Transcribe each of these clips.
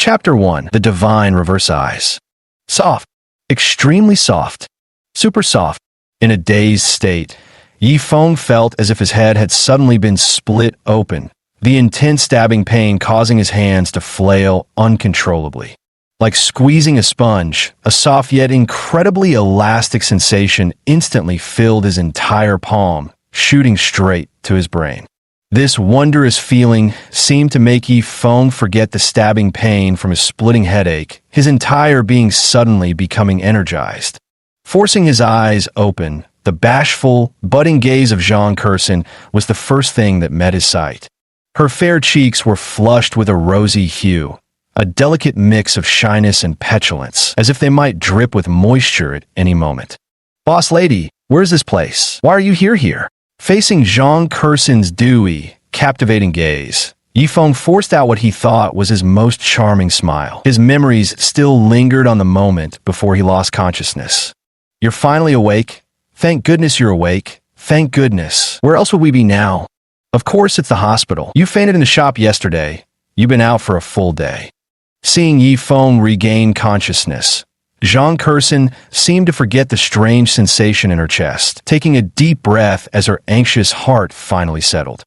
Chapter 1. The Divine Reverse Eyes. Soft. Extremely soft. Super soft. In a dazed state, Yifeng felt as if his head had suddenly been split open, the intense stabbing pain causing his hands to flail uncontrollably. Like squeezing a sponge, a soft yet incredibly elastic sensation instantly filled his entire palm, shooting straight to his brain. This wondrous feeling seemed to make Yifeng forget the stabbing pain from his splitting headache, his entire being suddenly becoming energized. Forcing his eyes open, the bashful, budding gaze of Zhang Kursin was the first thing that met his sight. Her fair cheeks were flushed with a rosy hue, a delicate mix of shyness and petulance, as if they might drip with moisture at any moment. "Boss lady, where's this place? Why are you here?" Facing Zhang Kursin's dewy, captivating gaze, Yifeng forced out what he thought was his most charming smile. His memories still lingered on the moment before he lost consciousness. "You're finally awake? Thank goodness you're awake. Thank goodness. Where else would we be now?" "Of course it's the hospital. You fainted in the shop yesterday. You've been out for a full day." Seeing Yifeng regain consciousness, Zhang Kursin seemed to forget the strange sensation in her chest, taking a deep breath as her anxious heart finally settled.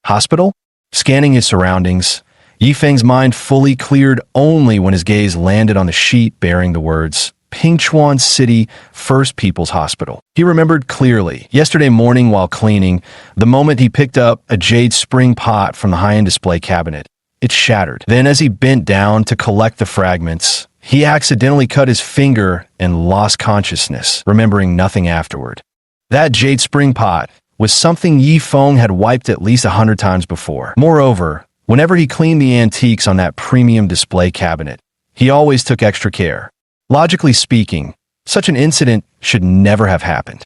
Hospital? Scanning his surroundings, Yifeng's mind fully cleared only when his gaze landed on the sheet bearing the words, Pingchuan City First People's Hospital. He remembered clearly, yesterday morning while cleaning, the moment he picked up a jade spring pot from the high-end display cabinet. It shattered. Then as he bent down to collect the fragments, he accidentally cut his finger and lost consciousness, remembering nothing afterward. That jade spring pot was something Yifeng had wiped at least 100 times before. Moreover, whenever he cleaned the antiques on that premium display cabinet, he always took extra care. Logically speaking, such an incident should never have happened.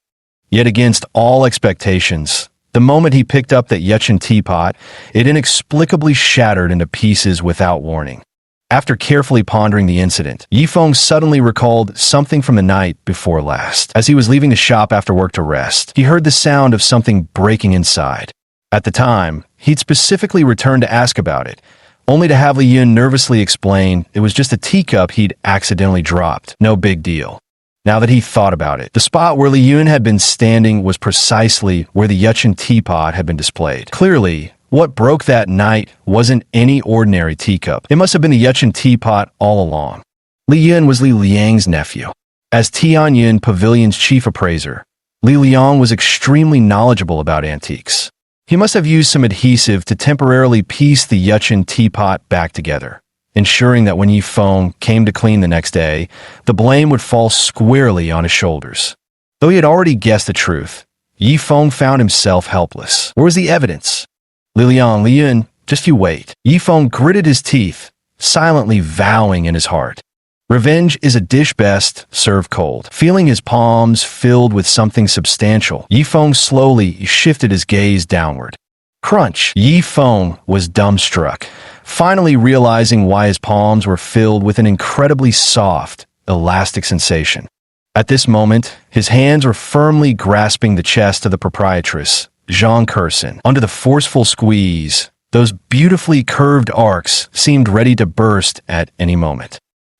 Yet against all expectations, the moment he picked up that Yachin teapot, it inexplicably shattered into pieces without warning. After carefully pondering the incident, Yifeng suddenly recalled something from the night before last. As he was leaving the shop after work to rest, he heard the sound of something breaking inside. At the time, he'd specifically returned to ask about it, only to have Li Yun nervously explain it was just a teacup he'd accidentally dropped. No big deal. Now that he thought about it, the spot where Li Yun had been standing was precisely where the Yachin teapot had been displayed. Clearly, what broke that night wasn't any ordinary teacup. It must have been the Yachin teapot all along. Li Yun was Li Liang's nephew. As Tianyun Pavilion's chief appraiser, Li Liang was extremely knowledgeable about antiques. He must have used some adhesive to temporarily piece the Yachin teapot back together, ensuring that when Yifeng came to clean the next day, the blame would fall squarely on his shoulders. Though he had already guessed the truth, Yifeng found himself helpless. Where was the evidence? Li Yun, just you wait. Yifeng gritted his teeth, silently vowing in his heart. Revenge is a dish best served cold. Feeling his palms filled with something substantial, Yifeng slowly shifted his gaze downward. Crunch! Yifeng was dumbstruck, finally realizing why his palms were filled with an incredibly soft, elastic sensation. At this moment, his hands were firmly grasping the chest of the proprietress, Zhang Kursin. Under the forceful squeeze, those beautifully curved arcs seemed ready to burst at any moment.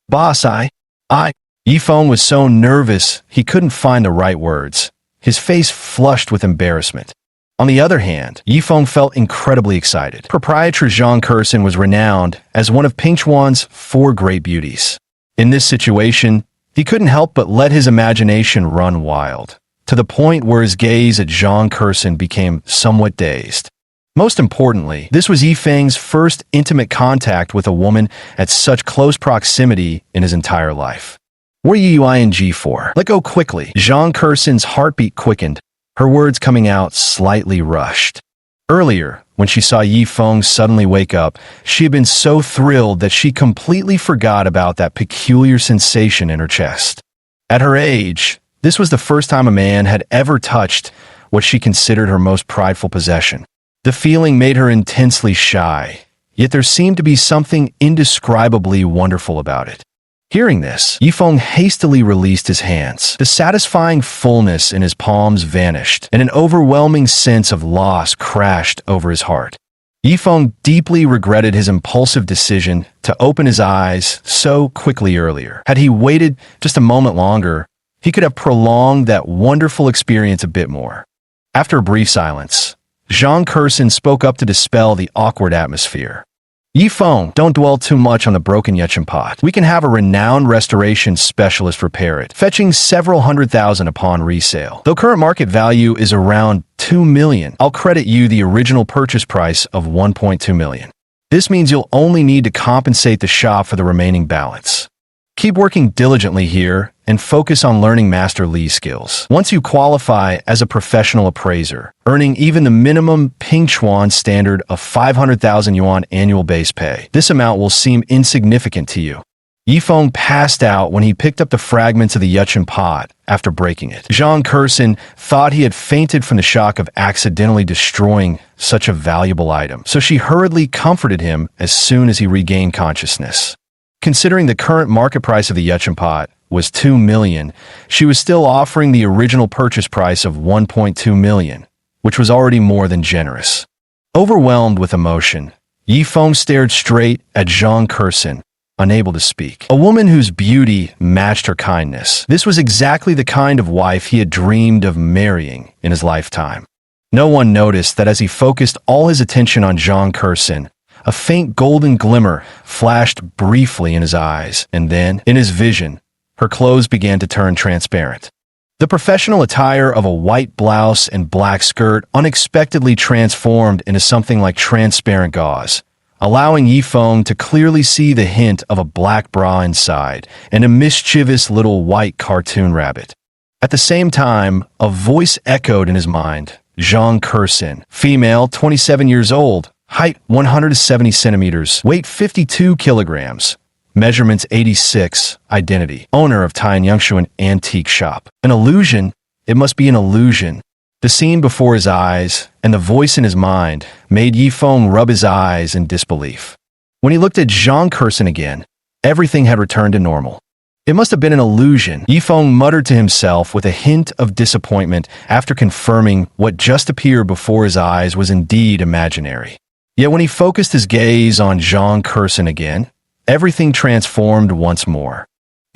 "Boss, Yifeng was so nervous he couldn't find the right words, his face flushed with embarrassment. On the other hand, Yifeng felt incredibly excited. Proprietress Zhang Kursin was renowned as one of Pingchuan's 4 great beauties. In this situation, he couldn't help but let his imagination run wild, to the point where his gaze at Zhang Kursin became somewhat dazed. Most importantly, this was Yifeng's first intimate contact with a woman at such close proximity in his entire life. "What are you ing for? Let go quickly." Zhang Kursin's heartbeat quickened, her words coming out slightly rushed. Earlier, when she saw Yifeng suddenly wake up, she had been so thrilled that she completely forgot about that peculiar sensation in her chest. At her age, this was the first time a man had ever touched what she considered her most prideful possession. The feeling made her intensely shy, yet there seemed to be something indescribably wonderful about it. Hearing this, Yifeng hastily released his hands. The satisfying fullness in his palms vanished, and an overwhelming sense of loss crashed over his heart. Yifeng deeply regretted his impulsive decision to open his eyes so quickly earlier. Had he waited just a moment longer, he could have prolonged that wonderful experience a bit more. After a brief silence, Zhang Kursin spoke up to dispel the awkward atmosphere. Yifeng, don't dwell too much on the broken Yechun pot. We can have a renowned restoration specialist repair it, fetching several $100,000 upon resale. Though current market value is around $2 million, I'll credit you the original purchase price of $1.2 million. This means you'll only need to compensate the shop for the remaining balance. Keep working diligently here and focus on learning Master Li's skills. Once you qualify as a professional appraiser, earning even the minimum Pingchuan standard of 500,000 yuan annual base pay, this amount will seem insignificant to you. Yifeng passed out when he picked up the fragments of the Yechun pot after breaking it. Zhang Kursin thought he had fainted from the shock of accidentally destroying such a valuable item, so she hurriedly comforted him as soon as he regained consciousness. Considering the current market price of the Yechun pot was $2 million, she was still offering the original purchase price of $1.2 million, which was already more than generous. Overwhelmed with emotion, Yifeng stared straight at Zhang Kursin, unable to speak. A woman whose beauty matched her kindness. This was exactly the kind of wife he had dreamed of marrying in his lifetime. No one noticed that as he focused all his attention on Zhang Kursin, a faint golden glimmer flashed briefly in his eyes, and then, in his vision, her clothes began to turn transparent. The professional attire of a white blouse and black skirt unexpectedly transformed into something like transparent gauze, allowing Yifeng to clearly see the hint of a black bra inside and a mischievous little white cartoon rabbit. At the same time, a voice echoed in his mind. Zhang Kursin, female, 27 years old, height 170 centimeters, weight 52 kilograms, measurements 86, identity, owner of Tai Yangshuan Antique Shop. An illusion? It must be an illusion. The scene before his eyes and the voice in his mind made Yifeng rub his eyes in disbelief. When he looked at Zhang Kursin again, everything had returned to normal. It must have been an illusion, Yifeng muttered to himself with a hint of disappointment after confirming what just appeared before his eyes was indeed imaginary. Yet when he focused his gaze on Zhang Kursin again, everything transformed once more.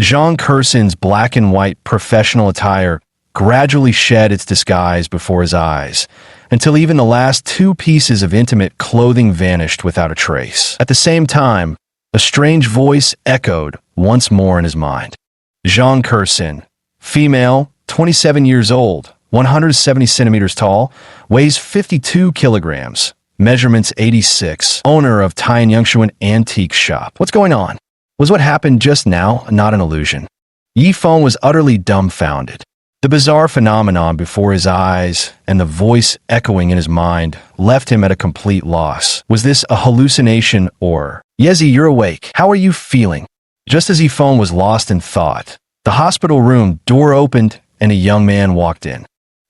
Zhang Kursin's black and white professional attire gradually shed its disguise before his eyes, until even the last two pieces of intimate clothing vanished without a trace. At the same time, a strange voice echoed once more in his mind. Zhang Kursin, female, 27 years old, 170 centimeters tall, weighs 52 kilograms, measurements 86, owner of Tai Yangshuan Antique Shop. What's going on? Was what happened just now not an illusion? Yifeng was utterly dumbfounded. The bizarre phenomenon before his eyes and the voice echoing in his mind left him at a complete loss. Was this a hallucination or... Yezi, you're awake. How are you feeling? Just as Yifeng was lost in thought, the hospital room door opened and a young man walked in.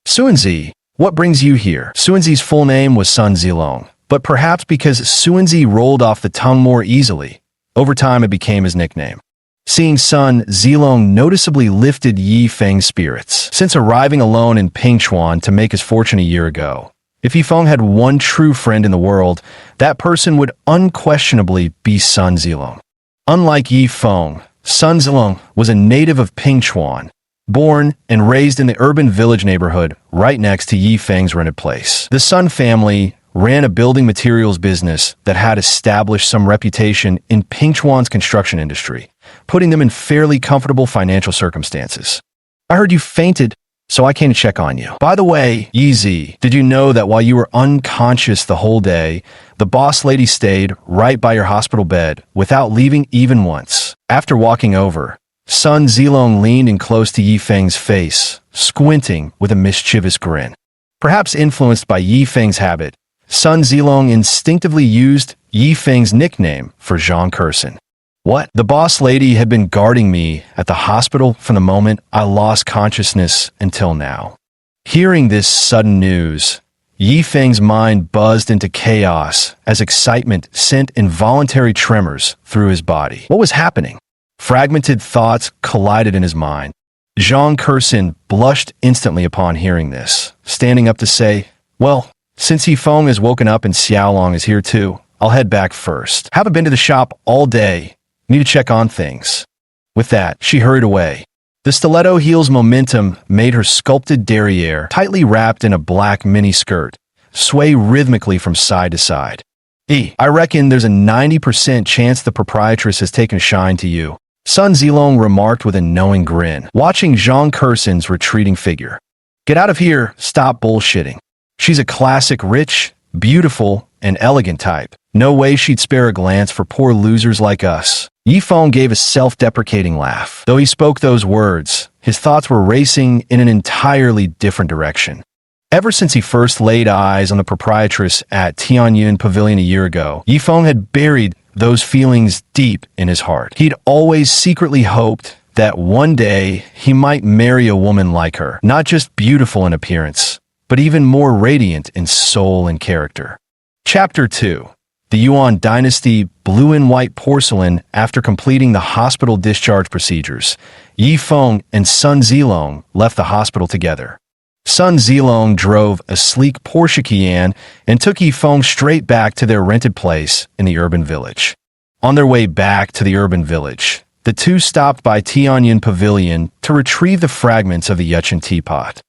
Suanzi, what brings you here? Suanzi's full name was Sun Zilong, but perhaps because Suanzi rolled off the tongue more easily, over time it became his nickname. Seeing Sun, Zilong noticeably lifted Yifeng's spirits. Since arriving alone in Pingchuan to make his fortune a year ago, if Yifeng had one true friend in the world, that person would unquestionably be Sun Zilong. Unlike Yifeng, Sun Zilong was a native of Pingchuan, born and raised in the urban village neighborhood right next to Yifeng's rented place. The Sun family ran a building materials business that had established some reputation in Pingchuan's construction industry, putting them in fairly comfortable financial circumstances. I heard you fainted, so I came to check on you. By the way, Yizi, did you know that while you were unconscious the whole day, the boss lady stayed right by your hospital bed without leaving even once? After walking over, Sun Zilong leaned in close to Yifeng's face, squinting with a mischievous grin. Perhaps influenced by Yifeng's habit, Sun Zilong instinctively used Yifeng's nickname for Zhang Kursin. What? The boss lady had been guarding me at the hospital from the moment I lost consciousness until now. Hearing this sudden news, Yifeng's mind buzzed into chaos as excitement sent involuntary tremors through his body. What was happening? Fragmented thoughts collided in his mind. Zhang Kursin blushed instantly upon hearing this, standing up to say, "Well, Since Yifeng has woken up and Xiaolong is here too, I'll head back first. Haven't been to the shop all day. Need to check on things. With that, she hurried away. The stiletto heel's momentum made her sculpted derriere, tightly wrapped in a black miniskirt, sway rhythmically from side to side. I reckon there's a 90% chance the proprietress has taken a shine to you, Sun Zilong remarked with a knowing grin, watching Zhang Kerson's retreating figure. Get out of here, stop bullshitting. She's a classic rich, beautiful, and elegant type. No way she'd spare a glance for poor losers like us. Yifeng gave a self-deprecating laugh. Though he spoke those words, his thoughts were racing in an entirely different direction. Ever since he first laid eyes on the proprietress at Tianyun Pavilion a year ago, Yifeng had buried those feelings deep in his heart. He'd always secretly hoped that one day he might marry a woman like her, not just beautiful in appearance, but even more radiant in soul and character. Chapter 2. The Yuan Dynasty Blue and White Porcelain. After completing the hospital discharge procedures, Yifeng and Sun Zilong left the hospital together. Sun Zilong drove a sleek Porsche Cayenne and took Yifeng straight back to their rented place in the urban village. On their way back to the urban village, the two stopped by Tianyun Pavilion to retrieve the fragments of the Yuchen teapot.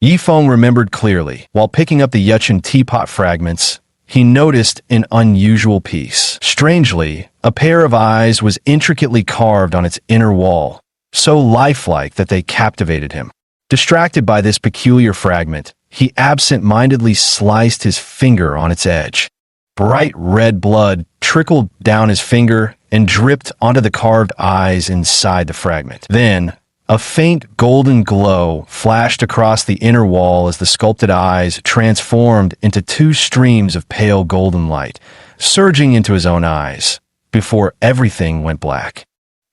Yifeng remembered clearly. While picking up the Yuchen teapot fragments, he noticed an unusual piece. Strangely, a pair of eyes was intricately carved on its inner wall, so lifelike that they captivated him. Distracted by this peculiar fragment, he absent-mindedly sliced his finger on its edge. Bright red blood trickled down his finger and dripped onto the carved eyes inside the fragment. Then, a faint golden glow flashed across the inner wall as the sculpted eyes transformed into two streams of pale golden light, surging into his own eyes, before everything went black.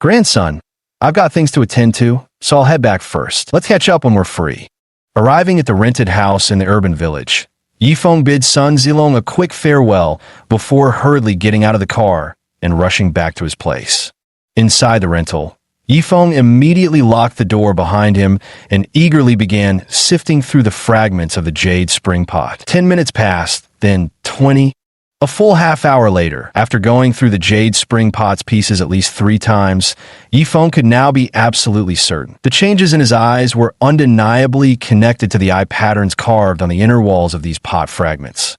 "Grandson, I've got things to attend to, so I'll head back first. Let's catch up when we're free." Arriving at the rented house in the urban village, Yifeng bid Sun Zilong a quick farewell before hurriedly getting out of the car and rushing back to his place. Inside the rental, Yifeng immediately locked the door behind him and eagerly began sifting through the fragments of the jade spring pot. 10 minutes passed, then 20. A full half-hour later, after going through the jade spring pot's pieces at least 3 times, Yifeng could now be absolutely certain. The changes in his eyes were undeniably connected to the eye patterns carved on the inner walls of these pot fragments.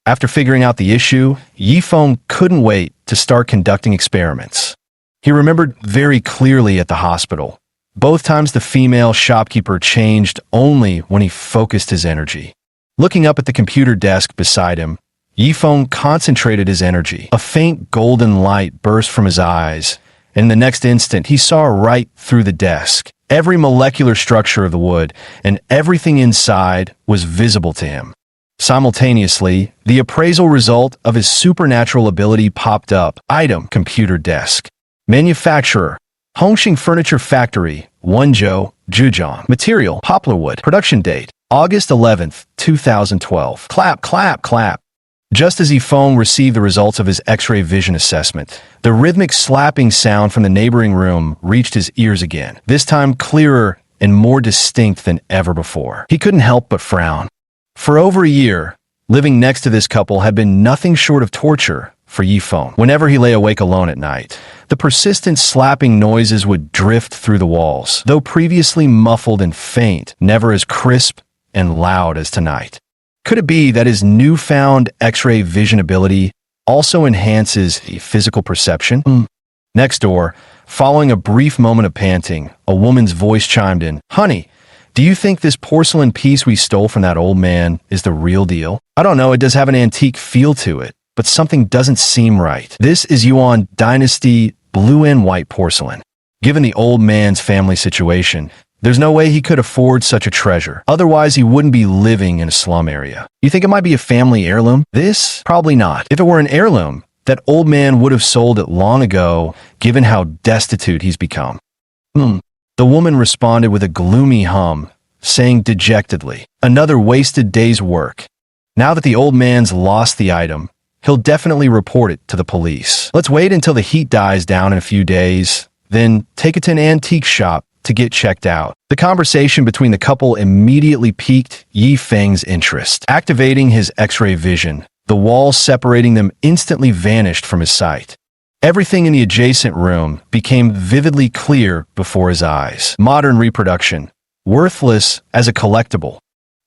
After figuring out the issue, Yifeng couldn't wait to start conducting experiments. He remembered very clearly at the hospital. Both times the female shopkeeper changed only when he focused his energy. Looking up at the computer desk beside him, Yifeng concentrated his energy. A faint golden light burst from his eyes, and in the next instant he saw right through the desk. Every molecular structure of the wood and everything inside was visible to him. Simultaneously, the appraisal result of his supernatural ability popped up. Item: computer desk. Manufacturer: Hongxing Furniture Factory, Wenzhou, Zhejiang. Material: poplar wood. Production date: August 11th, 2012. Clap, clap, clap. Just as Yifeng received the results of his X-ray vision assessment, the rhythmic slapping sound from the neighboring room reached his ears again, this time clearer and more distinct than ever before. He couldn't help but frown. For over a year, living next to this couple had been nothing short of torture for Yifeng. Whenever he lay awake alone at night, the persistent slapping noises would drift through the walls, though previously muffled and faint, never as crisp and loud as tonight. Could it be that his newfound X-ray vision ability also enhances physical perception? Next door, following a brief moment of panting, a woman's voice chimed in. "Honey, do you think this porcelain piece we stole from that old man is the real deal? I don't know, it does have an antique feel to it, but something doesn't seem right. This is Yuan Dynasty Blue and White Porcelain. Given the old man's family situation, there's no way he could afford such a treasure. Otherwise, he wouldn't be living in a slum area. You think it might be a family heirloom? This? Probably not. If it were an heirloom, that old man would have sold it long ago, given how destitute he's become." The woman responded with a gloomy hum, saying dejectedly, "Another wasted day's work. Now that the old man's lost the item, he'll definitely report it to the police. Let's wait until the heat dies down in a few days, then take it to an antique shop to get checked out. The conversation between the couple immediately piqued Yi Feng's interest. Activating his X-ray vision, the walls separating them instantly vanished from his sight. Everything in the adjacent room became vividly clear before his eyes. Modern reproduction, worthless as a collectible.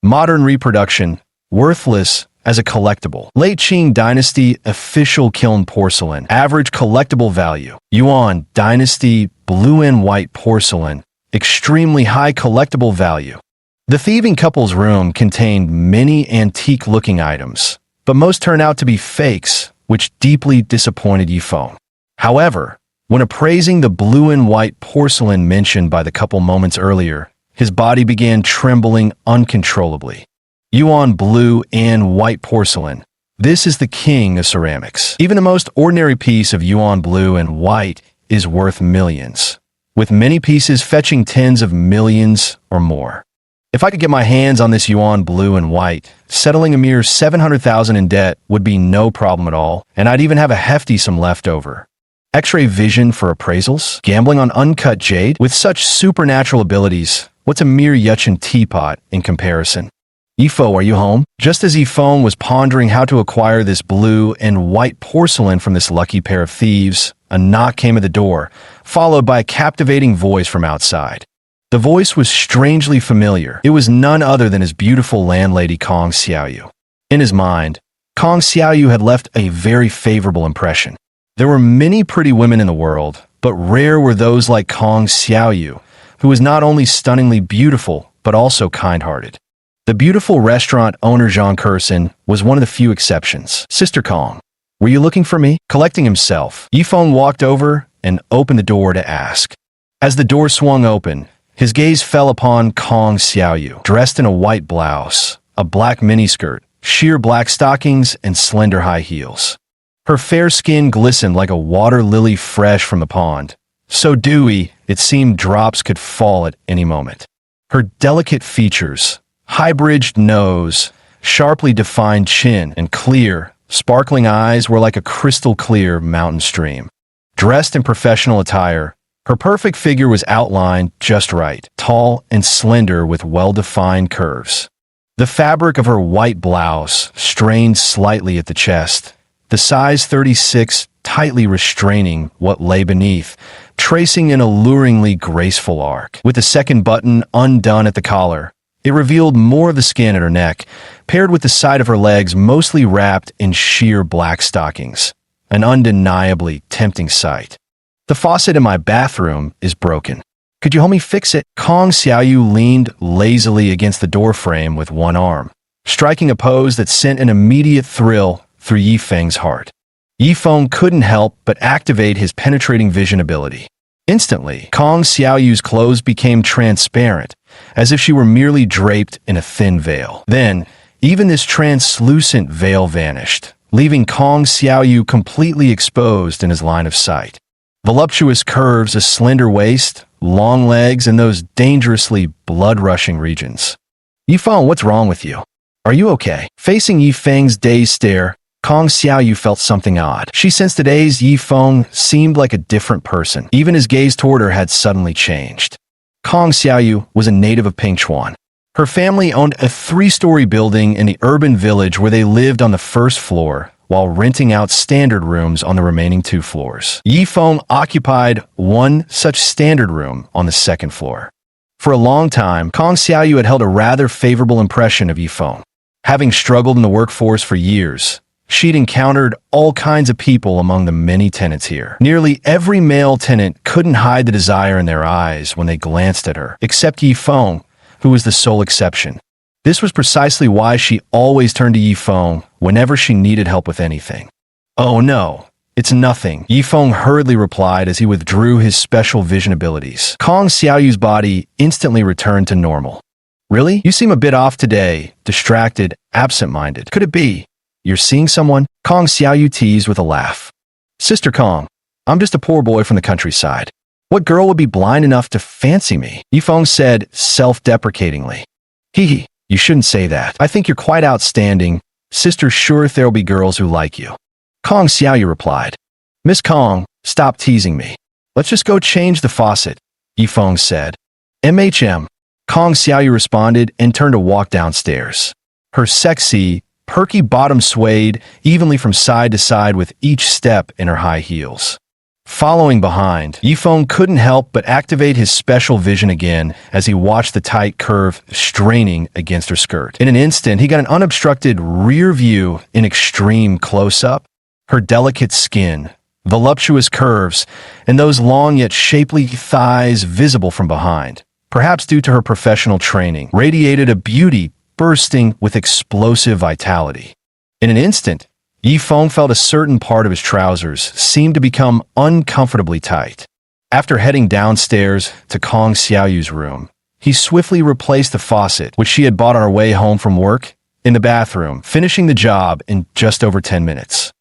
Modern reproduction, worthless as a collectible. Late Qing Dynasty official kiln porcelain. Average collectible value. Yuan Dynasty blue and white porcelain. Extremely high collectible value. The thieving couple's room contained many antique-looking items, but most turned out to be fakes, which deeply disappointed Yifeng. However, when appraising the blue and white porcelain mentioned by the couple moments earlier, his body began trembling uncontrollably. Yuan blue and white porcelain. This is the king of ceramics. Even the most ordinary piece of Yuan blue and white is worth millions, with many pieces fetching tens of millions or more. If I could get my hands on this Yuan blue and white, settling a mere 700,000 in debt would be no problem at all, and I'd even have a hefty sum left over. X-ray vision for appraisals? Gambling on uncut jade? With such supernatural abilities, what's a mere Yuchen teapot in comparison? Yifeng, are you home? Just as Yifeng was pondering how to acquire this blue and white porcelain from this lucky pair of thieves, a knock came at the door, followed by a captivating voice from outside. The voice was strangely familiar. It was none other than his beautiful landlady Kong Xiaoyu. In his mind, Kong Xiaoyu had left a very favorable impression. There were many pretty women in the world, but rare were those like Kong Xiaoyu, who was not only stunningly beautiful, but also kind-hearted. The beautiful restaurant owner Zhang Kursin was one of the few exceptions. Sister Kong, were you looking for me? Collecting himself, Yifeng walked over and opened the door to ask. As the door swung open, his gaze fell upon Kong Xiaoyu, dressed in a white blouse, a black miniskirt, sheer black stockings, and slender high heels. Her fair skin glistened like a water lily fresh from the pond, so dewy it seemed drops could fall at any moment. Her delicate features, high-bridged nose, sharply defined chin, and clear, sparkling eyes were like a crystal-clear mountain stream. Dressed in professional attire, her perfect figure was outlined just right, tall and slender with well-defined curves. The fabric of her white blouse strained slightly at the chest, the size 36 tightly restraining what lay beneath, tracing an alluringly graceful arc. With the second button undone at the collar, it revealed more of the skin at her neck, paired with the side of her legs mostly wrapped in sheer black stockings. An undeniably tempting sight. The faucet in my bathroom is broken. Could you help me fix it? Kong Xiaoyu leaned lazily against the doorframe with one arm, striking a pose that sent an immediate thrill through Yifeng's heart. Yifeng couldn't help but activate his penetrating vision ability. Instantly, Kong Xiaoyu's clothes became transparent, as if she were merely draped in a thin veil. Then, even this translucent veil vanished, leaving Kong Xiaoyu completely exposed in his line of sight. Voluptuous curves, a slender waist, long legs, and those dangerously blood-rushing regions. Yifeng, what's wrong with you? Are you okay? Facing Yifeng's dazed stare, Kong Xiaoyu felt something odd. She sensed today's Yifeng seemed like a different person. Even his gaze toward her had suddenly changed. Kong Xiaoyu was a native of Pingchuan. Her family owned a 3-story building in the urban village where they lived on the first floor, while renting out standard rooms on the remaining 2 floors. Yifeng occupied one such standard room on the second floor. For a long time, Kong Xiaoyu had held a rather favorable impression of Yifeng. Having struggled in the workforce for years, she'd encountered all kinds of people among the many tenants here. Nearly every male tenant couldn't hide the desire in their eyes when they glanced at her, except Yifeng, who was the sole exception. This was precisely why she always turned to Yifeng whenever she needed help with anything. "Oh no, it's nothing," Yifeng hurriedly replied as he withdrew his special vision abilities. Kong Xiaoyu's body instantly returned to normal. "Really? You seem a bit off today, distracted, absent-minded. Could it be you're seeing someone?" Kong Xiaoyu teased with a laugh. "Sister Kong, I'm just a poor boy from the countryside. What girl would be blind enough to fancy me?" Yifeng said self-deprecatingly. "Hee, you shouldn't say that. I think you're quite outstanding. Sister's sure there'll be girls who like you." Kong Xiaoyu replied. "Miss Kong, stop teasing me. Let's just go change the faucet," Yifeng said. MHM. Kong Xiaoyu responded and turned to walk downstairs. Her sexy, perky bottom swayed evenly from side to side with each step in her high heels. Following behind, Yifeng couldn't help but activate his special vision again as he watched the tight curve straining against her skirt. In an instant, he got an unobstructed rear view in extreme close-up. Her delicate skin, voluptuous curves, and those long yet shapely thighs visible from behind, perhaps due to her professional training, radiated a beauty bursting with explosive vitality. In an instant, Yifeng felt a certain part of his trousers seem to become uncomfortably tight. After heading downstairs to Kong Xiaoyu's room, he swiftly replaced the faucet, which she had bought on her way home from work, in the bathroom, finishing the job in just over 10 minutes.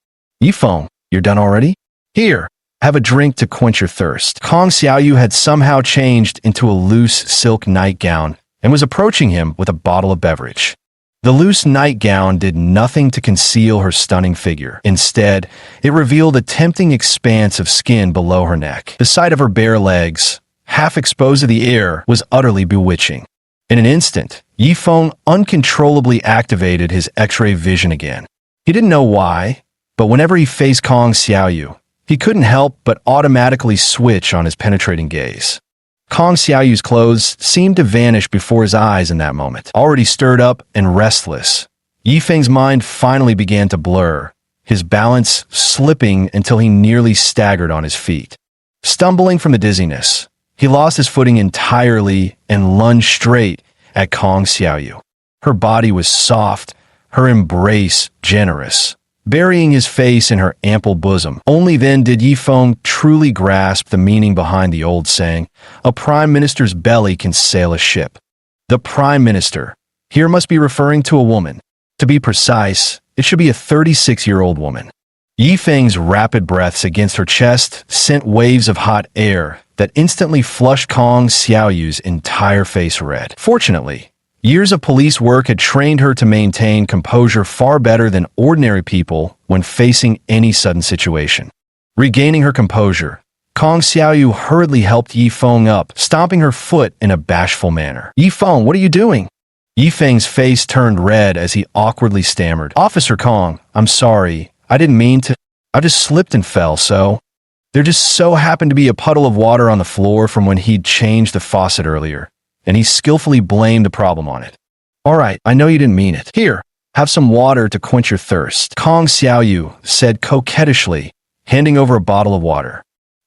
Yifeng, you're done already? Here, have a drink to quench your thirst. Kong Xiaoyu had somehow changed into a loose silk nightgown and was approaching him with a bottle of beverage. The loose nightgown did nothing to conceal her stunning figure. Instead, it revealed a tempting expanse of skin below her neck. The sight of her bare legs, half exposed to the air, was utterly bewitching. In an instant, Yifeng uncontrollably activated his X-ray vision again. He didn't know why, but whenever he faced Kong Xiaoyu, he couldn't help but automatically switch on his penetrating gaze. Kong Xiaoyu's clothes seemed to vanish before his eyes in that moment. Already stirred up and restless, Yifeng's mind finally began to blur, his balance slipping until he nearly staggered on his feet. Stumbling from the dizziness, he lost his footing entirely and lunged straight at Kong Xiaoyu. Her body was soft, her embrace generous, burying his face in her ample bosom. Only then did Yifeng truly grasp the meaning behind the old saying, "A prime minister's belly can sail a ship." The prime minister here must be referring to a woman. To be precise, it should be a 36-year-old woman. Yifeng's rapid breaths against her chest sent waves of hot air that instantly flushed Kong Xiaoyu's entire face red. Fortunately, years of police work had trained her to maintain composure far better than ordinary people when facing any sudden situation. Regaining her composure, Kong Xiaoyu hurriedly helped Yifeng up, stomping her foot in a bashful manner. "Yifeng, what are you doing?" Yifeng's face turned red as he awkwardly stammered. "Officer Kong, I'm sorry. I didn't mean to. I just slipped and fell, so." There just so happened to be a puddle of water on the floor from when he'd changed the faucet earlier, and he skillfully blamed the problem on it. "All right, I know you didn't mean it. Here, have some water to quench your thirst," Kong Xiaoyu said coquettishly, handing over a bottle of water.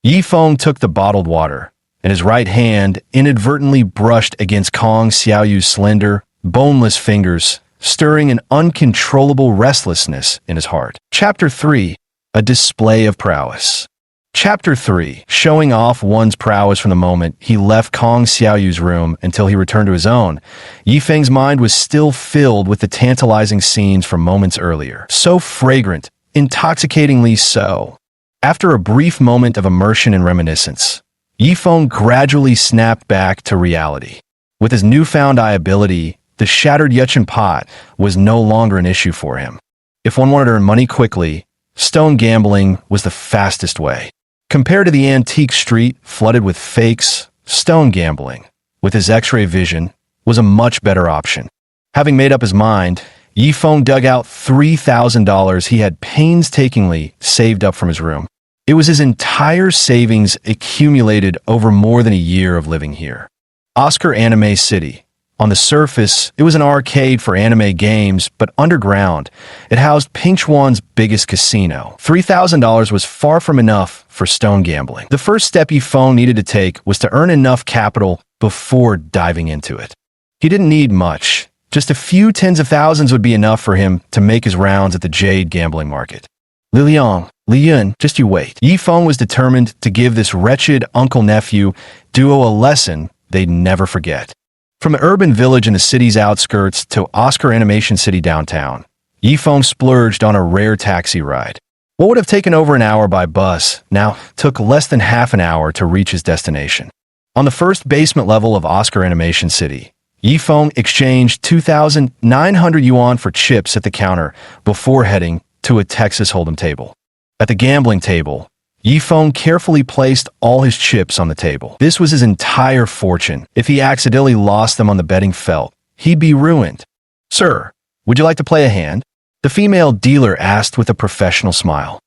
Yifeng took the bottled water, and his right hand inadvertently brushed against Kong Xiaoyu's slender, boneless fingers, stirring an uncontrollable restlessness in his heart. Chapter 3. A Display of Prowess. Chapter 3. Showing off one's prowess from the moment he left Kong Xiaoyu's room until he returned to his own, Yifeng's mind was still filled with the tantalizing scenes from moments earlier. So fragrant, intoxicatingly so. After a brief moment of immersion and reminiscence, Yifeng gradually snapped back to reality. With his newfound eye ability, the shattered Yuchen pot was no longer an issue for him. If one wanted to earn money quickly, stone gambling was the fastest way. Compared to the antique street flooded with fakes, stone gambling, with his X-ray vision, was a much better option. Having made up his mind, Yifeng dug out $3,000 he had painstakingly saved up from his room. It was his entire savings accumulated over more than a year of living here. Oscar Anime City. On the surface, it was an arcade for anime games, but underground, it housed Pingchuan's biggest casino. $3,000 was far from enough for stone gambling. The first step Yifeng needed to take was to earn enough capital before diving into it. He didn't need much. Just a few tens of thousands would be enough for him to make his rounds at the Jade gambling market. Li Yun, just you wait. Yifeng was determined to give this wretched uncle-nephew duo a lesson they'd never forget. From an urban village in the city's outskirts to Oscar Animation City downtown, Yifeng splurged on a rare taxi ride. What would have taken over an hour by bus now took less than half an hour to reach his destination. On the first basement level of Oscar Animation City, Yifeng exchanged 2,900 yuan for chips at the counter before heading to a Texas Hold'em table. At the gambling table, Yifeng carefully placed all his chips on the table. This was his entire fortune. If he accidentally lost them on the betting felt, he'd be ruined. "Sir, would you like to play a hand?" the female dealer asked with a professional smile.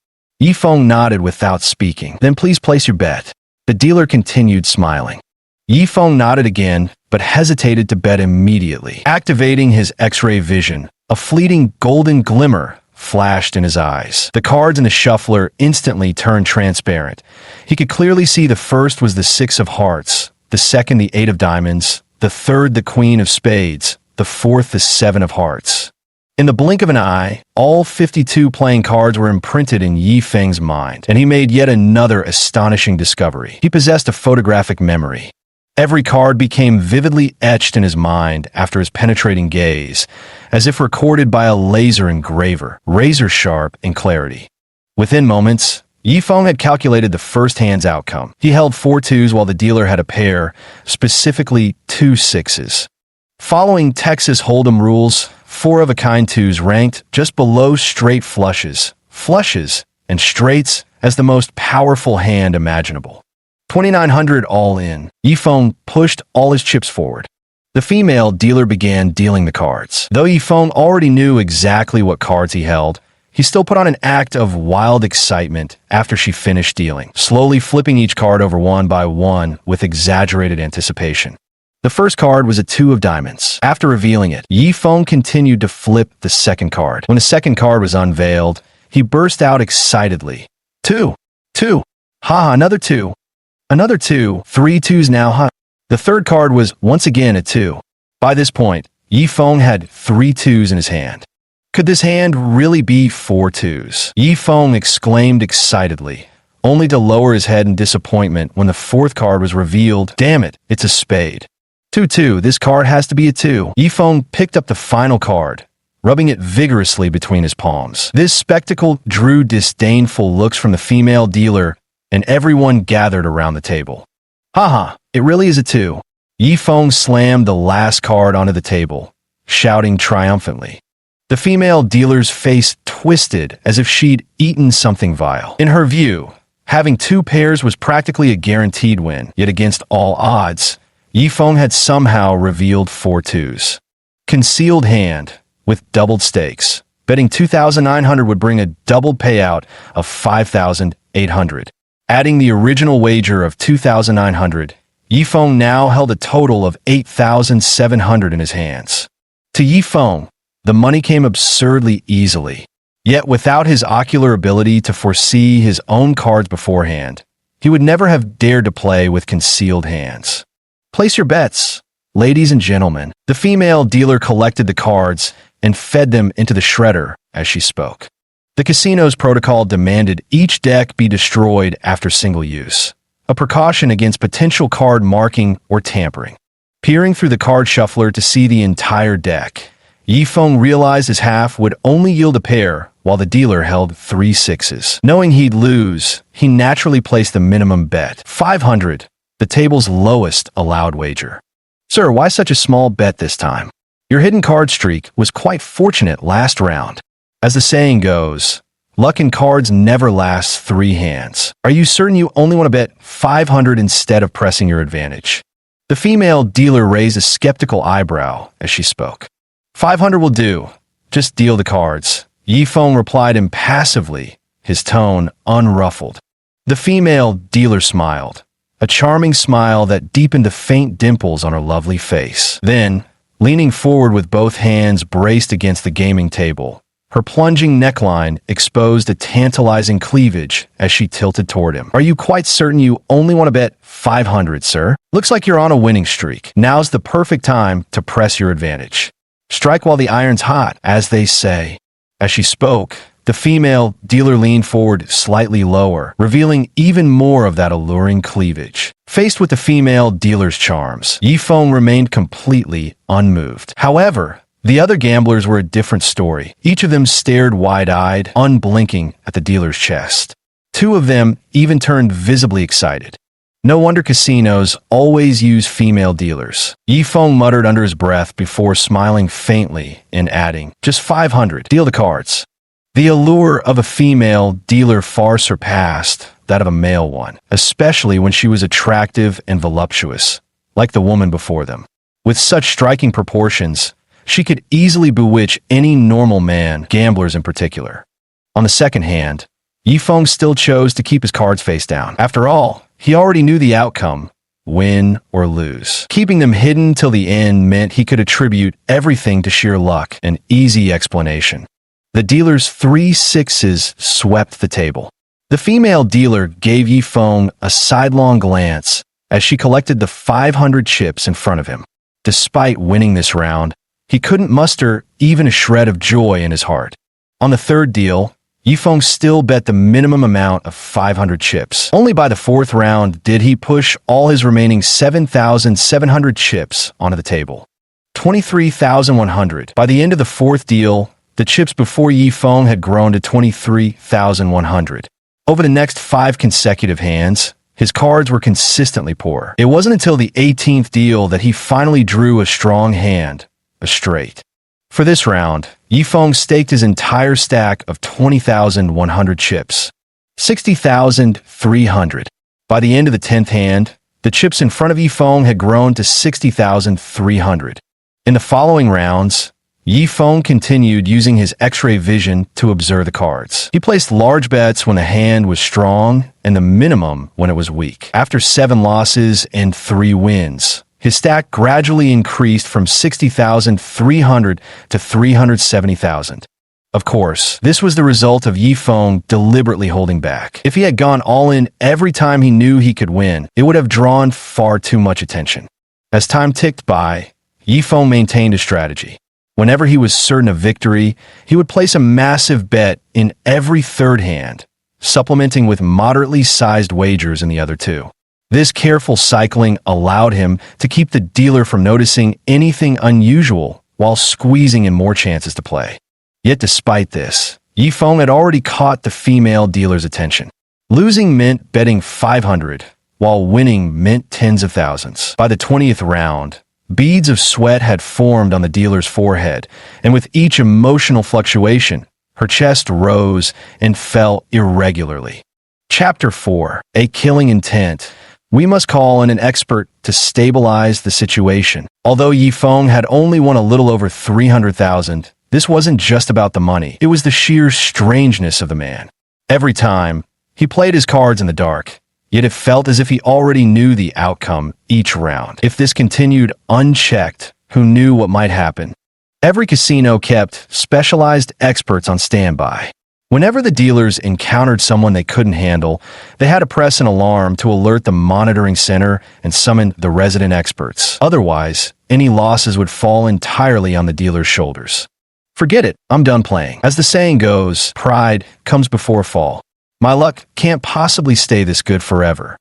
Yifeng nodded without speaking. "Then please place your bet." The dealer continued smiling. Yifeng nodded again, but hesitated to bet immediately. Activating his X-ray vision, a fleeting golden glimmer flashed in his eyes. The cards in the shuffler instantly turned transparent. He could clearly see the first was the 6 of hearts, the second the 8 of diamonds, the third the Queen of spades, the fourth the 7 of hearts. In the blink of an eye, all 52 playing cards were imprinted in Yifeng's mind, and he made yet another astonishing discovery. He possessed a photographic memory. Every card became vividly etched in his mind after his penetrating gaze, as if recorded by a laser engraver, razor-sharp in clarity. Within moments, Yifeng had calculated the first hand's outcome. He held 4 twos while the dealer had a pair, specifically 2 sixes. Following Texas Hold'em rules, 4-of-a-kind twos ranked just below straight flushes, and straights as the most powerful hand imaginable. 2,900 all in. Yifeng pushed all his chips forward. The female dealer began dealing the cards. Though Yifeng already knew exactly what cards he held, he still put on an act of wild excitement after she finished dealing, slowly flipping each card over one by one with exaggerated anticipation. The first card was a 2 of diamonds. After revealing it, Yifeng continued to flip the second card. When the second card was unveiled, he burst out excitedly. 2. Haha, another 2. Another 2. 3 twos now, huh? The third card was once again a 2. By this point, Yifeng had 3 twos in his hand. Could this hand really be 4 twos? Yifeng exclaimed excitedly, only to lower his head in disappointment when the fourth card was revealed. Damn it, it's a spade. 2-2, this card has to be a 2. Yifeng picked up the final card, rubbing it vigorously between his palms. This spectacle drew disdainful looks from the female dealer, and everyone gathered around the table. Haha, it really is a 2. Yifeng slammed the last card onto the table, shouting triumphantly. The female dealer's face twisted as if she'd eaten something vile. In her view, having 2 pairs was practically a guaranteed win, yet against all odds, Yifeng had somehow revealed 4 twos. Concealed hand, with doubled stakes. Betting 2,900 would bring a doubled payout of 5,800. Adding the original wager of 2,900, Yifeng now held a total of 8,700 in his hands. To Yifeng, the money came absurdly easily. Yet without his ocular ability to foresee his own cards beforehand, he would never have dared to play with concealed hands. Place your bets, ladies and gentlemen. The female dealer collected the cards and fed them into the shredder as she spoke. The casino's protocol demanded each deck be destroyed after single use, a precaution against potential card marking or tampering. Peering through the card shuffler to see the entire deck, Yifeng realized his half would only yield a pair while the dealer held 3 sixes. Knowing he'd lose, he naturally placed the minimum bet, 500, the table's lowest allowed wager. Sir, why such a small bet this time? Your hidden card streak was quite fortunate last round. As the saying goes, luck in cards never lasts 3 hands. Are you certain you only want to bet 500 instead of pressing your advantage? The female dealer raised a skeptical eyebrow as she spoke. 500 will do. Just deal the cards. Yifeng replied impassively, his tone unruffled. The female dealer smiled, a charming smile that deepened the faint dimples on her lovely face. Then, leaning forward with both hands braced against the gaming table, her plunging neckline exposed a tantalizing cleavage as she tilted toward him. Are you quite certain you only want to bet 500, sir? Looks like you're on a winning streak. Now's the perfect time to press your advantage. Strike while the iron's hot, as they say. As she spoke, the female dealer leaned forward slightly lower, revealing even more of that alluring cleavage. Faced with the female dealer's charms, Yifeng remained completely unmoved. However, the other gamblers were a different story. Each of them stared wide-eyed, unblinking at the dealer's chest. 2 of them even turned visibly excited. No wonder casinos always use female dealers. Yifeng muttered under his breath before smiling faintly and adding, just 500, deal the cards. The allure of a female dealer far surpassed that of a male one, especially when she was attractive and voluptuous, like the woman before them. With such striking proportions, she could easily bewitch any normal man, gamblers in particular. On the second hand, Yifeng still chose to keep his cards face down. After all, he already knew the outcome, win or lose. Keeping them hidden till the end meant he could attribute everything to sheer luck, an easy explanation. The dealer's 3 sixes swept the table. The female dealer gave Yifeng a sidelong glance as she collected the 500 chips in front of him. Despite winning this round, he couldn't muster even a shred of joy in his heart. On the third deal, Yifeng still bet the minimum amount of 500 chips. Only by the fourth round did he push all his remaining 7,700 chips onto the table. 23,100. By the end of the fourth deal, the chips before Yifeng had grown to 23,100. Over the next 5 consecutive hands, his cards were consistently poor. It wasn't until the 18th deal that he finally drew a strong hand, a straight. For this round, Yifeng staked his entire stack of 20,100 chips. 60,300. By the end of the 10th hand, the chips in front of Yifeng had grown to 60,300. In the following rounds, Yifeng continued using his X-ray vision to observe the cards. He placed large bets when the hand was strong and the minimum when it was weak. After 7 losses and 3 wins, his stack gradually increased from 60,300 to 370,000. Of course, this was the result of Yifeng deliberately holding back. If he had gone all in every time he knew he could win, it would have drawn far too much attention. As time ticked by, Yifeng maintained a strategy. Whenever he was certain of victory, he would place a massive bet in every third hand, supplementing with moderately sized wagers in the other 2. This careful cycling allowed him to keep the dealer from noticing anything unusual while squeezing in more chances to play. Yet despite this, Yifeng had already caught the female dealer's attention. Losing meant betting 500, while winning meant tens of thousands. By the 20th round, beads of sweat had formed on the dealer's forehead, and with each emotional fluctuation, her chest rose and fell irregularly. Chapter 4. A Killing Intent. We must call in an expert to stabilize the situation. Although Yifeng had only won a little over 300,000, this wasn't just about the money. It was the sheer strangeness of the man. Every time, he played his cards in the dark, yet it felt as if he already knew the outcome each round. If this continued unchecked, who knew what might happen? Every casino kept specialized experts on standby. Whenever the dealers encountered someone they couldn't handle, they had to press an alarm to alert the monitoring center and summon the resident experts. Otherwise, any losses would fall entirely on the dealer's shoulders. Forget it, I'm done playing. As the saying goes, pride comes before a fall. My luck can't possibly stay this good forever.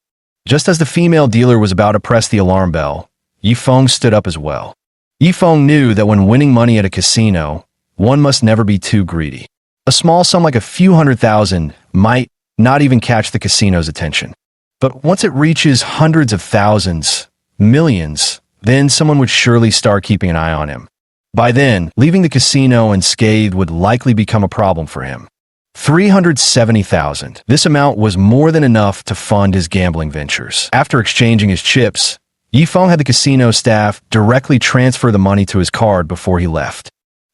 Just as the female dealer was about to press the alarm bell, Yifeng stood up as well. Yifeng knew that when winning money at a casino, one must never be too greedy. A small sum like a few $100,000 might not even catch the casino's attention. But once it reaches hundreds of thousands, millions, then someone would surely start keeping an eye on him. By then, leaving the casino unscathed would likely become a problem for him. 370,000. This amount was more than enough to fund his gambling ventures. After exchanging his chips, Yifeng had the casino staff directly transfer the money to his card before he left.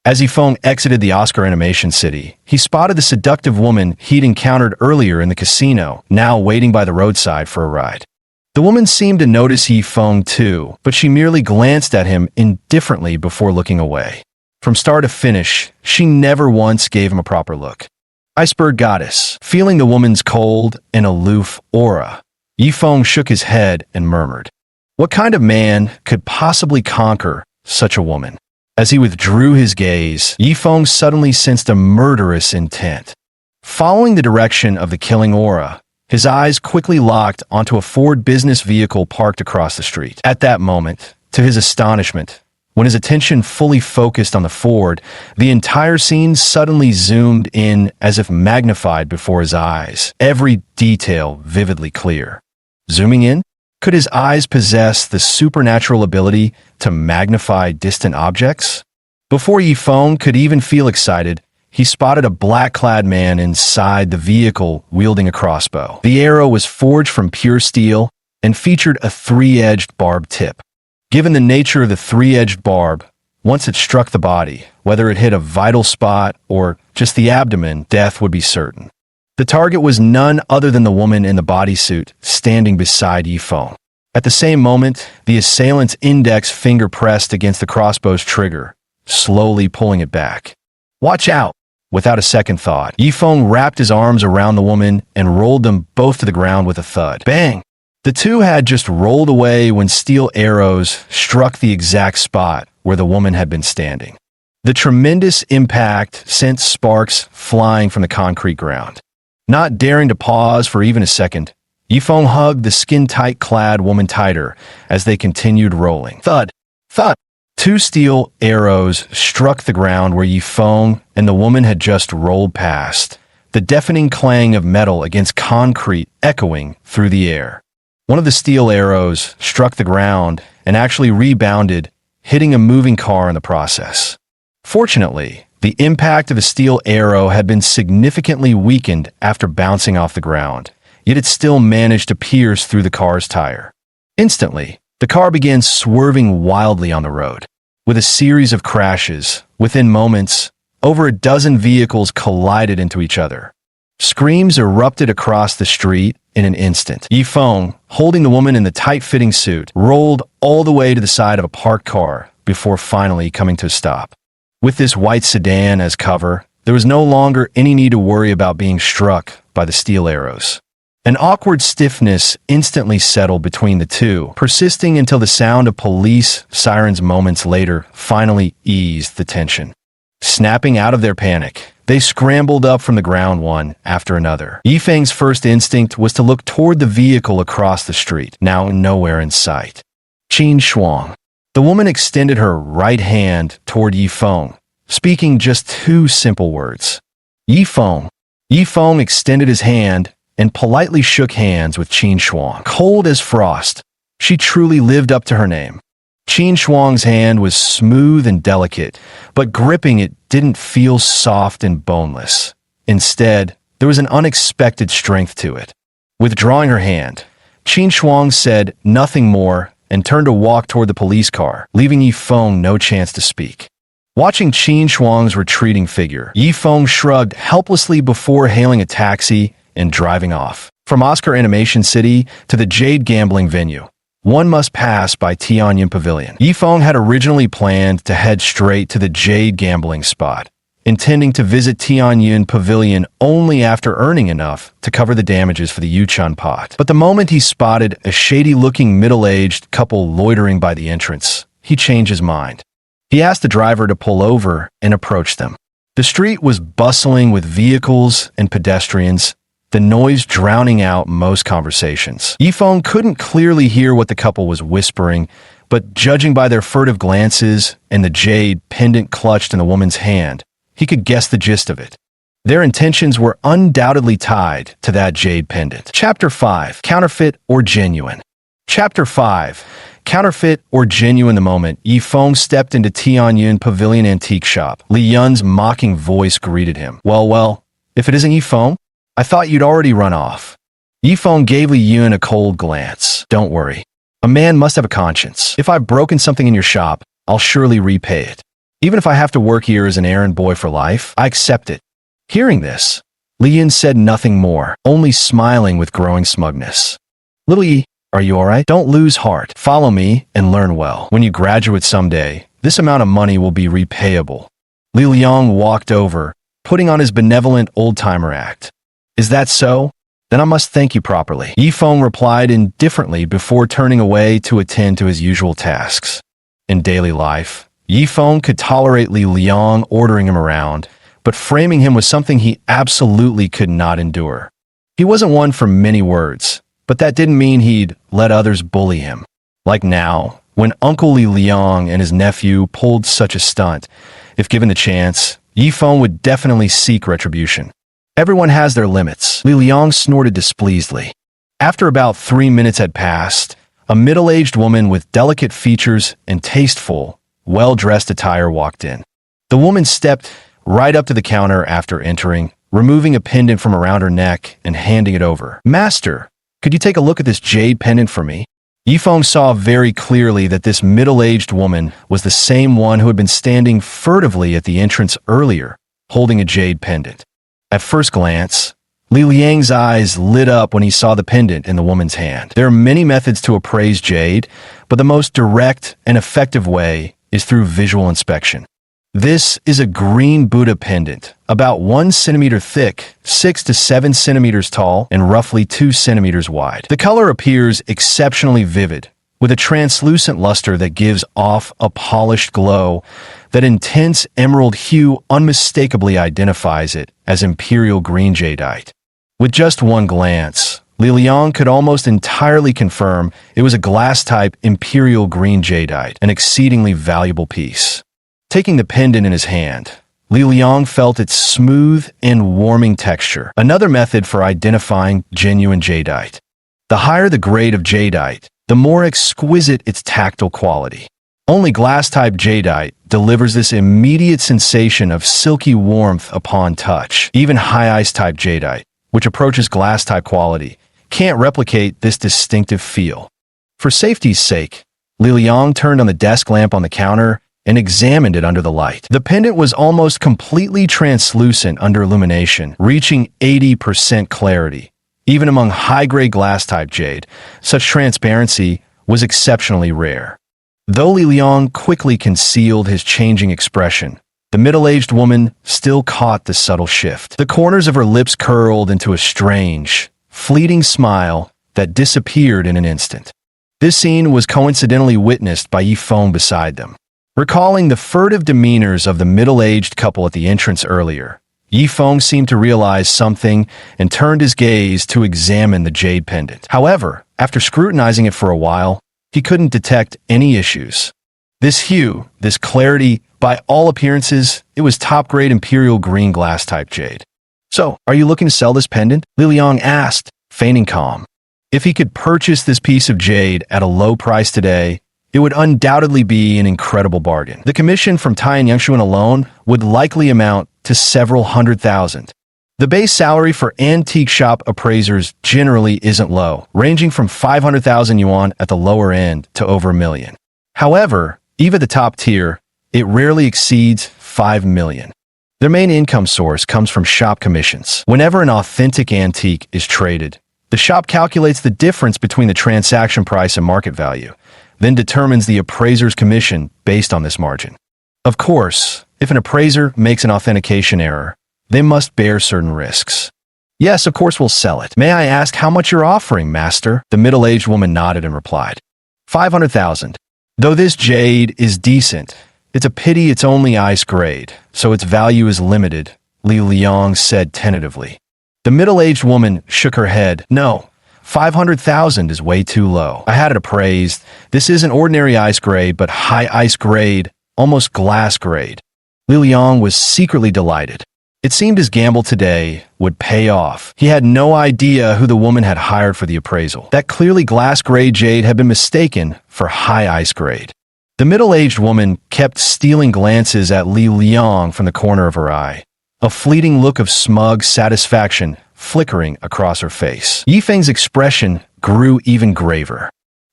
As Yifeng exited the Oscar Animation City, he spotted the seductive woman he'd encountered earlier in the casino, now waiting by the roadside for a ride. The woman seemed to notice Yifeng too, but she merely glanced at him indifferently before looking away. From start to finish, she never once gave him a proper look. Iceberg Goddess. Feeling the woman's cold and aloof aura, Yifeng shook his head and murmured, "What kind of man could possibly conquer such a woman?" As he withdrew his gaze, Yifeng suddenly sensed a murderous intent. Following the direction of the killing aura, his eyes quickly locked onto a Ford business vehicle parked across the street. At that moment, to his astonishment, when his attention fully focused on the Ford, the entire scene suddenly zoomed in as if magnified before his eyes, every detail vividly clear. Zooming in, could his eyes possess the supernatural ability to magnify distant objects? Before Yifeng could even feel excited, he spotted a black-clad man inside the vehicle wielding a crossbow. The arrow was forged from pure steel and featured a three-edged barbed tip. Given the nature of the three-edged barb, once it struck the body, whether it hit a vital spot or just the abdomen, death would be certain. The target was none other than the woman in the bodysuit standing beside Yifeng. At the same moment, the assailant's index finger pressed against the crossbow's trigger, slowly pulling it back. "Watch out!" Without a second thought, Yifeng wrapped his arms around the woman and rolled them both to the ground with a thud. Bang! The two had just rolled away when steel arrows struck the exact spot where the woman had been standing. The tremendous impact sent sparks flying from the concrete ground. Not daring to pause for even a second, Yifeng hugged the skin-tight clad woman tighter as they continued rolling. Thud! Thud! Two steel arrows struck the ground where Yifeng and the woman had just rolled past, the deafening clang of metal against concrete echoing through the air. One of the steel arrows struck the ground and actually rebounded, hitting a moving car in the process. Fortunately, the impact of the steel arrow had been significantly weakened after bouncing off the ground, yet it still managed to pierce through the car's tire. Instantly, the car began swerving wildly on the road. With a series of crashes, within moments, over a dozen vehicles collided into each other. Screams erupted across the street in an instant. Yifeng, holding the woman in the tight-fitting suit, rolled all the way to the side of a parked car before finally coming to a stop. With this white sedan as cover, there was no longer any need to worry about being struck by the steel arrows. An awkward stiffness instantly settled between the two, persisting until the sound of police sirens moments later finally eased the tension. Snapping out of their panic, they scrambled up from the ground one after another. Yifeng's first instinct was to look toward the vehicle across the street, now nowhere in sight. Qin Shuang. The woman extended her right hand toward Yifeng, speaking just two simple words. Yifeng. Yifeng extended his hand and politely shook hands with Qin Shuang. Cold as frost, she truly lived up to her name. Qin Shuang's hand was smooth and delicate, but gripping it didn't feel soft and boneless. Instead, there was an unexpected strength to it. Withdrawing her hand, Qin Shuang said nothing more and turned to walk toward the police car, leaving Yifeng no chance to speak. Watching Qin Shuang's retreating figure, Yifeng shrugged helplessly before hailing a taxi and driving off. From Oscar Animation City to the Jade gambling venue, one must pass by Tianyuan Pavilion. Yifeng had originally planned to head straight to the Jade gambling spot, intending to visit Tianyuan Pavilion only after earning enough to cover the damages for the Yuchun pot. But the moment he spotted a shady-looking middle-aged couple loitering by the entrance, he changed his mind. He asked the driver to pull over and approach them. The street was bustling with vehicles and pedestrians, the noise drowning out most conversations. Yifeng couldn't clearly hear what the couple was whispering, but judging by their furtive glances and the jade pendant clutched in the woman's hand, he could guess the gist of it. Their intentions were undoubtedly tied to that jade pendant. Chapter 5. Counterfeit or Genuine. Chapter 5. Counterfeit or genuine. The moment Yifeng stepped into Tianyuan Pavilion Antique Shop, Li Yun's mocking voice greeted him. Well, if it isn't Yifeng, I thought you'd already run off. Yifeng gave Li Yun a cold glance. Don't worry. A man must have a conscience. If I've broken something in your shop, I'll surely repay it. Even if I have to work here as an errand boy for life, I accept it. Hearing this, Li Yun said nothing more, only smiling with growing smugness. Little Yi, are you alright? Don't lose heart. Follow me and learn well. When you graduate someday, this amount of money will be repayable. Li Liang walked over, putting on his benevolent old-timer act. Is that so? Then I must thank you properly. Yifeng replied indifferently before turning away to attend to his usual tasks. In daily life, Yifeng could tolerate Li Liang ordering him around, but framing him was something he absolutely could not endure. He wasn't one for many words, but that didn't mean he'd let others bully him. Like now, when Uncle Li Liang and his nephew pulled such a stunt, if given the chance, Yifeng would definitely seek retribution. Everyone has their limits. Li Liang snorted displeasedly. After about 3 minutes had passed, a middle-aged woman with delicate features and tasteful, well-dressed attire walked in. The woman stepped right up to the counter after entering, removing a pendant from around her neck and handing it over. "Master, could you take a look at this jade pendant for me?" Yifeng saw very clearly that this middle-aged woman was the same one who had been standing furtively at the entrance earlier, holding a jade pendant. At first glance, Li Liang's eyes lit up when he saw the pendant in the woman's hand. There are many methods to appraise jade, but the most direct and effective way is through visual inspection. This is a green Buddha pendant, about 1 centimeter thick, 6 to 7 centimeters tall, and roughly 2 centimeters wide. The color appears exceptionally vivid, with a translucent luster that gives off a polished glow. That intense emerald hue unmistakably identifies it as imperial green jadeite. With just one glance, Li Liang could almost entirely confirm it was a glass-type imperial green jadeite, an exceedingly valuable piece. Taking the pendant in his hand, Li Liang felt its smooth and warming texture, another method for identifying genuine jadeite. The higher the grade of jadeite, the more exquisite its tactile quality. Only glass-type jadeite delivers this immediate sensation of silky warmth upon touch. Even high-ice-type jadeite, which approaches glass-type quality, can't replicate this distinctive feel. For safety's sake, Li Liang turned on the desk lamp on the counter and examined it under the light. The pendant was almost completely translucent under illumination, reaching 80% clarity. Even among high-grade glass-type jade, such transparency was exceptionally rare. Though Li Liang quickly concealed his changing expression, the middle-aged woman still caught the subtle shift. The corners of her lips curled into a strange, fleeting smile that disappeared in an instant. This scene was coincidentally witnessed by Yifeng beside them. Recalling the furtive demeanors of the middle-aged couple at the entrance earlier, Yifeng seemed to realize something and turned his gaze to examine the jade pendant. However, after scrutinizing it for a while, he couldn't detect any issues. This hue, this clarity, by all appearances, it was top-grade imperial green glass-type jade. "So, are you looking to sell this pendant?" Li Liang asked, feigning calm. If he could purchase this piece of jade at a low price today, it would undoubtedly be an incredible bargain. The commission from Tai and Yangshuan alone would likely amount to several $100,000. The base salary for antique shop appraisers generally isn't low, ranging from 500,000 yuan at the lower end to over $1 million. However, even the top tier, it rarely exceeds 5 million. Their main income source comes from shop commissions. Whenever an authentic antique is traded, the shop calculates the difference between the transaction price and market value, then determines the appraiser's commission based on this margin. Of course, if an appraiser makes an authentication error, they must bear certain risks. "Yes, of course we'll sell it. May I ask how much you're offering, master?" The middle-aged woman nodded and replied. 500,000. Though this jade is decent, it's a pity it's only ice grade, so its value is limited, Li Liang said tentatively. The middle-aged woman shook her head. "No, 500,000 is way too low. I had it appraised. This isn't ordinary ice grade, but high ice grade, almost glass grade." Li Liang was secretly delighted. It seemed his gamble today would pay off. He had no idea who the woman had hired for the appraisal. That clearly glass-grade jade had been mistaken for high ice grade. The middle-aged woman kept stealing glances at Li Liang from the corner of her eye, a fleeting look of smug satisfaction flickering across her face. Yifeng's expression grew even graver.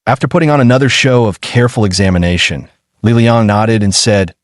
After putting on another show of careful examination, Li Liang nodded and said,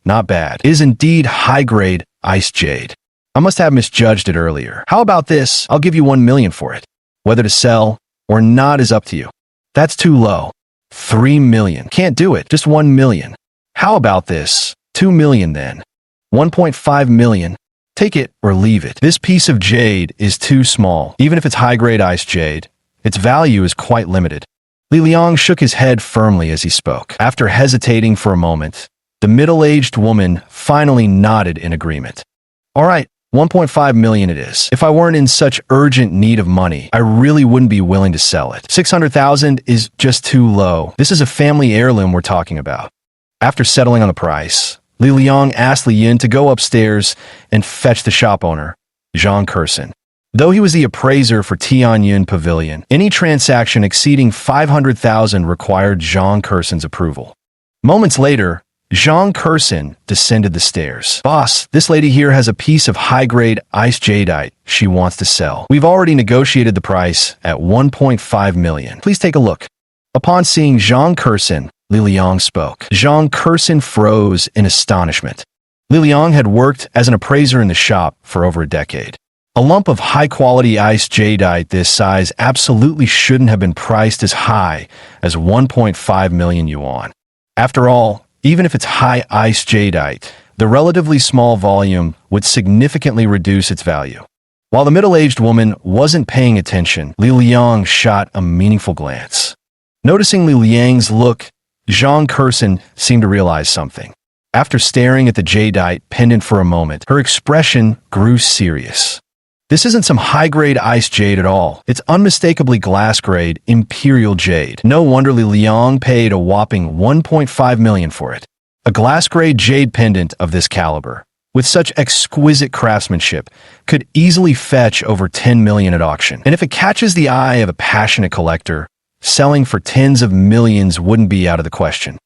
"Not bad. It is indeed high-grade ice jade. I must have misjudged it earlier. How about this? I'll give you 1 million for it. Whether to sell or not is up to you." "That's too low. 3 million. Can't do it. Just 1 million. How about this? 2 million then. 1.5 million. Take it or leave it. This piece of jade is too small. Even if it's high-grade ice jade, its value is quite limited." Li Liang shook his head firmly as he spoke. After hesitating for a moment, the middle-aged woman finally nodded in agreement. "All right, 1.5 million it is. If I weren't in such urgent need of money, I really wouldn't be willing to sell it. 600,000 is just too low. This is a family heirloom we're talking about." After settling on the price, Li Liang asked Li Yin to go upstairs and fetch the shop owner, Zhang Kersen. Though he was the appraiser for Tianyun Pavilion, any transaction exceeding 500,000 required Zhang Kersen's approval. Moments later, Zhang Kursin descended the stairs. "Boss, this lady here has a piece of high-grade ice jadeite she wants to sell. We've already negotiated the price at 1.5 million. Please take a look." Upon seeing Zhang Kursin, Li Liang spoke. Zhang Kursin froze in astonishment. Li Liang had worked as an appraiser in the shop for over a decade. A lump of high-quality ice jadeite this size absolutely shouldn't have been priced as high as 1.5 million yuan. After all, even if it's high ice jadeite, the relatively small volume would significantly reduce its value. While the middle-aged woman wasn't paying attention, Li Liang shot a meaningful glance. Noticing Li Liang's look, Zhang Kursin seemed to realize something. After staring at the jadeite pendant for a moment, her expression grew serious. "This isn't some high-grade ice jade at all. It's unmistakably glass-grade imperial jade. No wonder Li Liang paid a whopping 1.5 million for it. A glass-grade jade pendant of this caliber, with such exquisite craftsmanship, could easily fetch over 10 million at auction. And if it catches the eye of a passionate collector, selling for tens of millions wouldn't be out of the question."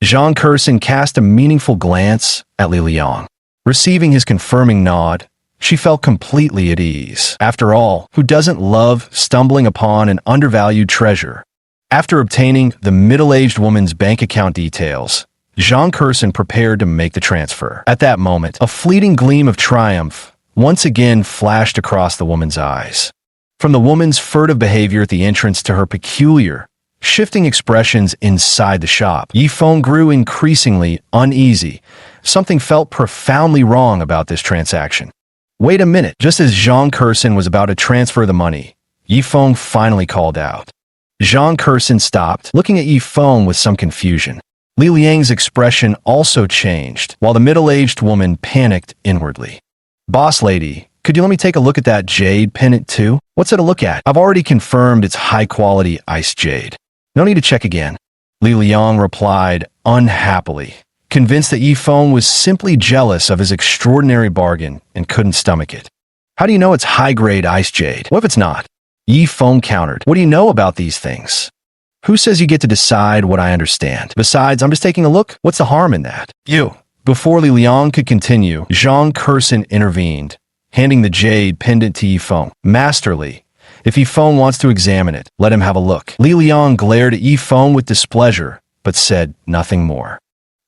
Zhang Kursin cast a meaningful glance at Li Liang. Receiving his confirming nod, she felt completely at ease. After all, who doesn't love stumbling upon an undervalued treasure? After obtaining the middle-aged woman's bank account details, Zhang Kursin prepared to make the transfer. At that moment, a fleeting gleam of triumph once again flashed across the woman's eyes. From the woman's furtive behavior at the entrance to her peculiar, shifting expressions inside the shop, Yifeng grew increasingly uneasy. Something felt profoundly wrong about this transaction. "Wait a minute." Just as Zhang Kursin was about to transfer the money, Yifeng finally called out. Zhang Kursin stopped, looking at Yifeng with some confusion. Li Liang's expression also changed, while the middle-aged woman panicked inwardly. "Boss lady, could you let me take a look at that jade pendant too? What's it to look at? I've already confirmed it's high-quality ice jade. No need to check again." Li Liang replied unhappily, convinced that Yifeng was simply jealous of his extraordinary bargain and couldn't stomach it. "How do you know it's high-grade ice jade? What if it's not?" Yifeng countered. "What do you know about these things? Who says you get to decide what I understand? Besides, I'm just taking a look. What's the harm in that?" "You." Before Li Liang could continue, Zhang Kursin intervened, handing the jade pendant to Yifeng. "Masterly. If Yifeng wants to examine it, let him have a look." Li Liang glared at Yifeng with displeasure, but said nothing more.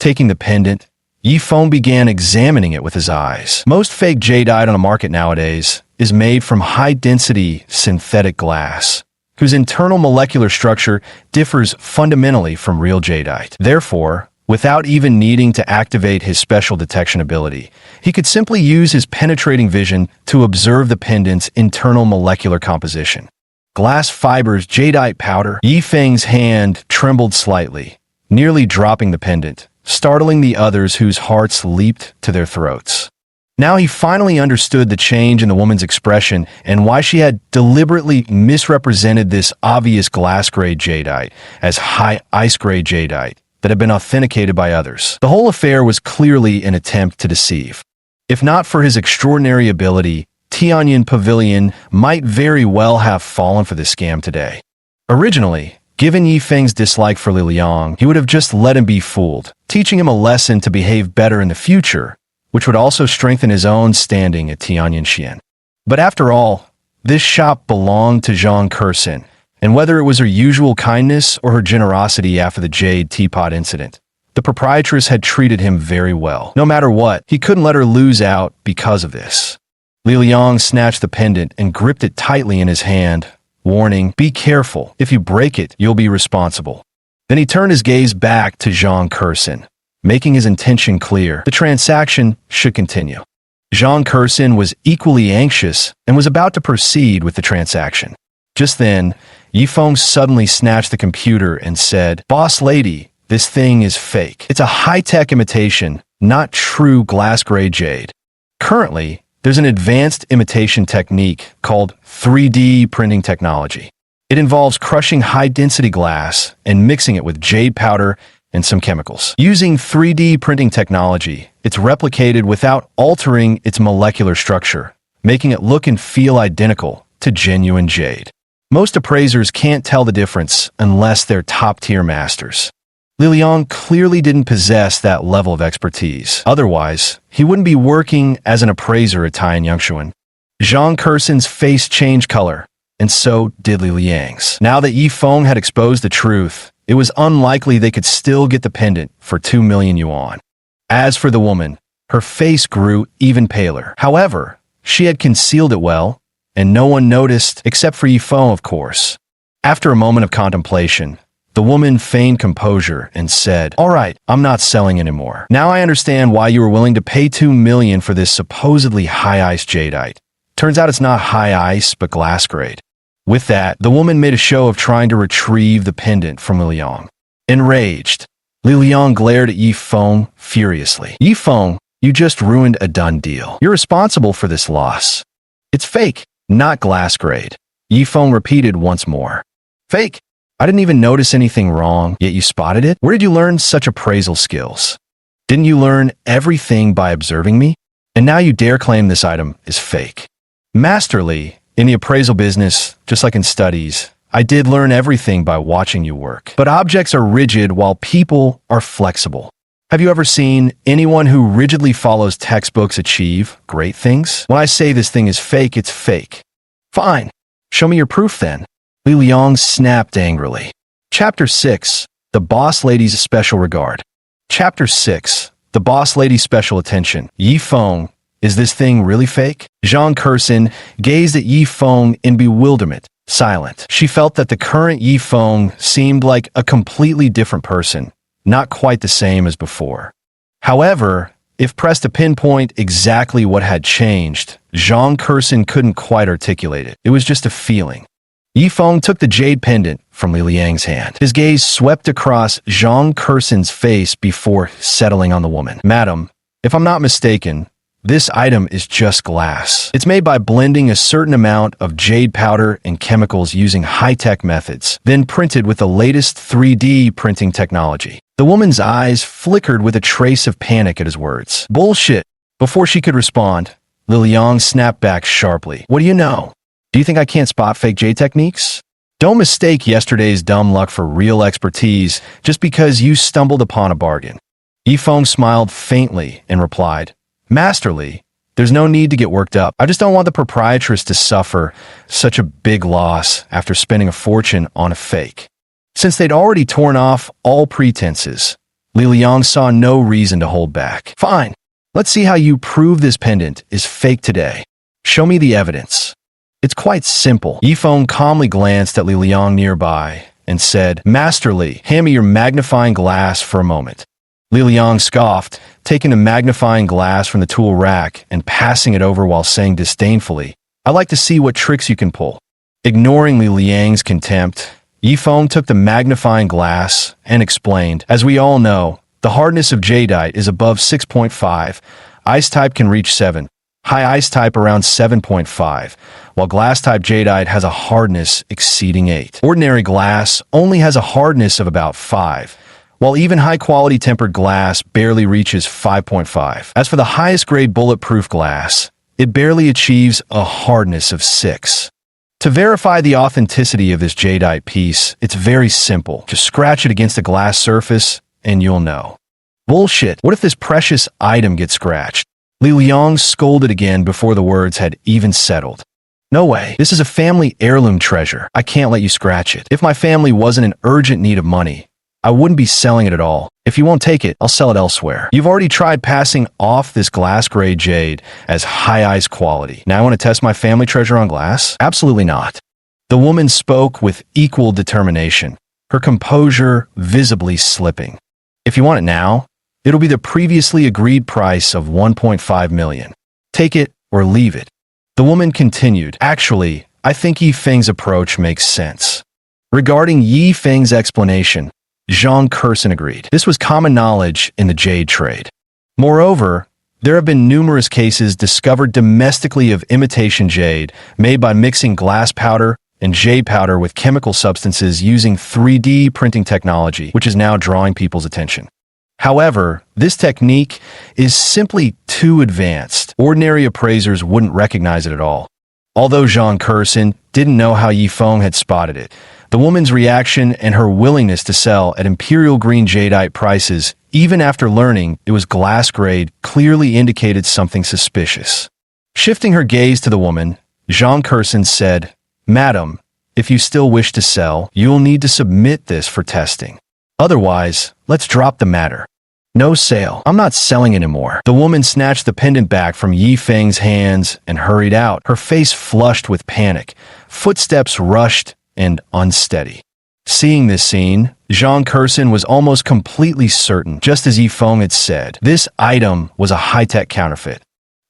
Taking the pendant, Yifeng began examining it with his eyes. Most fake jadeite on the market nowadays is made from high-density synthetic glass, whose internal molecular structure differs fundamentally from real jadeite. Therefore, without even needing to activate his special detection ability, he could simply use his penetrating vision to observe the pendant's internal molecular composition. Glass fibers, jadeite powder. Yifeng's hand trembled slightly, nearly dropping the pendant, startling the others whose hearts leaped to their throats. Now he finally understood the change in the woman's expression and why she had deliberately misrepresented this obvious glass-grade jadeite as high ice-grade jadeite that had been authenticated by others. The whole affair was clearly an attempt to deceive. If not for his extraordinary ability, Tianyan Pavilion might very well have fallen for this scam today. Originally, given Yifeng's dislike for Li Liang, he would have just let him be fooled, teaching him a lesson to behave better in the future, which would also strengthen his own standing at Tianyanxian. But after all, this shop belonged to Zhang Kursin, and whether it was her usual kindness or her generosity after the jade teapot incident, the proprietress had treated him very well. No matter what, he couldn't let her lose out because of this. Li Liang snatched the pendant and gripped it tightly in his hand, warning, "Be careful. If you break it, you'll be responsible." Then he turned his gaze back to Zhang Kursin, making his intention clear. The transaction should continue. Zhang Kursin was equally anxious and was about to proceed with the transaction. Just then, Yifeng suddenly snatched the computer and said, "Boss lady, this thing is fake. It's a high-tech imitation, not true glass-grade jade. Currently, there's an advanced imitation technique called 3D printing technology. It involves crushing high-density glass and mixing it with jade powder and some chemicals. Using 3D printing technology, it's replicated without altering its molecular structure, making it look and feel identical to genuine jade. Most appraisers can't tell the difference unless they're top-tier masters. Li Liang clearly didn't possess that level of expertise. Otherwise, he wouldn't be working as an appraiser at Tai and Yangshuan. Zhang Kerson's face changed color, and so did Li Liang's. Now that Yi Feng had exposed the truth, it was unlikely they could still get the pendant for 2 million yuan. As for the woman, her face grew even paler. However, she had concealed it well, and no one noticed except for Yi Feng, of course. After a moment of contemplation, the woman feigned composure and said, "All right, I'm not selling anymore. Now I understand why you were willing to pay 2 million for this supposedly high-ice jadeite. Turns out it's not high ice, but glass grade." With that, the woman made a show of trying to retrieve the pendant from Li Liang. Enraged, Li Liang glared at Yi Feng furiously. "Yi Feng, you just ruined a done deal. You're responsible for this loss. It's fake, not glass grade." Yi Feng repeated once more. "Fake? I didn't even notice anything wrong, yet you spotted it? Where did you learn such appraisal skills? Didn't you learn everything by observing me? And now you dare claim this item is fake." "Master Li, in the appraisal business, just like in studies, I did learn everything by watching you work. But objects are rigid while people are flexible. Have you ever seen anyone who rigidly follows textbooks achieve great things? When I say this thing is fake, it's fake." "Fine. Show me your proof then." Li Liang snapped angrily. Chapter 6. The Boss Lady's Special Regard. Chapter 6. The Boss Lady's Special Attention. "Yi Feng, is this thing really fake?" Zhang Kerson gazed at Yi Feng in bewilderment, silent. She felt that the current Yi Feng seemed like a completely different person, not quite the same as before. However, if pressed to pinpoint exactly what had changed, Zhang Kerson couldn't quite articulate it. It was just a feeling. Yi Feng took the jade pendant from Li Liang's hand. His gaze swept across Zhang Kerson's face before settling on the woman. "Madam, if I'm not mistaken, this item is just glass. It's made by blending a certain amount of jade powder and chemicals using high-tech methods, then printed with the latest 3D printing technology." The woman's eyes flickered with a trace of panic at his words. "Bullshit!" Before she could respond, Li Liang snapped back sharply. "What do you know? Do you think I can't spot fake jade techniques? Don't mistake yesterday's dumb luck for real expertise just because you stumbled upon a bargain." Yi Feng smiled faintly and replied, "Master Li, there's no need to get worked up. I just don't want the proprietress to suffer such a big loss after spending a fortune on a fake." Since they'd already torn off all pretenses, Li Liang saw no reason to hold back. "Fine, let's see how you prove this pendant is fake today. Show me the evidence." "It's quite simple." Yi Feng calmly glanced at Li Liang nearby and said, "Master Li, hand me your magnifying glass for a moment." Li Liang scoffed, taking a magnifying glass from the tool rack and passing it over while saying disdainfully, "I'd like to see what tricks you can pull." Ignoring Li Liang's contempt, Yi Feng took the magnifying glass and explained, "As we all know, the hardness of jadeite is above 6.5, ice type can reach 7, high ice type around 7.5, while glass type jadeite has a hardness exceeding 8. Ordinary glass only has a hardness of about 5, while even high-quality tempered glass barely reaches 5.5. As for the highest grade bulletproof glass, it barely achieves a hardness of 6. To verify the authenticity of this jadeite piece, it's very simple. Just scratch it against a glass surface, and you'll know." "Bullshit. What if this precious item gets scratched?" Li Liang scolded again before the words had even settled. "No way. This is a family heirloom treasure. I can't let you scratch it. If my family wasn't in urgent need of money, I wouldn't be selling it at all. If you won't take it, I'll sell it elsewhere. You've already tried passing off this glass-grade jade as high-ice quality. Now I want to test my family treasure on glass? Absolutely not." The woman spoke with equal determination, her composure visibly slipping. "If you want it now, it'll be the previously agreed price of 1.5 million. Take it or leave it." The woman continued, "Actually, I think Yi Feng's approach makes sense." Regarding Yi Feng's explanation, Zhang Kerson agreed. This was common knowledge in the jade trade. Moreover, there have been numerous cases discovered domestically of imitation jade made by mixing glass powder and jade powder with chemical substances using 3D printing technology, which is now drawing people's attention. However, this technique is simply too advanced. Ordinary appraisers wouldn't recognize it at all. Although Zhang Kerson didn't know how Yi Feng had spotted it, The woman's reaction and her willingness to sell at imperial green jadeite prices, even after learning it was glass grade, clearly indicated something suspicious. Shifting her gaze to the woman, Jean Curson said, "Madam, if you still wish to sell, you will need to submit this for testing. Otherwise, let's drop the matter." "No sale. I'm not selling anymore." The woman snatched the pendant back from Yi Feng's hands and hurried out, her face flushed with panic, footsteps rushed and unsteady. Seeing this scene, Jean Curson was almost completely certain, just as Yi Feng had said, this item was a high-tech counterfeit.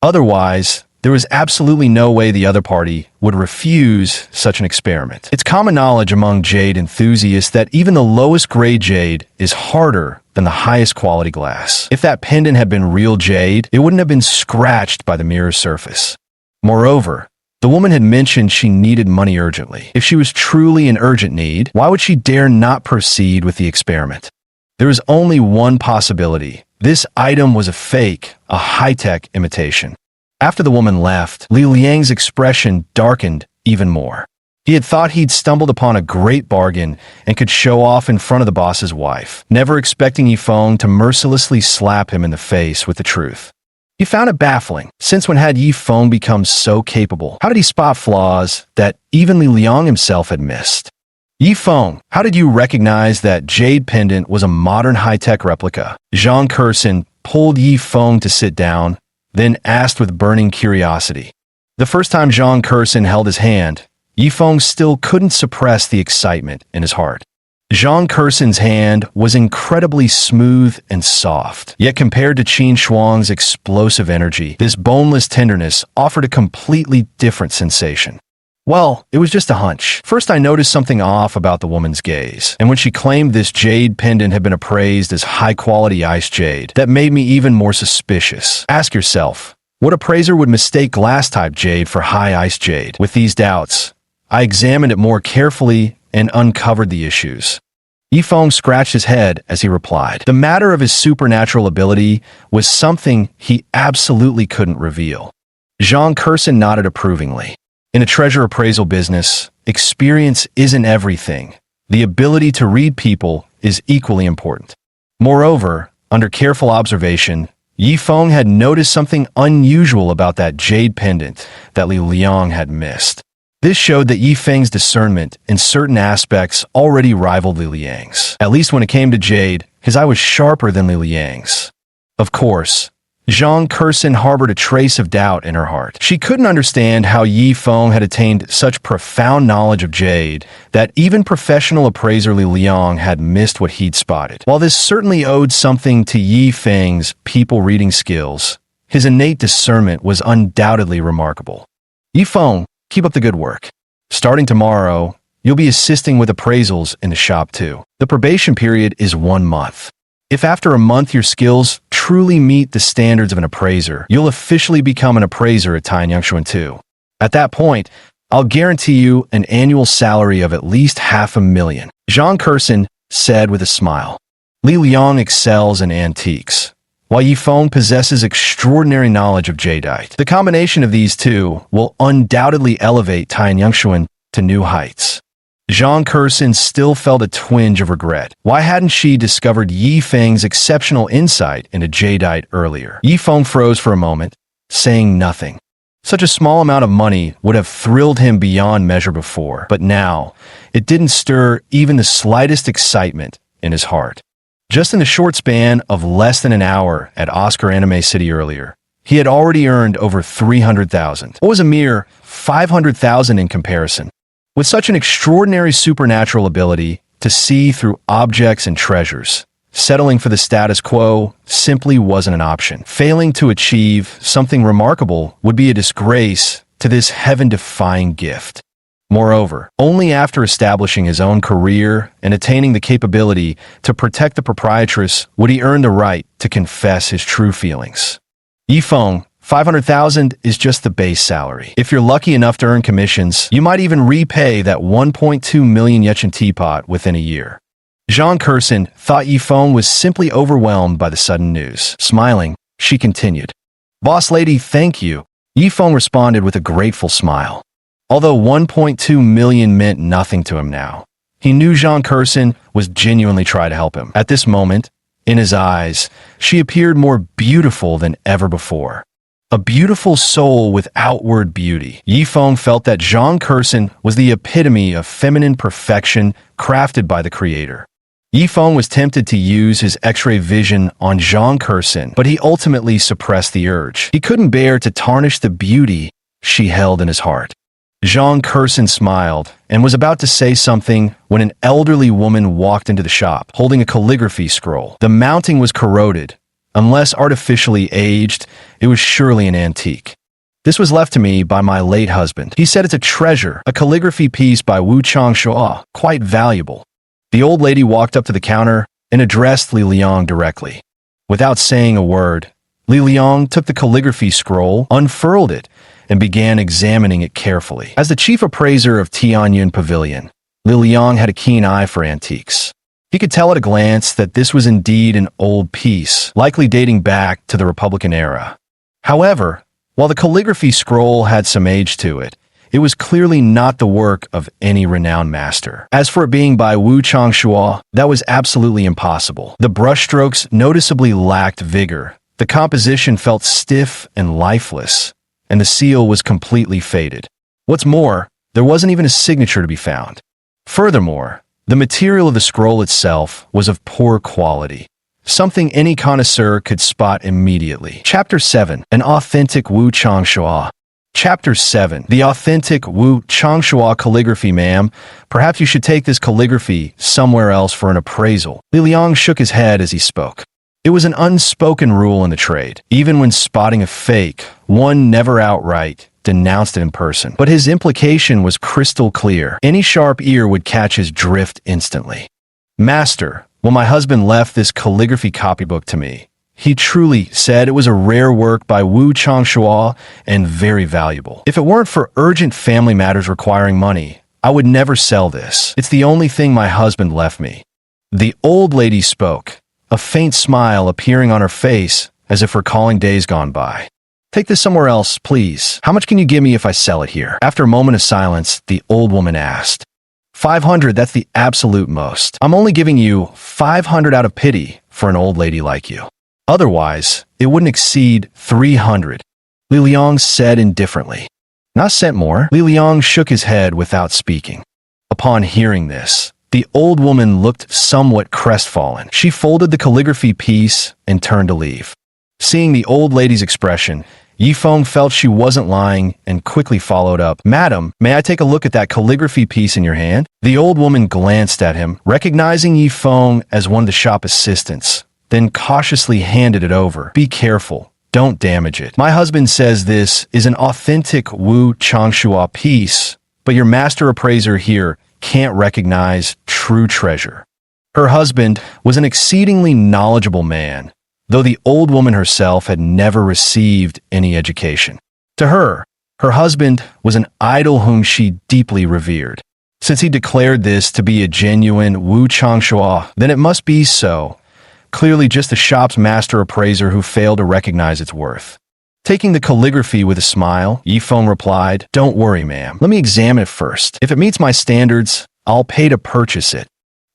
Otherwise, there was absolutely no way the other party would refuse such an experiment. It's common knowledge among jade enthusiasts that even the lowest grade jade is harder than the highest quality glass. If that pendant had been real jade, it wouldn't have been scratched by the mirror surface. Moreover, the woman had mentioned she needed money urgently. If she was truly in urgent need, why would she dare not proceed with the experiment? There was only one possibility. This item was a fake, a high-tech imitation. After the woman left, Li Liang's expression darkened even more. He had thought he'd stumbled upon a great bargain and could show off in front of the boss's wife, never expecting Yi Feng to mercilessly slap him in the face with the truth. He found it baffling, since when had Yi Feng become so capable? How did he spot flaws that even Li Liang himself had missed? "Yi Feng, how did you recognize that jade pendant was a modern high-tech replica?" Jean Curson pulled Yi Feng to sit down, then asked with burning curiosity. The first time Jean Curson held his hand, Yi Feng still couldn't suppress the excitement in his heart. Jean Curson's hand was incredibly smooth and soft, yet compared to Qin Shuang's explosive energy, this boneless tenderness offered a completely different sensation. "Well, it was just a hunch. First I noticed something off about the woman's gaze, and when she claimed this jade pendant had been appraised as high-quality ice jade, that made me even more suspicious. Ask yourself, what appraiser would mistake glass-type jade for high ice jade? With these doubts, I examined it more carefully and uncovered the issues." Yi Feng scratched his head as he replied. The matter of his supernatural ability was something he absolutely couldn't reveal. Jean Curson nodded approvingly. In a treasure appraisal business, experience isn't everything. The ability to read people is equally important. Moreover, under careful observation, Yi Feng had noticed something unusual about that jade pendant that Li Liang had missed. This showed that Yi Feng's discernment in certain aspects already rivaled Li Liang's. At least when it came to jade, his eye was sharper than Li Liang's. Of course, Jean Curson harbored a trace of doubt in her heart. She couldn't understand how Yi Feng had attained such profound knowledge of jade that even professional appraiser Li Liang had missed what he'd spotted. While this certainly owed something to Yi Feng's people-reading skills, his innate discernment was undoubtedly remarkable. "Yi Feng, keep up the good work. Starting tomorrow, you'll be assisting with appraisals in the shop too. The probation period is 1 month. If after a month your skills truly meet the standards of an appraiser, you'll officially become an appraiser at Tianyangxuan too. At that point, I'll guarantee you an annual salary of at least $500,000. Jean Curson said with a smile. Li Liang excels in antiques, while Yi Feng possesses extraordinary knowledge of jadeite. The combination of these two will undoubtedly elevate Tianyangxuan to new heights. Jean Curson still felt a twinge of regret. Why hadn't she discovered Yi Feng's exceptional insight into jadeite earlier? Yi Feng froze for a moment, saying nothing. Such a small amount of money would have thrilled him beyond measure before, but now, it didn't stir even the slightest excitement in his heart. Just in the short span of less than an hour at Oscar Anime City earlier, he had already earned over 300,000. What was a mere 500,000 in comparison? With such an extraordinary supernatural ability to see through objects and treasures, settling for the status quo simply wasn't an option. Failing to achieve something remarkable would be a disgrace to this heaven-defying gift. Moreover, only after establishing his own career and attaining the capability to protect the proprietress would he earn the right to confess his true feelings. Yi Feng, 500,000 is just the base salary. If you're lucky enough to earn commissions, you might even repay that 1.2 million Yechen teapot within a year. Jean Curson thought Yi Feng was simply overwhelmed by the sudden news. Smiling, she continued. Boss lady, thank you. Yi Feng responded with a grateful smile. Although 1.2 million meant nothing to him now, He knew Zhang Kursin was genuinely trying to help him. At this moment, in his eyes, she appeared more beautiful than ever before. A beautiful soul with outward beauty. Yifeng felt that Zhang Kursin was the epitome of feminine perfection crafted by the creator. Yifeng was tempted to use his X-ray vision on Zhang Kursin, but he ultimately suppressed the urge. He couldn't bear to tarnish the beauty she held in his heart. Zhang Kursin smiled and was about to say something when an elderly woman walked into the shop, holding a calligraphy scroll. The mounting was corroded. Unless artificially aged, it was surely an antique. This was left to me by my late husband. He said it's a treasure, a calligraphy piece by Wu Changshuo, quite valuable. The old lady walked up to the counter and addressed Li Liang directly. Without saying a word, Li Liang took the calligraphy scroll, unfurled it, and began examining it carefully. As the chief appraiser of Tianyun Pavilion, Li Liang had a keen eye for antiques. He could tell at a glance that this was indeed an old piece, likely dating back to the Republican era. However, while the calligraphy scroll had some age to it, it was clearly not the work of any renowned master. As for it being by Wu Changshuo, that was absolutely impossible. The brushstrokes noticeably lacked vigor. The composition felt stiff and lifeless, and the seal was completely faded. What's more, there wasn't even a signature to be found. Furthermore, the material of the scroll itself was of poor quality, something any connoisseur could spot immediately. Chapter 7. An authentic Wu Changshuo. Chapter 7. The authentic Wu Changshuo calligraphy, ma'am. Perhaps you should take this calligraphy somewhere else for an appraisal. Li Liang shook his head as he spoke. It was an unspoken rule in the trade. Even when spotting a fake, one never outright denounced it in person. But his implication was crystal clear. Any sharp ear would catch his drift instantly. Master, when my husband left this calligraphy copybook to me, he truly said it was a rare work by Wu Changshuo and very valuable. If it weren't for urgent family matters requiring money, I would never sell this. It's the only thing my husband left me. The old lady spoke, a faint smile appearing on her face as if recalling days gone by. Take this somewhere else, please. How much can you give me if I sell it here? After a moment of silence, the old woman asked. 500, that's the absolute most. I'm only giving you 500 out of pity for an old lady like you. Otherwise, it wouldn't exceed 300. Li Liang said indifferently. Not a cent more. Li Liang shook his head without speaking. Upon hearing this, the old woman looked somewhat crestfallen. She folded the calligraphy piece and turned to leave. Seeing the old lady's expression, Yifeng felt she wasn't lying and quickly followed up. Madam, may I take a look at that calligraphy piece in your hand? The old woman glanced at him, recognizing Yifeng as one of the shop assistants, then cautiously handed it over. Be careful. Don't damage it. My husband says this is an authentic Wu Changshuo piece, but your master appraiser here can't recognize true treasure. Her husband was an exceedingly knowledgeable man, though the old woman herself had never received any education. To her, her husband was an idol whom she deeply revered. Since he declared this to be a genuine Wu Changshuo, then it must be so. Clearly just the shop's master appraiser who failed to recognize its worth. Taking the calligraphy with a smile, Yifeng replied, Don't worry, ma'am. Let me examine it first. If it meets my standards, I'll pay to purchase it.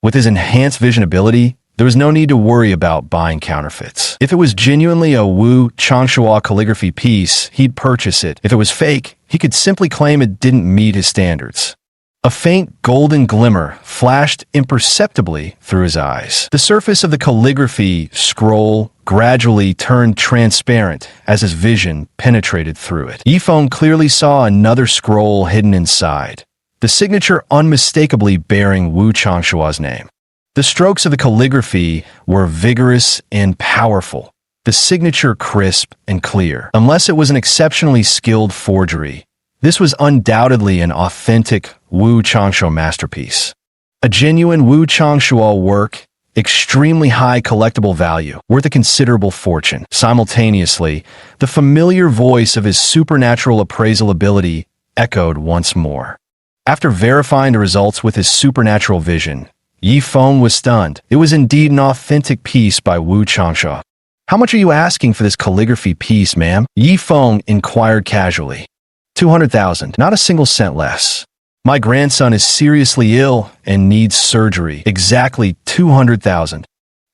With his enhanced vision ability, there was no need to worry about buying counterfeits. If it was genuinely a Wu Changshuo calligraphy piece, he'd purchase it. If it was fake, he could simply claim it didn't meet his standards. A faint golden glimmer flashed imperceptibly through his eyes. The surface of the calligraphy scroll gradually turned transparent as his vision penetrated through it. Yifeng clearly saw another scroll hidden inside, the signature unmistakably bearing Wu Changshuo's name. The strokes of the calligraphy were vigorous and powerful, the signature crisp and clear. Unless it was an exceptionally skilled forgery, this was undoubtedly an authentic Wu Changshuo masterpiece. A genuine Wu Changshuo work, extremely high collectible value, worth a considerable fortune. Simultaneously, the familiar voice of his supernatural appraisal ability echoed once more. After verifying the results with his supernatural vision, Yifeng was stunned. It was indeed an authentic piece by Wu Changshuo. How much are you asking for this calligraphy piece, ma'am? Yifeng inquired casually. 200,000, not a single cent less. My grandson is seriously ill and needs surgery. Exactly 200,000.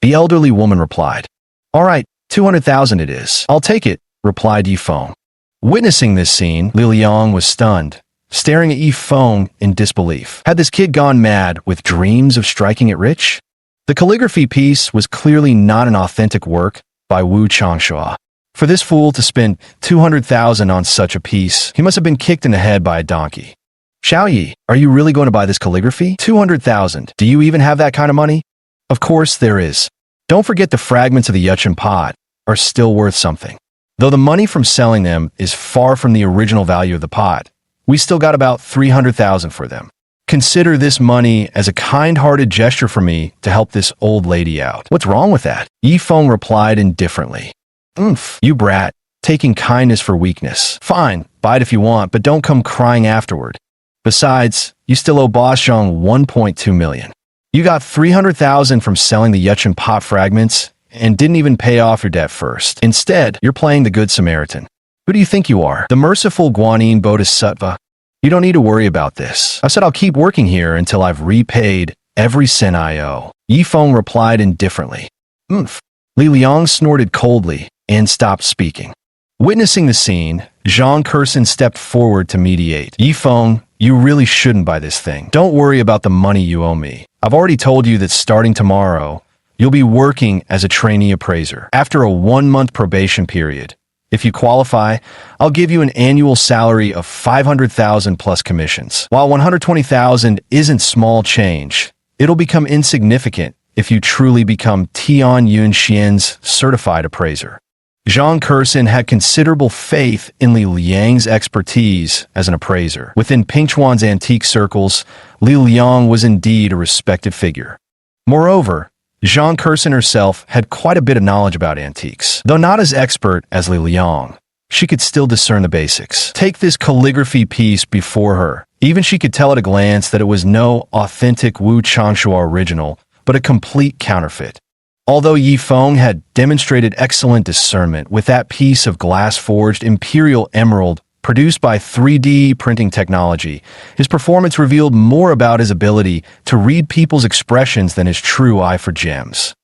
The elderly woman replied. All right, 200,000 it is. I'll take it, replied Yifeng. Witnessing this scene, Li Liang was stunned, staring at Yifeng in disbelief. Had this kid gone mad with dreams of striking it rich? The calligraphy piece was clearly not an authentic work by Wu Changshua. For this fool to spend 200,000 on such a piece, he must have been kicked in the head by a donkey. Xiaoyi, are you really going to buy this calligraphy? 200,000. Do you even have that kind of money? Of course there is. Don't forget the fragments of the Yuchen pot are still worth something. Though the money from selling them is far from the original value of the pot, we still got about 300,000 for them. Consider this money as a kind-hearted gesture for me to help this old lady out. What's wrong with that? Yifeng replied indifferently. Oomph, you brat, taking kindness for weakness. Fine, buy it if you want, but don't come crying afterward. Besides, you still owe Boss Zhang 1.2 million. You got 300,000 from selling the Yuchen pot fragments and didn't even pay off your debt first. Instead, you're playing the Good Samaritan. Who do you think you are? The merciful Guanyin Bodhisattva? You don't need to worry about this. I said I'll keep working here until I've repaid every cent I owe. Yifeng replied indifferently. Oomph. Li Liang snorted coldly and stopped speaking. Witnessing the scene, Zhang Curson stepped forward to mediate. Yifeng, you really shouldn't buy this thing. Don't worry about the money you owe me. I've already told you that starting tomorrow, you'll be working as a trainee appraiser. After a 1-month probation period, if you qualify, I'll give you an annual salary of 500,000 plus commissions. While 120,000 isn't small change, it'll become insignificant if you truly become Tian Yunxian's certified appraiser. Zhang Curson had considerable faith in Li Liang's expertise as an appraiser. Within Pingchuan's antique circles, Li Liang was indeed a respected figure. Moreover, Zhang Curson herself had quite a bit of knowledge about antiques. Though not as expert as Li Liang, she could still discern the basics. Take this calligraphy piece before her. Even she could tell at a glance that it was no authentic Wu Changshua original, but a complete counterfeit. Although Yifeng had demonstrated excellent discernment with that piece of glass-forged imperial emerald produced by 3D printing technology, his performance revealed more about his ability to read people's expressions than his true eye for gems.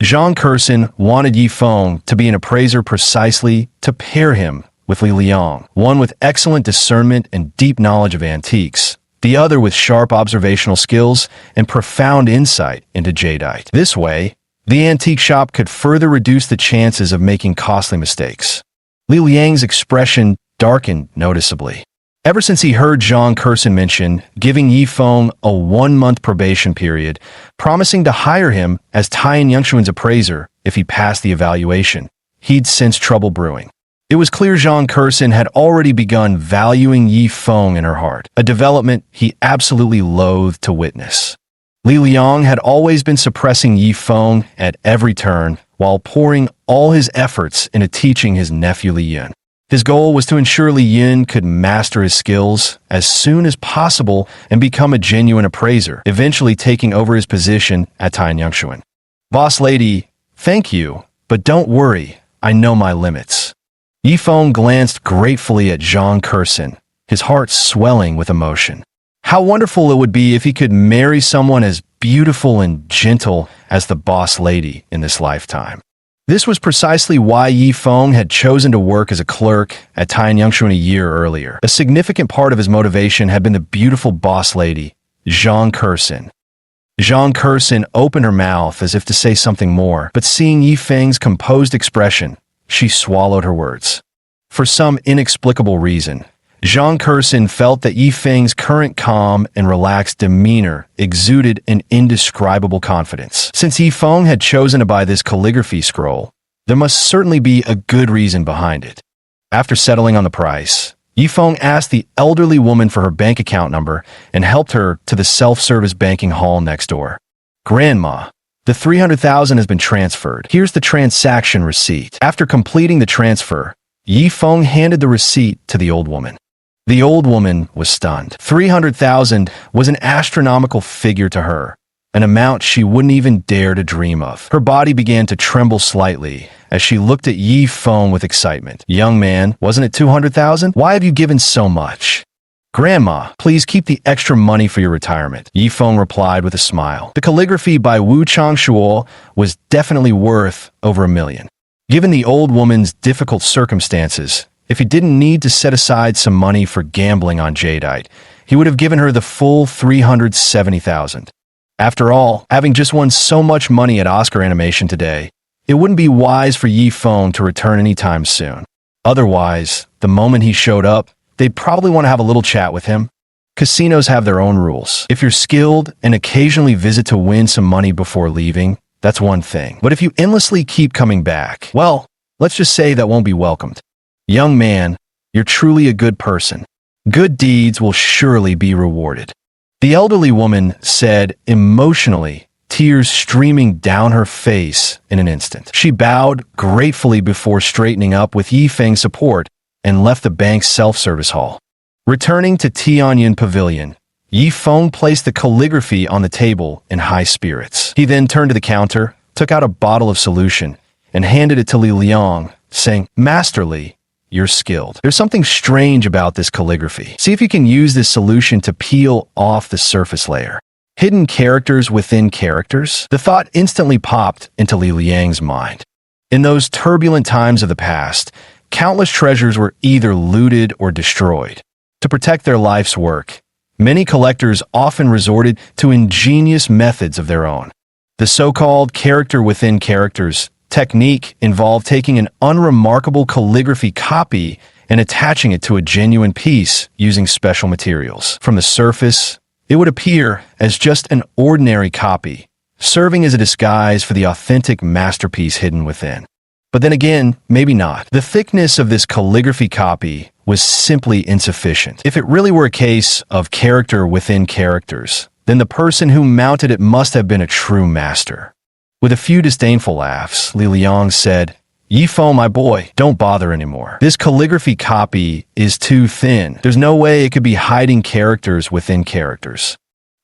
Zhang Curson wanted Yifeng to be an appraiser precisely to pair him with Li Liang, one with excellent discernment and deep knowledge of antiques, the other with sharp observational skills and profound insight into jadeite. This way, the antique shop could further reduce the chances of making costly mistakes. Li Liang's expression darkened noticeably. Ever since he heard Zhang Curson mention giving Yifeng a 1-month probation period, promising to hire him as Tian Yunxuan's appraiser if he passed the evaluation, he'd sensed trouble brewing. It was clear Zhang Curson had already begun valuing Yifeng in her heart, a development he absolutely loathed to witness. Li Liang had always been suppressing Yifeng at every turn while pouring all his efforts into teaching his nephew Li Yun. His goal was to ensure Li Yun could master his skills as soon as possible and become a genuine appraiser, eventually taking over his position at Tian Yunxuan. Boss lady, thank you, but don't worry, I know my limits. Yifeng glanced gratefully at Zhang Curson, his heart swelling with emotion. How wonderful it would be if he could marry someone as beautiful and gentle as the boss lady in this lifetime. This was precisely why Yifeng had chosen to work as a clerk at Tian Yunxuan a year earlier. A significant part of his motivation had been the beautiful boss lady, Zhang Curson. Zhang Curson opened her mouth as if to say something more, but seeing Yifeng's composed expression, she swallowed her words. For some inexplicable reason, Zhang Curson felt that Yifeng's current calm and relaxed demeanor exuded an indescribable confidence. Since Yifeng had chosen to buy this calligraphy scroll, there must certainly be a good reason behind it. After settling on the price, Yifeng asked the elderly woman for her bank account number and helped her to the self-service banking hall next door. Grandma, the 300,000 has been transferred. Here's the transaction receipt. After completing the transfer, Yifeng handed the receipt to the old woman. The old woman was stunned. 300,000 was an astronomical figure to her, an amount she wouldn't even dare to dream of. Her body began to tremble slightly as she looked at Yifeng with excitement. Young man, wasn't it 200,000? Why have you given so much? "Grandma, please keep the extra money for your retirement," Yifeng replied with a smile. The calligraphy by Wu Changshuo was definitely worth over $1 million. Given the old woman's difficult circumstances, if he didn't need to set aside some money for gambling on jadeite, he would have given her the full $370,000. After all, having just won so much money at Oscar Animation today, it wouldn't be wise for Yifeng to return anytime soon. Otherwise, the moment he showed up, they'd probably want to have a little chat with him. Casinos have their own rules. If you're skilled and occasionally visit to win some money before leaving, that's one thing. But if you endlessly keep coming back, well, let's just say that won't be welcomed. Young man, you're truly a good person. Good deeds will surely be rewarded. The elderly woman said emotionally, tears streaming down her face in an instant. She bowed gratefully before straightening up with Yifeng's support and left the bank's self-service hall. Returning to Tianyuan Pavilion, Yifeng placed the calligraphy on the table in high spirits. He then turned to the counter, took out a bottle of solution, and handed it to Li Liang, saying, "Master Li, you're skilled. There's something strange about this calligraphy. See if you can use this solution to peel off the surface layer. Hidden characters within characters?" The thought instantly popped into Li Liang's mind. In those turbulent times of the past, countless treasures were either looted or destroyed. To protect their life's work, many collectors often resorted to ingenious methods of their own. The so-called character within characters technique involved taking an unremarkable calligraphy copy and attaching it to a genuine piece using special materials. From the surface, it would appear as just an ordinary copy, serving as a disguise for the authentic masterpiece hidden within. But then again, maybe not. The thickness of this calligraphy copy was simply insufficient. If it really were a case of character within characters, then the person who mounted it must have been a true master. With a few disdainful laughs, Li Liang said, "Yifeng, my boy, don't bother anymore. This calligraphy copy is too thin. There's no way it could be hiding characters within characters.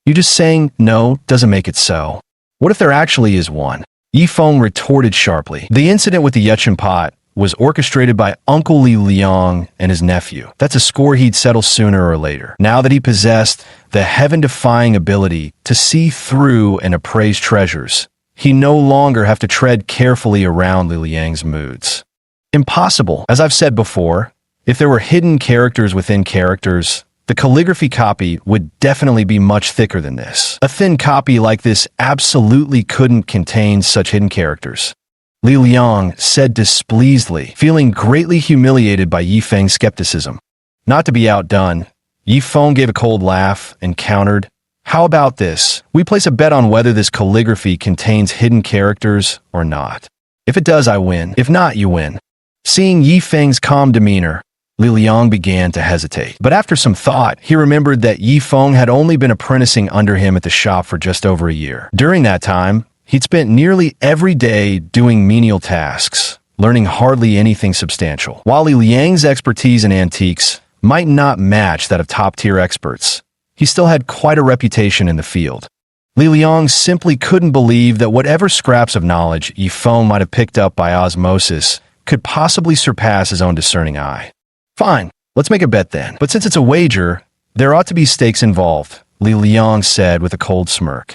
You just saying no doesn't make it so. What if there actually is one?" Yifeng retorted sharply. The incident with the Yechun pot was orchestrated by Uncle Li Liang and his nephew. That's a score he'd settle sooner or later. Now that he possessed the heaven-defying ability to see through and appraise treasures, he no longer have to tread carefully around Li Liang's moods. Impossible. As I've said before, if there were hidden characters within characters, the calligraphy copy would definitely be much thicker than this. A thin copy like this absolutely couldn't contain such hidden characters. Li Liang said displeasedly, feeling greatly humiliated by Yifeng's skepticism. Not to be outdone, Yifeng gave a cold laugh and countered, "How about this? We place a bet on whether this calligraphy contains hidden characters or not. If it does, I win. If not, you win." Seeing Yifeng's calm demeanor, Li Liang began to hesitate. But after some thought, he remembered that Yifeng had only been apprenticing under him at the shop for just over a year. During that time, he'd spent nearly every day doing menial tasks, learning hardly anything substantial. While Li Liang's expertise in antiques might not match that of top-tier experts, he still had quite a reputation in the field. Li Liang simply couldn't believe that whatever scraps of knowledge Yifeng might have picked up by osmosis could possibly surpass his own discerning eye. "Fine, let's make a bet then. But since it's a wager, there ought to be stakes involved," Li Liang said with a cold smirk.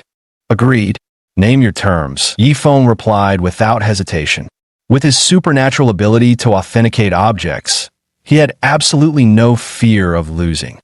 "Agreed. Name your terms," Yifeng replied without hesitation. With his supernatural ability to authenticate objects, he had absolutely no fear of losing.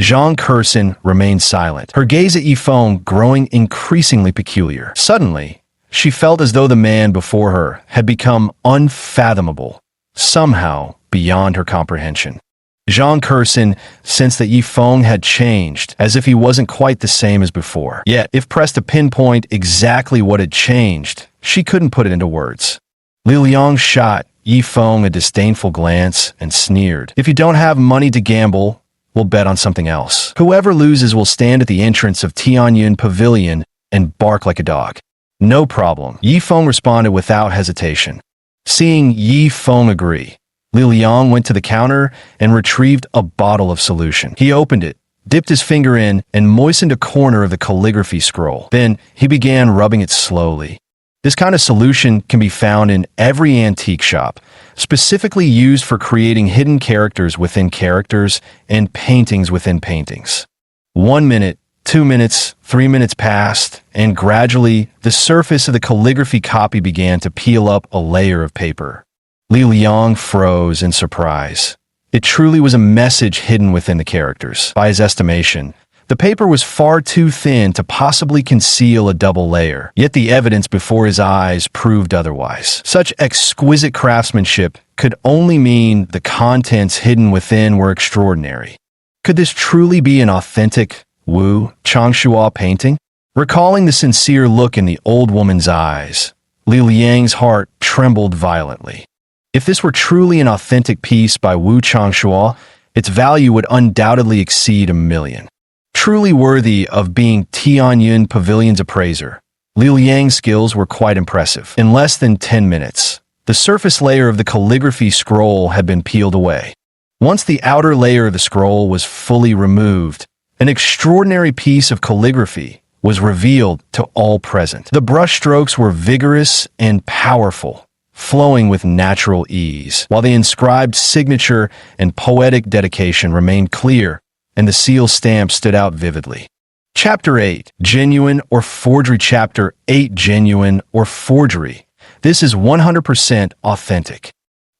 Zhang Kursin remained silent, her gaze at Yifeng growing increasingly peculiar. Suddenly, she felt as though the man before her had become unfathomable, somehow beyond her comprehension. Zhang Kursin sensed that Yifeng had changed, as if he wasn't quite the same as before. Yet, if pressed to pinpoint exactly what had changed, she couldn't put it into words. Li Liang shot Yifeng a disdainful glance and sneered, "If you don't have money to gamble, we'll bet on something else. Whoever loses will stand at the entrance of Tianyuan Pavilion and bark like a dog." "No problem," Yifeng responded without hesitation. Seeing Yifeng agree, Li Liang went to the counter and retrieved a bottle of solution. He opened it, dipped his finger in, and moistened a corner of the calligraphy scroll. Then he began rubbing it slowly. This kind of solution can be found in every antique shop, specifically used for creating hidden characters within characters and paintings within paintings. 1 minute, 2 minutes, 3 minutes passed, and gradually, the surface of the calligraphy copy began to peel up a layer of paper. Li Liang froze in surprise. It truly was a message hidden within the characters. By his estimation, the paper was far too thin to possibly conceal a double layer, yet the evidence before his eyes proved otherwise. Such exquisite craftsmanship could only mean the contents hidden within were extraordinary. Could this truly be an authentic Wu Changshua painting? Recalling the sincere look in the old woman's eyes, Li Liang's heart trembled violently. If this were truly an authentic piece by Wu Changshua, its value would undoubtedly exceed $1 million. Truly worthy of being Tianyun Pavilion's appraiser, Li Liang's skills were quite impressive. In less than 10 minutes, the surface layer of the calligraphy scroll had been peeled away. Once the outer layer of the scroll was fully removed, an extraordinary piece of calligraphy was revealed to all present. The brushstrokes were vigorous and powerful, flowing with natural ease, while the inscribed signature and poetic dedication remained clear, and the seal stamp stood out vividly. Chapter 8. Genuine or Forgery. Chapter 8. Genuine or Forgery. This is 100% authentic.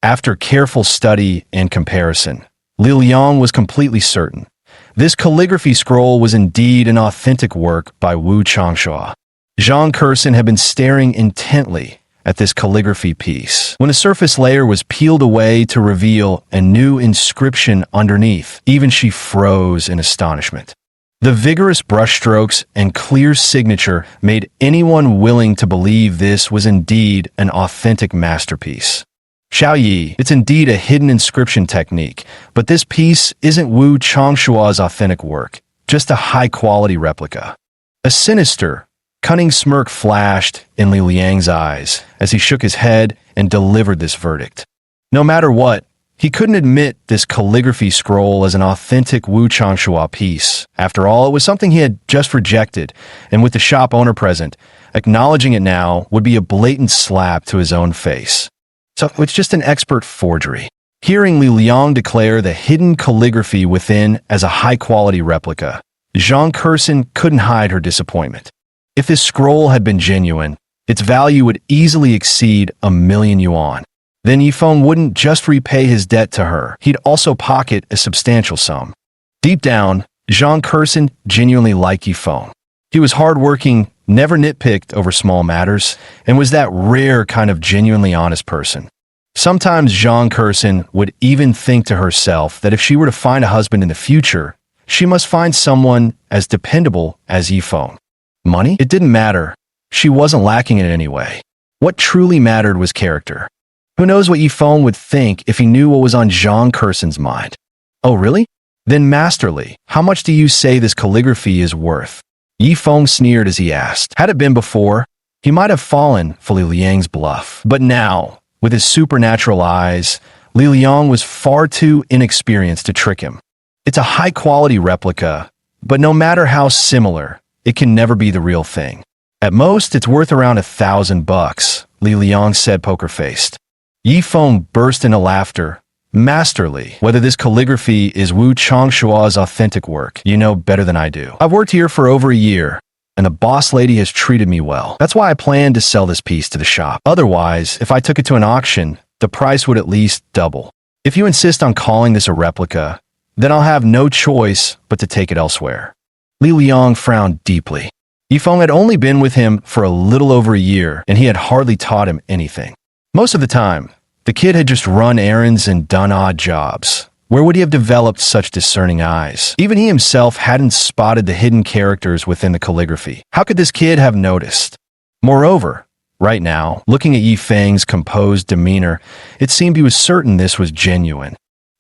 After careful study and comparison, Li Liang was completely certain. This calligraphy scroll was indeed an authentic work by Wu Changshua. Zhang Kurson had been staring intently at this calligraphy piece. When the surface layer was peeled away to reveal a new inscription underneath, even she froze in astonishment. The vigorous brushstrokes and clear signature made anyone willing to believe this was indeed an authentic masterpiece. Xiao Yi, it's indeed a hidden inscription technique, but this piece isn't Wu Changshua's authentic work, just a high-quality replica. A sinister, cunning smirk flashed in Li Liang's eyes as he shook his head and delivered this verdict. No matter what, he couldn't admit this calligraphy scroll as an authentic Wu Changshua piece. After all, it was something he had just rejected, and with the shop owner present, acknowledging it now would be a blatant slap to his own face. So it's just an expert forgery. Hearing Li Liang declare the hidden calligraphy within as a high-quality replica, Zhang Kurson couldn't hide her disappointment. If this scroll had been genuine, its value would easily exceed $1 million yuan. Then Yifeng wouldn't just repay his debt to her, he'd also pocket a substantial sum. Deep down, Zhang Kurson genuinely liked Yifeng. He was hardworking, never nitpicked over small matters, and was that rare kind of genuinely honest person. Sometimes Zhang Kurson would even think to herself that if she were to find a husband in the future, she must find someone as dependable as Yifeng. Money? It didn't matter. She wasn't lacking in it anyway. What truly mattered was character. Who knows what Yifeng would think if he knew what was on Zhang Kurson's mind? Oh, really? Then Masterly, how much do you say this calligraphy is worth? Yifeng sneered as he asked. Had it been before, he might have fallen for Li Liang's bluff. But now, with his supernatural eyes, Li Liang was far too inexperienced to trick him. It's a high-quality replica, but no matter how similar, it can never be the real thing. At most, it's worth around $1,000, Li Liang said poker-faced. Yifeng burst into laughter. Masterly, whether this calligraphy is Wu Changshua's authentic work, you know better than I do. I've worked here for over a year, and the boss lady has treated me well. That's why I plan to sell this piece to the shop. Otherwise, if I took it to an auction, the price would at least double. If you insist on calling this a replica, then I'll have no choice but to take it elsewhere. Li Liang frowned deeply. Yifeng had only been with him for a little over a year, and he had hardly taught him anything. Most of the time, the kid had just run errands and done odd jobs. Where would he have developed such discerning eyes? Even he himself hadn't spotted the hidden characters within the calligraphy. How could this kid have noticed? Moreover, right now, looking at Yifeng's composed demeanor, it seemed he was certain this was genuine.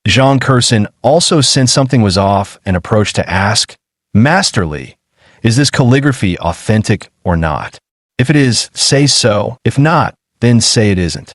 Zhang Kurson also sensed something was off and approached to ask, Masterly, is this calligraphy authentic or not? If it is, say so. If not, then say it isn't.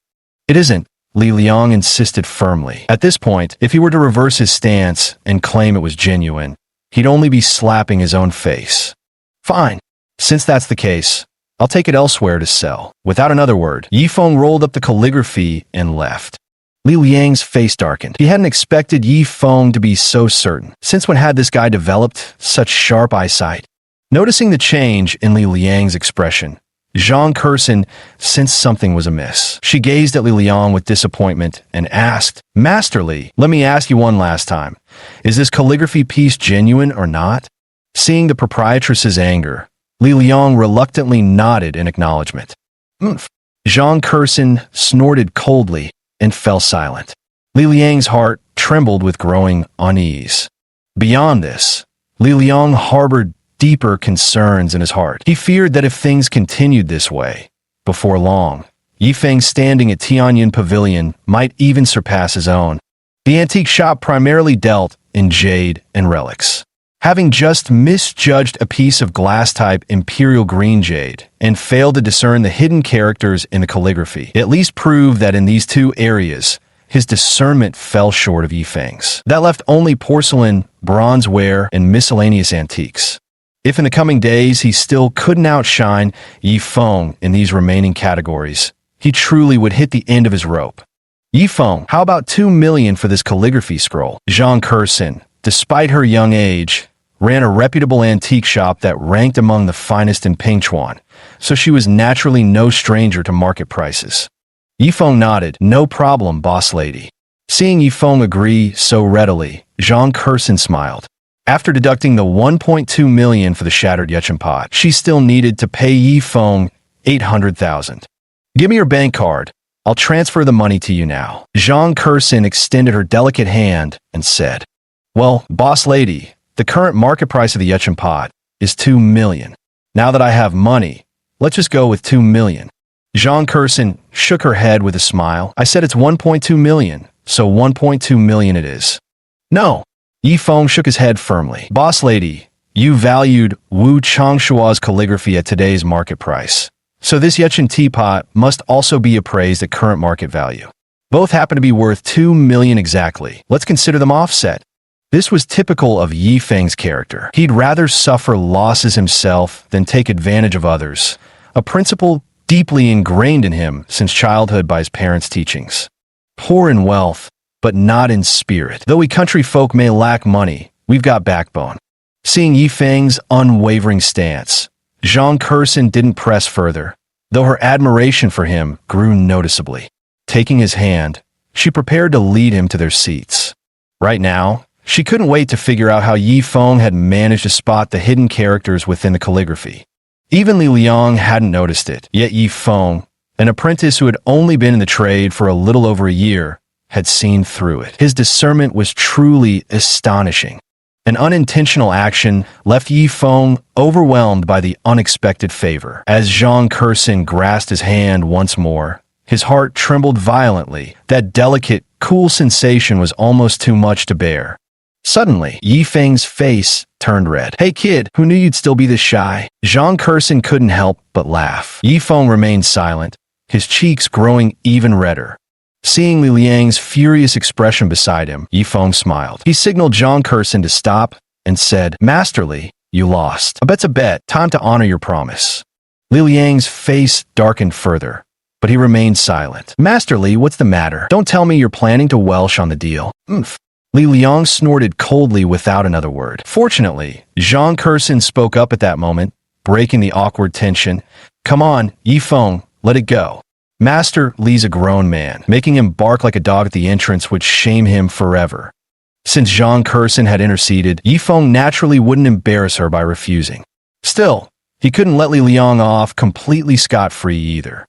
It isn't, Li Liang insisted firmly. At this point, if he were to reverse his stance and claim it was genuine, he'd only be slapping his own face. Fine. Since that's the case, I'll take it elsewhere to sell. Without another word, Yifeng rolled up the calligraphy and left. Li Liang's face darkened. He hadn't expected Yifeng to be so certain. Since when had this guy developed such sharp eyesight? Noticing the change in Li Liang's expression, Zhang Curson sensed something was amiss. She gazed at Li Liang with disappointment and asked, "Master Li, let me ask you one last time. Is this calligraphy piece genuine or not?" Seeing the proprietress's anger, Li Liang reluctantly nodded in acknowledgement. "Umph." Zhang Curson snorted coldly and fell silent. Li Liang's heart trembled with growing unease. Beyond this, Li Liang harbored deeper concerns in his heart. He feared that if things continued this way, before long, Yifeng's standing at Tianyan Pavilion might even surpass his own. The antique shop primarily dealt in jade and relics. Having just misjudged a piece of glass-type imperial green jade and failed to discern the hidden characters in the calligraphy, it at least proved that in these two areas, his discernment fell short of Yifeng's. That left only porcelain, bronzeware, and miscellaneous antiques. If in the coming days he still couldn't outshine Yifeng in these remaining categories, he truly would hit the end of his rope. "Yifeng, how about 2 million for this calligraphy scroll?" Zhang Curson, despite her young age, ran a reputable antique shop that ranked among the finest in Pingchuan, so she was naturally no stranger to market prices. Yifeng nodded. "No problem, boss lady." Seeing Yifeng agree so readily, Zhang Curson smiled. After deducting the 1.2 million for the shattered Yechun pot, she still needed to pay Yifeng 800,000. "Give me your bank card. I'll transfer the money to you now." Zhang Curson extended her delicate hand and said, "Well, boss lady, the current market price of the Yechun pot is 2 million. Now that I have money, let's just go with 2 million. Zhang Curson shook her head with a smile. "I said it's 1.2 million, so 1.2 million it is." "No." Yifeng shook his head firmly. "Boss lady, you valued Wu Changshua's calligraphy at today's market price, so this Yechun teapot must also be appraised at current market value. Both happen to be worth 2 million exactly. Let's consider them offset." This was typical of Yifeng's character. He'd rather suffer losses himself than take advantage of others, a principle deeply ingrained in him since childhood by his parents' teachings. Poor in wealth, but not in spirit. Though we country folk may lack money, we've got backbone. Seeing Yifeng's unwavering stance, Zhang Curson didn't press further, though her admiration for him grew noticeably. Taking his hand, she prepared to lead him to their seats. Right now, she couldn't wait to figure out how Yifeng had managed to spot the hidden characters within the calligraphy. Even Li Liang hadn't noticed it, yet Yifeng, an apprentice who had only been in the trade for a little over a year, had seen through it. His discernment was truly astonishing. An unintentional action left Yifeng overwhelmed by the unexpected favor. As Zhang Curson grasped his hand once more, his heart trembled violently. That delicate, cool sensation was almost too much to bear. Suddenly, Yifeng's face turned red. "Hey kid, who knew you'd still be this shy?" Zhang Curson couldn't help but laugh. Yifeng remained silent, his cheeks growing even redder. Seeing Li Liang's furious expression beside him, Yifeng smiled. He signaled Zhang Curson to stop and said, "Master Li, you lost. A bet's a bet. Time to honor your promise." Li Liang's face darkened further, but he remained silent. "Master Li, what's the matter? Don't tell me you're planning to Welsh on the deal." "Umph." Li Liang snorted coldly without another word. Fortunately, Zhang Curson spoke up at that moment, breaking the awkward tension. "Come on, Yifeng, let it go. Master Li's a grown man. Making him bark like a dog at the entrance would shame him forever." Since Zhang Curson had interceded, Yifeng naturally wouldn't embarrass her by refusing. Still, he couldn't let Li Liang off completely scot-free either.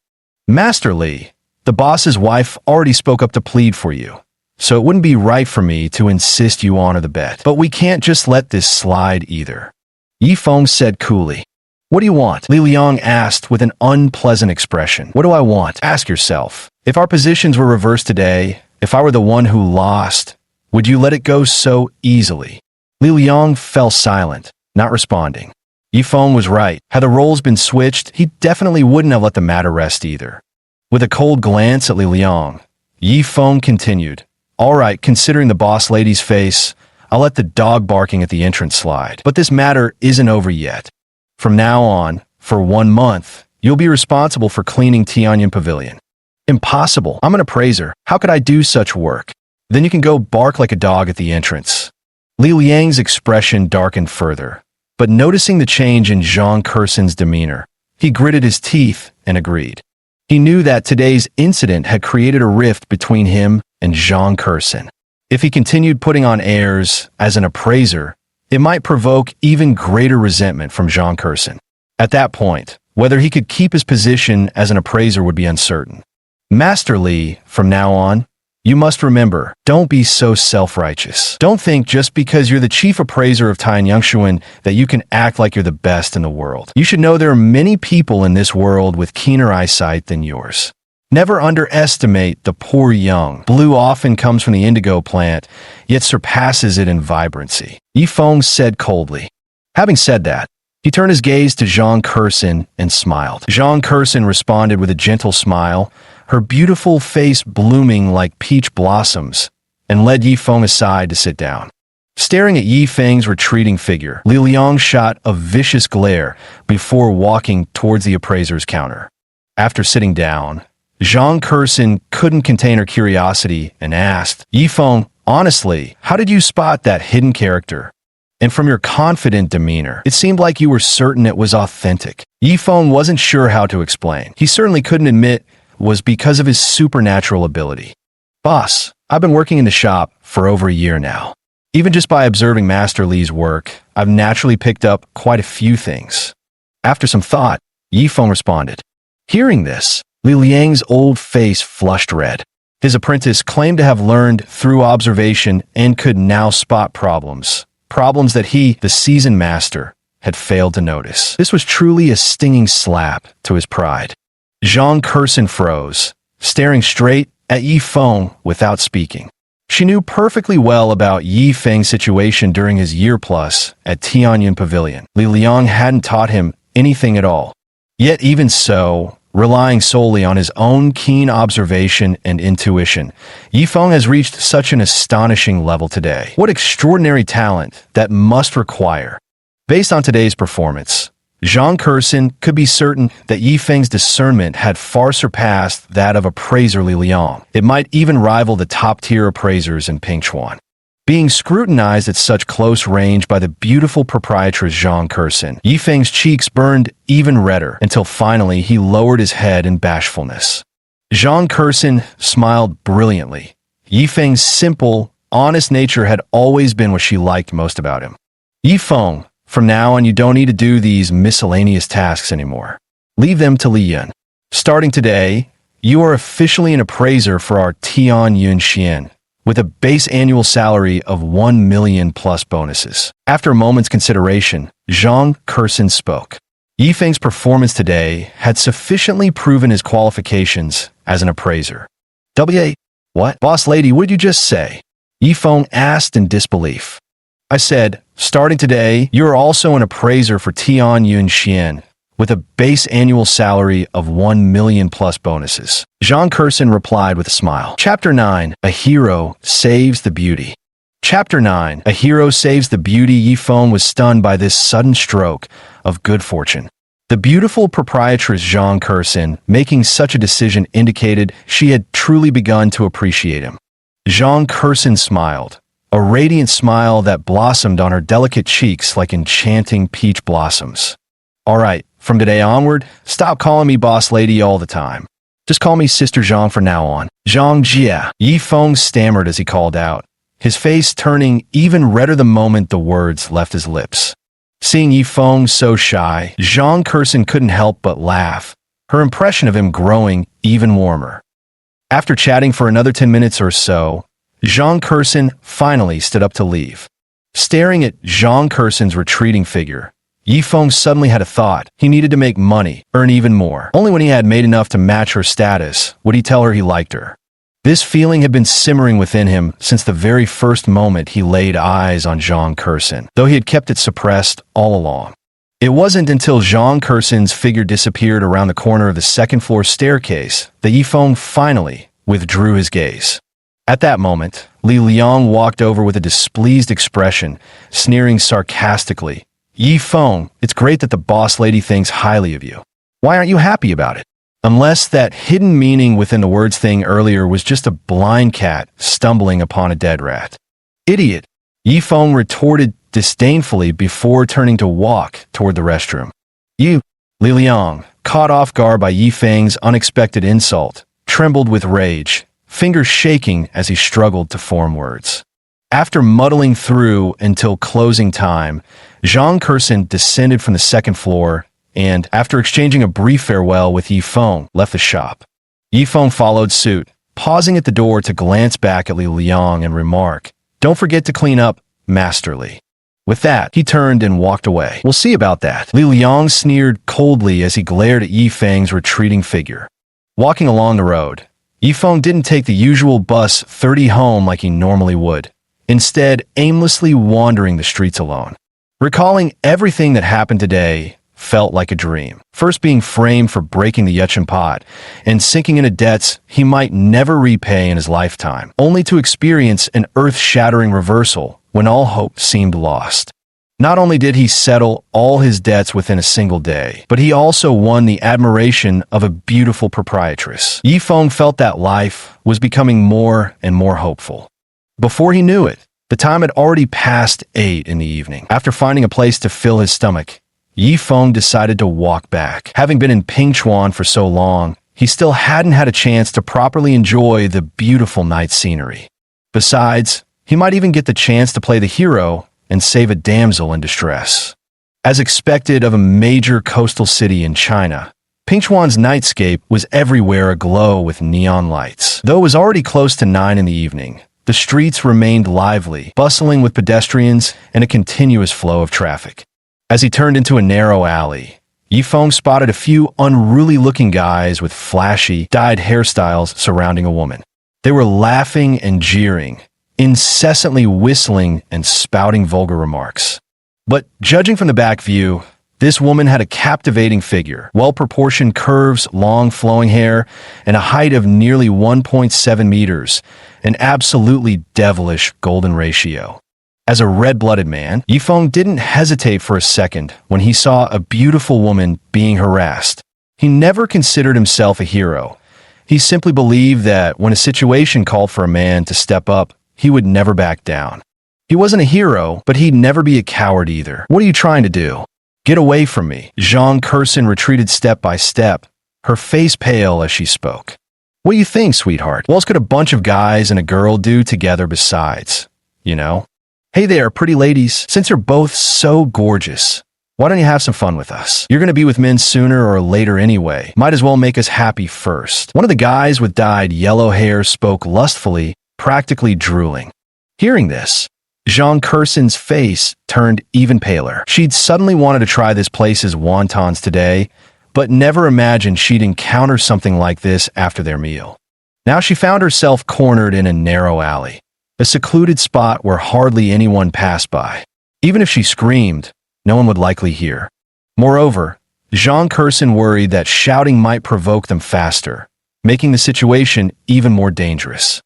"Master Li, the boss's wife already spoke up to plead for you, so it wouldn't be right for me to insist you honor the bet. But we can't just let this slide either," Yifeng said coolly. "What do you want?" Li Liang asked with an unpleasant expression. "What do I want? Ask yourself. If our positions were reversed today, if I were the one who lost, would you let it go so easily?" Li Liang fell silent, not responding. Yifeng was right. Had the roles been switched, he definitely wouldn't have let the matter rest either. With a cold glance at Li Liang, Yifeng continued, "All right, considering the boss lady's face, I'll let the dog barking at the entrance slide. But this matter isn't over yet. From now on, for 1 month, You'll be responsible for cleaning Tianyang Pavilion. Impossible. I'm an appraiser. How could I do such work? Then you can go bark like a dog at the entrance. Li Liang's expression darkened further, but noticing the change in Zhang Kerson's demeanor, he gritted his teeth and agreed. He knew that today's incident had created a rift between him and Zhang Kerson. If he continued putting on airs as an appraiser, it might provoke even greater resentment from Zhang Kerson. At that point, whether he could keep his position as an appraiser would be uncertain. Master Li, from now on, you must remember, don't be so self-righteous. Don't think just because you're the chief appraiser of Tianyangxuan that you can act like you're the best in the world. You should know there are many people in this world with keener eyesight than yours. Never underestimate the poor young. Blue often comes from the indigo plant, yet surpasses it in vibrancy. Yifeng said coldly. Having said that, he turned his gaze to Zhang Kerson and smiled. Zhang Kerson responded with a gentle smile, her beautiful face blooming like peach blossoms, and led Yifeng aside to sit down. Staring at Yifeng's retreating figure, Li Liang shot a vicious glare before walking towards the appraiser's counter. After sitting down, Zhang Kerson couldn't contain her curiosity and asked, Yifeng, honestly, how did you spot that hidden character? And from your confident demeanor, it seemed like you were certain it was authentic. Yifeng wasn't sure how to explain. He certainly couldn't admit was because of his supernatural ability. Boss, I've been working in the shop for over a year now. Even just by observing Master Li's work, I've naturally picked up quite a few things. After some thought, Yifeng responded. Hearing this, Li Liang's old face flushed red. His apprentice claimed to have learned through observation and could now spot problems that he, the seasoned master, had failed to notice. This was truly a stinging slap to his pride. Zhang Kerson froze, staring straight at Yifeng without speaking. She knew perfectly well about Yifeng's situation during his year-plus at Tianyang Pavilion. Li Liang hadn't taught him anything at all. Yet even so, relying solely on his own keen observation and intuition, Yifeng has reached such an astonishing level today. What extraordinary talent that must require. Based on today's performance, Zhang Kerson could be certain that Yifeng's discernment had far surpassed that of appraiser Li Liang. It might even rival the top-tier appraisers in Pingchuan. Being scrutinized at such close range by the beautiful proprietress Zhang Kerson, Yifeng's cheeks burned even redder until finally he lowered his head in bashfulness. Zhang Kerson smiled brilliantly. Yifeng's simple, honest nature had always been what she liked most about him. Yifeng, from now on you don't need to do these miscellaneous tasks anymore. Leave them to Li Yun. Starting today, you are officially an appraiser for our Tianyang Xian, with a base annual salary of 1 million plus bonuses. After a moment's consideration, Zhang Kerson spoke. Yifeng's performance today had sufficiently proven his qualifications as an appraiser. What? Boss lady, what did you just say? Yifeng asked in disbelief. I said, starting today, you are also an appraiser for Tianyang Xian, with a base annual salary of 1 million plus bonuses. Zhang Kerson replied with a smile. Chapter 9, A Hero Saves the Beauty. Chapter 9, A Hero Saves the Beauty. Yifeng was stunned by this sudden stroke of good fortune. The beautiful proprietress Zhang Kerson making such a decision indicated she had truly begun to appreciate him. Zhang Kerson smiled, a radiant smile that blossomed on her delicate cheeks like enchanting peach blossoms. All right, from today onward, stop calling me boss lady all the time. Just call me Sister Zhang from now on. Zhang Jia, Yifeng stammered as he called out, his face turning even redder the moment the words left his lips. Seeing Yifeng so shy, Zhang Kerson couldn't help but laugh, her impression of him growing even warmer. After chatting for another 10 minutes or so, Zhang Kerson finally stood up to leave. Staring at Zhang Kerson's retreating figure, Yifeng suddenly had a thought. He needed to make money, earn even more. Only when he had made enough to match her status would he tell her he liked her. This feeling had been simmering within him since the very first moment he laid eyes on Zhang Kerson, though he had kept it suppressed all along. It wasn't until Zhang Kerson's figure disappeared around the corner of the second-floor staircase that Yifeng finally withdrew his gaze. At that moment, Li Liang walked over with a displeased expression, sneering sarcastically. Yifeng, it's great that the boss lady thinks highly of you. Why aren't you happy about it? Unless that hidden meaning within the words thing earlier was just a blind cat stumbling upon a dead rat. Idiot, Yifeng retorted disdainfully before turning to walk toward the restroom. You, Li Liang, caught off guard by Yifeng's unexpected insult, trembled with rage, fingers shaking as he struggled to form words. After muddling through until closing time, Zhang Kursin descended from the second floor and, after exchanging a brief farewell with Yifeng, left the shop. Yifeng followed suit, pausing at the door to glance back at Li Liang and remark, "Don't forget to clean up, masterly." With that, he turned and walked away. "We'll see about that." Li Liang sneered coldly as he glared at Yifeng's retreating figure. Walking along the road, Yifeng didn't take the usual bus 30 home like he normally would, instead aimlessly wandering the streets alone. Recalling everything that happened today felt like a dream. First being framed for breaking the Yuchen pot and sinking into debts he might never repay in his lifetime, only to experience an earth-shattering reversal when all hope seemed lost. Not only did he settle all his debts within a single day, but he also won the admiration of a beautiful proprietress. Yifeng felt that life was becoming more and more hopeful. Before he knew it, the time had already passed 8 in the evening. After finding a place to fill his stomach, Yifeng decided to walk back. Having been in Pingchuan for so long, he still hadn't had a chance to properly enjoy the beautiful night scenery. Besides, he might even get the chance to play the hero and save a damsel in distress. As expected of a major coastal city in China, Pingchuan's nightscape was everywhere aglow with neon lights. Though it was already close to 9 in the evening, the streets remained lively, bustling with pedestrians and a continuous flow of traffic. As he turned into a narrow alley, Yifeng spotted a few unruly-looking guys with flashy, dyed hairstyles surrounding a woman. They were laughing and jeering, incessantly whistling and spouting vulgar remarks. But judging from the back view, this woman had a captivating figure, well-proportioned curves, long flowing hair, and a height of nearly 1.7 meters, an absolutely devilish golden ratio. As a red-blooded man, Yifeng didn't hesitate for a second when he saw a beautiful woman being harassed. He never considered himself a hero. He simply believed that when a situation called for a man to step up, he would never back down. He wasn't a hero, but he'd never be a coward either. "What are you trying to do? Get away from me." Zhang Kursin retreated step by step, her face pale as she spoke. "What do you think, sweetheart? What else could a bunch of guys and a girl do together besides, you know? Hey there, pretty ladies, since you're both so gorgeous, why don't you have some fun with us? You're going to be with men sooner or later anyway. Might as well make us happy first." One of the guys with dyed yellow hair spoke lustfully, practically drooling. Hearing this, Zhang Kursin's face turned even paler. She'd suddenly wanted to try this place's wontons today, but never imagined she'd encounter something like this after their meal. Now she found herself cornered in a narrow alley, a secluded spot where hardly anyone passed by. Even if she screamed, no one would likely hear. Moreover, Zhang Kursin worried that shouting might provoke them faster, making the situation even more dangerous.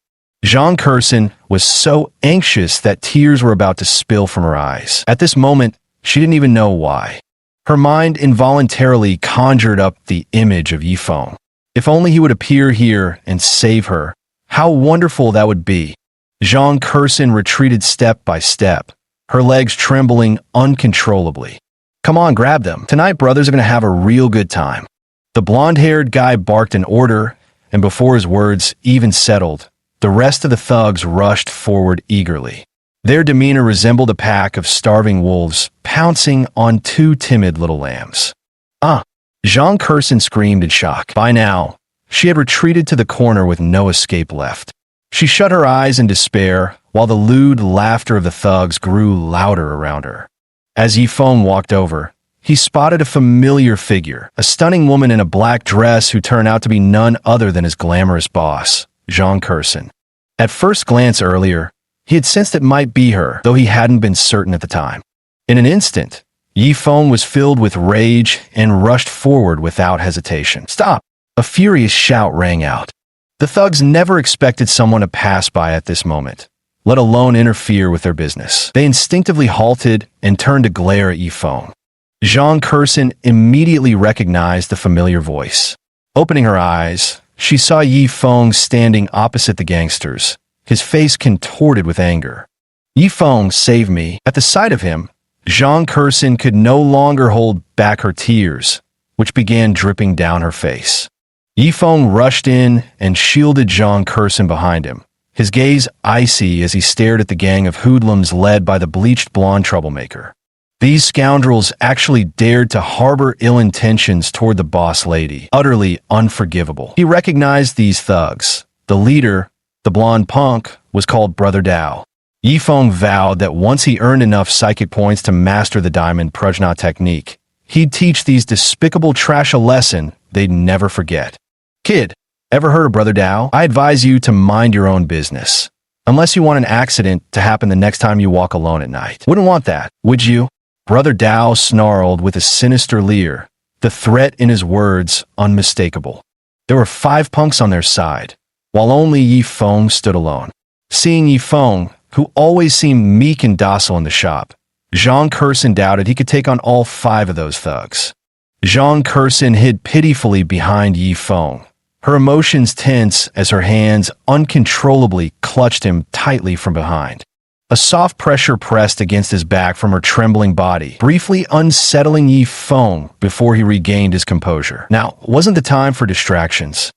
Zhang Kursin was so anxious that tears were about to spill from her eyes. At this moment, she didn't even know why. Her mind involuntarily conjured up the image of Yifeng. If only he would appear here and save her, how wonderful that would be. Zhang Kursin retreated step by step, her legs trembling uncontrollably. "Come on, grab them. Tonight, brothers are going to have a real good time." The blonde-haired guy barked an order, and before his words even settled, the rest of the thugs rushed forward eagerly. Their demeanor resembled a pack of starving wolves pouncing on 2 timid little lambs. "Ah!" Zhang Kursin screamed in shock. By now, she had retreated to the corner with no escape left. She shut her eyes in despair while the lewd laughter of the thugs grew louder around her. As Yifeng walked over, he spotted a familiar figure, a stunning woman in a black dress who turned out to be none other than his glamorous boss, Zhang Kursin. At first glance earlier, he had sensed it might be her, though he hadn't been certain at the time. In an instant, Yifeng was filled with rage and rushed forward without hesitation. "Stop!" A furious shout rang out. The thugs never expected someone to pass by at this moment, let alone interfere with their business. They instinctively halted and turned to glare at Yifeng. Zhang Kursin immediately recognized the familiar voice. Opening her eyes, she saw Yi Feng standing opposite the gangsters, his face contorted with anger. Yi Feng, save me. At the sight of him, Zhang Kursin could no longer hold back her tears, which began dripping down her face. Yi Feng rushed in and shielded Zhang Kursin behind him, his gaze icy as he stared at the gang of hoodlums led by the bleached blonde troublemaker. These scoundrels actually dared to harbor ill intentions toward the boss lady, utterly unforgivable. He recognized these thugs. The leader, the blonde punk, was called Brother Dao. Yi Feng vowed that once he earned enough psychic points to master the diamond prajna technique, he'd teach these despicable trash a lesson they'd never forget. Kid, ever heard of Brother Dao? I advise you to mind your own business. Unless you want an accident to happen the next time you walk alone at night. Wouldn't want that, would you? Brother Dao snarled with a sinister leer, the threat in his words unmistakable. There were 5 punks on their side, while only Yi Feng stood alone. Seeing Yi Feng, who always seemed meek and docile in the shop, Zhang Kursin doubted he could take on all 5 of those thugs. Zhang Kursin hid pitifully behind Yi Feng, her emotions tense as her hands uncontrollably clutched him tightly from behind. A soft pressure pressed against his back from her trembling body, briefly unsettling Yi Feng before he regained his composure. Now, wasn't the time for distractions.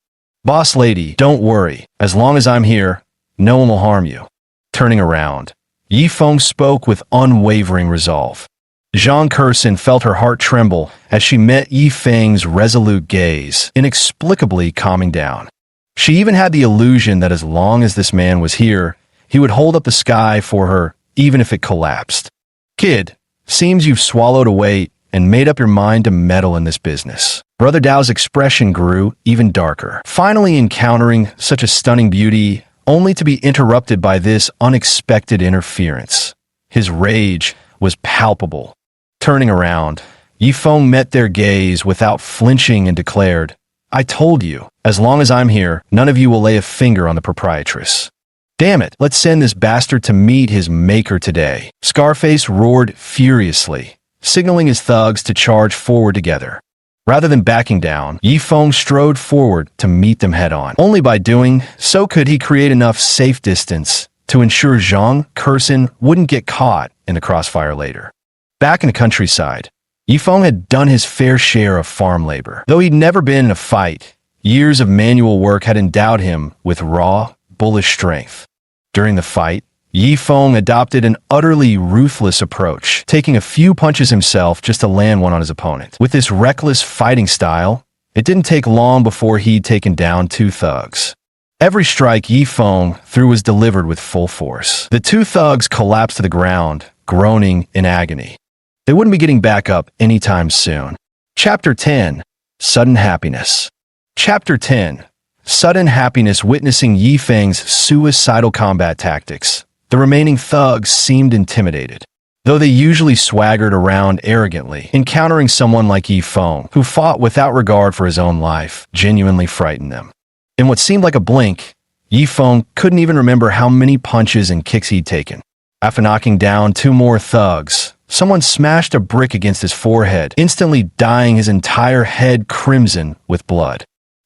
Boss lady, don't worry. As long as I'm here, no one will harm you. Turning around, Yi Feng spoke with unwavering resolve. Zhang Kursin felt her heart tremble as she met Yi Feng's resolute gaze, inexplicably calming down. She even had the illusion that as long as this man was here, he would hold up the sky for her, even if it collapsed. Kid, seems you've swallowed a weight and made up your mind to meddle in this business. Brother Dao's expression grew even darker, finally encountering such a stunning beauty, only to be interrupted by this unexpected interference. His rage was palpable. Turning around, Yi Feng met their gaze without flinching and declared, I told you, as long as I'm here, none of you will lay a finger on the proprietress. Damn it, let's send this bastard to meet his maker today. Scarface roared furiously, signaling his thugs to charge forward together. Rather than backing down, Yi Feng strode forward to meet them head-on. Only by doing so could he create enough safe distance to ensure Zhang Kursin wouldn't get caught in the crossfire later. Back in the countryside, Yi Feng had done his fair share of farm labor. Though he'd never been in a fight, years of manual work had endowed him with raw, bullish strength. During the fight, Yi Feng adopted an utterly ruthless approach, taking a few punches himself just to land one on his opponent. With this reckless fighting style, it didn't take long before he'd taken down 2 thugs. Every strike Yi Feng threw was delivered with full force. The 2 thugs collapsed to the ground, groaning in agony. They wouldn't be getting back up anytime soon. Chapter 10. Sudden Happiness. Chapter 10. Sudden happiness witnessing Yi Feng's suicidal combat tactics. The remaining thugs seemed intimidated. Though they usually swaggered around arrogantly, encountering someone like Yi Feng, who fought without regard for his own life, genuinely frightened them. In what seemed like a blink, Yi Feng couldn't even remember how many punches and kicks he'd taken. After knocking down 2 more thugs, someone smashed a brick against his forehead, instantly dyeing his entire head crimson with blood.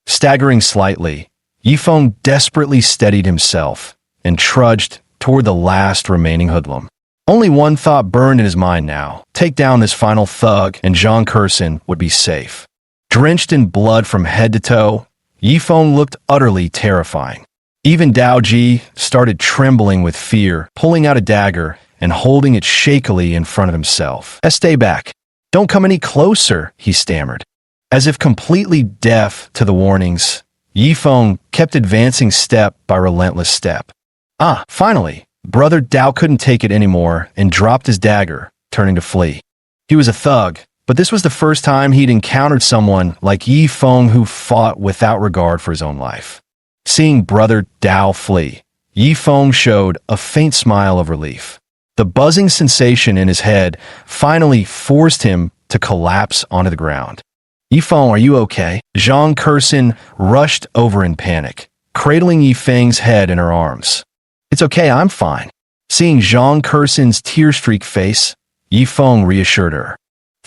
Staggering slightly, Yi Feng desperately steadied himself and trudged toward the last remaining hoodlum. Only one thought burned in his mind now. Take down this final thug and Zhang Kursin would be safe. Drenched in blood from head to toe, Yi Feng looked utterly terrifying. Even Dao Ji started trembling with fear, pulling out a dagger and holding it shakily in front of himself. Stay back. Don't come any closer, he stammered. As if completely deaf to the warnings, Yi Feng kept advancing step by relentless step. Finally, Brother Dao couldn't take it anymore and dropped his dagger, turning to flee. He was a thug, but this was the first time he'd encountered someone like Yi Feng who fought without regard for his own life. Seeing Brother Dao flee, Yi Feng showed a faint smile of relief. The buzzing sensation in his head finally forced him to collapse onto the ground. Yi Feng, are you okay? Zhang Kursin rushed over in panic, cradling Yi Feng's head in her arms. It's okay, I'm fine. Seeing Zhang Kursin's tear-streaked face, Yi Feng reassured her.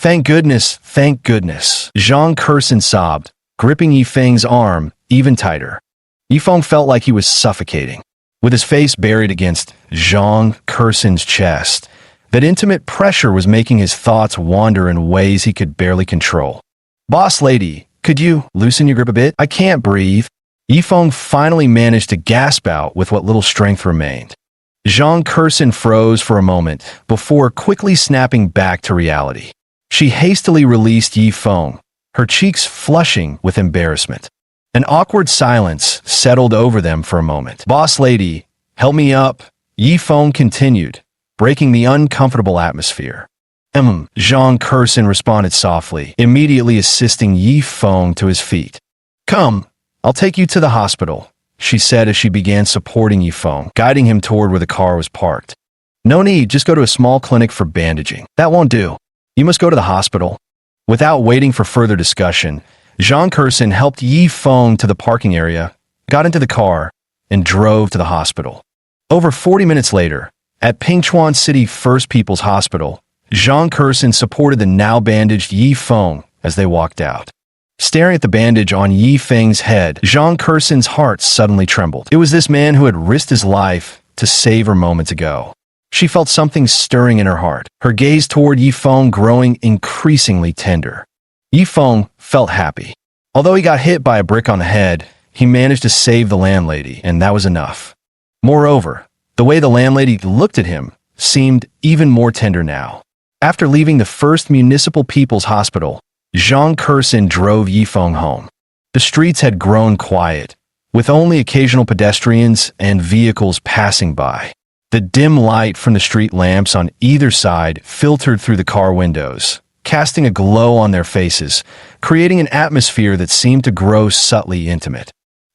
Thank goodness, thank goodness. Zhang Kursin sobbed, gripping Yifeng's arm even tighter. Yifeng felt like he was suffocating. With his face buried against Zhang Kursin's chest, that intimate pressure was making his thoughts wander in ways he could barely control. Boss lady, could you loosen your grip a bit? I can't breathe. Yifeng finally managed to gasp out with what little strength remained. Zhang Kursin froze for a moment before quickly snapping back to reality. She hastily released Yifeng, her cheeks flushing with embarrassment. An awkward silence settled over them for a moment. Boss lady, help me up, Yifeng continued, breaking the uncomfortable atmosphere. Zhang Kursin responded softly, immediately assisting Yifeng to his feet. Come, I'll take you to the hospital, she said as she began supporting Yifeng, guiding him toward where the car was parked. No need, just go to a small clinic for bandaging. That won't do. You must go to the hospital. Without waiting for further discussion, Zhang Kursin helped Yifeng to the parking area, got into the car, and drove to the hospital. Over 40 minutes later, at Pingchuan City First People's Hospital, Zhang Kursin supported the now-bandaged Yifeng as they walked out. Staring at the bandage on Yifeng's head, Zhang Kursin's heart suddenly trembled. It was this man who had risked his life to save her moments ago. She felt something stirring in her heart, her gaze toward Yifeng growing increasingly tender. Yifeng felt happy. Although he got hit by a brick on the head, he managed to save the landlady, and that was enough. Moreover, the way the landlady looked at him seemed even more tender now. After leaving the First Municipal People's Hospital, Zhang Kursin drove Yifeng home. The streets had grown quiet, with only occasional pedestrians and vehicles passing by. The dim light from the street lamps on either side filtered through the car windows, casting a glow on their faces, creating an atmosphere that seemed to grow subtly intimate.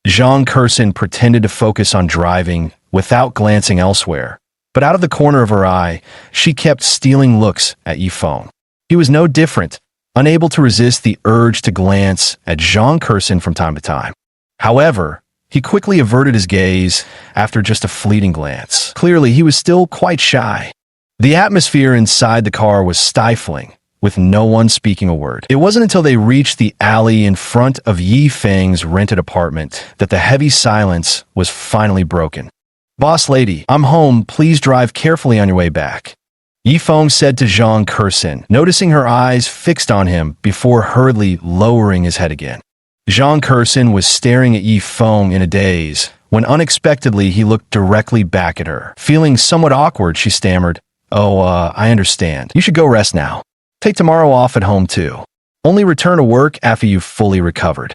Zhang Kursin pretended to focus on driving without glancing elsewhere, but out of the corner of her eye, she kept stealing looks at Yifeng. He was no different, unable to resist the urge to glance at Zhang Kursin from time to time. However, he quickly averted his gaze after just a fleeting glance. Clearly, he was still quite shy. The atmosphere inside the car was stifling, with no one speaking a word. It wasn't until they reached the alley in front of Yifeng's rented apartment that the heavy silence was finally broken. Boss lady, I'm home, please drive carefully on your way back. Yifeng said to Zhang Kursin, noticing her eyes fixed on him before hurriedly lowering his head again. Zhang Kursin was staring at Yifeng in a daze, when unexpectedly he looked directly back at her. Feeling somewhat awkward, she stammered, I understand. You should go rest now. Take tomorrow off at home too. Only return to work after you've fully recovered.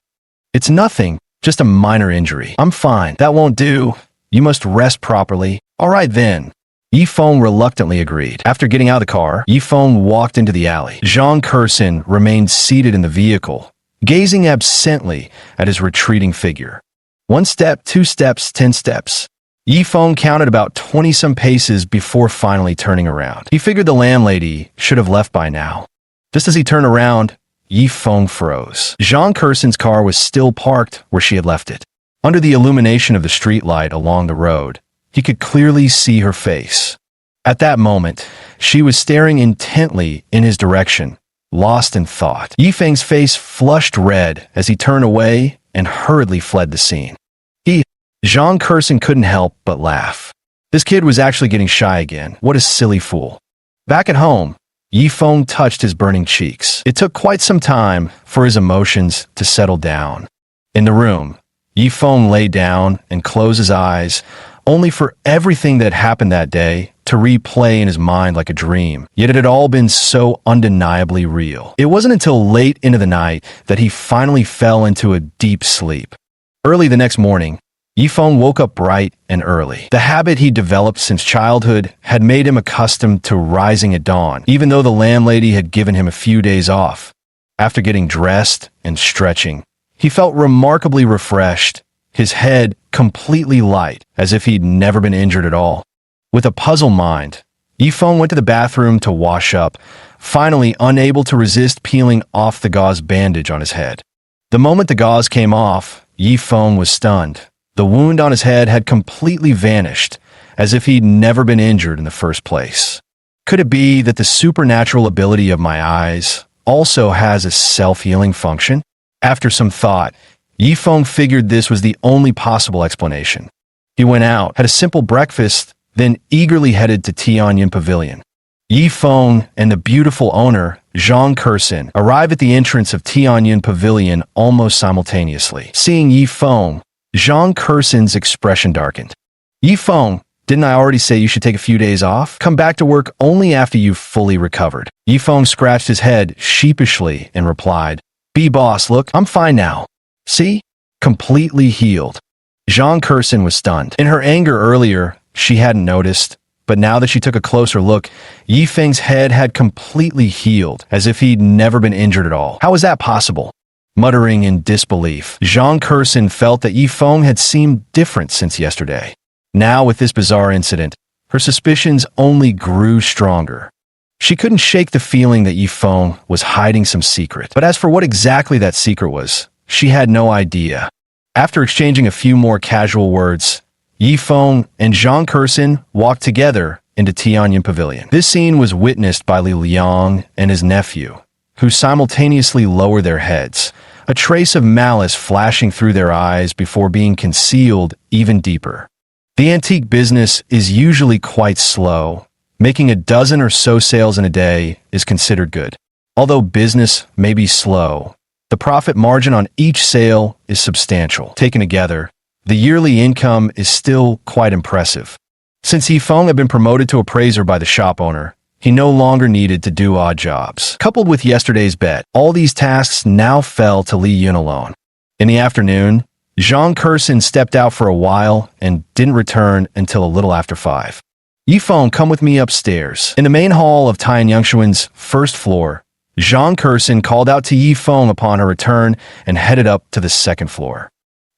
It's nothing, just a minor injury. I'm fine. That won't do. You must rest properly. All right then. Yifeng reluctantly agreed. After getting out of the car, Yifeng walked into the alley. Zhang Kursin remained seated in the vehicle, gazing absently at his retreating figure. 1 step, 2 steps, 10 steps. Yifeng counted about 20-some paces before finally turning around. He figured the landlady should have left by now. Just as he turned around, Yifeng froze. Zhang Kursin's car was still parked where she had left it. Under the illumination of the streetlight along the road, he could clearly see her face. At that moment, she was staring intently in his direction, lost in thought. Yifeng's face flushed red as he turned away and hurriedly fled the scene. Zhang Kursin couldn't help but laugh. This kid was actually getting shy again. What a silly fool. Back at home, Yifeng touched his burning cheeks. It took quite some time for his emotions to settle down. In the room, Yifeng lay down and closed his eyes, only for everything that happened that day to replay in his mind like a dream. Yet it had all been so undeniably real. It wasn't until late into the night that he finally fell into a deep sleep. Early the next morning, Yifeng woke up bright and early. The habit he developed since childhood had made him accustomed to rising at dawn, even though the landlady had given him a few days off. After getting dressed and stretching, he felt remarkably refreshed, his head completely light, as if he'd never been injured at all. With a puzzled mind, Yifeng went to the bathroom to wash up, finally unable to resist peeling off the gauze bandage on his head. The moment the gauze came off, Yifeng was stunned. The wound on his head had completely vanished, as if he'd never been injured in the first place. Could it be that the supernatural ability of my eyes also has a self-healing function? After some thought, Yifeng figured this was the only possible explanation. He went out, had a simple breakfast, then eagerly headed to Tianyuan Pavilion. Yifeng and the beautiful owner, Zhang Kersin, arrive at the entrance of Tianyuan Pavilion almost simultaneously. Seeing Yifeng, Zhang Kersin's expression darkened. Yifeng, didn't I already say you should take a few days off? Come back to work only after you've fully recovered. Yifeng scratched his head sheepishly and replied, boss, look, I'm fine now. See? Completely healed. Zhang Kersin was stunned. In her anger earlier, she hadn't noticed, but now that she took a closer look, Yifeng's head had completely healed, as if he'd never been injured at all. How was that possible? Muttering in disbelief, Zhang Kersin felt that Yifeng had seemed different since yesterday. Now, with this bizarre incident, her suspicions only grew stronger. She couldn't shake the feeling that Yifeng was hiding some secret. But as for what exactly that secret was, she had no idea. After exchanging a few more casual words, Yifeng and Zhang Kersin walked together into Tianyuan Pavilion. This scene was witnessed by Li Liang and his nephew, who simultaneously lowered their heads, a trace of malice flashing through their eyes before being concealed even deeper. The antique business is usually quite slow. Making a dozen or so sales in a day is considered good. Although business may be slow, the profit margin on each sale is substantial. Taken together, the yearly income is still quite impressive. Since Yifeng had been promoted to appraiser by the shop owner, he no longer needed to do odd jobs. Coupled with yesterday's bet, all these tasks now fell to Li Yun alone. In the afternoon, Zhang Kersin stepped out for a while and didn't return until a little after 5. Yifeng, come with me upstairs. In the main hall of Tianyuan's first floor, Zhang Kersin called out to Yifeng upon her return and headed up to the second floor.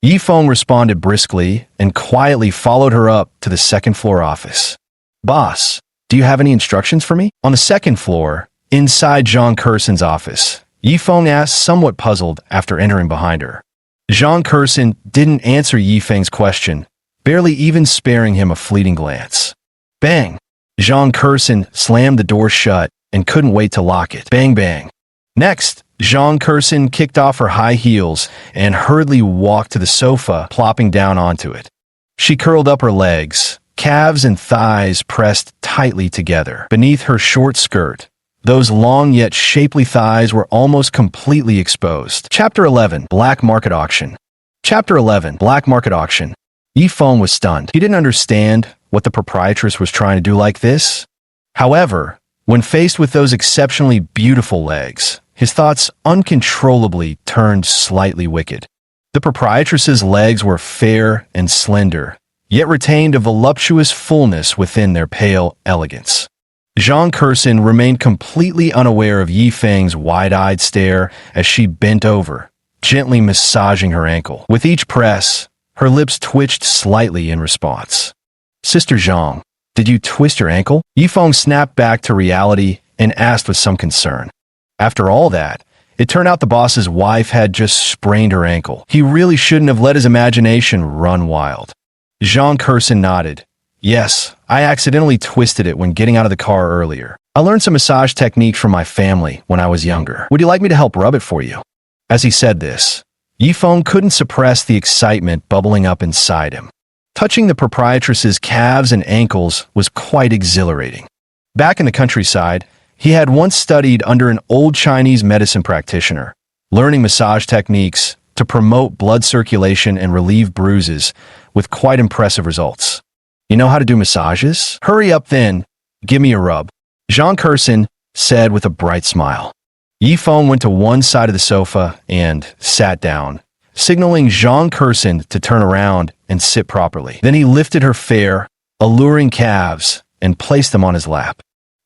Yifeng responded briskly and quietly followed her up to the second floor office. Boss, do you have any instructions for me? On the second floor, inside Zhang Kersin's office, Yifeng asked, somewhat puzzled after entering behind her. Zhang Kersin didn't answer Yifeng's question, barely even sparing him a fleeting glance. Bang! Zhang Kersin slammed the door shut and couldn't wait to lock it. Bang bang. Next, Zhang Kersin kicked off her high heels and hurriedly walked to the sofa, plopping down onto it. She curled up her legs, calves and thighs pressed tightly together. Beneath her short skirt, those long yet shapely thighs were almost completely exposed. Chapter 11, Black Market Auction. Chapter 11, Black Market Auction. Yifeng was stunned. He didn't understand what the proprietress was trying to do like this. However, when faced with those exceptionally beautiful legs, his thoughts uncontrollably turned slightly wicked. The proprietress's legs were fair and slender, yet retained a voluptuous fullness within their pale elegance. Zhang Kersin remained completely unaware of Yifeng's wide-eyed stare as she bent over, gently massaging her ankle. With each press, her lips twitched slightly in response. Sister Zhang, did you twist your ankle? Yifeng snapped back to reality and asked with some concern. After all that, it turned out the boss's wife had just sprained her ankle. He really shouldn't have let his imagination run wild. Zhang Kersin nodded. Yes, I accidentally twisted it when getting out of the car earlier. I learned some massage techniques from my family when I was younger. Would you like me to help rub it for you? As he said this, Yifeng couldn't suppress the excitement bubbling up inside him. Touching the proprietress's calves and ankles was quite exhilarating. Back in the countryside, he had once studied under an old Chinese medicine practitioner, learning massage techniques to promote blood circulation and relieve bruises with quite impressive results. You know how to do massages? Hurry up then, give me a rub, Zhang Kersin said with a bright smile. Yifeng went to one side of the sofa and sat down, signaling Zhang Kersin to turn around and sit properly. Then he lifted her fair, alluring calves and placed them on his lap.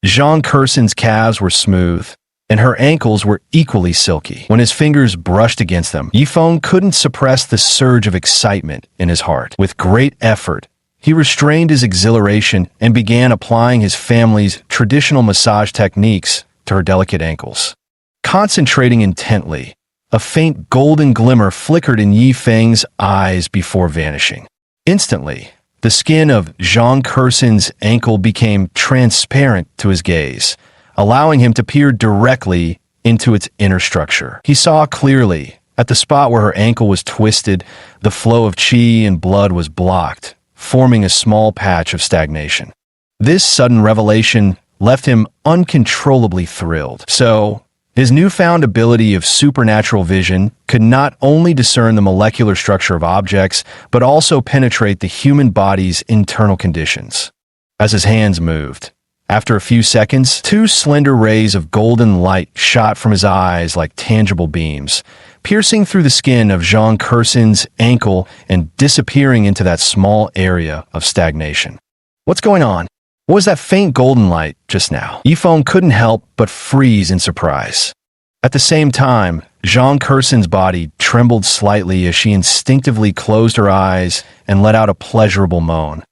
Zhang Kersin's calves were smooth, and her ankles were equally silky. When his fingers brushed against them, Yifeng couldn't suppress the surge of excitement in his heart. With great effort, he restrained his exhilaration and began applying his family's traditional massage techniques to her delicate ankles. Concentrating intently, a faint golden glimmer flickered in Yifeng's eyes before vanishing. Instantly, the skin of Jean Cursin's ankle became transparent to his gaze, allowing him to peer directly into its inner structure. He saw clearly, at the spot where her ankle was twisted, the flow of qi and blood was blocked, forming a small patch of stagnation. This sudden revelation left him uncontrollably thrilled. So, his newfound ability of supernatural vision could not only discern the molecular structure of objects, but also penetrate the human body's internal conditions. As his hands moved, after a few seconds, two slender rays of golden light shot from his eyes like tangible beams, piercing through the skin of Jean Cursin's ankle and disappearing into that small area of stagnation. What's going on? What was that faint golden light just now? Yifeng couldn't help but freeze in surprise. At the same time, Jean Cursin's body trembled slightly as she instinctively closed her eyes and let out a pleasurable moan.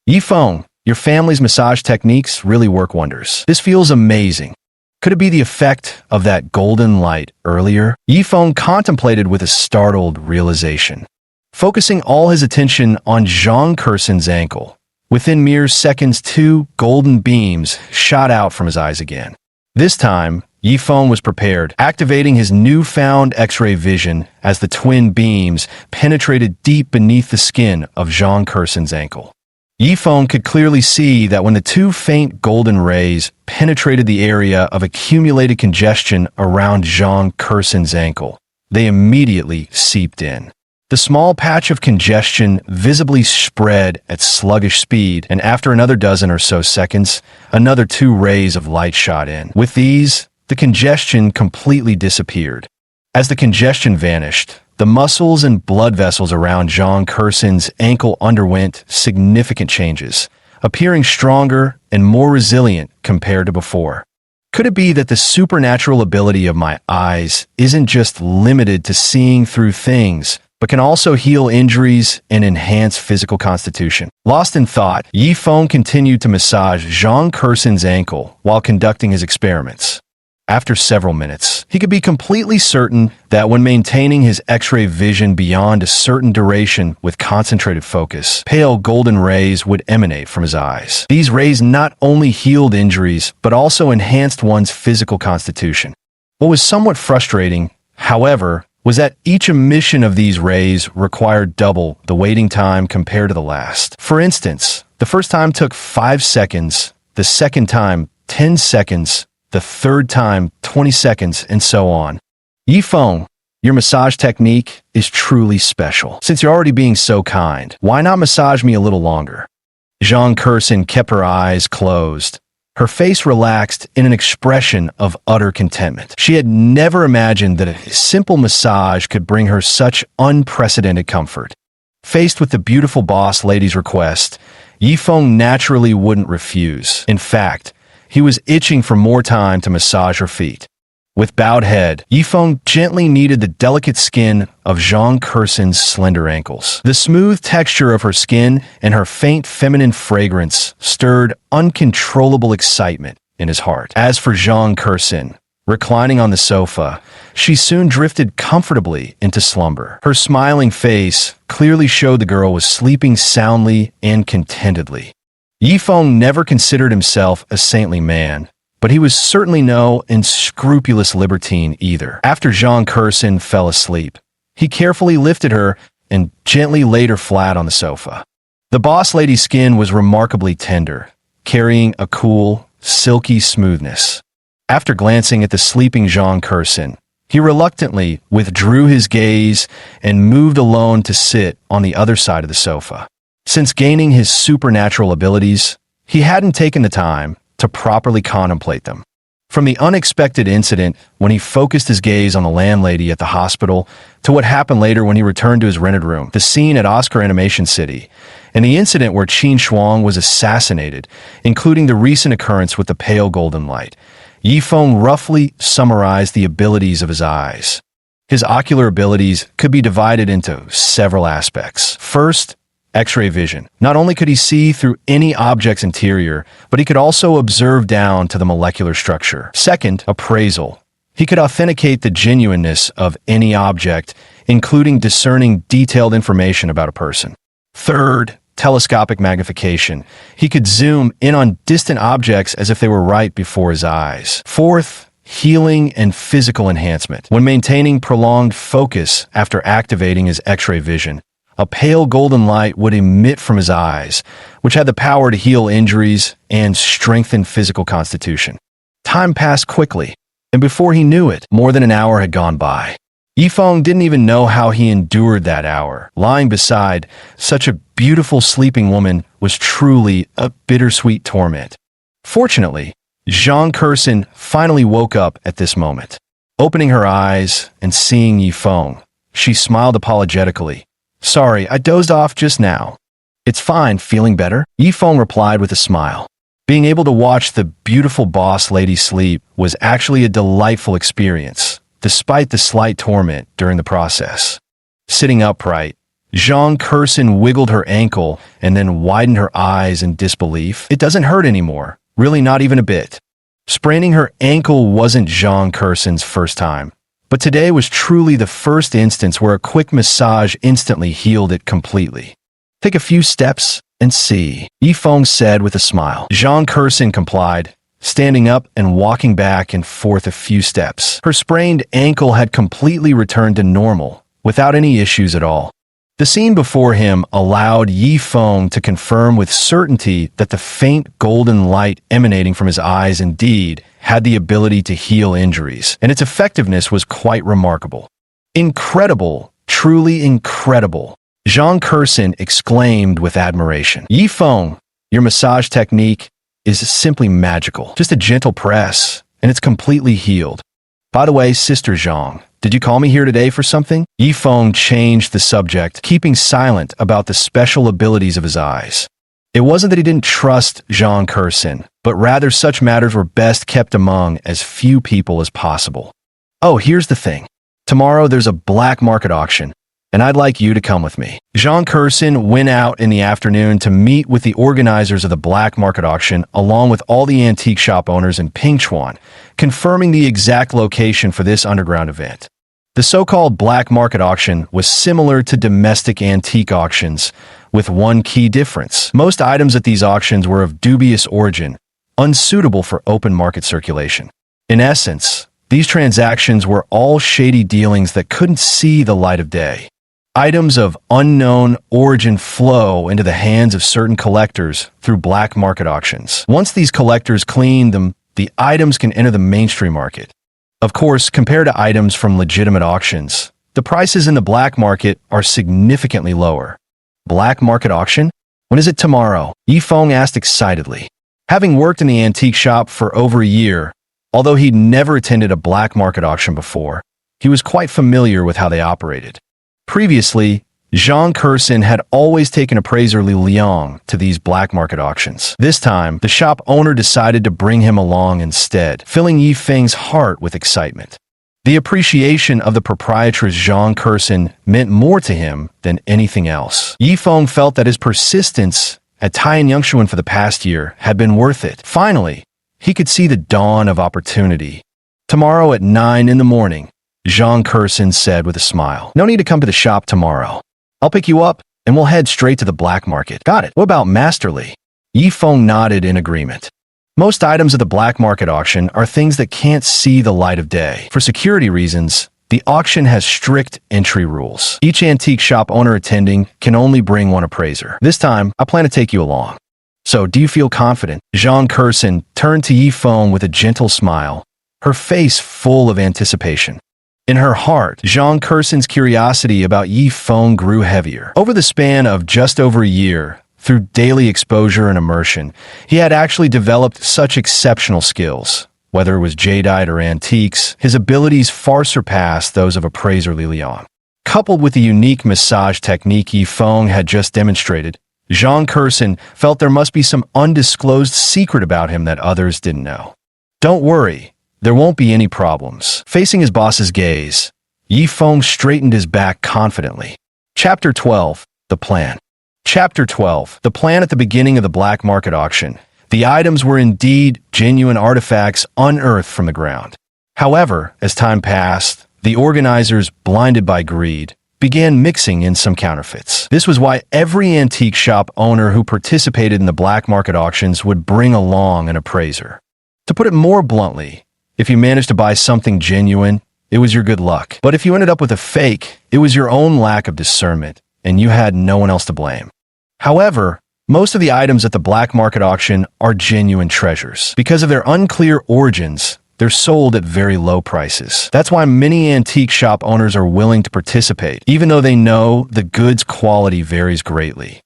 Yifeng, your family's massage techniques really work wonders. This feels amazing. Could it be the effect of that golden light earlier? Yifeng contemplated with a startled realization. Focusing all his attention on Jean Cursin's ankle, within mere seconds, two golden beams shot out from his eyes again. This time, Yifeng was prepared, activating his newfound X-ray vision as the twin beams penetrated deep beneath the skin of Jean Cursin's ankle. Yifeng could clearly see that when the two faint golden rays penetrated the area of accumulated congestion around Jean Cursin's ankle, they immediately seeped in. The small patch of congestion visibly spread at sluggish speed, and after another dozen or so seconds, another two rays of light shot in. With these, the congestion completely disappeared. As the congestion vanished, the muscles and blood vessels around Jean Cursin's ankle underwent significant changes, appearing stronger and more resilient compared to before. Could it be that the supernatural ability of my eyes isn't just limited to seeing through things, but can also heal injuries and enhance physical constitution? Lost in thought, Yifeng continued to massage Jean Cursin's ankle while conducting his experiments. After several minutes, he could be completely certain that when maintaining his X-ray vision beyond a certain duration with concentrated focus, pale golden rays would emanate from his eyes. These rays not only healed injuries, but also enhanced one's physical constitution. What was somewhat frustrating, however, was that each emission of these rays required double the waiting time compared to the last. For instance, the first time took 5 seconds, the second time 10 seconds, the third time 20 seconds, and so on. Yifeng, your massage technique is truly special. Since you're already being so kind, why not massage me a little longer? Jean Cursin kept her eyes closed, her face relaxed in an expression of utter contentment. She had never imagined that a simple massage could bring her such unprecedented comfort. Faced with the beautiful boss lady's request, Yifeng naturally wouldn't refuse. In fact, he was itching for more time to massage her feet. With bowed head, Yifeng gently kneaded the delicate skin of Jean Cursin's slender ankles. The smooth texture of her skin and her faint feminine fragrance stirred uncontrollable excitement in his heart. As for Jean Cursin, reclining on the sofa, she soon drifted comfortably into slumber. Her smiling face clearly showed the girl was sleeping soundly and contentedly. Yifeng never considered himself a saintly man, but he was certainly no unscrupulous libertine either. After Jean Cursin fell asleep, he carefully lifted her and gently laid her flat on the sofa. The boss lady's skin was remarkably tender, carrying a cool, silky smoothness. After glancing at the sleeping Jean Cursin, he reluctantly withdrew his gaze and moved alone to sit on the other side of the sofa. Since gaining his supernatural abilities, he hadn't taken the time to properly contemplate them. From the unexpected incident when he focused his gaze on the landlady at the hospital, to what happened later when he returned to his rented room, the scene at Oscar Animation City, and the incident where Qin Shuang was assassinated, including the recent occurrence with the pale golden light, Yifeng roughly summarized the abilities of his eyes. His ocular abilities could be divided into several aspects. First, X-ray vision. Not only could he see through any object's interior, but he could also observe down to the molecular structure. Second, appraisal. He could authenticate the genuineness of any object, including discerning detailed information about a person. Third, telescopic magnification. He could zoom in on distant objects as if they were right before his eyes. Fourth, healing and physical enhancement. When maintaining prolonged focus after activating his X-ray vision, a pale golden light would emit from his eyes, which had the power to heal injuries and strengthen physical constitution. Time passed quickly, and before he knew it, more than an hour had gone by. Yifeng didn't even know how he endured that hour. Lying beside such a beautiful sleeping woman was truly a bittersweet torment. Fortunately, Zhang Kershin finally woke up at this moment. Opening her eyes and seeing Yifeng, she smiled apologetically. "Sorry, I dozed off just now." "It's fine, feeling better?" Yifeng replied with a smile. Being able to watch the beautiful boss lady sleep was actually a delightful experience, despite the slight torment during the process. Sitting upright, Zhang Kershin wiggled her ankle and then widened her eyes in disbelief. "It doesn't hurt anymore, really not even a bit." Spraining her ankle wasn't Zhang Kershin's first time, but today was truly the first instance where a quick massage instantly healed it completely. "Take a few steps and see," Yifeng said with a smile. Zhang Kershin complied, standing up and walking back and forth a few steps. Her sprained ankle had completely returned to normal, without any issues at all. The scene before him allowed Yifeng to confirm with certainty that the faint golden light emanating from his eyes indeed had the ability to heal injuries, and its effectiveness was quite remarkable. "Incredible, truly incredible," Zhang Kershin exclaimed with admiration. "Yifeng, your massage technique is simply magical. Just a gentle press, and it's completely healed. By the way, Sister Zhang, did you call me here today for something?" Yifeng changed the subject, keeping silent about the special abilities of his eyes. It wasn't that he didn't trust Zhang Kershin, but rather such matters were best kept among as few people as possible. "Oh, here's the thing. Tomorrow there's a black market auction, and I'd like you to come with me." Zhang Kershin went out in the afternoon to meet with the organizers of the black market auction along with all the antique shop owners in Pingchuan, confirming the exact location for this underground event. The so-called black market auction was similar to domestic antique auctions, with one key difference. Most items at these auctions were of dubious origin, unsuitable for open market circulation. In essence, these transactions were all shady dealings that couldn't see the light of day. Items of unknown origin flow into the hands of certain collectors through black market auctions. Once these collectors clean them, the items can enter the mainstream market. Of course, compared to items from legitimate auctions, the prices in the black market are significantly lower. Black market auction? When is it tomorrow? Yifeng asked excitedly. Having worked in the antique shop for over a year, although he'd never attended a black market auction before, he was quite familiar with how they operated. Previously, Zhang Kershin had always taken appraiser Li Liang to these black market auctions. This time, the shop owner decided to bring him along instead, filling Yifeng's heart with excitement. The appreciation of the proprietress Zhang Kershin meant more to him than anything else. Yifeng felt that his persistence at Taiyan Yangchuan for the past year had been worth it. Finally, he could see the dawn of opportunity. "Tomorrow at 9 in the morning, Zhang Kershin said with a smile. "No need to come to the shop tomorrow. I'll pick you up, and we'll head straight to the black market." "Got it. What about Masterly?" Yifeng nodded in agreement. Most items at the black market auction are things that can't see the light of day. For security reasons, the auction has strict entry rules. Each antique shop owner attending can only bring one appraiser. This time, I plan to take you along. "So, do you feel confident?" Zhang Kershin turned to Yifeng with a gentle smile, her face full of anticipation. In her heart, Zhang Kershin's curiosity about Yifeng grew heavier. Over the span of just over a year, through daily exposure and immersion, he had actually developed such exceptional skills. Whether it was jadeite or antiques, his abilities far surpassed those of appraiser Li Liang. Coupled with the unique massage technique Yifeng had just demonstrated, Zhang Kershin felt there must be some undisclosed secret about him that others didn't know. "Don't worry. There won't be any problems." Facing his boss's gaze, Yifeng straightened his back confidently. Chapter 12. The Plan. Chapter 12. The plan at the beginning of the black market auction. The items were indeed genuine artifacts unearthed from the ground. However, as time passed, the organizers, blinded by greed, began mixing in some counterfeits. This was why every antique shop owner who participated in the black market auctions would bring along an appraiser. To put it more bluntly, if you managed to buy something genuine, it was your good luck. But if you ended up with a fake, it was your own lack of discernment, and you had no one else to blame. However, most of the items at the black market auction are genuine treasures. Because of their unclear origins, they're sold at very low prices. That's why many antique shop owners are willing to participate, even though they know the goods' quality varies greatly.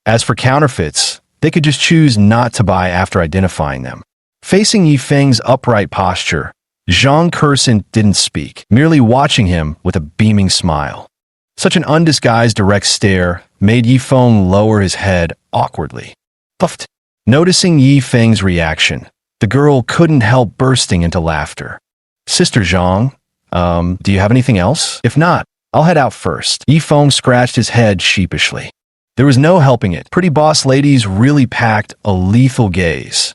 As for counterfeits, they could just choose not to buy after identifying them. Facing Yifeng's upright posture, Zhang Kershin didn't speak, merely watching him with a beaming smile. Such an undisguised direct stare made Yifeng lower his head awkwardly. Puffed. Noticing Yifeng's reaction, the girl couldn't help bursting into laughter. Sister Zhang, do you have anything else? If not, I'll head out first. Yifeng scratched his head sheepishly. There was no helping it. Pretty boss ladies really packed a lethal gaze.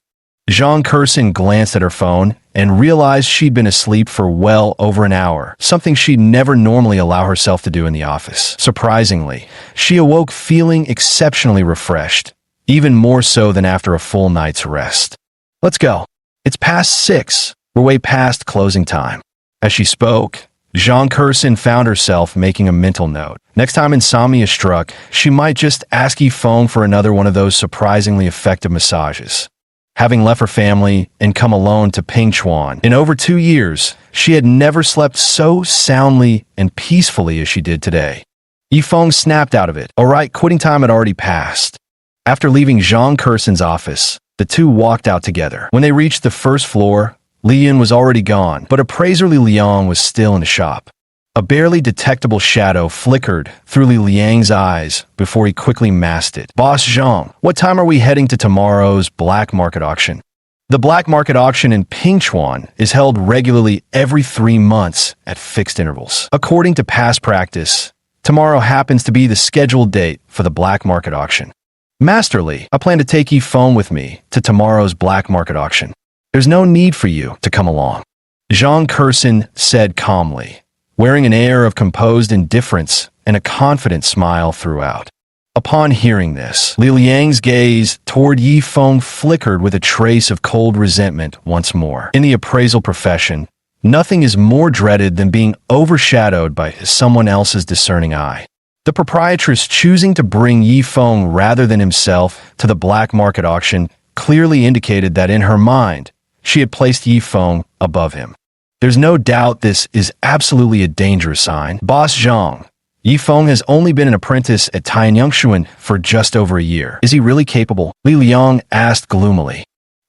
Zhang Kershin glanced at her phone and realized she'd been asleep for well over an hour, something she'd never normally allow herself to do in the office. Surprisingly, she awoke feeling exceptionally refreshed, even more so than after a full night's rest. Let's go. It's past 6. We're way past closing time. As she spoke, Zhang Kershin found herself making a mental note. Next time insomnia struck, she might just ask Yifeng for another one of those surprisingly effective massages. Having left her family and come alone to Pingchuan, in over 2 years, she had never slept so soundly and peacefully as she did today. Yifeng snapped out of it. All right, quitting time had already passed. After leaving Zhang Kershin's office, the two walked out together. When they reached the first floor, Li Yan was already gone, but appraiser Li Liang was still in the shop. A barely detectable shadow flickered through Li Liang's eyes before he quickly masked it. Boss Zhang, what time are we heading to tomorrow's black market auction? The black market auction in Pingchuan is held regularly every 3 months at fixed intervals. According to past practice, tomorrow happens to be the scheduled date for the black market auction. Master Li, I plan to take Yifeng with me to tomorrow's black market auction. There's no need for you to come along. Zhang Kershin said calmly, wearing an air of composed indifference and a confident smile throughout. Upon hearing this, Li Liang's gaze toward Yifeng flickered with a trace of cold resentment once more. In the appraisal profession, nothing is more dreaded than being overshadowed by someone else's discerning eye. The proprietress choosing to bring Yifeng rather than himself to the black market auction clearly indicated that in her mind, she had placed Yifeng above him. There's no doubt this is absolutely a dangerous sign. Boss Zhang, Yifeng has only been an apprentice at Tianyangxuan for just over a year. Is he really capable? Li Liang asked gloomily.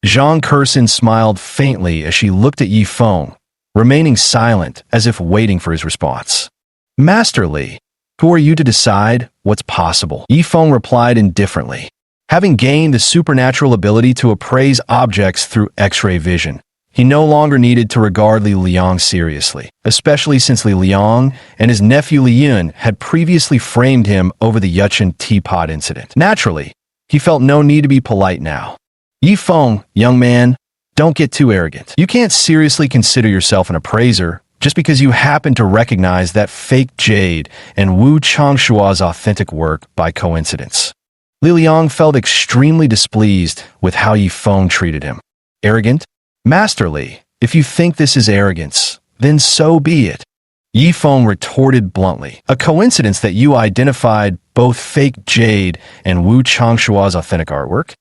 Zhang Kershin smiled faintly as she looked at Yifeng, remaining silent as if waiting for his response. Master Li, who are you to decide what's possible? Yifeng replied indifferently. Having gained the supernatural ability to appraise objects through X-ray vision, he no longer needed to regard Li Liang seriously, especially since Li Liang and his nephew Li Yun had previously framed him over the Yuchen teapot incident. Naturally, he felt no need to be polite now. Yifeng, young man, don't get too arrogant. You can't seriously consider yourself an appraiser just because you happen to recognize that fake jade and Wu Changshua's authentic work by coincidence. Li Liang felt extremely displeased with how Yifeng treated him. Arrogant? Master Li, if you think this is arrogance, then so be it. Yifeng retorted bluntly. A coincidence that you identified both fake jade and Wu Changshua's authentic artwork?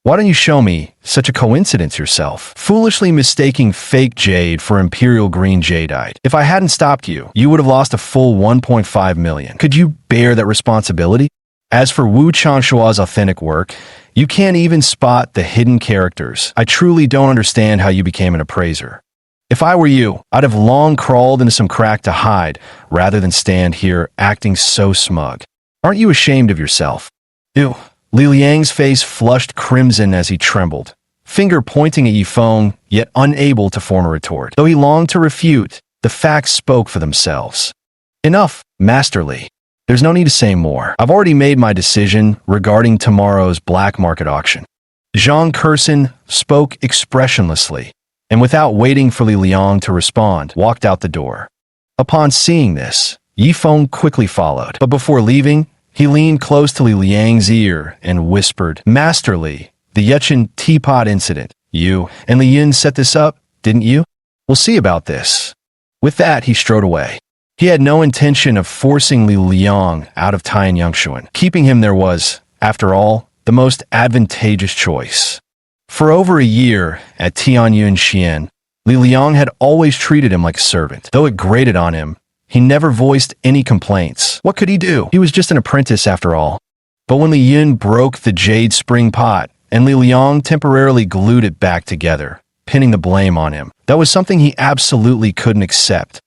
Why don't you show me such a coincidence yourself? Foolishly mistaking fake jade for imperial green jadeite. If I hadn't stopped you, you would have lost a full 1.5 million. Could you bear that responsibility? As for Wu Changshua's authentic work, you can't even spot the hidden characters. I truly don't understand how you became an appraiser. If I were you, I'd have long crawled into some crack to hide, rather than stand here acting so smug. Aren't you ashamed of yourself? Ew. Li Liang's face flushed crimson as he trembled, finger pointing at Yifeng, yet unable to form a retort. Though he longed to refute, the facts spoke for themselves. Enough, Master Li. There's no need to say more. I've already made my decision regarding tomorrow's black market auction. Zhang Kershin spoke expressionlessly, and without waiting for Li Liang to respond, walked out the door. Upon seeing this, Yifeng quickly followed, but before leaving, he leaned close to Li Liang's ear and whispered, "Master Li, the Yechin teapot incident. You and Li Yin set this up, didn't you? We'll see about this." With that, he strode away. He had no intention of forcing Li Liang out of Taiyan Yangshuan. Keeping him there was, after all, the most advantageous choice. For over a year at Tianyun Xian, Li Liang had always treated him like a servant. Though it grated on him, he never voiced any complaints. What could he do? He was just an apprentice after all. But when Li Yin broke the jade spring pot and Li Liang temporarily glued it back together, pinning the blame on him, that was something he absolutely couldn't accept.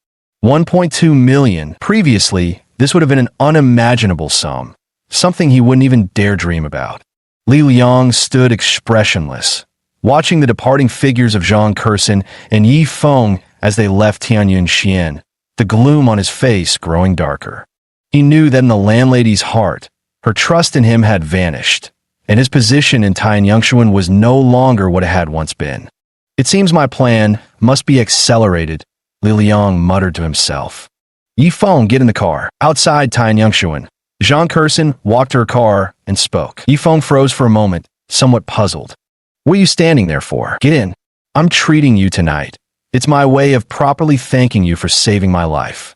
1.2 million. Previously, this would have been an unimaginable sum, something he wouldn't even dare dream about. Li Liang stood expressionless, watching the departing figures of Zhang Curson and Yifeng as they left Tianyun Xian, the gloom on his face growing darker. He knew that in the landlady's heart, her trust in him had vanished, and his position in Taiyan Yangshuan was no longer what it had once been. "It seems my plan must be accelerated," Li Liang muttered to himself. "Yifeng, get in the car." Outside Taiyan Yangshuan, Zhang Curson walked to her car and spoke. Yifeng froze for a moment, somewhat puzzled. "What are you standing there for? Get in. I'm treating you tonight. It's my way of properly thanking you for saving my life."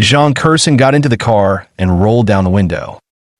Zhang Curson got into the car and rolled down the window.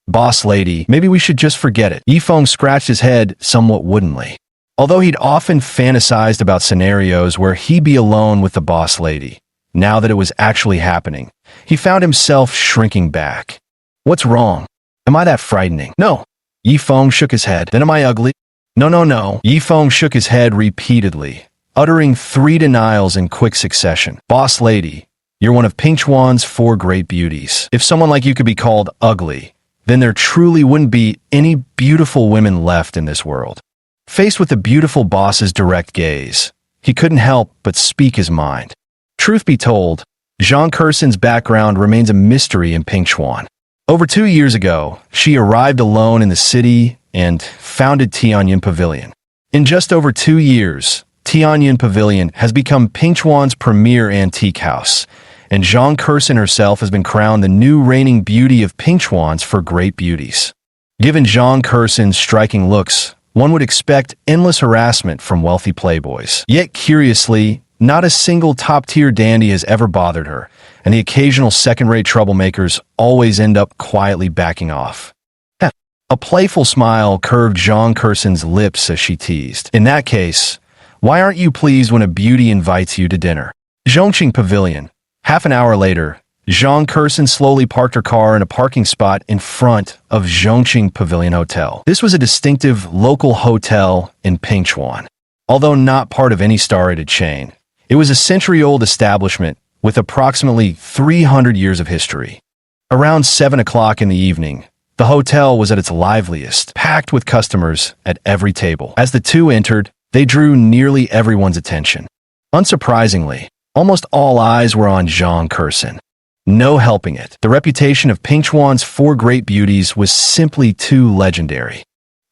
"Boss lady, maybe we should just forget it." Yifeng scratched his head somewhat woodenly. Although he'd often fantasized about scenarios where he'd be alone with the boss lady, now that it was actually happening, he found himself shrinking back. "What's wrong? Am I that frightening?" "No." Yifeng shook his head. "Then am I ugly?" No. Yifeng shook his head repeatedly, uttering 3 denials in quick succession. "Boss lady, you're one of Pingchuan's 4 great beauties. If someone like you could be called ugly, then there truly wouldn't be any beautiful women left in this world." Faced with the beautiful boss's direct gaze, he couldn't help but speak his mind. Truth be told, Zhang Curson's background remains a mystery in Pingchuan. Over 2 years ago, she arrived alone in the city and founded Tianyun Pavilion. In just over 2 years, Tianyun Pavilion has become Pingchuan's premier antique house, and Zhang Curson herself has been crowned the new reigning beauty of Pingchuan's 4 great beauties. Given Zhang Curson's striking looks, one would expect endless harassment from wealthy playboys. Yet curiously, not a single top-tier dandy has ever bothered her, and the occasional second-rate troublemakers always end up quietly backing off. A playful smile curved Zhang Curson's lips as she teased. "In that case, why aren't you pleased when a beauty invites you to dinner?" Zhongqing Pavilion. Half an hour later, Zhang Curson slowly parked her car in a parking spot in front of Zhongqing Pavilion Hotel. This was a distinctive local hotel in Pingchuan. Although not part of any star-rated chain, it was a century-old establishment with approximately 300 years of history. Around 7 o'clock in the evening, the hotel was at its liveliest, packed with customers at every table. As the two entered, they drew nearly everyone's attention. Unsurprisingly, almost all eyes were on Zhang Curson. No helping it, the reputation of Pingchuan's 4 great beauties was simply too legendary.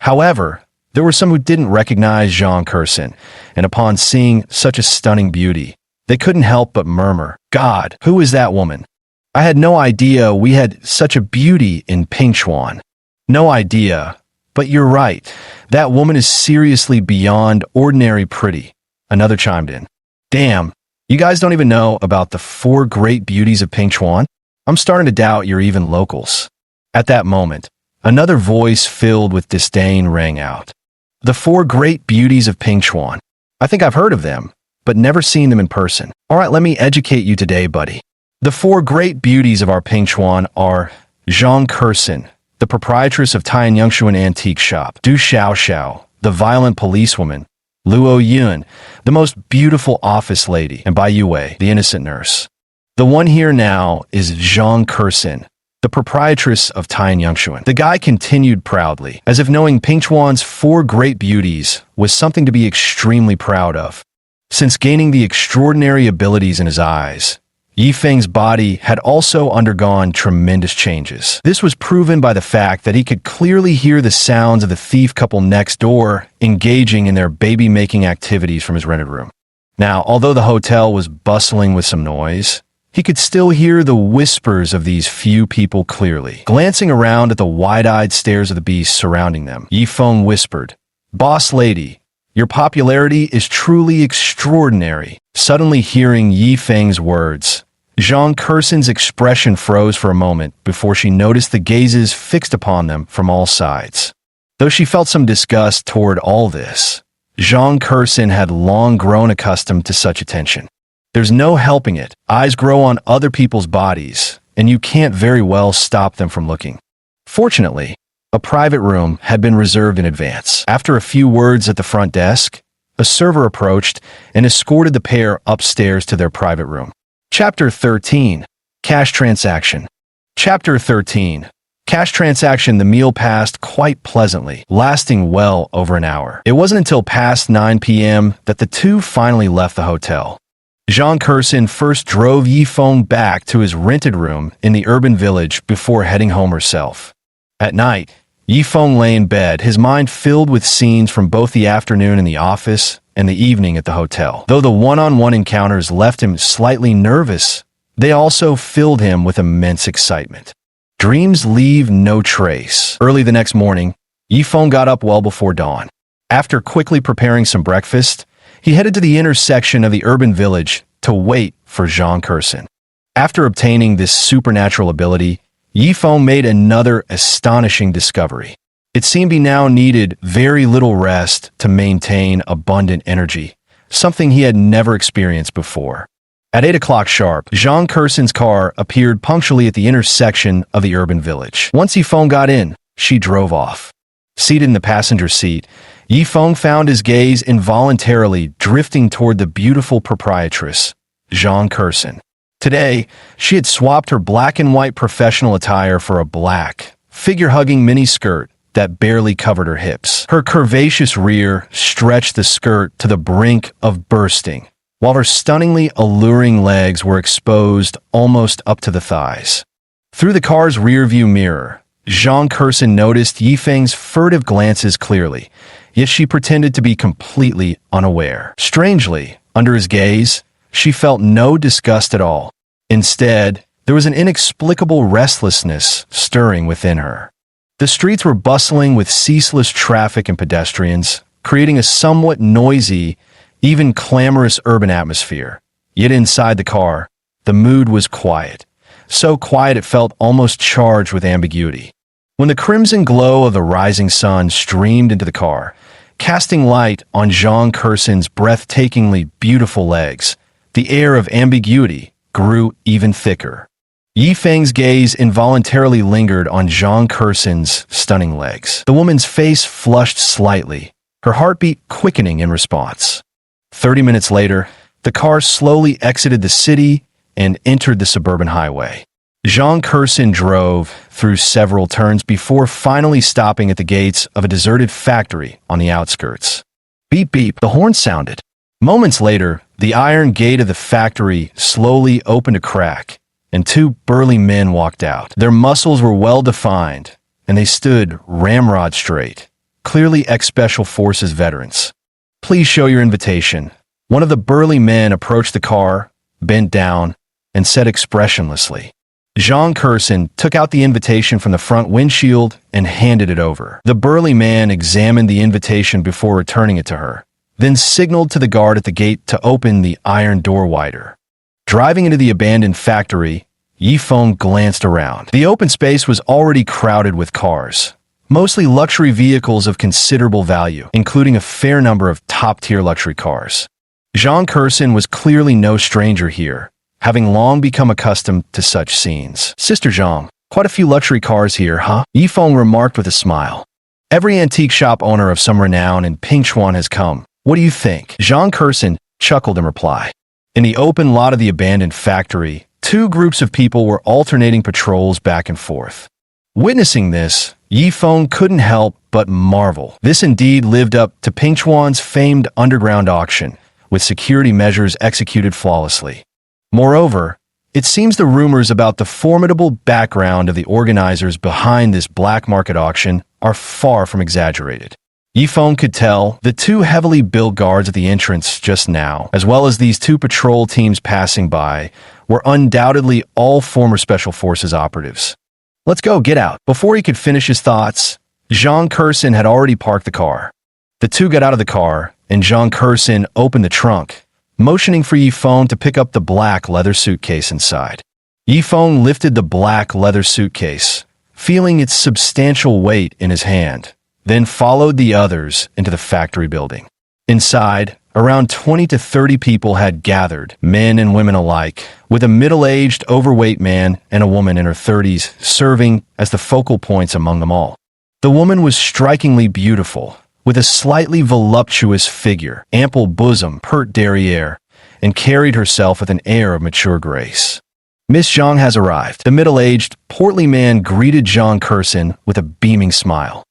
However, there were some who didn't recognize Zhang Curson, and upon seeing such a stunning beauty, they couldn't help but murmur, "God, who is that woman? I had no idea we had such a beauty in Pingchuan." "No idea, but you're right. That woman is seriously beyond ordinary pretty," another chimed in. "Damn. You guys don't even know about the 4 great beauties of Pingchuan? I'm starting to doubt you're even locals." At that moment, another voice filled with disdain rang out. "The 4 great beauties of Pingchuan. I think I've heard of them, but never seen them in person. All right, let me educate you today, buddy. The 4 great beauties of our Pingchuan are Zhang Curson, the proprietress of Taiyan Yangshuan Antique Shop; Du Xiaoxiao, the violent policewoman; Luo Yun, the most beautiful office lady; and Bai Yue, the innocent nurse. The one here now is Zhang Curson, the proprietress of Taiyan Yangshuan." The guy continued proudly, as if knowing Pingchuan's 4 great beauties was something to be extremely proud of. Since gaining the extraordinary abilities in his eyes, Yifeng's body had also undergone tremendous changes. This was proven by the fact that he could clearly hear the sounds of the thief couple next door engaging in their baby-making activities from his rented room. Now, although the hotel was bustling with some noise, He could still hear the whispers of these few people clearly. Glancing around at the wide-eyed stares of the beasts surrounding them, Yifeng whispered, "Boss lady, your popularity is truly extraordinary." Suddenly hearing Yifeng's words, Zhang Kerson's expression froze for a moment before she noticed the gazes fixed upon them from all sides. Though she felt some disgust toward all this, Zhang Kerson had long grown accustomed to such attention. There's no helping it. Eyes grow on other people's bodies, and you can't very well stop them from looking. Fortunately, a private room had been reserved in advance. After a few words at the front desk, a server approached and escorted the pair upstairs to their private room. Chapter 13. Cash Transaction. Chapter 13. Cash transaction. The meal passed quite pleasantly, lasting well over an hour. It wasn't until past 9 p.m. that the two finally left the hotel. Zhang Kerson first drove Yifeng back to his rented room in the urban village before heading home herself. At night, Yifeng lay in bed, his mind filled with scenes from both the afternoon in the office and the evening at the hotel. Though the one-on-one encounters left him slightly nervous, they also filled him with immense excitement. Dreams leave no trace. Early the next morning, Yifeng got up well before dawn. After quickly preparing some breakfast, he headed to the intersection of the urban village to wait for Zhang Kerson. After obtaining this supernatural ability, Yifeng made another astonishing discovery. It seemed he now needed very little rest to maintain abundant energy, something he had never experienced before. At 8 o'clock sharp, Zhang Kerson's car appeared punctually at the intersection of the urban village. Once Yifeng got in, she drove off. Seated in the passenger seat, Yifeng found his gaze involuntarily drifting toward the beautiful proprietress, Zhang Kerson. Today, she had swapped her black and white professional attire for a black, figure-hugging mini-skirt that barely covered her hips. Her curvaceous rear stretched the skirt to the brink of bursting, while her stunningly alluring legs were exposed almost up to the thighs. Through the car's rearview mirror, Zhang Kerson noticed Yifeng's furtive glances clearly, yet she pretended to be completely unaware. Strangely, under his gaze, she felt no disgust at all. Instead, there was an inexplicable restlessness stirring within her. The streets were bustling with ceaseless traffic and pedestrians, creating a somewhat noisy, even clamorous urban atmosphere. Yet inside the car, the mood was quiet. So quiet it felt almost charged with ambiguity. When the crimson glow of the rising sun streamed into the car, casting light on Zhang Kerson's breathtakingly beautiful legs, the air of ambiguity grew even thicker. Yifeng's gaze involuntarily lingered on Zhang Kerson's stunning legs. The woman's face flushed slightly, her heartbeat quickening in response. 30 minutes later, the car slowly exited the city and entered the suburban highway. Zhang Kerson drove through several turns before finally stopping at the gates of a deserted factory on the outskirts. Beep beep, the horn sounded. Moments later, the iron gate of the factory slowly opened a crack, and two burly men walked out. Their muscles were well defined, and they stood ramrod straight, clearly ex-Special Forces veterans. "Please show your invitation." One of the burly men approached the car, bent down, and said expressionlessly. Zhang Kerson took out the invitation from the front windshield and handed it over. The burly man examined the invitation before returning it to her, then signaled to the guard at the gate to open the iron door wider. Driving into the abandoned factory, Yifeng glanced around. The open space was already crowded with cars, mostly luxury vehicles of considerable value, including a fair number of top-tier luxury cars. Zhang Kerson was clearly no stranger here, having long become accustomed to such scenes. "Sister Zhang, quite a few luxury cars here, huh?" Yifeng remarked with a smile. "Every antique shop owner of some renown in Pingchuan has come. What do you think?" Zhang Kerson chuckled in reply. In the open lot of the abandoned factory, two groups of people were alternating patrols back and forth. Witnessing this, Yifeng couldn't help but marvel. This indeed lived up to Pingchuan's famed underground auction, with security measures executed flawlessly. Moreover, it seems the rumors about the formidable background of the organizers behind this black market auction are far from exaggerated. Yifeng could tell the two heavily built guards at the entrance just now, as well as these two patrol teams passing by, were undoubtedly all former Special Forces operatives. "Let's go, get out." Before he could finish his thoughts, Zhang Kursin had already parked the car. The two got out of the car, and Zhang Kursin opened the trunk, motioning for Yifeng to pick up the black leather suitcase inside. Yifeng lifted the black leather suitcase, feeling its substantial weight in his hand, then followed the others into the factory building. Inside, around 20 to 30 people had gathered, men and women alike, with a middle-aged, overweight man and a woman in her 30s serving as the focal points among them all. The woman was strikingly beautiful, with a slightly voluptuous figure, ample bosom, pert derriere, and carried herself with an air of mature grace. "Miss Zhang has arrived." The middle-aged, portly man greeted Zhang Kursin with a beaming smile.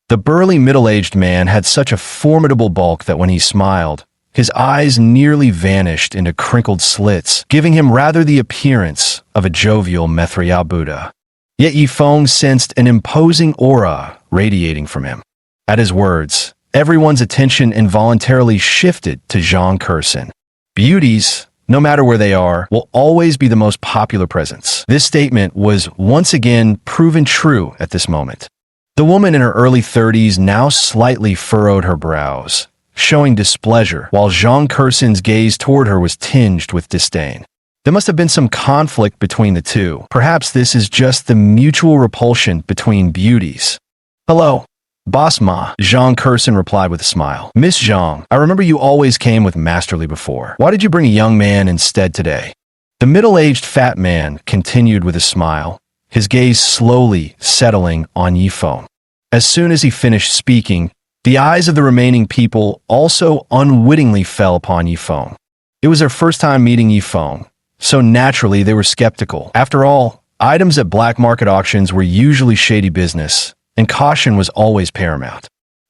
The burly middle-aged man had such a formidable bulk that when he smiled, his eyes nearly vanished into crinkled slits, giving him rather the appearance of a jovial Maitreya Buddha. Yet Yifeng sensed an imposing aura radiating from him. At his words, everyone's attention involuntarily shifted to Zhang Kursin. Beauties, no matter where they are, will always be the most popular presence. This statement was once again proven true at this moment. The woman in her early 30s now slightly furrowed her brows, showing displeasure, while Zhang Kursin's gaze toward her was tinged with disdain. There must have been some conflict between the two. Perhaps this is just the mutual repulsion between beauties. "Hello, Boss Ma," Zhang Kursin replied with a smile. "Miss Zhang, I remember you always came with Masterly before. Why did you bring a young man instead today?" The middle-aged fat man continued with a smile, his gaze slowly settling on Yifeng. As soon as he finished speaking, the eyes of the remaining people also unwittingly fell upon Yifeng. It was their first time meeting Yifeng, so naturally they were skeptical. After all, items at black market auctions were usually shady business, and caution was always paramount.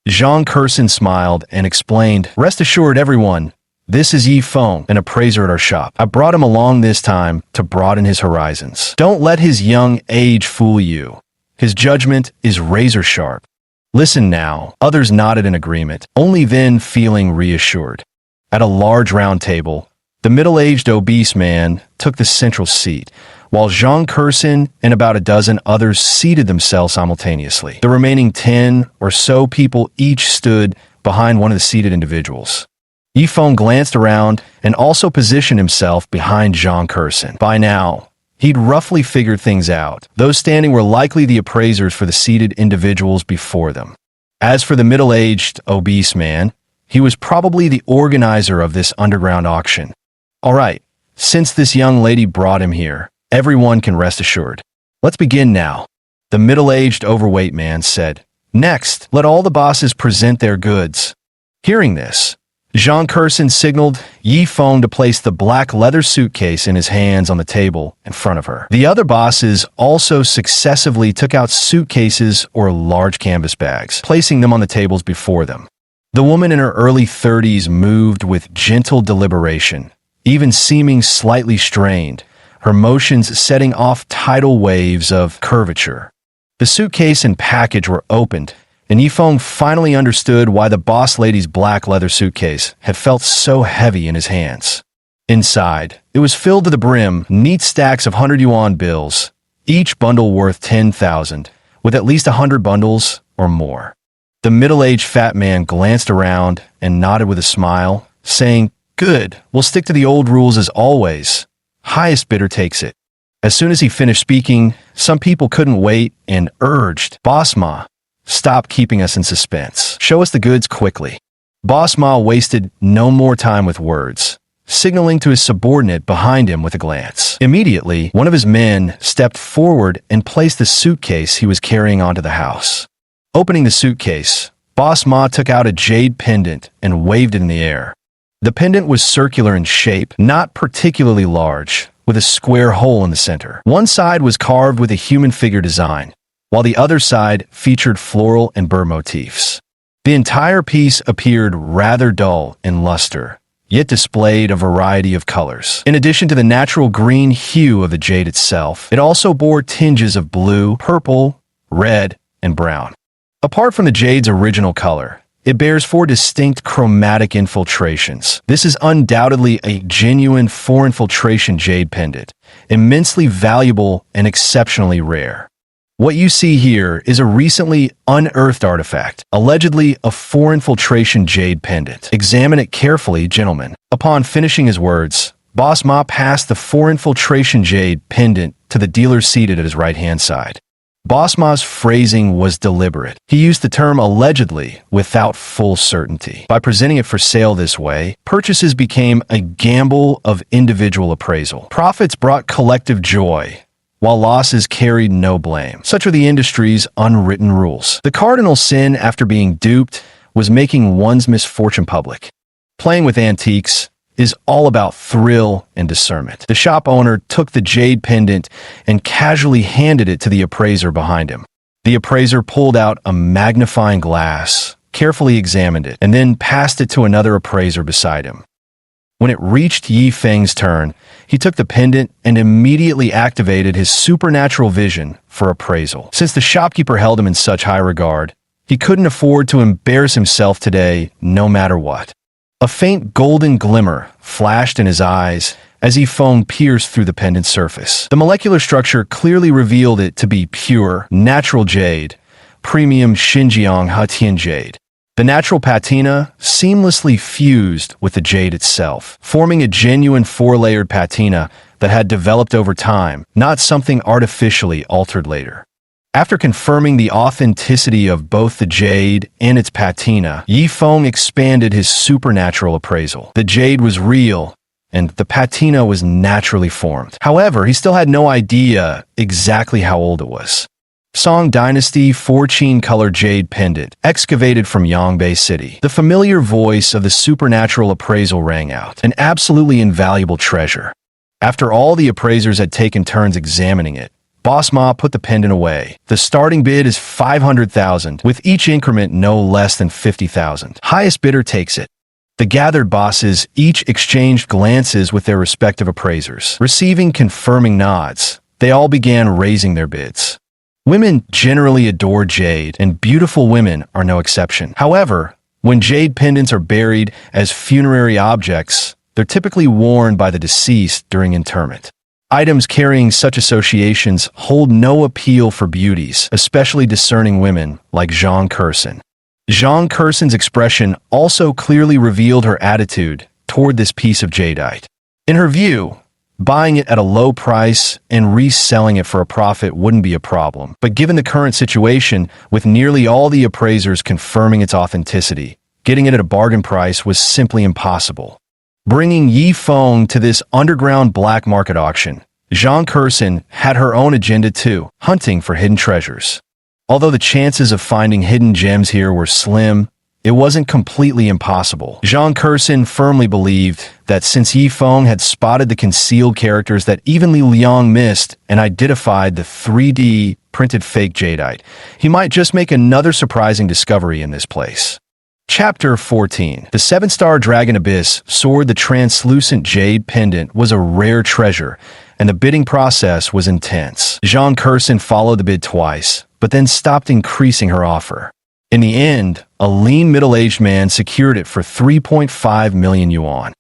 Zhang Kursin smiled and explained, "Rest assured, everyone, this is Yifeng, an appraiser at our shop. I brought him along this time to broaden his horizons. Don't let his young age fool you. His judgment is razor sharp. Listen now." Others nodded in agreement, only then feeling reassured. At a large round table, the middle-aged obese man took the central seat, while Zhang Kursin and about a dozen others seated themselves simultaneously. The remaining 10 or so people each stood behind one of the seated individuals. Yifeng glanced around and also positioned himself behind Zhang Kursin. By now, he'd roughly figured things out. Those standing were likely the appraisers for the seated individuals before them. As for the middle-aged, obese man, he was probably the organizer of this underground auction. "All right, since this young lady brought him here, everyone can rest assured. Let's begin now," the middle-aged, overweight man said. "Next, let all the bosses present their goods." Hearing this, Zhang Kursin signaled Yifeng to place the black leather suitcase in his hands on the table in front of her. The other bosses also successively took out suitcases or large canvas bags, placing them on the tables before them. The woman in her early 30s moved with gentle deliberation, even seeming slightly strained, her motions setting off tidal waves of curvature. The suitcase and package were opened, and Yifeng finally understood why the boss lady's black leather suitcase had felt so heavy in his hands. Inside, it was filled to the brim, neat stacks of 100 yuan bills, each bundle worth 10,000, with at least 100 bundles or more. The middle-aged fat man glanced around and nodded with a smile, saying, "Good, we'll stick to the old rules as always. Highest bidder takes it." As soon as he finished speaking, some people couldn't wait and urged, "Boss Ma, stop keeping us in suspense. Show us the goods quickly." Boss Ma wasted no more time with words, signaling to his subordinate behind him with a glance. Immediately, one of his men stepped forward and placed the suitcase he was carrying onto the house. Opening the suitcase, Boss Ma took out a jade pendant and waved it in the air. The pendant was circular in shape, not particularly large, with a square hole in the center. One side was carved with a human figure design, while the other side featured floral and bird motifs. The entire piece appeared rather dull in luster, yet displayed a variety of colors. In addition to the natural green hue of the jade itself, it also bore tinges of blue, purple, red, and brown. Apart from the jade's original color, It bears 4 distinct chromatic infiltrations. This is undoubtedly a genuine 4-infiltration jade pendant, immensely valuable and exceptionally rare. What you see here is a recently unearthed artifact, allegedly a 4-infiltration jade pendant. Examine it carefully, gentlemen. Upon finishing his words, Boss Ma passed the 4-infiltration jade pendant to the dealer seated at his right-hand side. Boss Ma's phrasing was deliberate. He used the term allegedly without full certainty. By presenting it for sale this way, purchases became a gamble of individual appraisal. Profits brought collective joy, while losses carried no blame. Such are the industry's unwritten rules. The cardinal sin after being duped was making one's misfortune public. Playing with antiques is all about thrill and discernment. The shop owner took the jade pendant and casually handed it to the appraiser behind him. The appraiser pulled out a magnifying glass, carefully examined it, and then passed it to another appraiser beside him. When it reached Yi Feng's turn, he took the pendant and immediately activated his supernatural vision for appraisal. Since the shopkeeper held him in such high regard, he couldn't afford to embarrass himself today no matter what. A faint golden glimmer flashed in his eyes as Yi Feng pierced through the pendant's surface. The molecular structure clearly revealed it to be pure, natural jade, premium Xinjiang Hetian jade. The natural patina seamlessly fused with the jade itself, forming a genuine 4-layered patina that had developed over time, not something artificially altered later. After confirming the authenticity of both the jade and its patina, Yi Feng expanded his supernatural appraisal. The jade was real, and the patina was naturally formed. However, he still had no idea exactly how old it was. Song Dynasty 4-Qin color jade pendant, excavated from Yongbei City. The familiar voice of the supernatural appraisal rang out, an absolutely invaluable treasure. After all the appraisers had taken turns examining it, Boss Ma put the pendant away. The starting bid is 500,000, with each increment no less than 50,000. Highest bidder takes it. The gathered bosses each exchanged glances with their respective appraisers. Receiving confirming nods, they all began raising their bids. Women generally adore jade, and beautiful women are no exception. However, when jade pendants are buried as funerary objects, they're typically worn by the deceased during interment. Items carrying such associations hold no appeal for beauties, especially discerning women like Zhang Curson. Zhang Curson's expression also clearly revealed her attitude toward this piece of jadeite. In her view, buying it at a low price and reselling it for a profit wouldn't be a problem. But given the current situation, with nearly all the appraisers confirming its authenticity, getting it at a bargain price was simply impossible. Bringing Yi Feng to this underground black market auction, Zhang Curson had her own agenda too, hunting for hidden treasures. Although the chances of finding hidden gems here were slim, it wasn't completely impossible. Zhang Curson firmly believed that since Yi Feng had spotted the concealed characters that even Li Liang missed and identified the 3D printed fake jadeite, he might just make another surprising discovery in this place. Chapter 14. The 7-star Dragon Abyss Sword. The translucent jade pendant was a rare treasure, and the bidding process was intense. Zhang Curson followed the bid twice, but then stopped increasing her offer. In the end, a lean middle-aged man secured it for 3.5 million yuan.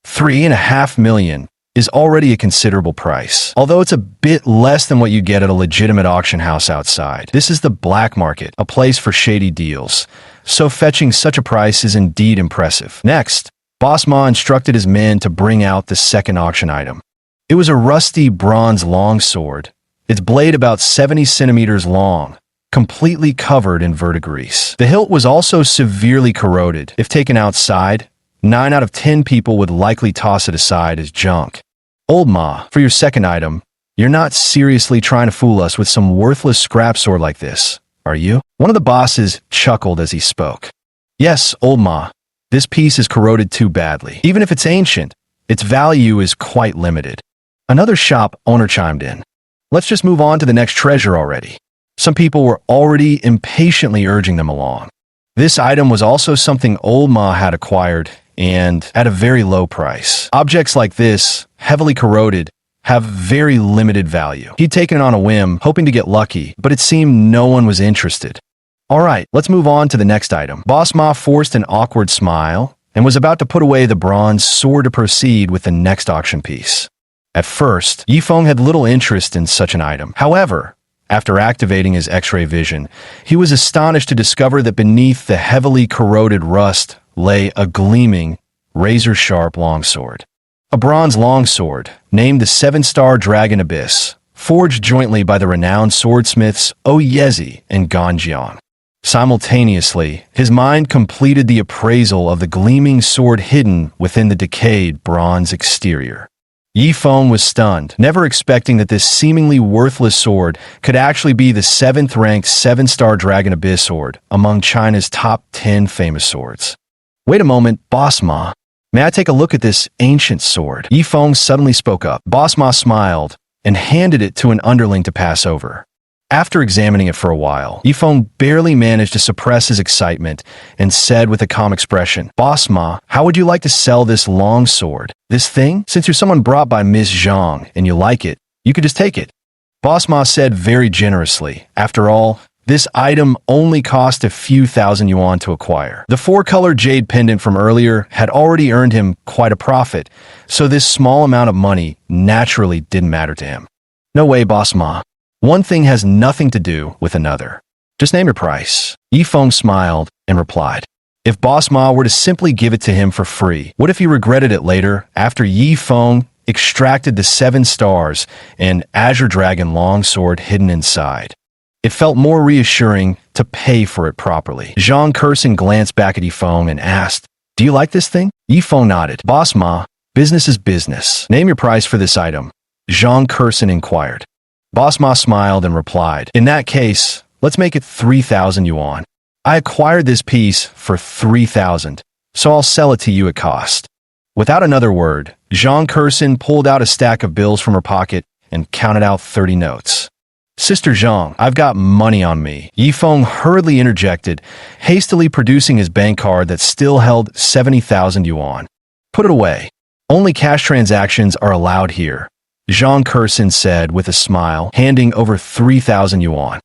3.5 million is already a considerable price. Although it's a bit less than what you get at a legitimate auction house outside. This is the black market, a place for shady deals. So fetching such a price is indeed impressive. Next, Boss Ma instructed his men to bring out the second auction item. It was a rusty bronze longsword, its blade about 70 centimeters long, completely covered in verdigris. The hilt was also severely corroded. If taken outside, 9 out of 10 people would likely toss it aside as junk. Old Ma, for your second item, you're not seriously trying to fool us with some worthless scrap sword like this, are you? One of the bosses chuckled as he spoke. Yes, Old Ma, this piece is corroded too badly. Even if it's ancient, its value is quite limited. Another shop owner chimed in. Let's just move on to the next treasure already. Some people were already impatiently urging them along. This item was also something Old Ma had acquired, and at a very low price. Objects like this, heavily corroded, have very limited value. He'd taken it on a whim, hoping to get lucky, but it seemed no one was interested. All right, let's move on to the next item. Boss Ma forced an awkward smile and was about to put away the bronze sword to proceed with the next auction piece. At first, Yifeng had little interest in such an item. However, after activating his X-ray vision, he was astonished to discover that beneath the heavily corroded rust lay a gleaming, razor-sharp longsword. A bronze longsword, named the Seven-Star Dragon Abyss, forged jointly by the renowned swordsmiths Oyezi and Ganjiang. Simultaneously, his mind completed the appraisal of the gleaming sword hidden within the decayed bronze exterior. Yifeng was stunned, never expecting that this seemingly worthless sword could actually be the 7th-ranked 7-star Dragon Abyss sword among China's top 10 famous swords. Wait a moment, Boss Ma. May I take a look at this ancient sword? Yifeng suddenly spoke up. Boss Ma smiled and handed it to an underling to pass over. After examining it for a while, Yifeng barely managed to suppress his excitement and said with a calm expression, Boss Ma, how would you like to sell this long sword? This thing? Since you're someone brought by Miss Zhang and you like it, you could just take it. Boss Ma said very generously. After all, this item only cost a few thousand yuan to acquire. The 4-color jade pendant from earlier had already earned him quite a profit, so this small amount of money naturally didn't matter to him. No way, Boss Ma. One thing has nothing to do with another. Just name your price. Yifeng smiled and replied. If Boss Ma were to simply give it to him for free, what if he regretted it later after Yifeng extracted the 7 stars and Azure Dragon longsword hidden inside? It felt more reassuring to pay for it properly. Zhang Curson glanced back at Yifeng and asked, Do you like this thing? Yifeng nodded. Boss Ma, business is business. Name your price for this item. Zhang Curson inquired. Boss Ma smiled and replied, In that case, let's make it 3,000 yuan. I acquired this piece for 3,000, so I'll sell it to you at cost. Without another word, Zhang Curson pulled out a stack of bills from her pocket and counted out 30 notes. Sister Zhang, I've got money on me. Yifeng hurriedly interjected, hastily producing his bank card that still held 70,000 yuan. Put it away. Only cash transactions are allowed here. Zhang Curson said with a smile, handing over 3,000 yuan.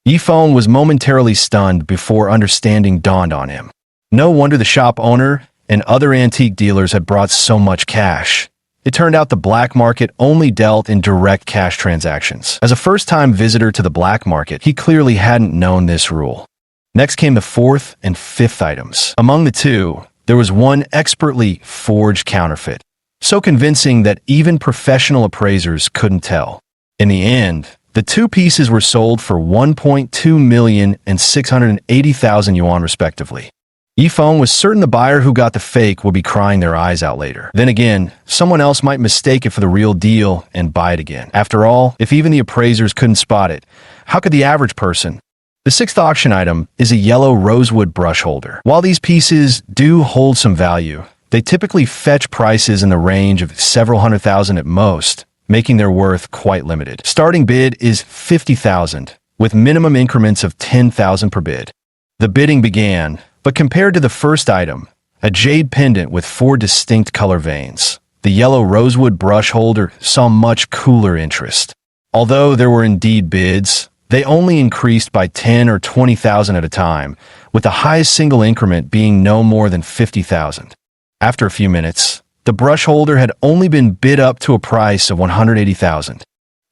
Yifeng was momentarily stunned before understanding dawned on him. No wonder the shop owner and other antique dealers had brought so much cash. It turned out the black market only dealt in direct cash transactions. As a first-time visitor to the black market, he clearly hadn't known this rule. Next came the 4th and 5th items. Among the two, there was one expertly forged counterfeit, so convincing that even professional appraisers couldn't tell. In the end, the two pieces were sold for 1.2 million and 680,000 yuan respectively. Yifeng was certain the buyer who got the fake would be crying their eyes out later. Then again, someone else might mistake it for the real deal and buy it again. After all, if even the appraisers couldn't spot it, how could the average person? The 6th auction item is a yellow rosewood brush holder. While these pieces do hold some value, they typically fetch prices in the range of several hundred thousand at most, making their worth quite limited. Starting bid is 50,000, with minimum increments of 10,000 per bid. The bidding began, but compared to the first item, a jade pendant with 4 distinct color veins, the yellow rosewood brush holder saw much cooler interest. Although there were indeed bids, they only increased by 10 or 20,000 at a time, with the highest single increment being no more than 50,000. After a few minutes, the brush holder had only been bid up to a price of 180,000.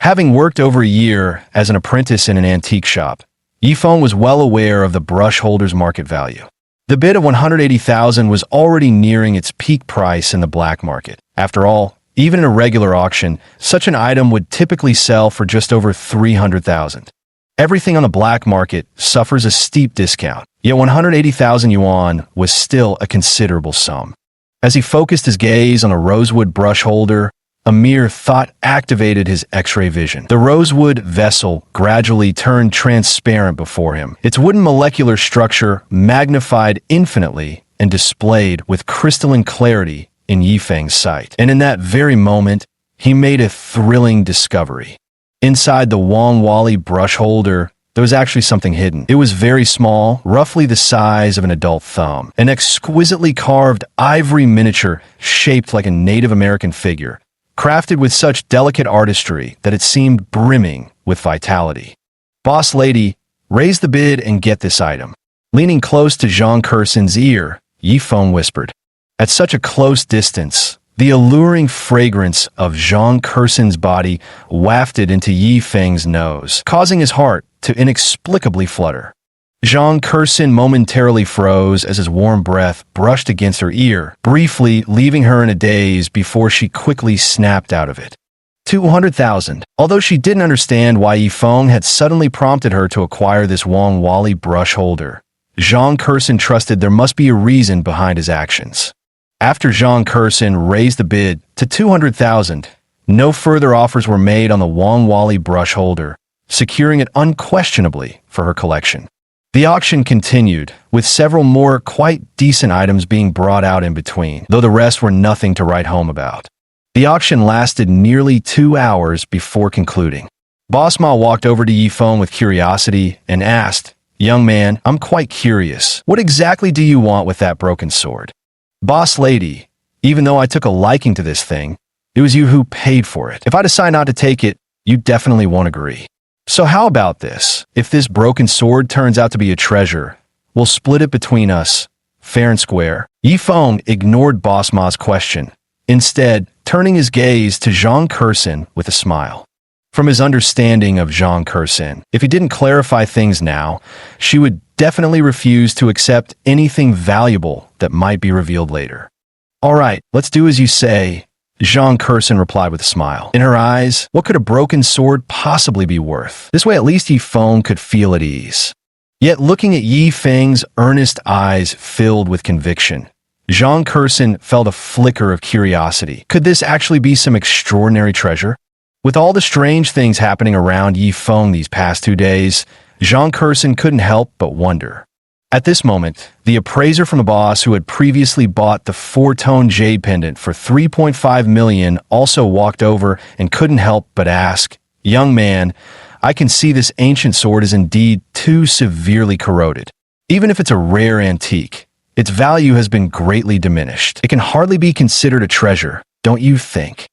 Having worked over a year as an apprentice in an antique shop, Yifeng was well aware of the brush holder's market value. The bid of 180,000 was already nearing its peak price in the black market. After all, even in a regular auction, such an item would typically sell for just over 300,000. Everything on the black market suffers a steep discount, yet 180,000 yuan was still a considerable sum. As he focused his gaze on a rosewood brush holder, a mere thought activated his X-ray vision. The rosewood vessel gradually turned transparent before him, its wooden molecular structure magnified infinitely and displayed with crystalline clarity in Yifeng's sight. And in that very moment, he made a thrilling discovery. Inside the Wang Wali brush holder, there was actually something hidden. It was very small, roughly the size of an adult thumb, an exquisitely carved ivory miniature shaped like a Native American figure, crafted with such delicate artistry that it seemed brimming with vitality. Boss lady, Raise the bid and get this item. Leaning close to Zhang Kerson's ear, Yi Feng whispered. At such a close distance, the alluring fragrance of Zhang Kerson's body wafted into Yi Feng's nose, causing his heart to inexplicably flutter. Zhang Kerson momentarily froze as his warm breath brushed against her ear, briefly leaving her in a daze before she quickly snapped out of it. 200,000. Although she didn't understand why Yi Feng had suddenly prompted her to acquire this Wang Wali brush holder, Zhang Kerson trusted there must be a reason behind his actions. After Zhang Kerson raised the bid to 200,000, no further offers were made on the Wang Wali brush holder, securing it unquestionably for her collection. The auction continued, with several more quite decent items being brought out in between, though the rest were nothing to write home about. The auction lasted nearly 2 hours before concluding. Boss Ma walked over to Yi Feng with curiosity and asked, "Young man, I'm quite curious. What exactly do you want with that broken sword?" "Boss lady, even though I took a liking to this thing, it was you who paid for it. If I decide not to take it, you definitely won't agree. So how about this? If this broken sword turns out to be a treasure, we'll split it between us, fair and square." Yi Feng ignored Boss Ma's question, instead turning his gaze to Zhang Kerson with a smile. From his understanding of Zhang Kerson, if he didn't clarify things now, she would definitely refuse to accept anything valuable that might be revealed later. "All right, let's do as you say," Zhang Kerson replied with a smile. In her eyes, what could a broken sword possibly be worth? This way at least Yi Feng could feel at ease. Yet looking at Yi Feng's earnest eyes filled with conviction, Zhang Kerson felt a flicker of curiosity. Could this actually be some extraordinary treasure? With all the strange things happening around Yi Feng these past 2 days, Zhang Kerson couldn't help but wonder. At this moment, the appraiser from the boss who had previously bought the 4-tone jade pendant for 3.5 million also walked over and couldn't help but ask, "Young man, I can see this ancient sword is indeed too severely corroded. Even if it's a rare antique, its value has been greatly diminished. It can hardly be considered a treasure, don't you think?"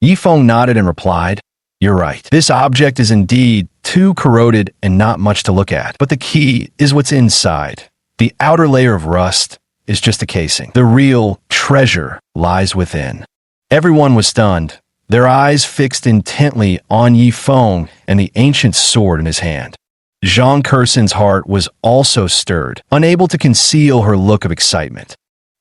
Yi Feng nodded and replied, "You're right. This object is indeed too corroded and not much to look at. But the key is what's inside. The outer layer of rust is just a casing. The real treasure lies within." Everyone was stunned, their eyes fixed intently on Yi Feng and the ancient sword in his hand. Zhang Kerson's heart was also stirred, unable to conceal her look of excitement.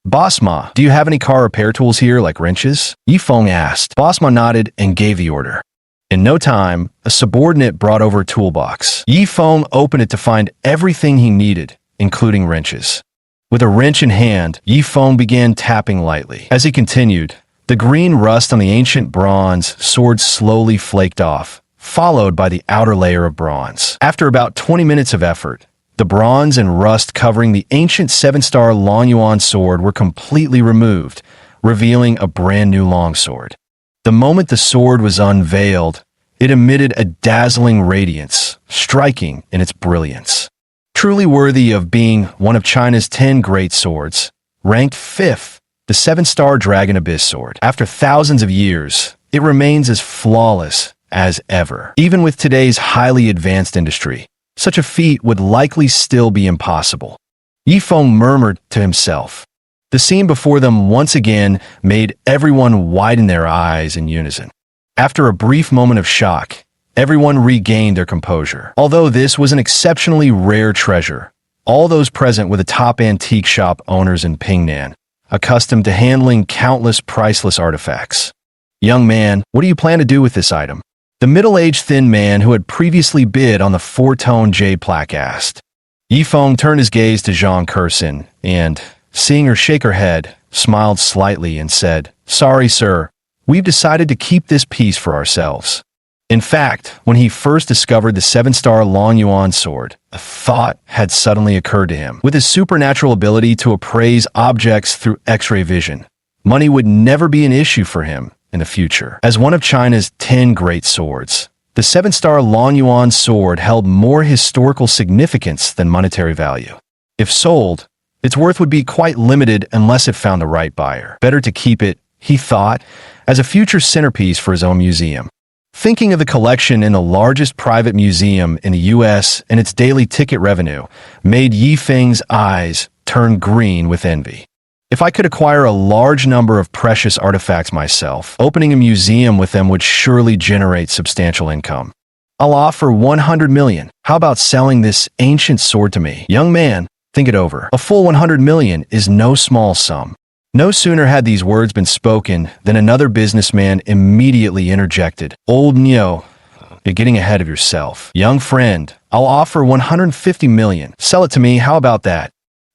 "Boss Ma, do you have any car repair tools here like wrenches?" Yi Feng asked. Boss Ma nodded and gave the order. In no time, a subordinate brought over a toolbox. Yi Feng opened it to find everything he needed, including wrenches. With a wrench in hand, Yi Feng began tapping lightly. As he continued, the green rust on the ancient bronze sword slowly flaked off, followed by the outer layer of bronze. After about 20 minutes of effort, the bronze and rust covering the ancient 7-star Long Yuan sword were completely removed, revealing a brand new longsword. The moment the sword was unveiled, it emitted a dazzling radiance, striking in its brilliance. Truly worthy of being one of China's 10 great swords, ranked 5th, the 7-star Dragon Abyss sword. After thousands of years, it remains as flawless as ever. Even with today's highly advanced industry, such a feat would likely still be impossible. Yi Feng murmured to himself. The scene before them once again made everyone widen their eyes in unison. After a brief moment of shock, everyone regained their composure. Although this was an exceptionally rare treasure, all those present were the top antique shop owners in Pingnan, accustomed to handling countless priceless artifacts. "Young man, what do you plan to do with this item?" The middle-aged thin man who had previously bid on the 4-tone jade plaque asked. Yi Feng turned his gaze to Zhang Kerson and, seeing her shake her head, smiled slightly and said, "Sorry, sir, we've decided to keep this piece for ourselves." In fact, when he first discovered the 7-star Long Yuan sword, a thought had suddenly occurred to him. With his supernatural ability to appraise objects through X-ray vision, money would never be an issue for him in the future. As one of China's 10 great swords, the 7-star Long Yuan sword held more historical significance than monetary value. If sold, its worth would be quite limited unless it found the right buyer. Better to keep it, he thought, as a future centerpiece for his own museum. Thinking of the collection in the largest private museum in the U.S. and its daily ticket revenue made Yifeng's eyes turn green with envy. If I could acquire a large number of precious artifacts myself, opening a museum with them would surely generate substantial income. I'll offer 100 million. How about selling this ancient sword to me? Young man, think it over. A full 100 million is no small sum. No sooner had these words been spoken than another businessman immediately interjected. Old Nyo, you're getting ahead of yourself. Young friend, I'll offer 150 million. Sell it to me, how about that?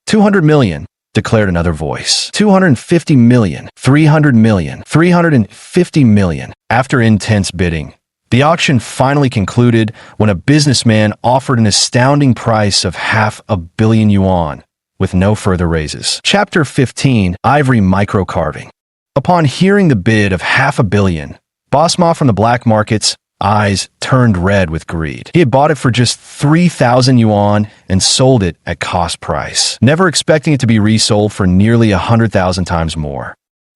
200 million, declared another voice. 250 million, 300 million, 350 million. After intense bidding, the auction finally concluded when a businessman offered an astounding price of 500 million yuan. With no further raises. Chapter 15, Ivory Microcarving. Upon hearing the bid of 500 million, Boss Ma from the black market's eyes turned red with greed. He had bought it for just 3,000 yuan and sold it at cost price, never expecting it to be resold for nearly 100,000 times more.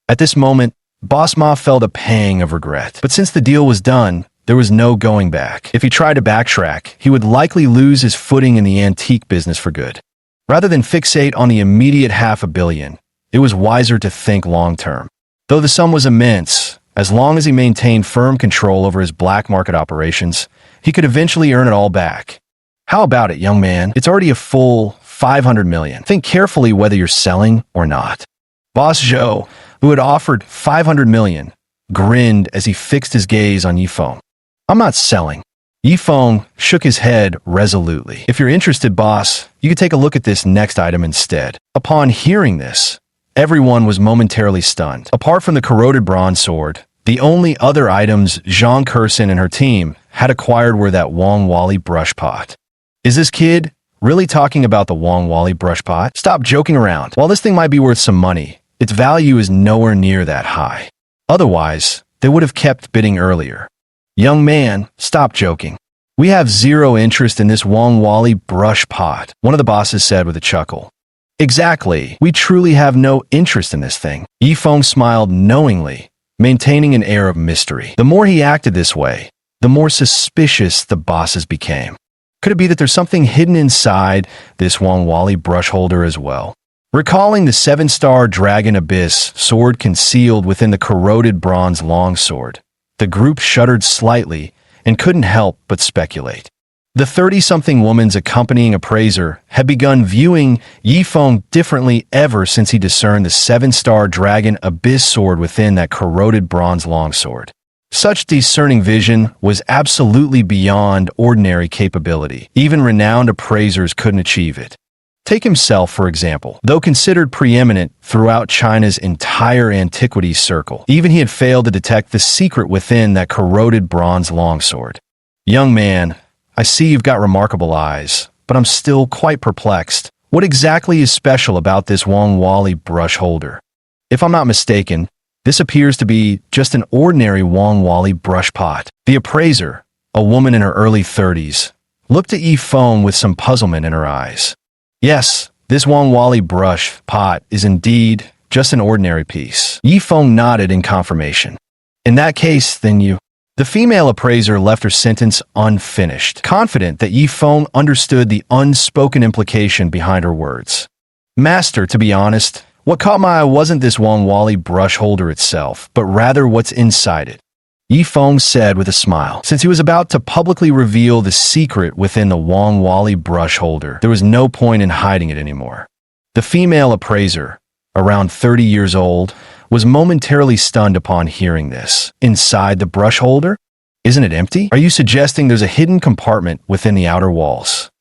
At this moment, Boss Ma felt a pang of regret. But since the deal was done, there was no going back. If he tried to backtrack, he would likely lose his footing in the antique business for good. Rather than fixate on the immediate 500 million, it was wiser to think long-term. Though the sum was immense, as long as he maintained firm control over his black market operations, he could eventually earn it all back. How about it, young man? It's already a full 500 million. Think carefully whether you're selling or not. Boss Zhou, who had offered 500 million, grinned as he fixed his gaze on Yifeng. I'm not selling. Yifeng shook his head resolutely. If you're interested, boss, you could take a look at this next item instead. Upon hearing this, everyone was momentarily stunned. Apart from the corroded bronze sword, the only other items Zhang Kersen and her team had acquired were that Wang Wali brush pot. Is this kid really talking about the Wang Wali brush pot? Stop joking around. While this thing might be worth some money, its value is nowhere near that high. Otherwise, they would have kept bidding earlier. Young man, stop joking. We have zero interest in this Wang Wali brush pot, one of the bosses said with a chuckle. Exactly, we truly have no interest in this thing. Yifeng smiled knowingly, maintaining an air of mystery. The more he acted this way, the more suspicious the bosses became. Could it be that there's something hidden inside this Wang Wali brush holder as well? Recalling the 7-star Dragon Abyss sword concealed within the corroded bronze longsword, the group shuddered slightly and couldn't help but speculate. The 30-something woman's accompanying appraiser had begun viewing Yifeng differently ever since he discerned the 7-star Dragon Abyss sword within that corroded bronze longsword. Such discerning vision was absolutely beyond ordinary capability. Even renowned appraisers couldn't achieve it. Take himself, for example. Though considered preeminent throughout China's entire antiquities circle, even he had failed to detect the secret within that corroded bronze longsword. Young man, I see you've got remarkable eyes, but I'm still quite perplexed. What exactly is special about this Wang Wali brush holder? If I'm not mistaken, this appears to be just an ordinary Wang Wali brush pot. The appraiser, a woman in her early 30s, looked at Yifeng with some puzzlement in her eyes. Yes, this Wang Wali brush pot is indeed just an ordinary piece. Yifeng nodded in confirmation. In that case, then you... The female appraiser left her sentence unfinished, confident that Yifeng understood the unspoken implication behind her words. Master, to be honest, what caught my eye wasn't this Wang Wali brush holder itself, but rather what's inside it. Yifeng said with a smile. Since he was about to publicly reveal the secret within the Wang Wali brush holder, there was no point in hiding it anymore. The female appraiser, around 30 years old, was momentarily stunned upon hearing this. Inside the brush holder? Isn't it empty? Are you suggesting there's a hidden compartment within the outer walls?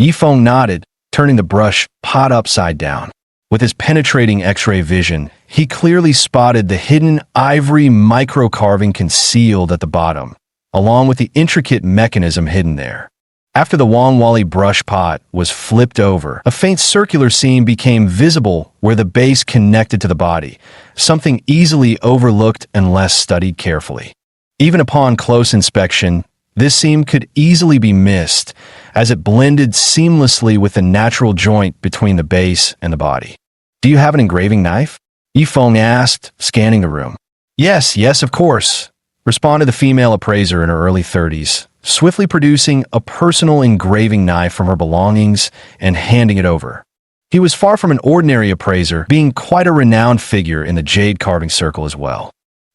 Yifeng nodded, turning the brush pot upside down. With his penetrating X-ray vision, he clearly spotted the hidden ivory microcarving concealed at the bottom, along with the intricate mechanism hidden there. After the Wang Wali brush pot was flipped over, a faint circular seam became visible where the base connected to the body, something easily overlooked unless studied carefully. Even upon close inspection, this seam could easily be missed, as it blended seamlessly with the natural joint between the base and the body. Do you have an engraving knife? Yifeng asked, scanning the room. Yes, of course. responded the female appraiser in her early 30s, swiftly producing a personal engraving knife from her belongings and handing it over. He was far from an ordinary appraiser, being quite a renowned figure in the jade carving circle as well.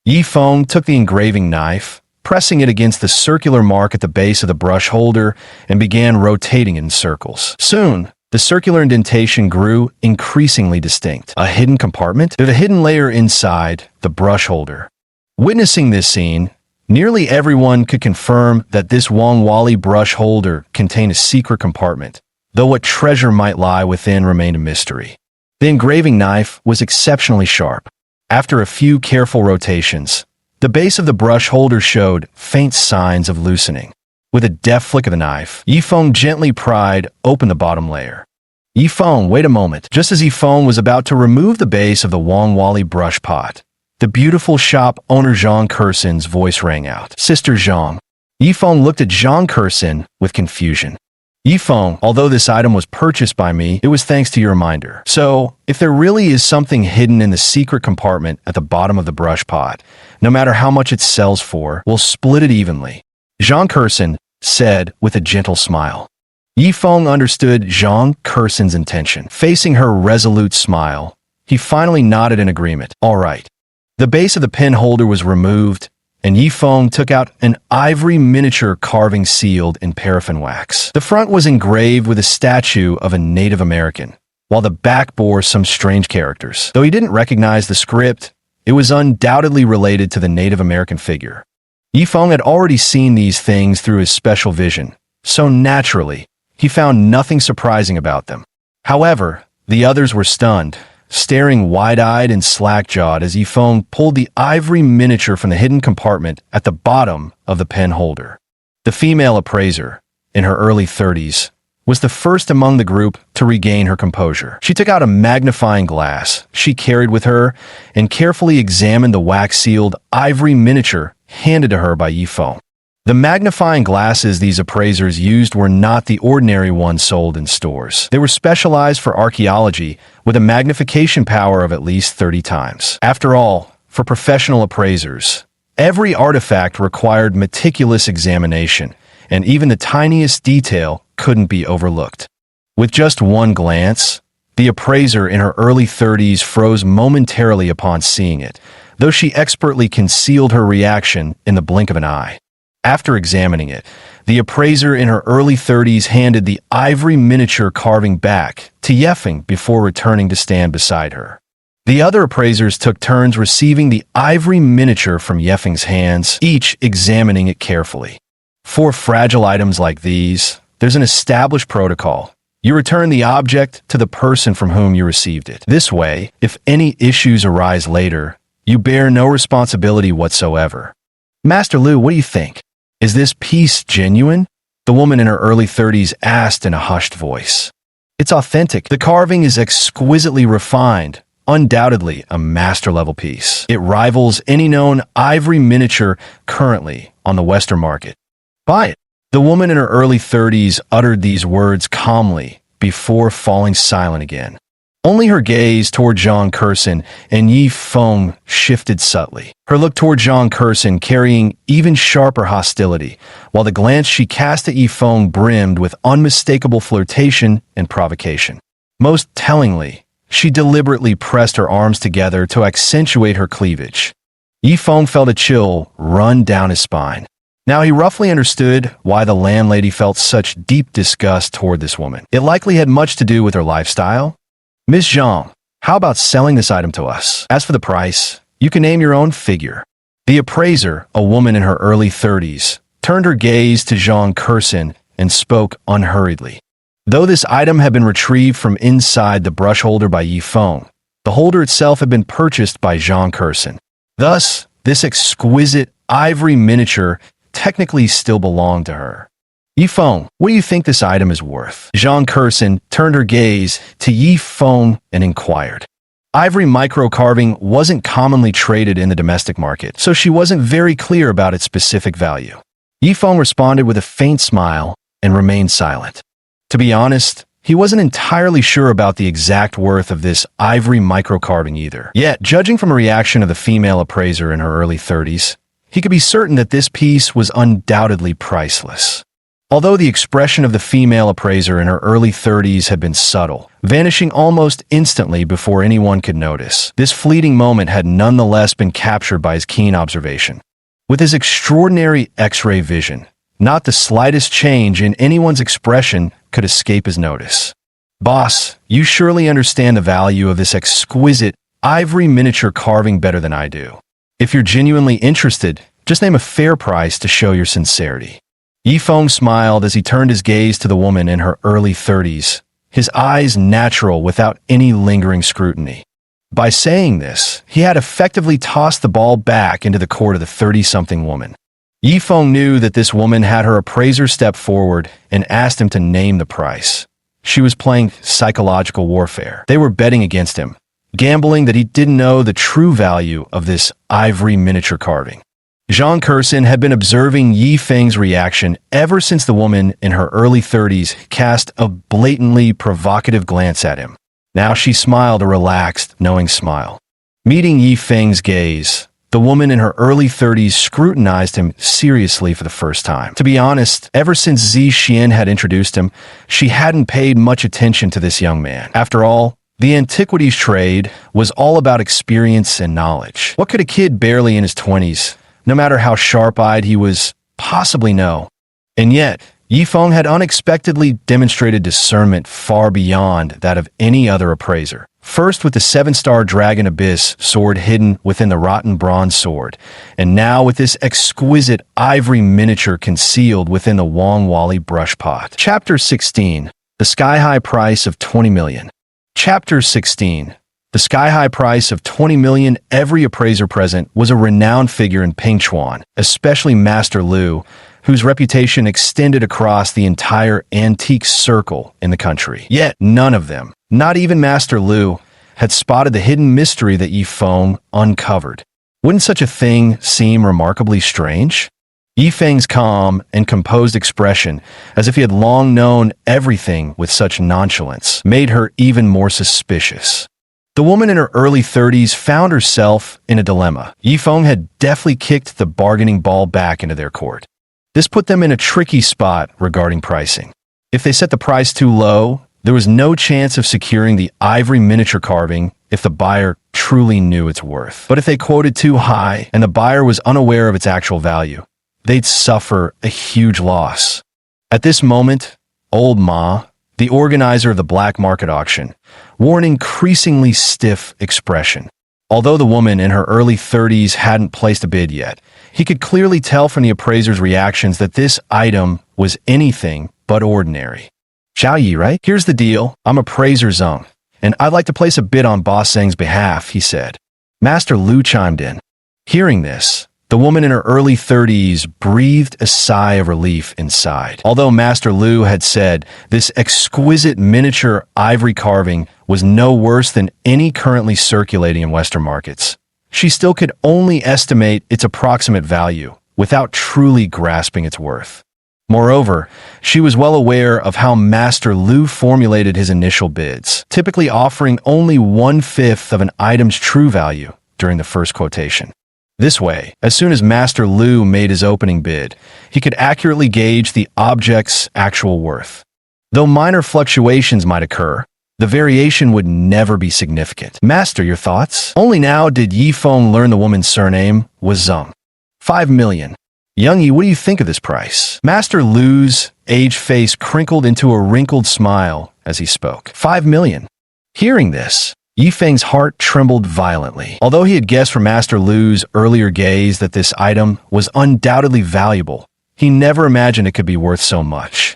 Yi Feng took the engraving knife, pressing it against the circular mark at the base of the brush holder, and began rotating it in circles. Soon, the circular indentation grew increasingly distinct. A hidden compartment? There's a hidden layer inside the brush holder. Witnessing this scene, nearly everyone could confirm that this Wang Wali brush holder contained a secret compartment, though what treasure might lie within remained a mystery. The engraving knife was exceptionally sharp. After a few careful rotations, the base of the brush holder showed faint signs of loosening. With a deft flick of the knife, Yi Feng gently pried open the bottom layer. Yi Feng, wait a moment. Just as Yi Feng was about to remove the base of the Wang Wali brush pot, the beautiful shop owner Zhang Kerson's voice rang out. Sister Zhang. Yi Feng looked at Zhang Kerson with confusion. Yi Feng, although this item was purchased by me, it was thanks to your reminder. So, if there really is something hidden in the secret compartment at the bottom of the brush pot, no matter how much it sells for, we'll split it evenly. Zhang Kerson said with a gentle smile. Yi Feng understood Zhang Kerson's intention. Facing her resolute smile, he finally nodded in agreement. All right. The base of the pen holder was removed, and Yi Feng took out an ivory miniature carving sealed in paraffin wax. The front was engraved with a statue of a Native American, while the back bore some strange characters. Though he didn't recognize the script, it was undoubtedly related to the Native American figure. Yi Feng had already seen these things through his special vision, so naturally, he found nothing surprising about them. However, the others were stunned, staring wide-eyed and slack-jawed as Yi Feng pulled the ivory miniature from the hidden compartment at the bottom of the pen holder. The female appraiser, in her early 30s, was the first among the group to regain her composure. She took out a magnifying glass she carried with her and carefully examined the wax-sealed ivory miniature handed to her by Yi Feng. The magnifying glasses these appraisers used were not the ordinary ones sold in stores. They were specialized for archaeology with a magnification power of at least 30 times. After all, for professional appraisers, every artifact required meticulous examination, and even the tiniest detail couldn't be overlooked. With just one glance, the appraiser in her early 30s froze momentarily upon seeing it, though she expertly concealed her reaction in the blink of an eye. After examining it, the appraiser in her early 30s handed the ivory miniature carving back to Yefeng before returning to stand beside her. The other appraisers took turns receiving the ivory miniature from Yefeng's hands, each examining it carefully. For fragile items like these, there's an established protocol. You return the object to the person from whom you received it. This way, if any issues arise later, you bear no responsibility whatsoever. Master Lu, what do you think? Is this piece genuine? The woman in her early 30s asked in a hushed voice. It's authentic. The carving is exquisitely refined, undoubtedly a master-level piece. It rivals any known ivory miniature currently on the Western market. Buy it. The woman in her early 30s uttered these words calmly before falling silent again. Only her gaze toward Zhang Kerson and Yi Feng shifted subtly. Her look toward Zhang Kerson carrying even sharper hostility, while the glance she cast at Yi Feng brimmed with unmistakable flirtation and provocation. Most tellingly, she deliberately pressed her arms together to accentuate her cleavage. Yi Feng felt a chill run down his spine. Now he roughly understood why the landlady felt such deep disgust toward this woman. It likely had much to do with her lifestyle. Miss Zhang, how about selling this item to us? As for the price, you can name your own figure. The appraiser, a woman in her early 30s, turned her gaze to Zhang Kerson and spoke unhurriedly. Though this item had been retrieved from inside the brush holder by Yi Feng, the holder itself had been purchased by Zhang Kerson. Thus, this exquisite ivory miniature technically still belonged to her. Yi Feng, what do you think this item is worth? Zhang Kerson turned her gaze to Yi Feng and inquired. Ivory micro-carving wasn't commonly traded in the domestic market, so she wasn't very clear about its specific value. Yi Feng responded with a faint smile and remained silent. To be honest, he wasn't entirely sure about the exact worth of this ivory micro-carving either. Yet, judging from a reaction of the female appraiser in her early 30s, he could be certain that this piece was undoubtedly priceless. Although the expression of the female appraiser in her early 30s had been subtle, vanishing almost instantly before anyone could notice, this fleeting moment had nonetheless been captured by his keen observation. With his extraordinary X-ray vision, not the slightest change in anyone's expression could escape his notice. "Boss, you surely understand the value of this exquisite ivory miniature carving better than I do. If you're genuinely interested, just name a fair price to show your sincerity." Yifeng smiled as he turned his gaze to the woman in her early 30s, his eyes natural without any lingering scrutiny. By saying this, he had effectively tossed the ball back into the court of the 30-something woman. Yifeng knew that this woman had her appraiser step forward and asked him to name the price. She was playing psychological warfare. They were betting against him, gambling that he didn't know the true value of this ivory miniature carving. Zhang Kershin had been observing Yifeng's reaction ever since the woman in her early 30s cast a blatantly provocative glance at him. Now she smiled a relaxed, knowing smile. Meeting Yifeng's gaze, the woman in her early 30s scrutinized him seriously for the first time. To be honest, ever since Zi Xian had introduced him, she hadn't paid much attention to this young man. After all, the antiquities trade was all about experience and knowledge. What could a kid barely in his 20s, no matter how sharp-eyed he was, possibly know? And yet, Yifeng had unexpectedly demonstrated discernment far beyond that of any other appraiser. First with the 7-star Dragon Abyss sword hidden within the rotten bronze sword, and now with this exquisite ivory miniature concealed within the Wang Wali brush pot. Chapter 16. The Sky-High Price of 20 Million. Chapter 16. The sky-high price of 20 million. Every appraiser present was a renowned figure in Pingchuan, especially Master Lu, whose reputation extended across the entire antique circle in the country. Yet none of them, not even Master Lu, had spotted the hidden mystery that Yifeng uncovered. Wouldn't such a thing seem remarkably strange? Yifeng's calm and composed expression, as if he had long known everything with such nonchalance, made her even more suspicious. The woman in her early 30s found herself in a dilemma. Yifeng had deftly kicked the bargaining ball back into their court. This put them in a tricky spot regarding pricing. If they set the price too low, there was no chance of securing the ivory miniature carving if the buyer truly knew its worth. But if they quoted too high and the buyer was unaware of its actual value, they'd suffer a huge loss. At this moment, Old Ma, the organizer of the black market auction, wore an increasingly stiff expression. Although the woman in her early 30s hadn't placed a bid yet, he could clearly tell from the appraiser's reactions that this item was anything but ordinary. "Xiao Yi, right? Here's the deal. I'm appraiser Zeng, and I'd like to place a bid on Boss Zeng's behalf," he said. Master Lu chimed in. Hearing this, the woman in her early 30s breathed a sigh of relief inside. Although Master Lu had said this exquisite miniature ivory carving was no worse than any currently circulating in Western markets, she still could only estimate its approximate value without truly grasping its worth. Moreover, she was well aware of how Master Lu formulated his initial bids, typically offering only 1/5 of an item's true value during the first quotation. This way, as soon as Master Lu made his opening bid, he could accurately gauge the object's actual worth. Though minor fluctuations might occur, the variation would never be significant. "Master, your thoughts?" Only now did Yifeng learn the woman's surname was Zeng. 5 million. "Young Yi, what do you think of this price?" Master Lu's aged face crinkled into a wrinkled smile as he spoke. 5 million. Hearing this, Yifeng's heart trembled violently. Although he had guessed from Master Lu's earlier gaze that this item was undoubtedly valuable, he never imagined it could be worth so much.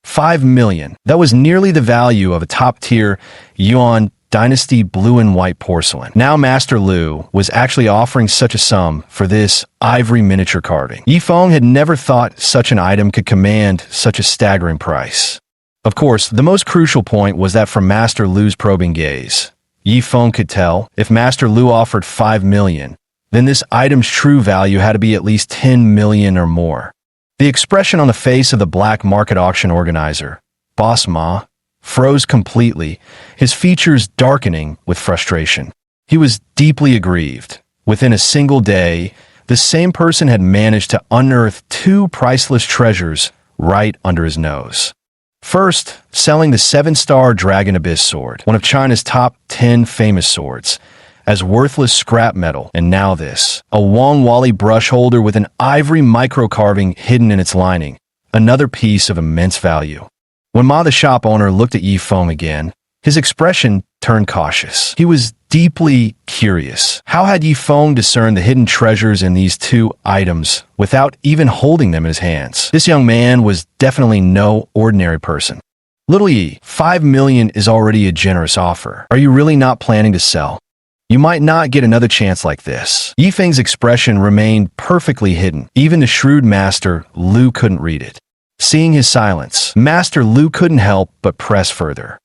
5 million. That was nearly the value of a top-tier Yuan Dynasty blue and white porcelain. Now Master Lu was actually offering such a sum for this ivory miniature carving. Yifeng had never thought such an item could command such a staggering price. Of course, the most crucial point was that from Master Lu's probing gaze, Yifeng could tell if Master Lu offered 5 million, then this item's true value had to be at least 10 million or more. The expression on the face of the black market auction organizer, Boss Ma, froze completely, his features darkening with frustration. He was deeply aggrieved. Within a single day, the same person had managed to unearth two priceless treasures right under his nose. First, selling the 7-star Dragon Abyss sword, one of China's top 10 famous swords, as worthless scrap metal, and now this, a Wang Wali brush holder with an ivory micro-carving hidden in its lining, another piece of immense value. When Ma the shop owner looked at Yifeng again, his expression turned cautious. He was deeply curious. How had Yifeng discerned the hidden treasures in these two items without even holding them in his hands? This young man was definitely no ordinary person. Little Yi, 5 million is already a generous offer. Are you really not planning to sell? You might not get another chance like this. Yifeng's expression remained perfectly hidden. Even the shrewd master, Lu, couldn't read it. Seeing his silence, Master Lu couldn't help but press further.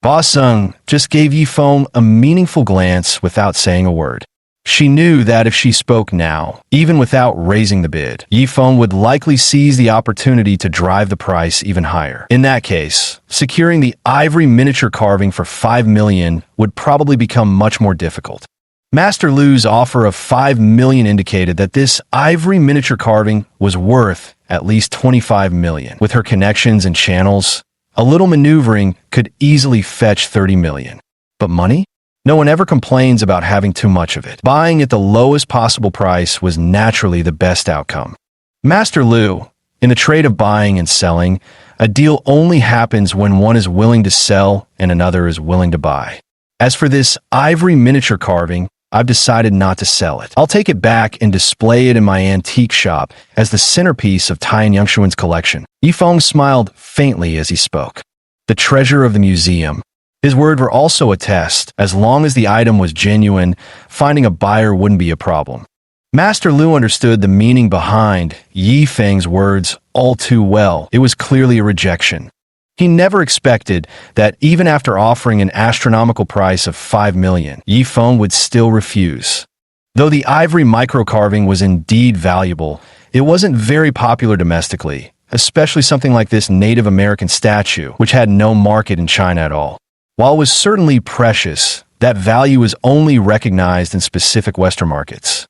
Ba Seng just gave Yifeng a meaningful glance without saying a word. She knew that if she spoke now, even without raising the bid, Yifeng would likely seize the opportunity to drive the price even higher. In that case, securing the ivory miniature carving for 5 million would probably become much more difficult. Master Lu's offer of 5 million indicated that this ivory miniature carving was worth at least 25 million. With her connections and channels, a little maneuvering could easily fetch 30 million. But money? No one ever complains about having too much of it. Buying at the lowest possible price was naturally the best outcome. Master Lu, in the trade of buying and selling, a deal only happens when one is willing to sell and another is willing to buy. As for this ivory miniature carving, I've decided not to sell it. I'll take it back and display it in my antique shop as the centerpiece of Taiyan Yangshuan's collection. Yifeng smiled faintly as he spoke. The treasure of the museum. His words were also a test. As long as the item was genuine, finding a buyer wouldn't be a problem. Master Lu understood the meaning behind Yifeng's words all too well. It was clearly a rejection. He never expected that even after offering an astronomical price of 5 million, Yifeng would still refuse. Though the ivory micro-carving was indeed valuable, it wasn't very popular domestically, especially something like this Native American statue, which had no market in China at all. While it was certainly precious, that value was only recognized in specific Western markets.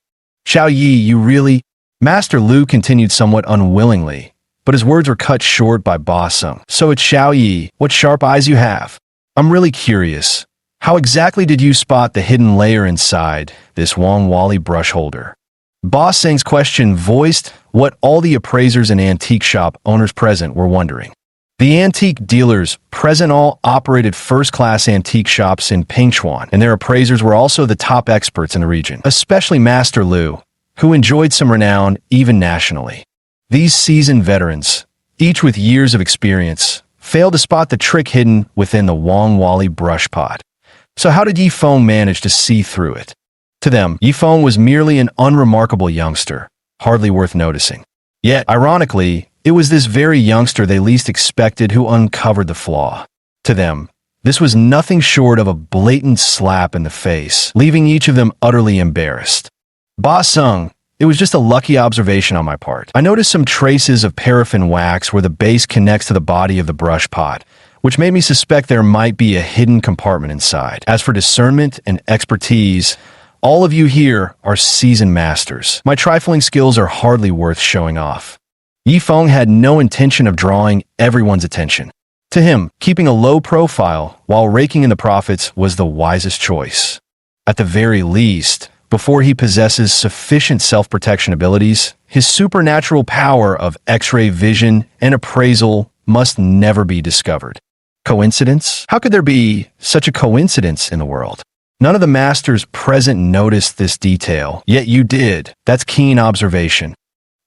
Xiao Yi, you really... Master Lu continued somewhat unwillingly, but his words were cut short by Ba Seng. So it's Xiao Yi, what sharp eyes you have. I'm really curious. How exactly did you spot the hidden layer inside this Wang Wali brush holder? Ba Seng's question voiced what all the appraisers and antique shop owners present were wondering. The antique dealers present all operated first-class antique shops in Pingchuan, and their appraisers were also the top experts in the region, especially Master Lu, who enjoyed some renown even nationally. These seasoned veterans, each with years of experience, failed to spot the trick hidden within the Wang Wali brush pot. So how did Yifeng manage to see through it? To them, Yifeng was merely an unremarkable youngster, hardly worth noticing. Yet, ironically, it was this very youngster they least expected who uncovered the flaw. To them, this was nothing short of a blatant slap in the face, leaving each of them utterly embarrassed. Ba Seng, it was just a lucky observation on my part. I noticed some traces of paraffin wax where the base connects to the body of the brush pot, which made me suspect there might be a hidden compartment inside. As for discernment and expertise, all of you here are seasoned masters. My trifling skills are hardly worth showing off. Yifeng had no intention of drawing everyone's attention. To him, keeping a low profile while raking in the profits was the wisest choice. At the very least, before he possesses sufficient self-protection abilities, his supernatural power of X-ray vision and appraisal must never be discovered. Coincidence? How could there be such a coincidence in the world? None of the masters present noticed this detail, yet you did. That's keen observation.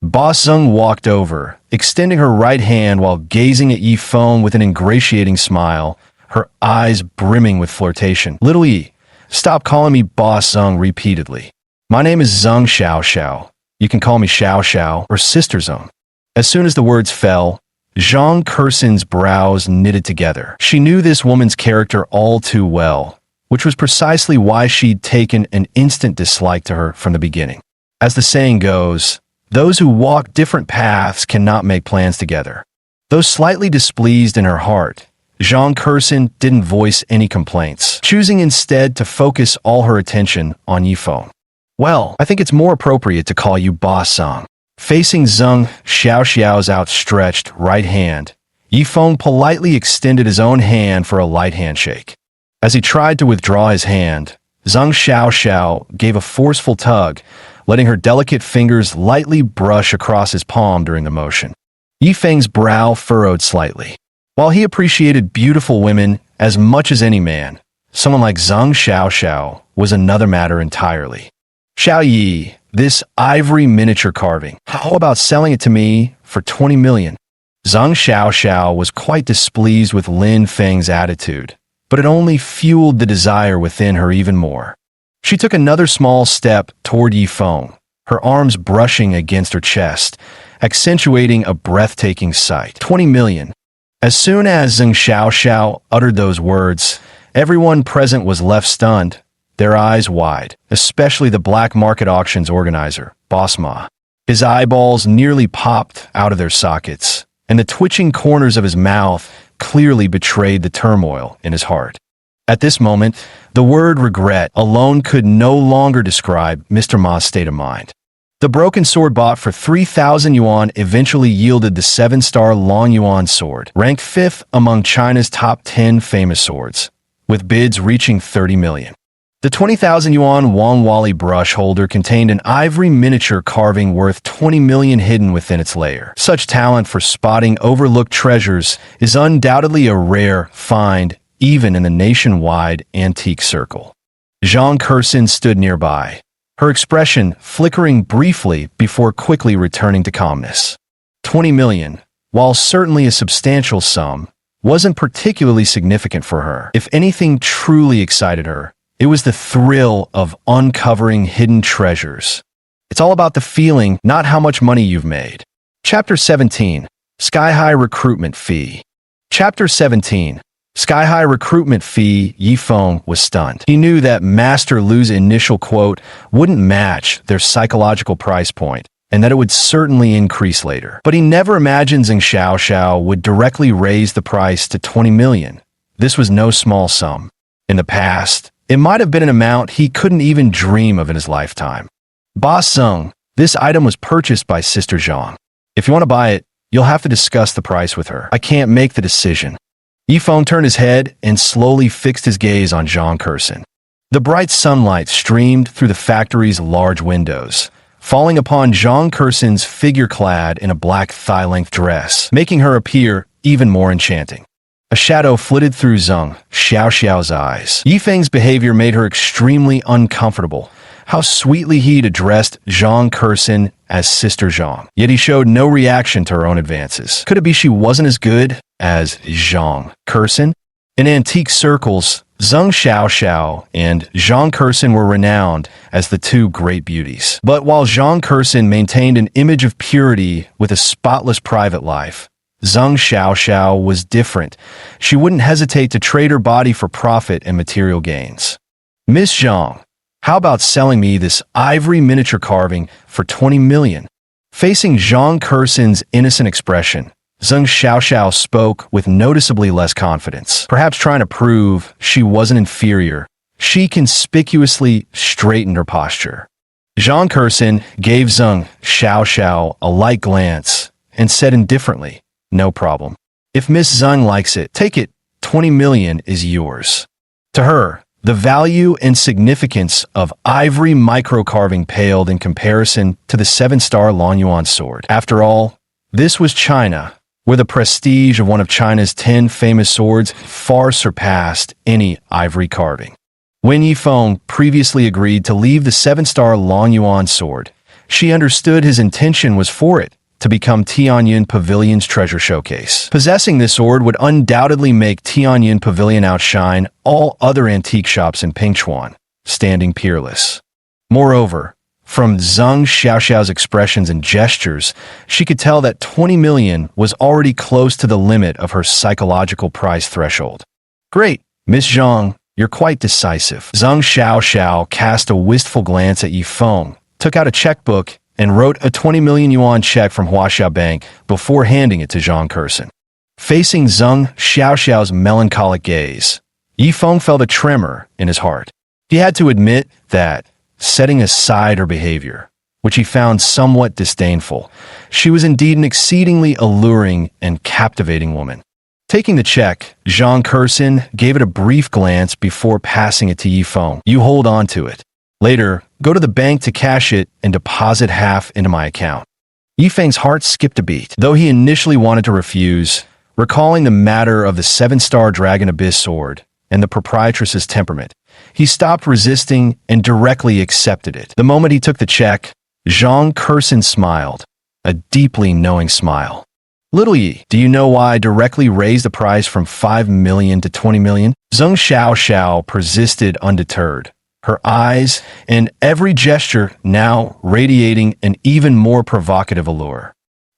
Ba Seng walked over, extending her right hand while gazing at Yifeng with an ingratiating smile, her eyes brimming with flirtation. Little Yi, stop calling me Ba Seng repeatedly. My name is Zeng Xiao Xiao. You can call me Xiao Xiao or Sister Zeng. As soon as the words fell, Zhang Kerson's brows knitted together. She knew this woman's character all too well, which was precisely why she'd taken an instant dislike to her from the beginning. As the saying goes, those who walk different paths cannot make plans together. Though slightly displeased in her heart, Zhang Kerson didn't voice any complaints, choosing instead to focus all her attention on Yifeng. Well, I think it's more appropriate to call you Boss Zeng. Facing Zeng Xiaoxiao's outstretched right hand, Yifeng politely extended his own hand for a light handshake. As he tried to withdraw his hand, Zeng Xiaoxiao gave a forceful tug, letting her delicate fingers lightly brush across his palm during the motion. Yifeng's brow furrowed slightly. While he appreciated beautiful women as much as any man, someone like Zeng Xiaoxiao was another matter entirely. Xiao Yi, this ivory miniature carving, how about selling it to me for 20 million? Zeng Xiaoxiao was quite displeased with Lin Feng's attitude, but it only fueled the desire within her even more. She took another small step toward Yifeng, her arms brushing against her chest, accentuating a breathtaking sight. 20 million. As soon as Zeng Xiaoxiao uttered those words, everyone present was left stunned, their eyes wide, especially the black market auctions organizer, Boss Ma. His eyeballs nearly popped out of their sockets, and the twitching corners of his mouth clearly betrayed the turmoil in his heart. At this moment, the word regret alone could no longer describe Mr. Ma's state of mind. The broken sword bought for 3,000 yuan eventually yielded the 7-star Long Yuan sword, ranked 5th among China's top 10 famous swords, with bids reaching 30 million. The 20,000 yuan Wang Wali brush holder contained an ivory miniature carving worth 20 million hidden within its layer. Such talent for spotting overlooked treasures is undoubtedly a rare find even in the nationwide antique circle. Zhang Kershin stood nearby, her expression flickering briefly before quickly returning to calmness. 20 million, while certainly a substantial sum, wasn't particularly significant for her. If anything truly excited her, it was the thrill of uncovering hidden treasures. It's all about the feeling, not how much money you've made. Chapter 17. Sky-High Recruitment Fee. Chapter 17. Sky-High Recruitment Fee. Yifeng was stunned. He knew that Master Lu's initial quote wouldn't match their psychological price point, and that it would certainly increase later. But he never imagined Zeng Xiaoxiao would directly raise the price to 20 million. This was no small sum. In the past, it might have been an amount he couldn't even dream of in his lifetime. Boss Zeng, this item was purchased by Sister Zhang. If you want to buy it, you'll have to discuss the price with her. I can't make the decision. Yifeng turned his head and slowly fixed his gaze on Zhang Kershin. The bright sunlight streamed through the factory's large windows, falling upon Zhang Kershin's figure clad in a black thigh-length dress, making her appear even more enchanting. A shadow flitted through Zeng Xiaoxiao's eyes. Yifeng's behavior made her extremely uncomfortable. How sweetly he'd addressed Zhang Kershin as Sister Zhang, yet he showed no reaction to her own advances. Could it be she wasn't as good as Zhang Kershin? In antique circles, Zeng Xiaoxiao and Zhang Kershin were renowned as the two great beauties. But while Zhang Kershin maintained an image of purity with a spotless private life, Zeng Xiaoxiao was different. She wouldn't hesitate to trade her body for profit and material gains. Miss Zhang, how about selling me this ivory miniature carving for 20 million? Facing Zhang Kershin's innocent expression, Zeng Xiaoxiao spoke with noticeably less confidence. Perhaps trying to prove she wasn't inferior, she conspicuously straightened her posture. Zhang Kershin gave Zeng Xiaoxiao a light glance and said indifferently, "No problem. If Miss Zeng likes it, take it. 20 million is yours." To her, the value and significance of ivory micro-carving paled in comparison to the 7-star Long Yuan sword. After all, this was China, where the prestige of one of China's 10 famous swords far surpassed any ivory carving. When Yifeng previously agreed to leave the 7-star Long Yuan sword, she understood his intention was for it to become Tianyuan Pavilion's treasure showcase. Possessing this sword would undoubtedly make Tianyuan Pavilion outshine all other antique shops in Pingchuan, standing peerless. Moreover, from Zeng Xiaoxiao's expressions and gestures, she could tell that 20 million was already close to the limit of her psychological price threshold. "Great, Miss Zhang, you're quite decisive." Zeng Xiaoxiao cast a wistful glance at Yifeng, took out a checkbook, and wrote a 20 million yuan check from Huaxia Bank before handing it to Zhang Kershin. Facing Zeng Xiaoxiao's melancholic gaze, Yifeng felt a tremor in his heart. He had to admit that, setting aside her behavior, which he found somewhat disdainful. She was indeed an exceedingly alluring and captivating woman. Taking the check, Zhang Kursin gave it a brief glance before passing it to Yifeng. "You hold on to it. Later, go to the bank to cash it and deposit half into my account." Yifeng's heart skipped a beat, though he initially wanted to refuse, recalling the matter of the 7-star Dragon Abyss sword and the proprietress's temperament. He stopped resisting and directly accepted it. The moment he took the check, Zhang Kursin smiled, a deeply knowing smile. "Little Yi, do you know why I directly raised the price from 5 million to 20 million? Zheng Xiaoxiao persisted undeterred, her eyes and every gesture now radiating an even more provocative allure.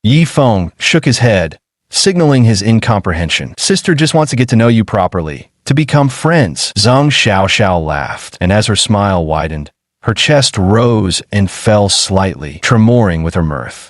Yifeng shook his head, signaling his incomprehension. "Sister just wants to get to know you properly, to become friends." Zheng Xiaoxiao laughed, and as her smile widened, her chest rose and fell slightly, tremoring with her mirth.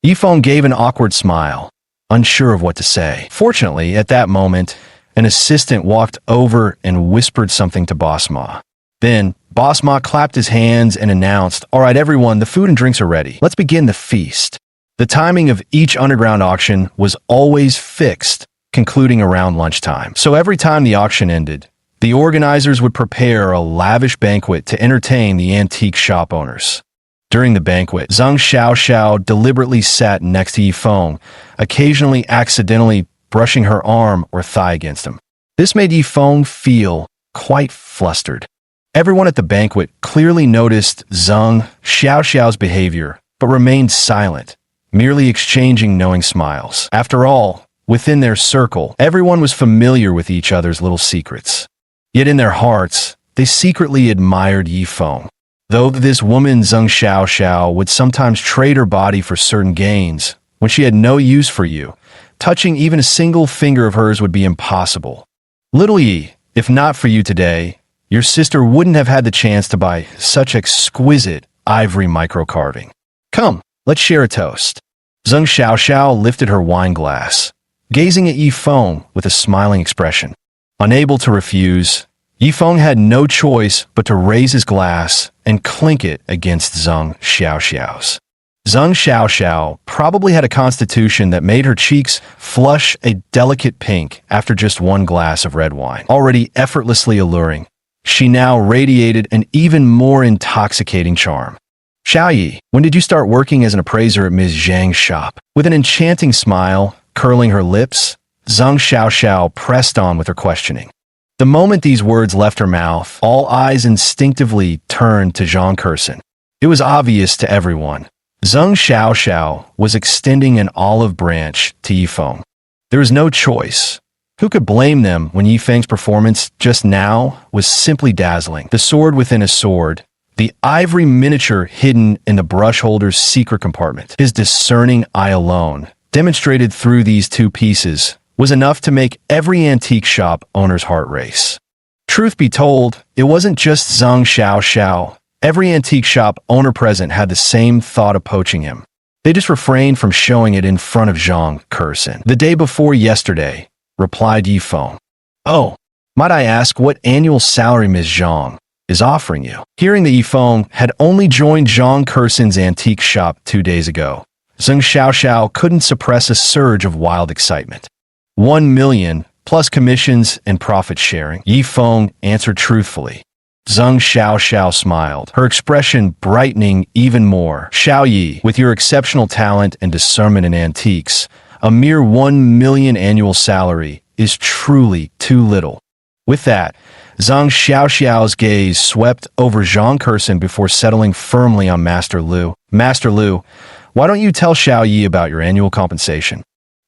Yifeng gave an awkward smile, unsure of what to say. Fortunately, at that moment, an assistant walked over and whispered something to Boss Ma. Then, Boss Ma clapped his hands and announced, "All right, everyone, the food and drinks are ready. Let's begin the feast." The timing of each underground auction was always fixed, concluding around lunchtime. So every time the auction ended, the organizers would prepare a lavish banquet to entertain the antique shop owners. During the banquet, Zheng Xiaoxiao deliberately sat next to Yifeng, occasionally accidentally brushing her arm or thigh against him. This made Yifeng feel quite flustered. Everyone at the banquet clearly noticed Zheng Xiaoxiao's behavior, but remained silent, merely exchanging knowing smiles. After all, within their circle, everyone was familiar with each other's little secrets. Yet in their hearts, they secretly admired Yifeng. Though this woman Zheng Xiaoxiao would sometimes trade her body for certain gains, when she had no use for you, touching even a single finger of hers would be impossible. Little Yi, if not for you today, your sister wouldn't have had the chance to buy such exquisite ivory micro-carving. Come, let's share a toast. Zheng Xiaoxiao lifted her wine glass, gazing at Yifeng with a smiling expression. Unable to refuse, Yifeng had no choice but to raise his glass and clink it against Zheng Xiaoxiao's. Zheng Xiaoxiao probably had a constitution that made her cheeks flush a delicate pink after just one glass of red wine. Already effortlessly alluring, she now radiated an even more intoxicating charm. "Xiaoyi, when did you start working as an appraiser at Ms. Zhang's shop?" With an enchanting smile curling her lips, Zheng Xiaoxiao pressed on with her questioning. The moment these words left her mouth, all eyes instinctively turned to Zhang Kursin. It was obvious to everyone. Zheng Xiaoxiao was extending an olive branch to Yifeng. There was no choice. Who could blame them when Yifeng's performance just now was simply dazzling? The sword within a sword, the ivory miniature hidden in the brush holder's secret compartment. His discerning eye alone, demonstrated through these two pieces, was enough to make every antique shop owner's heart race. Truth be told, it wasn't just Zheng Xiaoxiao. Every antique shop owner present had the same thought of poaching him. They just refrained from showing it in front of Zhang Kursin. "The day before yesterday," replied Yifeng. "Oh, might I ask what annual salary Ms. Zhang is offering you?" Hearing that Yifeng had only joined Zhang Kursin's antique shop 2 days ago, Zheng Xiaoxiao couldn't suppress a surge of wild excitement. 1 million, plus commissions and profit sharing, Yifeng answered truthfully. Zheng Xiaoxiao smiled, her expression brightening even more. "Xiaoyi, with your exceptional talent and discernment in antiques, a mere 1 million annual salary is truly too little." With that, Zheng Xiaoxiao's gaze swept over Zhang Kursin before settling firmly on Master Lu. "Master Lu, why don't you tell Xiaoyi about your annual compensation?"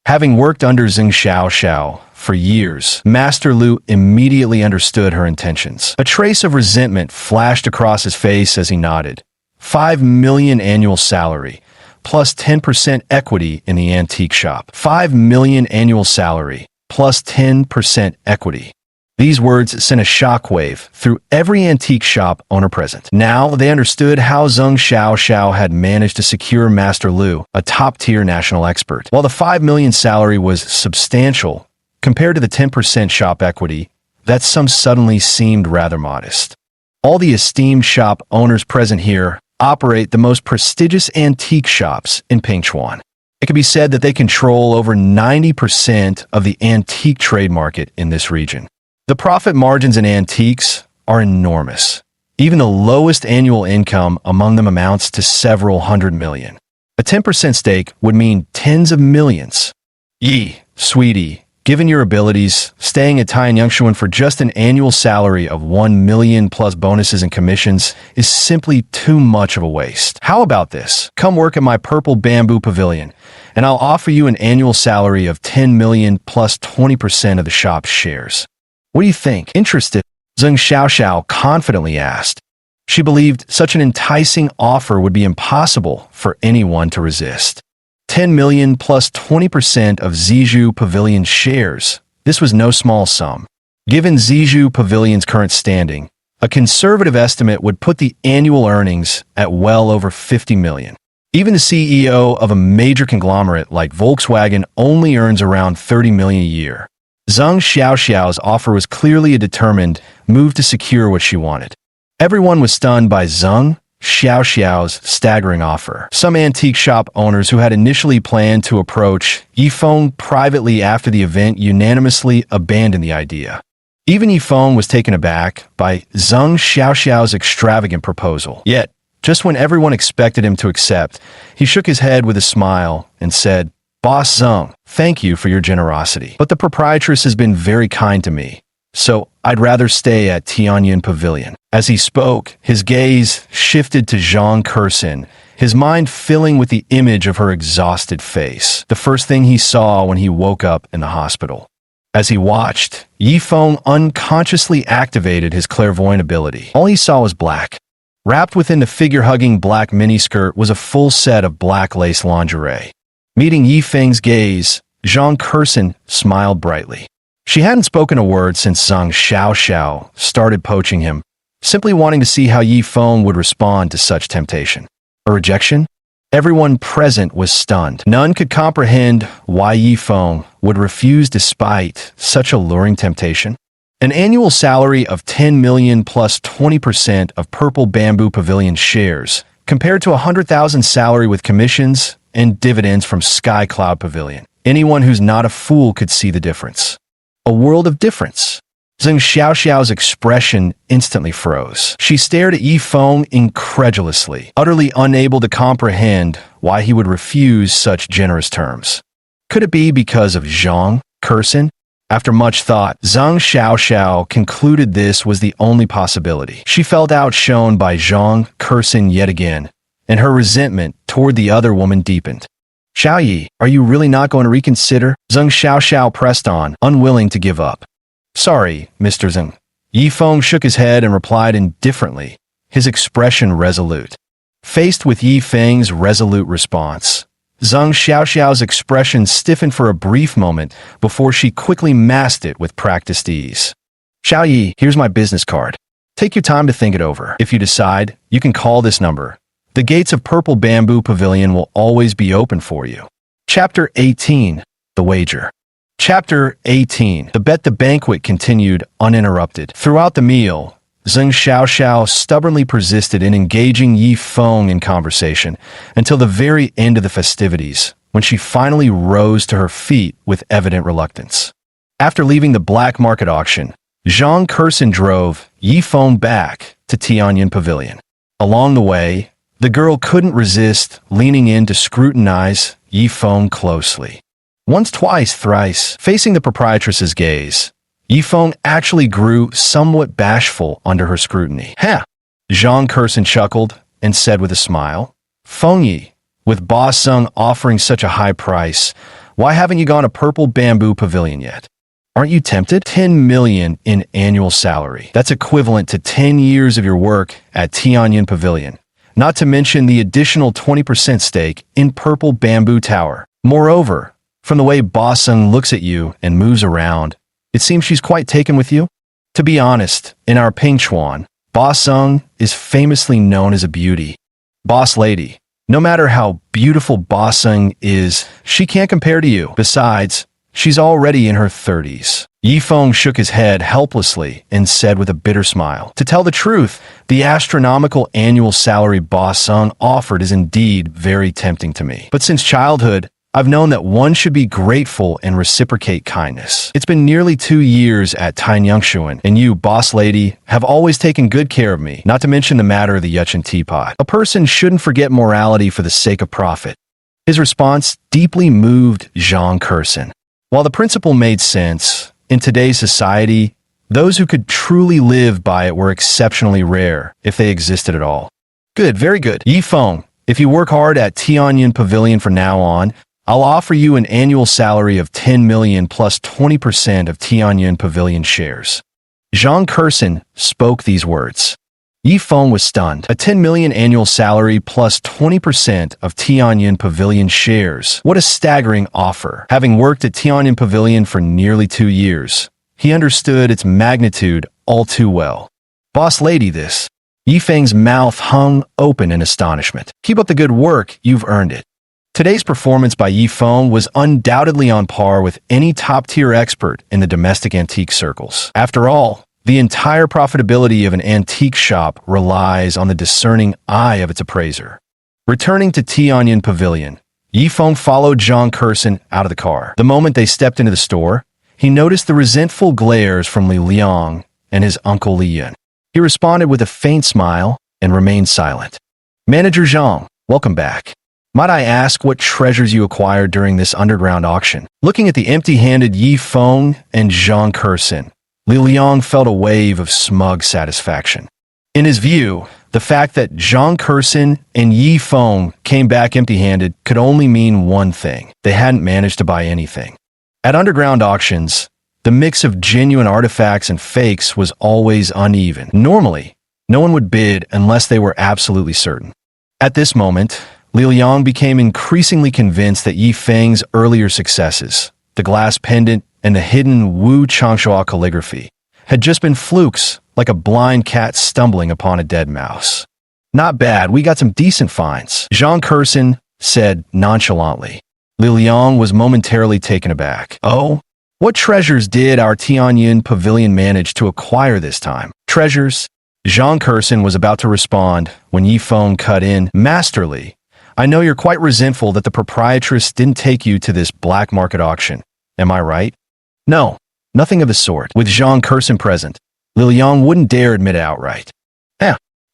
Having worked under Zheng Xiaoxiao for years, Master Lu immediately understood her intentions. A trace of resentment flashed across his face as he nodded. 5 million annual salary, plus 10% equity in the antique shop. 5 million annual salary, plus 10% equity. These words sent a shockwave through every antique shop owner present. Now they understood how Zheng Xiaoxiao had managed to secure Master Lu, a top-tier national expert. While the 5 million salary was substantial, compared to the 10% shop equity, that sum suddenly seemed rather modest. All the esteemed shop owners present here operate the most prestigious antique shops in Pingchuan. It can be said that they control over 90% of the antique trade market in this region. The profit margins in antiques are enormous. Even the lowest annual income among them amounts to several hundred million. A 10% stake would mean tens of millions. Sweetie, given your abilities, staying at Tian Yangshuan for just an annual salary of 1 million plus bonuses and commissions is simply too much of a waste. How about this? Come work at my Purple Bamboo Pavilion, and I'll offer you an annual salary of 10 million plus 20% of the shop's shares. What do you think? Interested? Zheng Xiaoxiao confidently asked. She believed such an enticing offer would be impossible for anyone to resist. 10 million plus 20% of Zizhu Pavilion shares. This was no small sum. Given Zizhu Pavilion's current standing, a conservative estimate would put the annual earnings at well over 50 million. Even the CEO of a major conglomerate like Volkswagen only earns around 30 million a year. Zheng Xiaoxiao's offer was clearly a determined move to secure what she wanted. Everyone was stunned by Zheng Xiaoxiao's staggering offer. Some antique shop owners who had initially planned to approach Yifeng privately after the event unanimously abandoned the idea. Even Yifeng was taken aback by Zheng Xiaoxiao's extravagant proposal. Yet, just when everyone expected him to accept, he shook his head with a smile and said, "Boss Zheng, thank you for your generosity, but the proprietress has been very kind to me, so I'd rather stay at Tianyan Pavilion." As he spoke, his gaze shifted to Zhang Kursin, his mind filling with the image of her exhausted face, the first thing he saw when he woke up in the hospital. As he watched, Yifeng unconsciously activated his clairvoyant ability. All he saw was black. Wrapped within the figure-hugging black miniskirt was a full set of black lace lingerie. Meeting Yifeng's gaze, Zhang Kursin smiled brightly. She hadn't spoken a word since Zhang Xiaoxiao started poaching him, simply wanting to see how Yifeng would respond to such temptation. A rejection? Everyone present was stunned. None could comprehend why Yifeng would refuse despite such alluring temptation. An annual salary of 10 million plus 20% of Purple Bamboo Pavilion shares, compared to 100,000 salary with commissions and dividends from Sky Cloud Pavilion. Anyone who's not a fool could see the difference. A world of difference. Zheng Xiaoxiao's expression instantly froze. She stared at Yifeng incredulously, utterly unable to comprehend why he would refuse such generous terms. Could it be because of Zhang Kursin? After much thought, Zheng Xiaoxiao concluded this was the only possibility. She felt outshone by Zhang Kursin yet again, and her resentment toward the other woman deepened. "Xiaoyi, are you really not going to reconsider?" Zheng Xiaoxiao pressed on, unwilling to give up. "Sorry, Mr. Zheng." Yifeng shook his head and replied indifferently, his expression resolute. Faced with Yifeng's resolute response, Zheng Xiaoxiao's expression stiffened for a brief moment before she quickly masked it with practiced ease. "Xiaoyi, here's my business card. Take your time to think it over. If you decide, you can call this number. The gates of Purple Bamboo Pavilion will always be open for you." Chapter 18. The Wager. Chapter 18. The Bet the banquet continued uninterrupted. Throughout the meal, Zheng Xiaoxiao stubbornly persisted in engaging Yifeng in conversation until the very end of the festivities, when she finally rose to her feet with evident reluctance. After leaving the black market auction, Zhang Kursin drove Yifeng back to Tianyan Pavilion. Along the way, the girl couldn't resist leaning in to scrutinize Yifeng closely. Once, twice, thrice, facing the proprietress's gaze, Yifeng actually grew somewhat bashful under her scrutiny. "Huh!" Zhang Kursin chuckled and said with a smile. "Fengyi, with Boss Zheng offering such a high price, why haven't you gone to Purple Bamboo Pavilion yet? Aren't you tempted? 10 million in annual salary. That's equivalent to 10 years of your work at Tianyan Pavilion, not to mention the additional 20% stake in Purple Bamboo Tower. Moreover, from the way Boss Zheng looks at you and moves around, it seems she's quite taken with you. To be honest, in our Pingchuan, Boss Zheng is famously known as a beauty. Boss lady, no matter how beautiful Boss Zheng is, she can't compare to you. Besides, She's already in her 30s. Yifeng shook his head helplessly and said with a bitter smile, "To tell the truth, the astronomical annual salary Boss Sung offered is indeed very tempting to me. But since childhood, I've known that one should be grateful and reciprocate kindness. It's been nearly 2 years at Tainyungshuan, and you, boss lady, have always taken good care of me, not to mention the matter of the Yuchen teapot. A person shouldn't forget morality for the sake of profit." His response deeply moved Zhang Kursin. While the principle made sense, in today's society, those who could truly live by it were exceptionally rare, if they existed at all. Good, very good. Yifeng, if you work hard at Tianyun Pavilion from now on, I'll offer you an annual salary of 10 million plus 20% of Tianyun Pavilion shares. Zhang Kursin spoke these words. Yifeng was stunned. A 10 million annual salary plus 20% of Tianyun Pavilion shares. What a staggering offer. Having worked at Tianyun Pavilion for nearly 2 years, he understood its magnitude all too well. Boss lady, this. Yifeng's mouth hung open in astonishment. Keep up the good work, you've earned it. Today's performance by Yifeng was undoubtedly on par with any top-tier expert in the domestic antique circles. After all, the entire profitability of an antique shop relies on the discerning eye of its appraiser. Returning to Tianyun Pavilion, Yifeng followed Zhang Kursin out of the car. The moment they stepped into the store, he noticed the resentful glares from Li Liang and his uncle Li Yan. He responded with a faint smile and remained silent. "Manager Zhang, welcome back. Might I ask what treasures you acquired during this underground auction?" Looking at the empty-handed Yifeng and Zhang Kursin, Li Liang felt a wave of smug satisfaction. In his view, the fact that Zhang Kursin and Yifeng came back empty-handed could only mean one thing: they hadn't managed to buy anything. At underground auctions, the mix of genuine artifacts and fakes was always uneven. Normally, no one would bid unless they were absolutely certain. At this moment, Li Liang became increasingly convinced that Yifeng's earlier successes, the glass pendant and the hidden Wu Changshuo calligraphy, had just been flukes, like a blind cat stumbling upon a dead mouse. "Not bad, we got some decent finds," Zhang Kursin said nonchalantly. Li Liang was momentarily taken aback. "Oh? What treasures did our Tianyun Pavilion manage to acquire this time?" "Treasures?" Zhang Kursin was about to respond when Yifeng cut in. "Masterly, I know you're quite resentful that the proprietress didn't take you to this black market auction. Am I right?" "No, nothing of the sort." With Zhang Kursin present, Li Liang wouldn't dare admit it outright.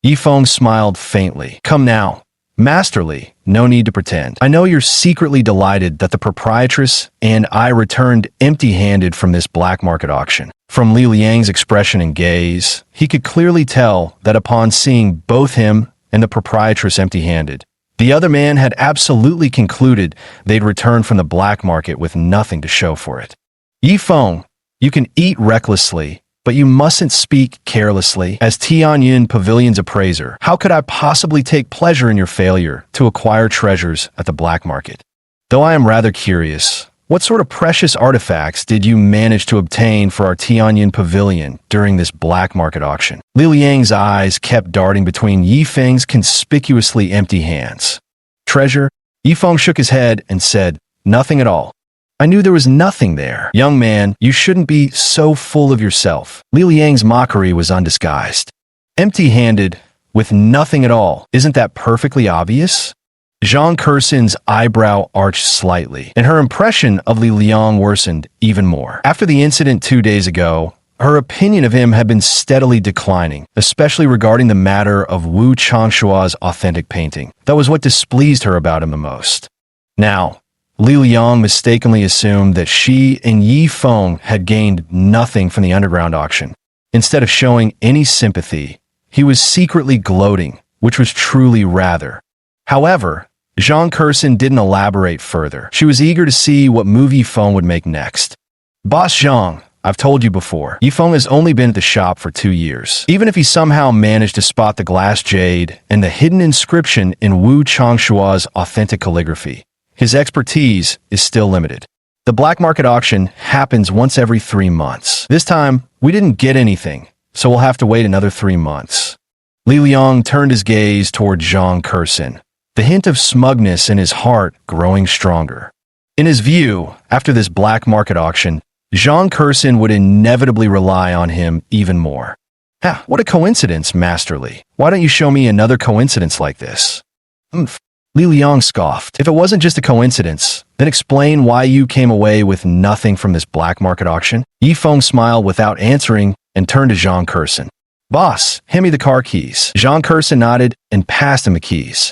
Yifeng smiled faintly. "Come now. Masterly, no need to pretend. I know you're secretly delighted that the proprietress and I returned empty-handed from this black market auction." From Li Liang's expression and gaze, he could clearly tell that upon seeing both him and the proprietress empty-handed, the other man had absolutely concluded they'd returned from the black market with nothing to show for it. "Yifeng, you can eat recklessly, but you mustn't speak carelessly. As Tianyun Pavilion's appraiser, how could I possibly take pleasure in your failure to acquire treasures at the black market? Though I am rather curious, what sort of precious artifacts did you manage to obtain for our Tianyun Pavilion during this black market auction?" Li Liang's eyes kept darting between Yifeng's conspicuously empty hands. "Treasure?" Yifeng shook his head and said, "Nothing at all. I knew there was nothing there." "Young man, you shouldn't be so full of yourself." Li Liang's mockery was undisguised. "Empty-handed, with nothing at all. Isn't that perfectly obvious?" Zhang Kursin's eyebrow arched slightly, and her impression of Li Liang worsened even more. After the incident 2 days ago, her opinion of him had been steadily declining, especially regarding the matter of Wu Changshuo's authentic painting. That was what displeased her about him the most. Now, Li Liang mistakenly assumed that she and Yifeng had gained nothing from the underground auction. Instead of showing any sympathy, he was secretly gloating, which was truly rather. However, Zhang Kursin didn't elaborate further. She was eager to see what move Yifeng would make next. "Boss Zhang, I've told you before, Yifeng has only been at the shop for 2 years. Even if he somehow managed to spot the glass jade and the hidden inscription in Wu Changshuo's authentic calligraphy, his expertise is still limited. The black market auction happens once every 3 months. This time, we didn't get anything, so we'll have to wait another 3 months." Li Liang turned his gaze toward Zhang Kursin, the hint of smugness in his heart growing stronger. In his view, after this black market auction, Zhang Kursin would inevitably rely on him even more. Ah, what a coincidence, Master Li. Why don't you show me another coincidence like this? Umph. Li Liang scoffed. If it wasn't just a coincidence, then explain why you came away with nothing from this black market auction. Yi Feng smiled without answering and turned to Zhang Kursin. Boss, hand me the car keys. Zhang Kursin nodded and passed him the keys.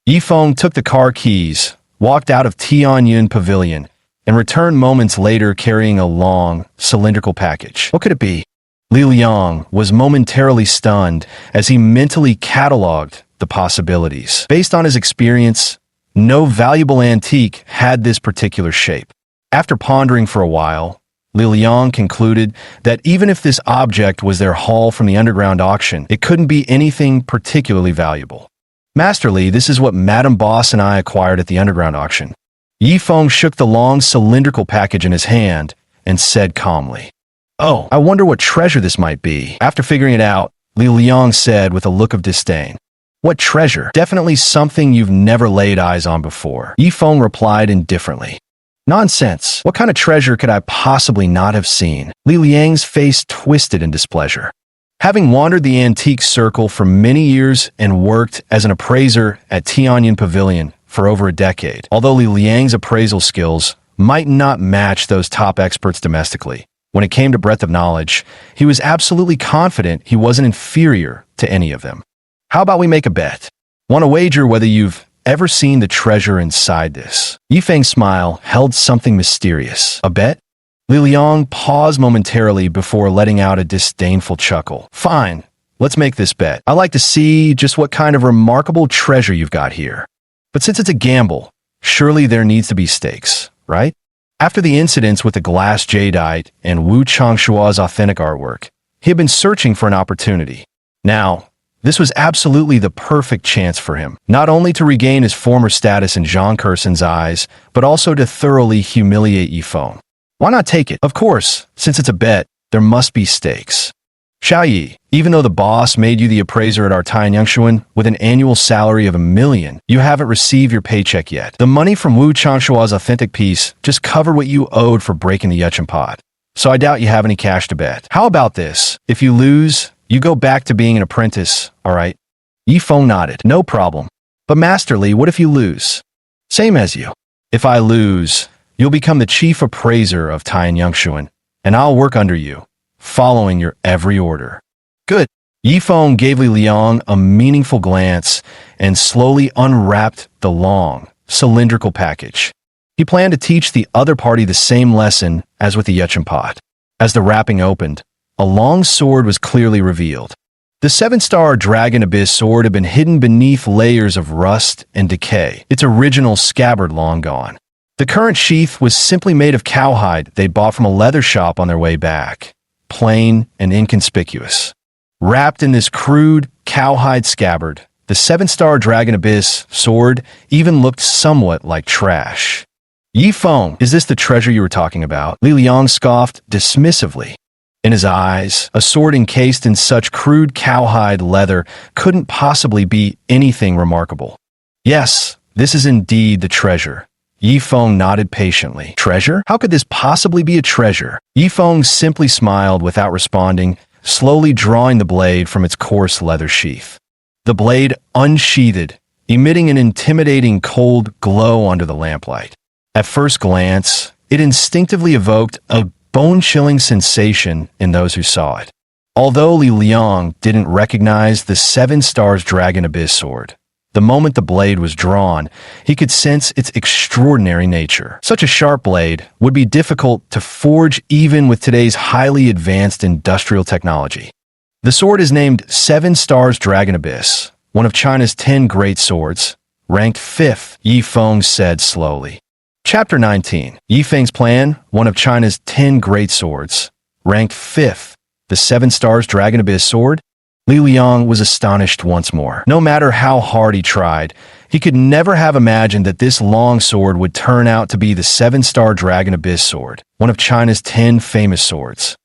Yi Feng took the car keys, walked out of Tianyun Pavilion, and returned moments later carrying a long, cylindrical package. What could it be? Li Liang was momentarily stunned as he mentally cataloged the possibilities. Based on his experience, no valuable antique had this particular shape. After pondering for a while, Li Liang concluded that even if this object was their haul from the underground auction, it couldn't be anything particularly valuable. Master Li, this is what Madame Boss and I acquired at the underground auction. Yi Feng shook the long cylindrical package in his hand and said calmly, "Oh, I wonder what treasure this might be." After figuring it out, Li Liang said with a look of disdain, "What treasure? Definitely something you've never laid eyes on before." Yi Feng replied indifferently, "Nonsense. What kind of treasure could I possibly not have seen?" Li Liang's face twisted in displeasure. Having wandered the antique circle for many years and worked as an appraiser at Tianyun Pavilion for over a decade, although Li Liang's appraisal skills might not match those top experts domestically, when it came to breadth of knowledge, he was absolutely confident he wasn't inferior to any of them. How about we make a bet? Want to wager whether you've ever seen the treasure inside this? Yi Feng's smile held something mysterious. A bet? Li Liang paused momentarily before letting out a disdainful chuckle. Fine, let's make this bet. I'd like to see just what kind of remarkable treasure you've got here. But since it's a gamble, surely there needs to be stakes, right? After the incidents with the glass jadeite and Wu Changshua's authentic artwork, he had been searching for an opportunity. Now, this was absolutely the perfect chance for him, not only to regain his former status in Zhang Kursin's eyes, but also to thoroughly humiliate Yi Feng. Why not take it? Of course, since it's a bet, there must be stakes. Xiao Yi, even though the boss made you the appraiser at our Tianyunshuan with an annual salary of $1 million, you haven't received your paycheck yet. The money from Wu Changshua's authentic piece just covered what you owed for breaking the Yuchen pot. So I doubt you have any cash to bet. How about this? If you lose, you go back to being an apprentice, all right? Yi Feng nodded. No problem. But Master Li, what if you lose? Same as you. If I lose, you'll become the chief appraiser of Tianyunshuan, and I'll work under you, following your every order. Good. Yi Feng gave Li Liang a meaningful glance and slowly unwrapped the long, cylindrical package. He planned to teach the other party the same lesson as with the Yuchen pot. As the wrapping opened, a long sword was clearly revealed. The 7-star Dragon Abyss sword had been hidden beneath layers of rust and decay, its original scabbard long gone. The current sheath was simply made of cowhide they'd bought from a leather shop on their way back, plain and inconspicuous. Wrapped in this crude, cowhide scabbard, the 7-star Dragon Abyss sword even looked somewhat like trash. Yi Feng, is this the treasure you were talking about? Li Liang scoffed dismissively. In his eyes, a sword encased in such crude cowhide leather couldn't possibly be anything remarkable. Yes, this is indeed the treasure. Yi Feng nodded patiently. Treasure? How could this possibly be a treasure? Yi Feng simply smiled without responding, slowly drawing the blade from its coarse leather sheath. The blade unsheathed, emitting an intimidating cold glow under the lamplight. At first glance, it instinctively evoked a bone-chilling sensation in those who saw it. Although Li Liang didn't recognize the 7-star Dragon Abyss sword, the moment the blade was drawn, he could sense its extraordinary nature. Such a sharp blade would be difficult to forge even with today's highly advanced industrial technology. The sword is named 7-star Dragon Abyss, one of China's 10 great swords, ranked 5th, Yi Feng said slowly. Chapter 19. Yi Feng's plan, one of China's 10 great swords, ranked 5th, the 7-star Dragon Abyss sword. Li Liang was astonished once more. No matter how hard he tried, he could never have imagined that this long sword would turn out to be the 7-star Dragon Abyss sword, one of China's 10 famous swords.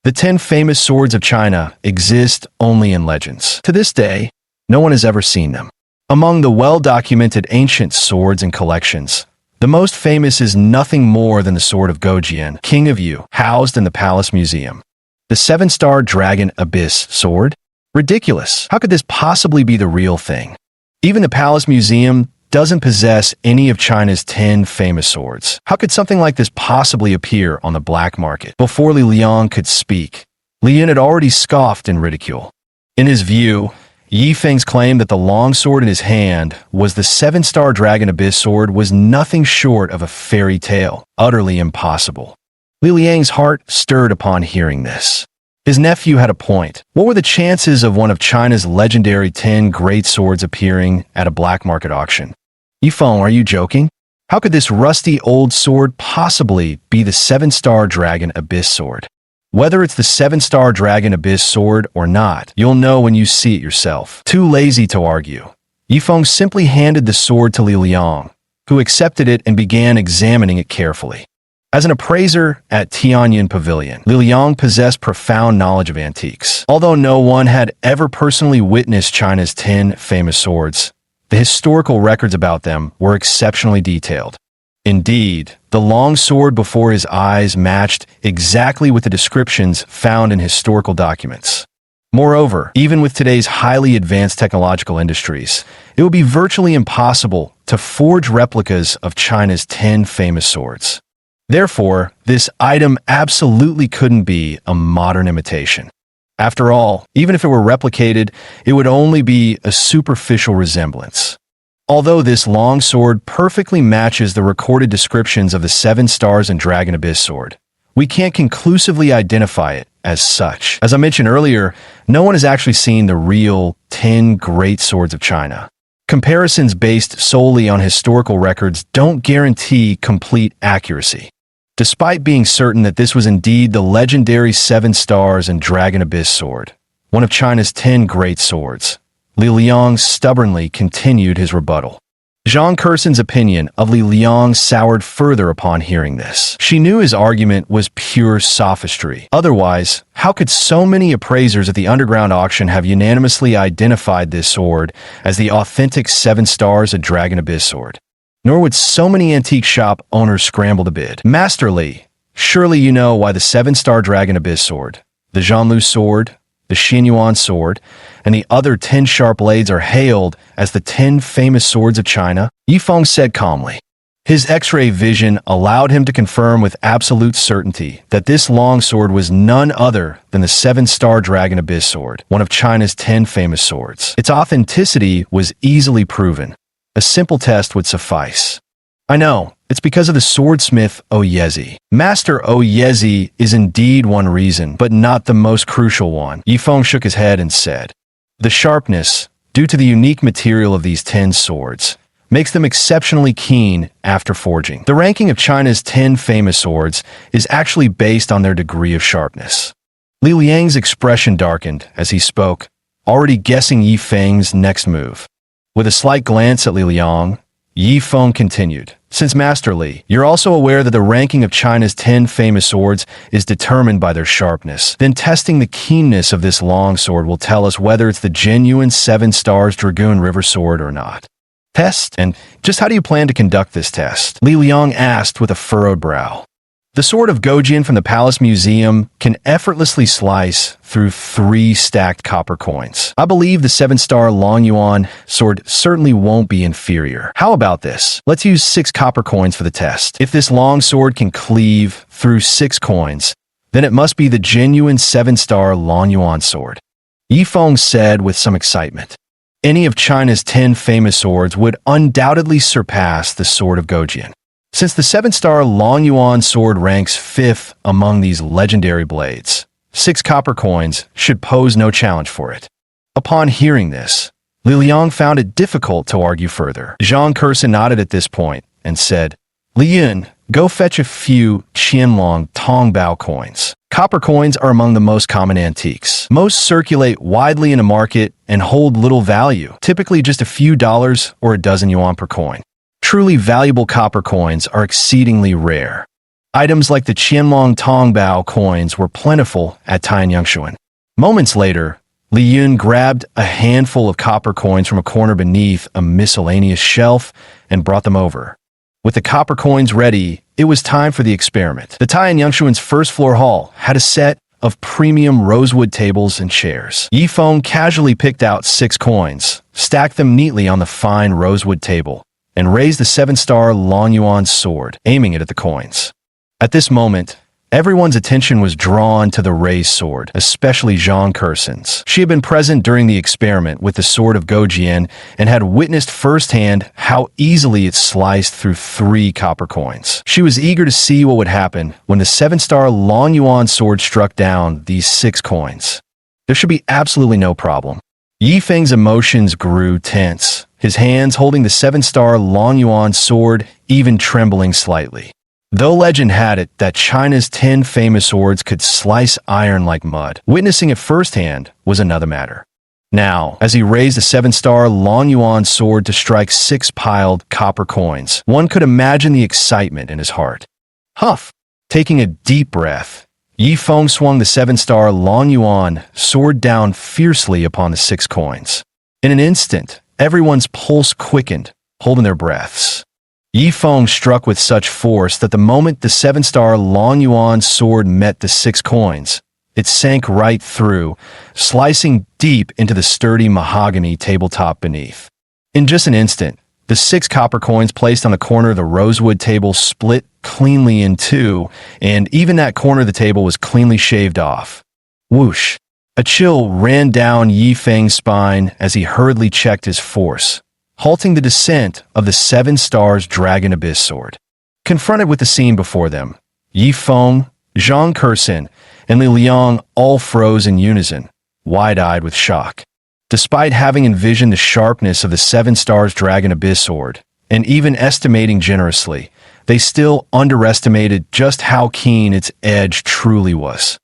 The 10 famous swords of China exist only in legends. To this day, no one has ever seen them. Among the well-documented ancient swords and collections, The most famous is nothing more than the sword of Gojian, King of Yu, housed in the Palace Museum. The 7-star Dragon Abyss sword? Ridiculous. How could this possibly be the real thing? Even the Palace Museum doesn't possess any of China's 10 famous swords. How could something like this possibly appear on the black market? Before Li Liang could speak, Li Yun had already scoffed in ridicule. In his view, Yi Feng's claim that the long sword in his hand was the 7-star Dragon Abyss sword was nothing short of a fairy tale, utterly impossible. Li Liang's heart stirred upon hearing this. His nephew had a point. What were the chances of one of China's legendary 10 great swords appearing at a black market auction? Yi Feng, are you joking? How could this rusty old sword possibly be the 7-star Dragon Abyss sword? Whether it's the 7-star Dragon Abyss sword or not, you'll know when you see it yourself. Too lazy to argue, Yi Feng simply handed the sword to Li Liang, who accepted it and began examining it carefully. As an appraiser at Tianyan Pavilion, Li Liang possessed profound knowledge of antiques. Although no one had ever personally witnessed China's 10 famous swords, the historical records about them were exceptionally detailed. Indeed, the long sword before his eyes matched exactly with the descriptions found in historical documents. Moreover, even with today's highly advanced technological industries, it would be virtually impossible to forge replicas of China's 10 famous swords. Therefore, this item absolutely couldn't be a modern imitation. After all, even if it were replicated, it would only be a superficial resemblance. Although this long sword perfectly matches the recorded descriptions of the 7 stars and Dragon Abyss sword, we can't conclusively identify it as such. As I mentioned earlier, no one has actually seen the real 10 great swords of China. Comparisons based solely on historical records don't guarantee complete accuracy. Despite being certain that this was indeed the legendary 7 stars and Dragon Abyss sword, one of China's 10 great swords, Li Liang stubbornly continued his rebuttal. Zhang Kerson's opinion of Li Liang soured further upon hearing this. She knew his argument was pure sophistry. Otherwise, how could so many appraisers at the underground auction have unanimously identified this sword as the authentic 7 stars and Dragon Abyss sword? Nor would so many antique shop owners scramble to bid. Master Li, surely you know why the 7-star Dragon Abyss sword, the Zhanlu sword, the Xinyuan sword, and the other 10 sharp blades are hailed as the 10 famous swords of China? Yi Feng said calmly. His X-ray vision allowed him to confirm with absolute certainty that this long sword was none other than the 7-star Dragon Abyss sword, one of China's 10 famous swords. Its authenticity was easily proven. A simple test would suffice. I know, it's because of the swordsmith Oyezi. Master Oyezi is indeed one reason, but not the most crucial one. Yi Feng shook his head and said, the sharpness, due to the unique material of these 10 swords, makes them exceptionally keen after forging. The ranking of China's 10 famous swords is actually based on their degree of sharpness. Li Liang's expression darkened as he spoke, already guessing Yi Feng's next move. With a slight glance at Li Liang, Yi Feng continued, since Master Li, you're also aware that the ranking of China's 10 famous swords is determined by their sharpness. Then testing the keenness of this long sword will tell us whether it's the genuine 7 stars Dragoon River sword or not. Test? And just how do you plan to conduct this test? Li Liang asked with a furrowed brow. The sword of Gojian from the Palace Museum can effortlessly slice through 3 stacked copper coins. I believe the 7-star Long Yuan sword certainly won't be inferior. How about this? Let's use 6 copper coins for the test. If this long sword can cleave through 6 coins, then it must be the genuine 7-star Long Yuan sword. Yi Feng said with some excitement. Any of China's 10 famous swords would undoubtedly surpass the sword of Gojian. Since the 7-star Long Yuan sword ranks 5th among these legendary blades, 6 copper coins should pose no challenge for it. Upon hearing this, Li Liang found it difficult to argue further. Zhang Kerson nodded at this point and said, Li Yun, go fetch a few Qianlong Tongbao coins. Copper coins are among the most common antiques. Most circulate widely in a market and hold little value, typically just a few dollars or a dozen yuan per coin. Truly valuable copper coins are exceedingly rare. Items like the Qianlong Tongbao coins were plentiful at Tianyangxuan. Moments later, Li Yun grabbed a handful of copper coins from a corner beneath a miscellaneous shelf and brought them over. With the copper coins ready, it was time for the experiment. The Tai and Yangshuan's first floor hall had a set of premium rosewood tables and chairs. Yifeng casually picked out 6 coins, stacked them neatly on the fine rosewood table, and raised the 7-star Long Yuan sword, aiming it at the coins. At this moment, everyone's attention was drawn to the raised sword, especially Zhang Kerson's. She had been present during the experiment with the sword of Gojian and had witnessed firsthand how easily it sliced through 3 copper coins. She was eager to see what would happen when the 7-star Long Yuan sword struck down these 6 coins. There should be absolutely no problem. Yifeng's emotions grew tense, his hands holding the 7-star Long Yuan sword even trembling slightly. Though legend had it that China's 10 famous swords could slice iron like mud, witnessing it firsthand was another matter. Now, as he raised the 7-star Long Yuan sword to strike 6 piled copper coins, one could imagine the excitement in his heart. Huff! Taking a deep breath, Yifeng swung the 7-star Long Yuan sword down fiercely upon the 6 coins. In an instant, everyone's pulse quickened, holding their breaths. Yifeng struck with such force that the moment the 7-star Long Yuan sword met the 6 coins, it sank right through, slicing deep into the sturdy mahogany tabletop beneath. In just an instant, the 6 copper coins placed on the corner of the rosewood table split cleanly in 2, and even that corner of the table was cleanly shaved off. Whoosh! A chill ran down Yifeng's spine as he hurriedly checked his force, halting the descent of the 7 stars Dragon Abyss sword. Confronted with the scene before them, Yifeng, Zhang Kerson, and Li Liang all froze in unison, wide-eyed with shock. Despite having envisioned the sharpness of the 7 stars Dragon Abyss sword, and even estimating generously, they still underestimated just how keen its edge truly was.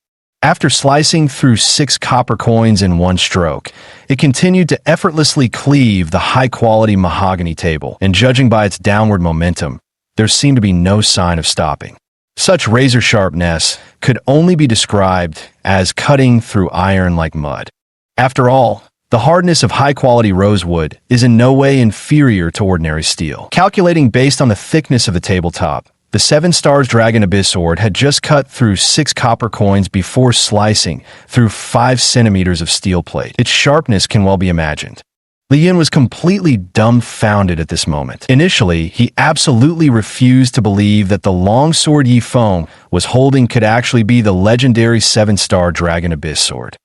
After slicing through 6 copper coins in one stroke, it continued to effortlessly cleave the high-quality mahogany table, and judging by its downward momentum, there seemed to be no sign of stopping. Such razor-sharpness could only be described as cutting through iron like mud. After all, the hardness of high-quality rosewood is in no way inferior to ordinary steel. Calculating based on the thickness of the tabletop, the 7 stars Dragon Abyss sword had just cut through 6 copper coins before slicing through 5 centimeters of steel plate. Its sharpness can well be imagined. Li Yin was completely dumbfounded at this moment. Initially, he absolutely refused to believe that the long sword Yifeng was holding could actually be the legendary 7-star Dragon Abyss sword.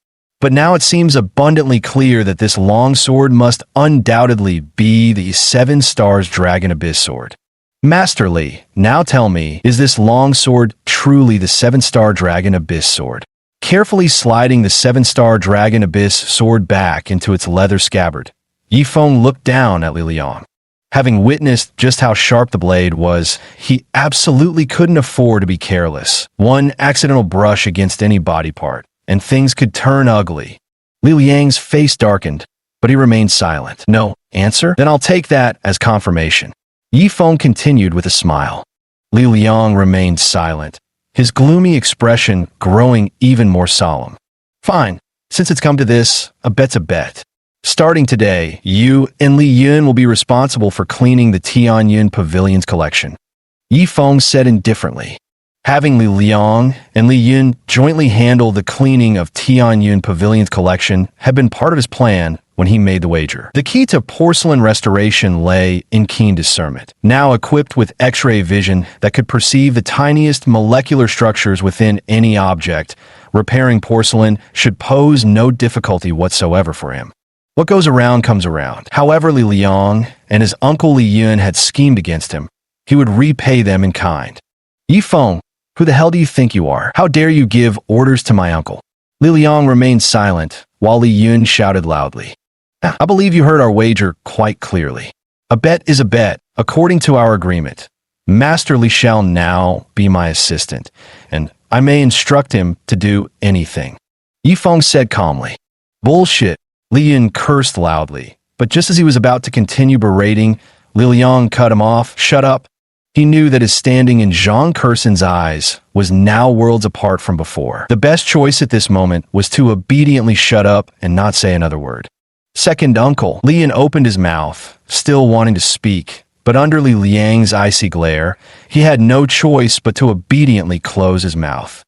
But now it seems abundantly clear that this long sword must undoubtedly be the 7 stars Dragon Abyss sword. Master Li, now tell me, is this long sword truly the 7-star Dragon Abyss sword? Carefully sliding the 7-star Dragon Abyss sword back into its leather scabbard, Yifeng looked down at Li Liang. Having witnessed just how sharp the blade was, he absolutely couldn't afford to be careless. One accidental brush against any body part, and things could turn ugly. Li Liang's face darkened, but he remained silent. No answer? Then I'll take that as confirmation. Yifeng continued with a smile. Li Liang remained silent, his gloomy expression growing even more solemn. Fine, since it's come to this, a bet's a bet. Starting today, you and Li Yun will be responsible for cleaning the Tianyun Pavilion's collection. Yifeng said indifferently. Having Li Liang and Li Yun jointly handle the cleaning of Tianyun Pavilion's collection had been part of his plan when he made the wager. The key to porcelain restoration lay in keen discernment. Now equipped with X-ray vision that could perceive the tiniest molecular structures within any object, repairing porcelain should pose no difficulty whatsoever for him. What goes around comes around. However Li Liang and his uncle Li Yun had schemed against him, he would repay them in kind. Yifeng, who the hell do you think you are? How dare you give orders to my uncle? Li Liang remained silent, while Li Yun shouted loudly. I believe you heard our wager quite clearly. A bet is a bet, according to our agreement. Master Li shall now be my assistant, and I may instruct him to do anything. Yifeng said calmly. Bullshit. Li Yun cursed loudly, but just as he was about to continue berating, Li Liang cut him off. Shut up. He knew that his standing in Zhang Kerson's eyes was now worlds apart from before. The best choice at this moment was to obediently shut up and not say another word. Second uncle, Li Yun opened his mouth, still wanting to speak, but under Li Liang's icy glare, he had no choice but to obediently close his mouth.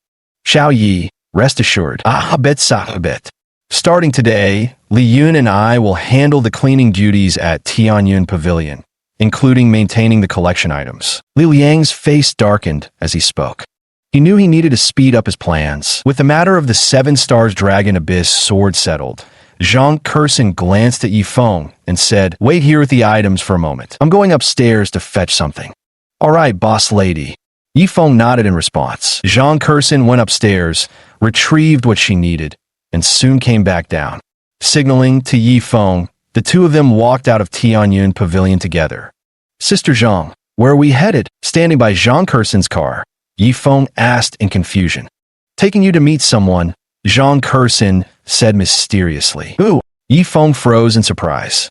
Xiao Yi, rest assured, bet. Starting today, Li Yun and I will handle the cleaning duties at Tianyun Pavilion, including maintaining the collection items. Li Liang's face darkened as he spoke. He knew he needed to speed up his plans. With the matter of the 7 Stars Dragon Abyss sword settled, Zhang Curson glanced at Yifeng and said, "Wait here with the items for a moment. I'm going upstairs to fetch something." "All right, boss lady." Yifeng nodded in response. Zhang Curson went upstairs, retrieved what she needed, and soon came back down. Signaling to Yifeng, the two of them walked out of Tianyun Pavilion together. "Sister Zhang, where are we headed?" Standing by Zhang Curson's car, Yifeng asked in confusion. "Taking you to meet someone," Zhang Curson said mysteriously. "Who?" Yifeng froze in surprise.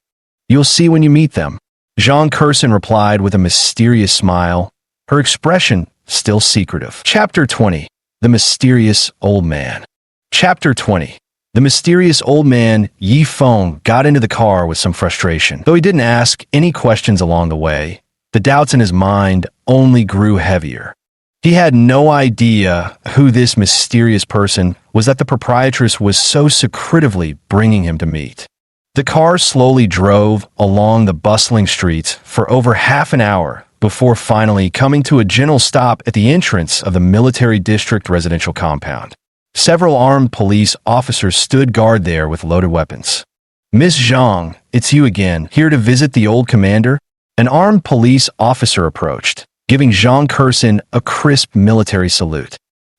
"You'll see when you meet them," Zhang Curson replied with a mysterious smile, her expression still secretive. Chapter 20. The Mysterious Old Man. Chapter 20. The mysterious old man, Yifeng, got into the car with some frustration. Though he didn't ask any questions along the way, the doubts in his mind only grew heavier. He had no idea who this mysterious person was that the proprietress was so secretively bringing him to meet. The car slowly drove along the bustling streets for over half an hour before finally coming to a gentle stop at the entrance of the military district residential compound. Several armed police officers stood guard there with loaded weapons. "Miss Zhang, it's you again, here to visit the old commander?" An armed police officer approached, giving Zhang Curson a crisp military salute.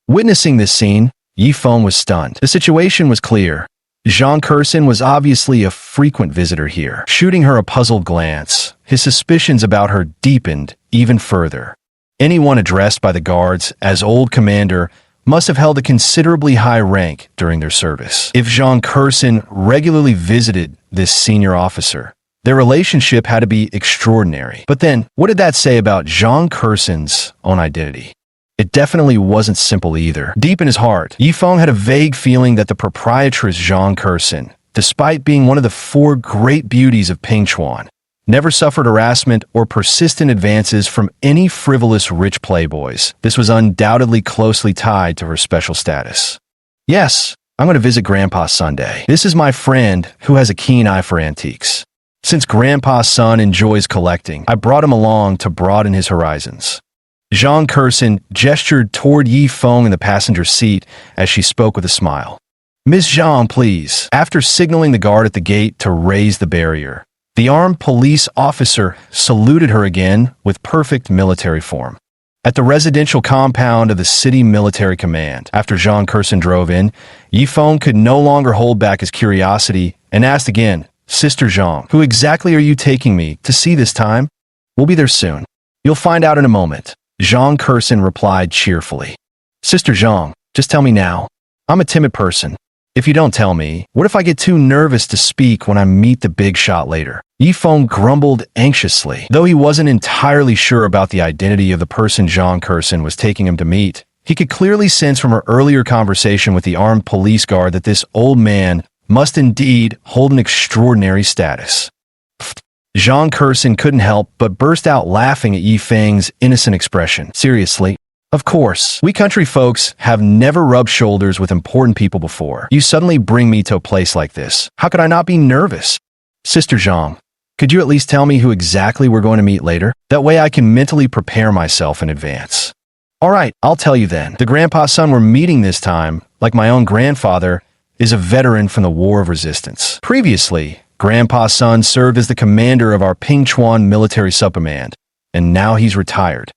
Witnessing this scene, Yifeng was stunned. The situation was clear. Zhang Curson was obviously a frequent visitor here. Shooting her a puzzled glance, his suspicions about her deepened even further. Anyone addressed by the guards as Old Commander must have held a considerably high rank during their service. If Zhang Curson regularly visited this senior officer, their relationship had to be extraordinary. But then, what did that say about Zhang Curson's own identity? It definitely wasn't simple either. Deep in his heart, Yifeng had a vague feeling that the proprietress Zhang Curson, despite being one of the 4 great beauties of Pingchuan, never suffered harassment or persistent advances from any frivolous rich playboys. This was undoubtedly closely tied to her special status. "Yes, I'm going to visit Grandpa Sunday. This is my friend who has a keen eye for antiques. Since Grandpa's son enjoys collecting, I brought him along to broaden his horizons." Zhang Curson gestured toward Yifeng in the passenger seat as she spoke with a smile. "Miss Zhang, please." After signaling the guard at the gate to raise the barrier, the armed police officer saluted her again with perfect military form. At the residential compound of the City Military Command, after Zhang Curson drove in, Yifeng could no longer hold back his curiosity and asked again, "Sister Zhang, who exactly are you taking me to see this time?" "We'll be there soon. You'll find out in a moment," Zhang Curson replied cheerfully. "Sister Zhang, just tell me now. I'm a timid person. If you don't tell me, what if I get too nervous to speak when I meet the big shot later?" Yifeng grumbled anxiously. Though he wasn't entirely sure about the identity of the person Zhang Curson was taking him to meet, he could clearly sense from her earlier conversation with the armed police guard that this old man must indeed hold an extraordinary status. Zhang Curson couldn't help but burst out laughing at Yifeng's innocent expression. "Seriously? Of course. We country folks have never rubbed shoulders with important people before. You suddenly bring me to a place like this. How could I not be nervous?" "Sister Zhang, could you at least tell me who exactly we're going to meet later? That way I can mentally prepare myself in advance." "All right, I'll tell you then. The grandpa's son we're meeting this time, like my own grandfather, is a veteran from the War of Resistance. Previously, Grandpa's son served as the commander of our Pingchuan military subcommand, and now he's retired,"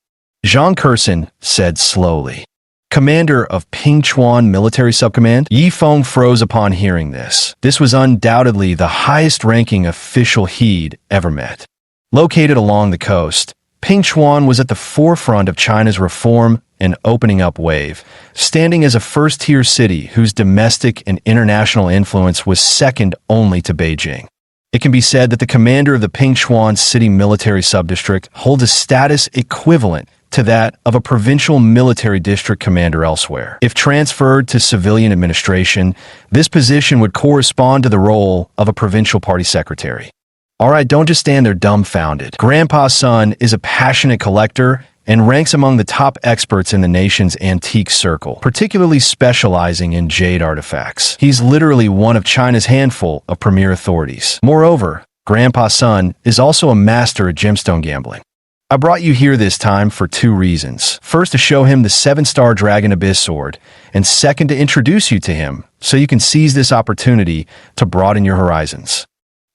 Zhang Curson said slowly. "Commander of Pingchuan military subcommand?" Yifeng froze upon hearing this. This was undoubtedly the highest-ranking official he'd ever met. Located along the coast, Pingchuan was at the forefront of China's reform and opening up wave, standing as a first-tier city whose domestic and international influence was second only to Beijing. It can be said that the commander of the Pingchuan City Military Subdistrict holds a status equivalent to that of a provincial military district commander elsewhere. If transferred to civilian administration, this position would correspond to the role of a provincial party secretary. All right, don't just stand there dumbfounded. Grandpa Sun is a passionate collector and ranks among the top experts in the nation's antique circle, particularly specializing in jade artifacts. He's literally one of China's handful of premier authorities. Moreover, Grandpa Sun is also a master at gemstone gambling. I brought you here this time for two reasons. First, to show him the 7-star Dragon Abyss sword, and second, to introduce you to him so you can seize this opportunity to broaden your horizons.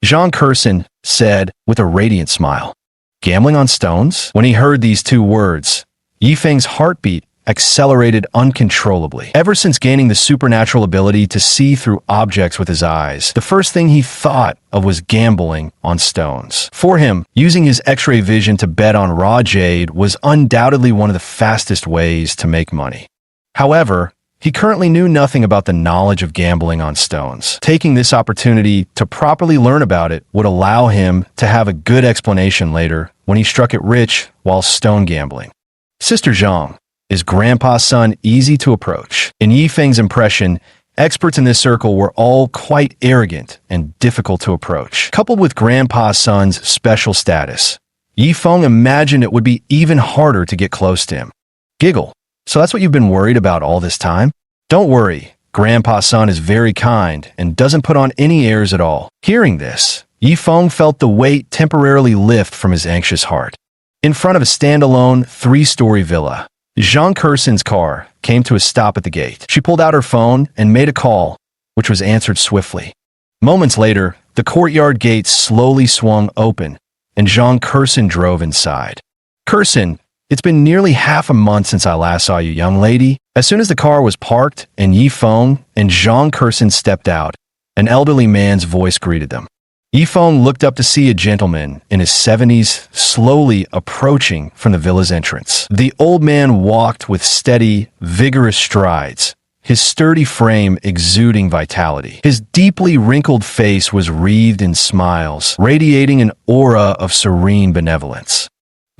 Zhang Curson said with a radiant smile. Gambling on stones? When he heard these two words, Yifeng's heartbeat accelerated uncontrollably. Ever since gaining the supernatural ability to see through objects with his eyes, the first thing he thought of was gambling on stones. For him, using his X-ray vision to bet on raw jade was undoubtedly one of the fastest ways to make money. However, he currently knew nothing about the knowledge of gambling on stones. Taking this opportunity to properly learn about it would allow him to have a good explanation later when he struck it rich while stone gambling. Sister Zhang, is Grandpa Sun easy to approach? In Yifeng's impression, experts in this circle were all quite arrogant and difficult to approach. Coupled with Grandpa Sun's special status, Yifeng imagined it would be even harder to get close to him. Giggle. So that's what you've been worried about all this time? Don't worry, Grandpa Sun is very kind and doesn't put on any airs at all. Hearing this, Yifeng felt the weight temporarily lift from his anxious heart. In front of a standalone 3-story villa, Zhang Curson's car came to a stop at the gate. She pulled out her phone and made a call, which was answered swiftly. Moments later, the courtyard gates slowly swung open, and Zhang Curson drove inside. Curson, it's been nearly half a month since I last saw you, young lady. As soon as the car was parked and Yifeng and Zhang Curson stepped out, an elderly man's voice greeted them. Yifeng looked up to see a gentleman in his 70s slowly approaching from the villa's entrance. The old man walked with steady, vigorous strides, his sturdy frame exuding vitality. His deeply wrinkled face was wreathed in smiles, radiating an aura of serene benevolence.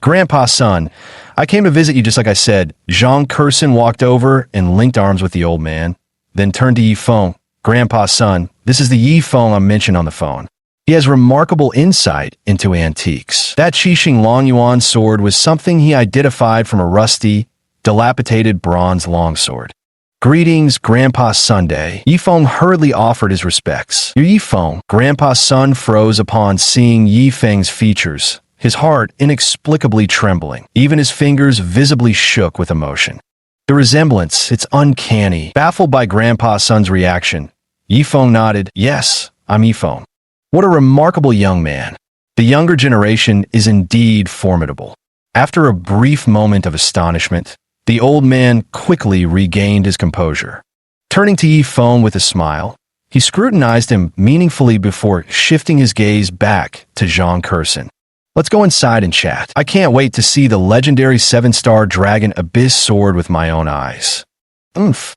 Grandpa Sun, I came to visit you just like I said. Zhang Curson walked over and linked arms with the old man, then turned to Yifeng. Grandpa Sun, this is the Yifeng I mentioned on the phone. He has remarkable insight into antiques. That Qixing Longyuan sword was something he identified from a rusty, dilapidated bronze longsword. Greetings, Grandpa Sunday. Yifeng hurriedly offered his respects. You're Yifeng. Grandpa Sun froze upon seeing Yifeng's features, his heart inexplicably trembling. Even his fingers visibly shook with emotion. The resemblance, it's uncanny. Baffled by Grandpa Sun's reaction, Yifeng nodded. Yes, I'm Yifeng. What a remarkable young man. The younger generation is indeed formidable. After a brief moment of astonishment, the old man quickly regained his composure. Turning to Yifeng with a smile, he scrutinized him meaningfully before shifting his gaze back to Zhang Curson. Let's go inside and chat. I can't wait to see the legendary 7-star Dragon Abyss sword with my own eyes.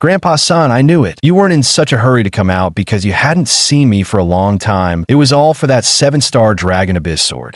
Grandpa Sun, I knew it. You weren't in such a hurry to come out because you hadn't seen me for a long time. It was all for that 7-star Dragon Abyss sword.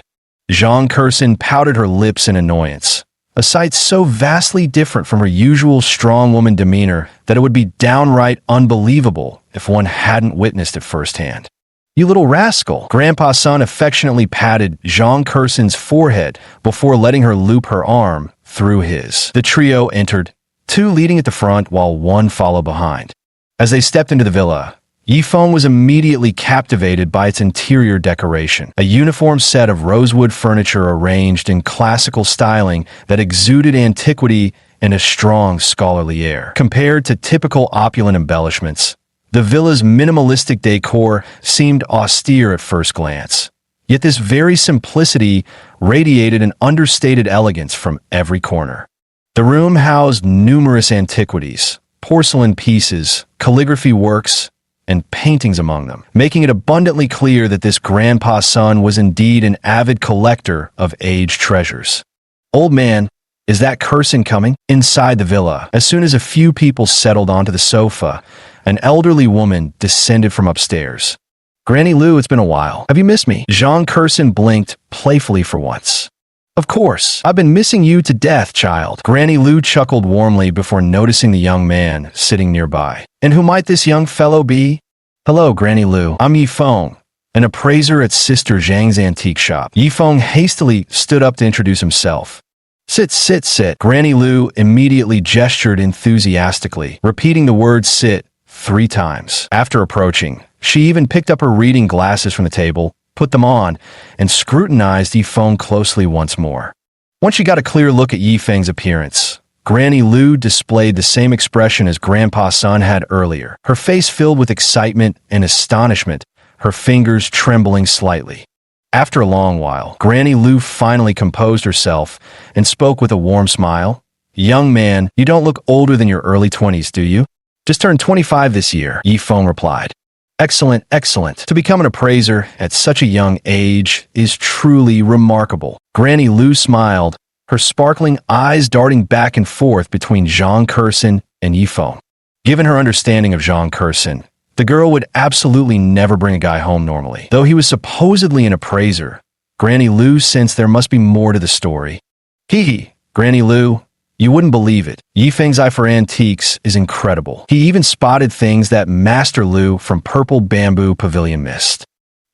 Zhang Curson pouted her lips in annoyance, a sight so vastly different from her usual strong woman demeanor that it would be downright unbelievable if one hadn't witnessed it firsthand. You little rascal. Grandpa Sun affectionately patted Zhang Curson's forehead before letting her loop her arm through his. The trio entered, 2 leading at the front while 1 followed behind. As they stepped into the villa, Yifeng was immediately captivated by its interior decoration, a uniform set of rosewood furniture arranged in classical styling that exuded antiquity and a strong scholarly air. Compared to typical opulent embellishments, the villa's minimalistic decor seemed austere at first glance. Yet this very simplicity radiated an understated elegance from every corner. The room housed numerous antiquities, porcelain pieces, calligraphy works, and paintings among them, making it abundantly clear that this Grandpa Sun was indeed an avid collector of aged treasures. Old man, is that Curson coming? Inside the villa, as soon as a few people settled onto the sofa, an elderly woman descended from upstairs. Granny Lu, it's been a while. Have you missed me? Zhang Curson blinked playfully for once. Of course, I've been missing you to death, child. Granny Lu chuckled warmly before noticing the young man sitting nearby. And who might this young fellow be? Hello, Granny Lu. I'm Yifeng. an appraiser at Sister Zhang's antique shop. Yifeng hastily stood up to introduce himself. Sit, sit, sit. Granny Lu immediately gestured enthusiastically, repeating the word sit 3 times. After approaching, she even picked up her reading glasses from the table, put them on, and scrutinized Yifeng closely once more. Once she got a clear look at Yifeng's appearance, Granny Lu displayed the same expression as Grandpa Sun had earlier, her face filled with excitement and astonishment, her fingers trembling slightly. After a long while, Granny Lu finally composed herself and spoke with a warm smile. "Young man, you don't look older than your early 20s, do you?" "Just turned 25 this year," Yifeng replied. "Excellent, excellent. To become an appraiser at such a young age is truly remarkable." Granny Lu smiled, her sparkling eyes darting back and forth between Zhang Kershin and Yifeng. Given her understanding of Zhang Kershin, the girl would absolutely never bring a guy home normally. Though he was supposedly an appraiser, Granny Lu sensed there must be more to the story. Hee, Granny Lu, you wouldn't believe it. Yifeng's eye for antiques is incredible. He even spotted things that Master Lu from Purple Bamboo Pavilion missed.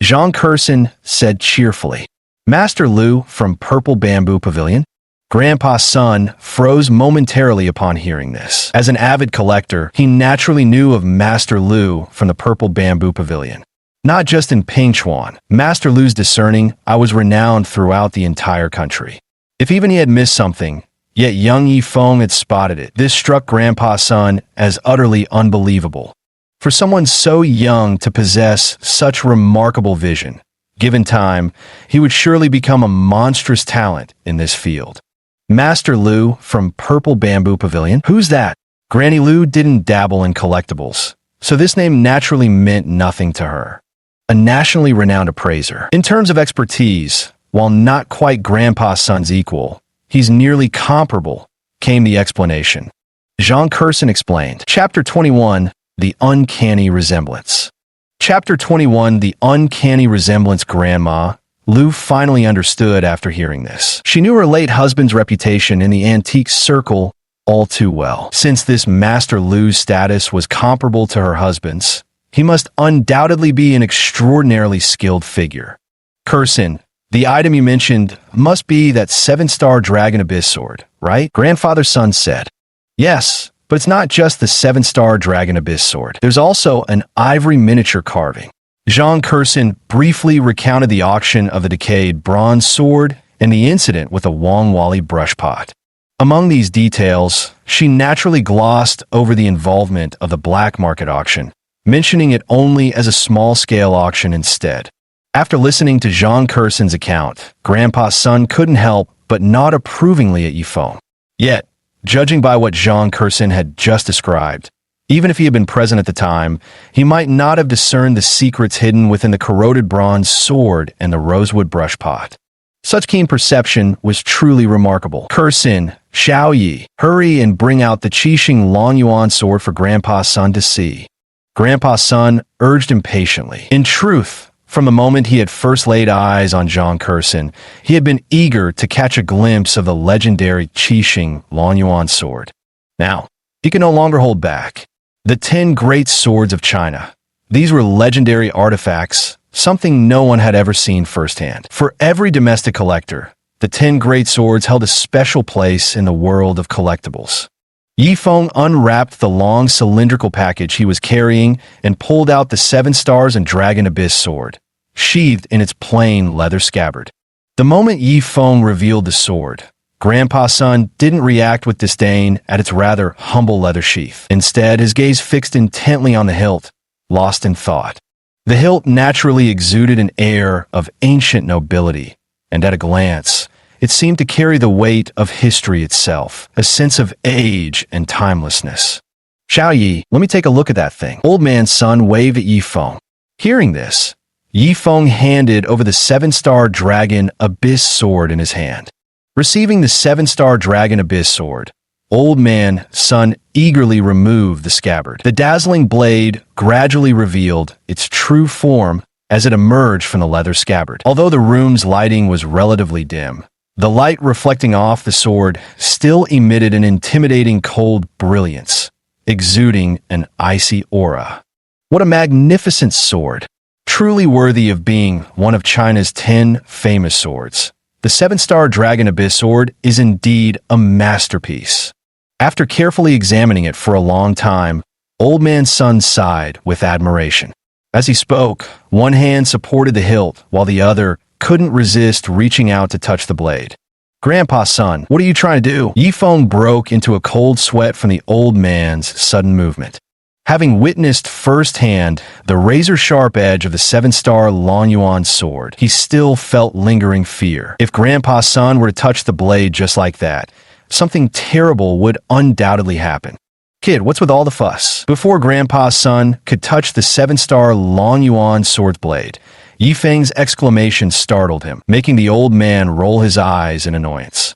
Zhang Kershin said cheerfully. Master Lu from Purple Bamboo Pavilion? Grandpa Sun froze momentarily upon hearing this. As an avid collector, he naturally knew of Master Lu from the Purple Bamboo Pavilion. Not just in Pingchuan, Master Lu's discerning eye was renowned throughout the entire country. If even he had missed something, yet young Yifeng had spotted it, this struck Grandpa Sun as utterly unbelievable. For someone so young to possess such remarkable vision, given time, he would surely become a monstrous talent in this field. Master Lu from Purple Bamboo Pavilion? Who's that? Granny Lu didn't dabble in collectibles, so this name naturally meant nothing to her. A nationally renowned appraiser. In terms of expertise, while not quite Grandpa Sun's equal, he's nearly comparable, came the explanation. Zhang Kershin explained. Chapter 21, The Uncanny Resemblance. Chapter 21, The Uncanny Resemblance. Grandma Lu finally understood after hearing this. She knew her late husband's reputation in the antique circle all too well. Since this Master Lu's status was comparable to her husband's, he must undoubtedly be an extraordinarily skilled figure. Kershin, the item you mentioned must be that 7-star Dragon Abyss sword, right? Grandfather Sun said. Yes, but it's not just the 7-star Dragon Abyss sword. There's also an ivory miniature carving. Zhang Kershin briefly recounted the auction of the decayed bronze sword and the incident with a Wang Wali brushpot. Among these details, she naturally glossed over the involvement of the black market auction, mentioning it only as a small-scale auction instead. After listening to Zhang Kershin's account, Grandpa Sun couldn't help but nod approvingly at Yifeng. Yet, judging by what Zhang Kershin had just described, even if he had been present at the time, he might not have discerned the secrets hidden within the corroded bronze sword and the rosewood brushpot. Such keen perception was truly remarkable. Kershin, Xiao Yi, hurry and bring out the Qixing Long Yuan sword for Grandpa Sun to see. Grandpa Sun urged impatiently. In truth, from the moment he had first laid eyes on Zhang Kershin, he had been eager to catch a glimpse of the legendary Qixing Long Yuan sword. Now, he could no longer hold back. The 10 Great Swords of China. These were legendary artifacts, something no one had ever seen firsthand. For every domestic collector, the 10 Great Swords held a special place in the world of collectibles. Yifeng unwrapped the long cylindrical package he was carrying and pulled out the 7 stars and Dragon Abyss sword, sheathed in its plain leather scabbard. The moment Yifeng revealed the sword, Grandpa Sun didn't react with disdain at its rather humble leather sheath. Instead, his gaze fixed intently on the hilt, lost in thought. The hilt naturally exuded an air of ancient nobility, and at a glance, it seemed to carry the weight of history itself, a sense of age and timelessness. Xiao Yi, let me take a look at that thing. Old man Sun waved at Yifeng. Hearing this, Yifeng handed over the 7-star Dragon Abyss sword in his hand. Receiving the 7-star Dragon Abyss sword, Old Man Sun eagerly removed the scabbard. The dazzling blade gradually revealed its true form as it emerged from the leather scabbard. Although the room's lighting was relatively dim, the light reflecting off the sword still emitted an intimidating cold brilliance, exuding an icy aura. What a magnificent sword! Truly worthy of being one of China's 10 famous swords, the 7-star Dragon Abyss sword is indeed a masterpiece. After carefully examining it for a long time, Old Man Sun sighed with admiration. As he spoke, one hand supported the hilt while the other couldn't resist reaching out to touch the blade. "Grandpa Sun, what are you trying to do?" Yi Feng broke into a cold sweat from the old man's sudden movement. Having witnessed firsthand the razor-sharp edge of the 7-star Long Yuan sword, he still felt lingering fear. If Grandpa Sun were to touch the blade just like that, something terrible would undoubtedly happen. "Kid, what's with all the fuss?" Before Grandpa Sun could touch the 7-star Long Yuan sword blade, Yi Feng's exclamation startled him, making the old man roll his eyes in annoyance.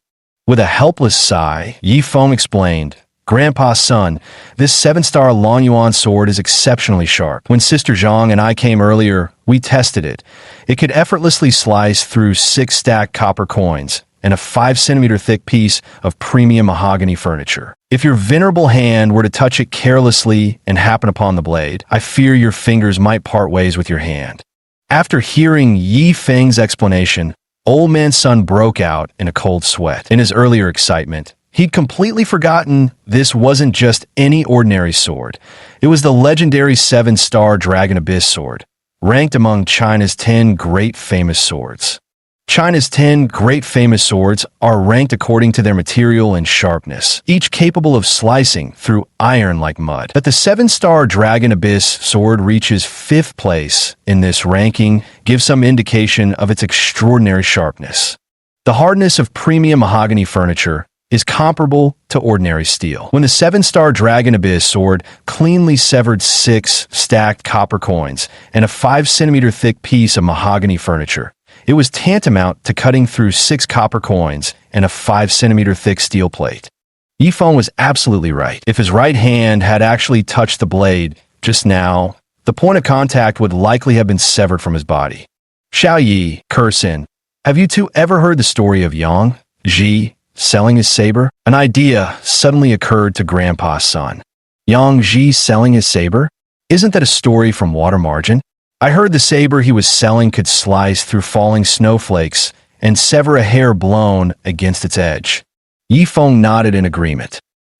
With a helpless sigh, Yi Feng explained, "Grandpa Sun, this 7-star Long Yuan sword is exceptionally sharp. When Sister Zhang and I came earlier, we tested it. It could effortlessly slice through 6 stacked copper coins and a 5-centimeter thick piece of premium mahogany furniture. If your venerable hand were to touch it carelessly and happen upon the blade, I fear your fingers might part ways with your hand." After hearing Yi Feng's explanation, Old Man Sun broke out in a cold sweat. In his earlier excitement, he'd completely forgotten this wasn't just any ordinary sword. It was the legendary 7-star Dragon Abyss sword, ranked among China's 10 great famous swords. China's 10 great famous swords are ranked according to their material and sharpness, each capable of slicing through iron like mud. That the 7-star Dragon Abyss sword reaches 5th place in this ranking gives some indication of its extraordinary sharpness. The hardness of premium mahogany furniture is comparable to ordinary steel. When the 7-star Dragon Abyss sword cleanly severed 6 stacked copper coins and a 5-centimeter thick piece of mahogany furniture, it was tantamount to cutting through 6 copper coins and a 5-centimeter thick steel plate. Yi Feng was absolutely right. If his right hand had actually touched the blade just now, the point of contact would likely have been severed from his body. "Xiao Yi, Kersin, have you two ever heard the story of Yang Ji selling his saber?" An idea suddenly occurred to Grandpa Sun. "Yang Ji selling his saber? Isn't that a story from Water Margin? I heard the saber he was selling could slice through falling snowflakes and sever a hair blown against its edge." Yi Feng nodded in agreement.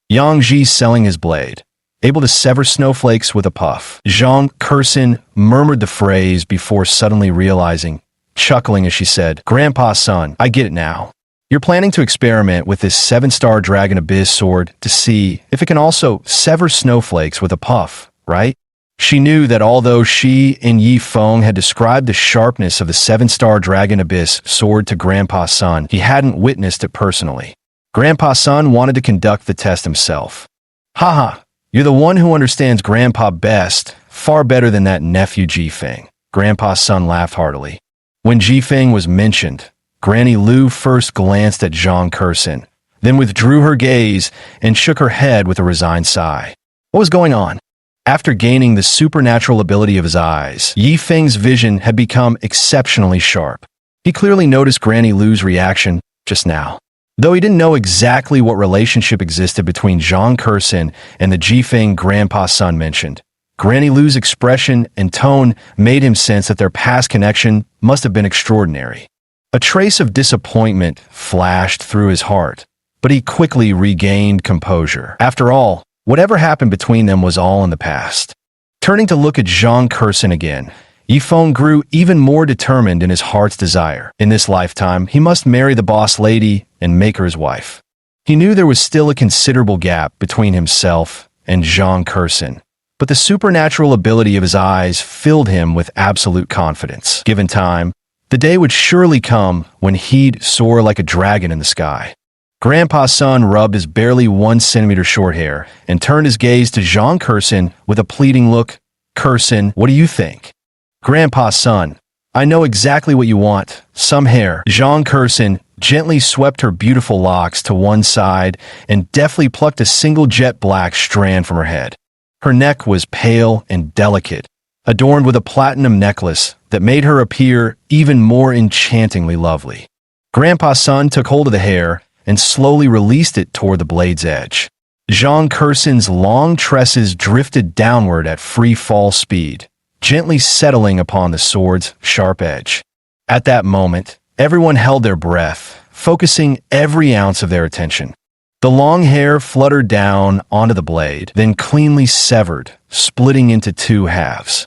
Yang Ji selling his blade, able to sever snowflakes with a puff. Zhang Kersin murmured the phrase before suddenly realizing, chuckling as she said, "Grandpa Sun, I get it now. You're planning to experiment with this 7-star Dragon Abyss sword to see if it can also sever snowflakes with a puff, right?" She knew that although she and Yi Feng had described the sharpness of the 7-star Dragon Abyss sword to Grandpa Sun, he hadn't witnessed it personally. Grandpa Sun wanted to conduct the test himself. "Haha, you're the one who understands Grandpa best, far better than that nephew Ji Feng." Grandpa Sun laughed heartily. When Ji Feng was mentioned, Granny Lu first glanced at Zhang Kersin, then withdrew her gaze and shook her head with a resigned sigh. What was going on? After gaining the supernatural ability of his eyes, Yi Feng's vision had become exceptionally sharp. He clearly noticed Granny Lu's reaction just now. Though he didn't know exactly what relationship existed between Zhang Kersin and the Ji Feng Grandpa Sun mentioned, Granny Lu's expression and tone made him sense that their past connection must have been extraordinary. A trace of disappointment flashed through his heart, but he quickly regained composure. After all, whatever happened between them was all in the past. Turning to look at Zhang Kersin again, Yi Feng grew even more determined in his heart's desire. In this lifetime, he must marry the boss lady and make her his wife. He knew there was still a considerable gap between himself and Zhang Kersin, but the supernatural ability of his eyes filled him with absolute confidence. Given time, the day would surely come when he'd soar like a dragon in the sky. Grandpa Sun rubbed his barely 1-centimeter short hair and turned his gaze to Zhang Kersin with a pleading look. "Kersin, what do you think?" "Grandpa Sun, I know exactly what you want. Some hair." Zhang Kersin gently swept her beautiful locks to one side and deftly plucked a single jet black strand from her head. Her neck was pale and delicate, adorned with a platinum necklace that made her appear even more enchantingly lovely. Grandpa Sun took hold of the hair and slowly released it toward the blade's edge. Zhang Kersin's long tresses drifted downward at free fall speed, gently settling upon the sword's sharp edge. At that moment, everyone held their breath, focusing every ounce of their attention. The long hair fluttered down onto the blade, then cleanly severed, splitting into two halves.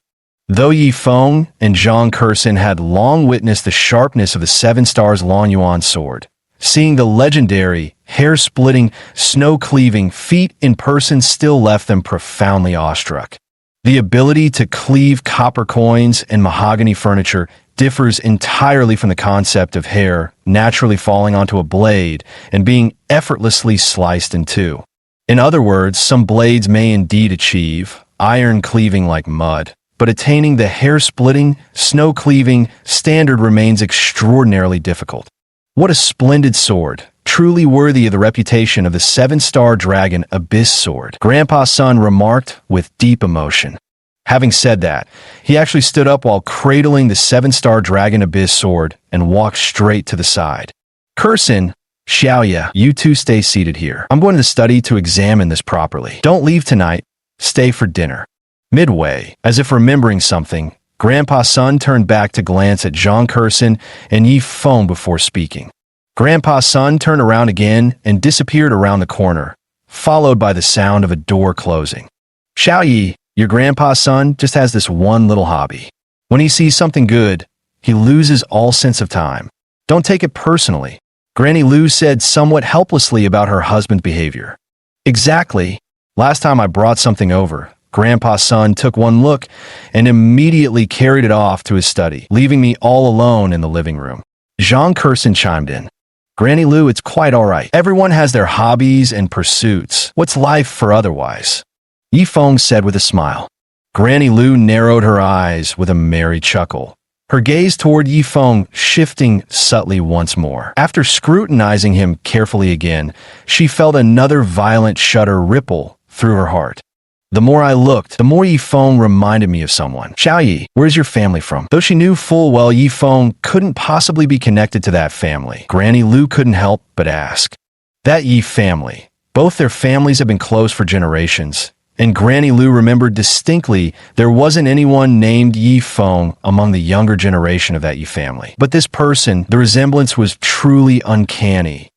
Though Yi Feng and Zhang Kursin had long witnessed the sharpness of the Seven Stars Long Yuan sword, seeing the legendary, hair-splitting, snow-cleaving feat in person still left them profoundly awestruck. The ability to cleave copper coins and mahogany furniture differs entirely from the concept of hair naturally falling onto a blade and being effortlessly sliced in two. In other words, some blades may indeed achieve iron cleaving like mud, but attaining the hair-splitting, snow-cleaving standard remains extraordinarily difficult. What a splendid sword, truly worthy of the reputation of the seven-star dragon Abyss Sword, Grandpa Sun remarked with deep emotion. Having said that, he actually stood up while cradling the seven-star dragon Abyss Sword and walked straight to the side. Kursin, Xiaoya, you two stay seated here. I'm going to the study to examine this properly. Don't leave tonight. Stay for dinner. Midway, as if remembering something, Grandpa Sun turned back to glance at Zhang Kursin and Yi Feng before speaking. Grandpa Sun turned around again and disappeared around the corner, followed by the sound of a door closing. Xiaoyi, your Grandpa Sun just has this one little hobby. When he sees something good, he loses all sense of time. Don't take it personally, Granny Lu said somewhat helplessly about her husband's behavior. Exactly. Last time I brought something over, Grandpa Sun took one look and immediately carried it off to his study, leaving me all alone in the living room. Zhang Kursin chimed in. Granny Lu, it's quite all right. Everyone has their hobbies and pursuits. What's life for otherwise? Yi Feng said with a smile. Granny Lu narrowed her eyes with a merry chuckle, her gaze toward Yi Feng shifting subtly once more. After scrutinizing him carefully again, she felt another violent shudder ripple through her heart. The more I looked, the more Yi Feng reminded me of someone. Xiaoyi, where's your family from? Though she knew full well Yi Feng couldn't possibly be connected to that family, Granny Lu couldn't help but ask. That Yi family. Both their families have been close for generations, and Granny Lu remembered distinctly there wasn't anyone named Yi Feng among the younger generation of that Yi family. But this person, the resemblance was truly uncanny.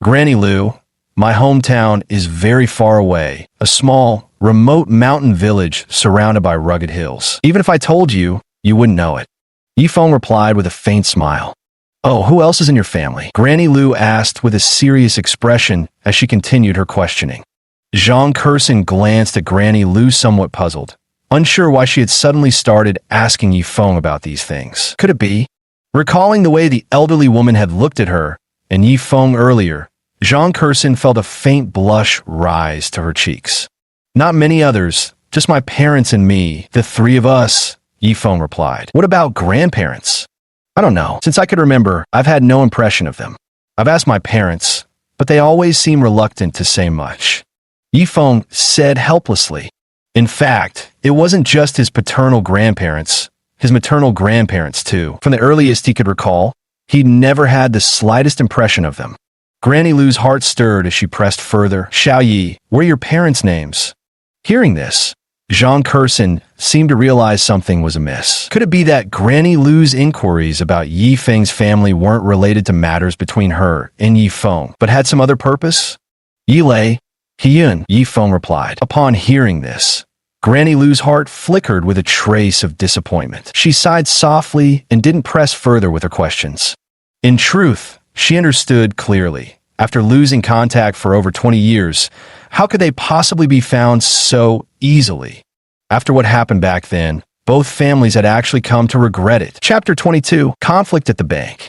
Granny Lu, my hometown is very far away, a small, remote mountain village surrounded by rugged hills. Even if I told you, you wouldn't know it. Yi Feng replied with a faint smile. Oh, who else is in your family? Granny Lu asked with a serious expression as she continued her questioning. Zhang Kursin glanced at Granny Lu somewhat puzzled, unsure why she had suddenly started asking Yi Feng about these things. Could it be? Recalling the way the elderly woman had looked at her and Yi Feng earlier, Zhang Kursin felt a faint blush rise to her cheeks. Not many others, just my parents and me, the three of us, Yi Feng replied. What about grandparents? I don't know. Since I could remember, I've had no impression of them. I've asked my parents, but they always seem reluctant to say much. Yi Feng said helplessly. In fact, it wasn't just his paternal grandparents, his maternal grandparents too. From the earliest he could recall, he'd never had the slightest impression of them. Granny Lu's heart stirred as she pressed further. Xiaoyi, what are your parents' names? Hearing this, Zhang Kursin seemed to realize something was amiss. Could it be that Granny Lu's inquiries about Yi Feng's family weren't related to matters between her and Yi Feng, but had some other purpose? Yilei, Hiyun, Yi Feng replied. Upon hearing this, Granny Lu's heart flickered with a trace of disappointment. She sighed softly and didn't press further with her questions. In truth, she understood clearly. After losing contact for over 20 years, how could they possibly be found so easily? After what happened back then, both families had actually come to regret it. Chapter 22, Conflict at the Bank.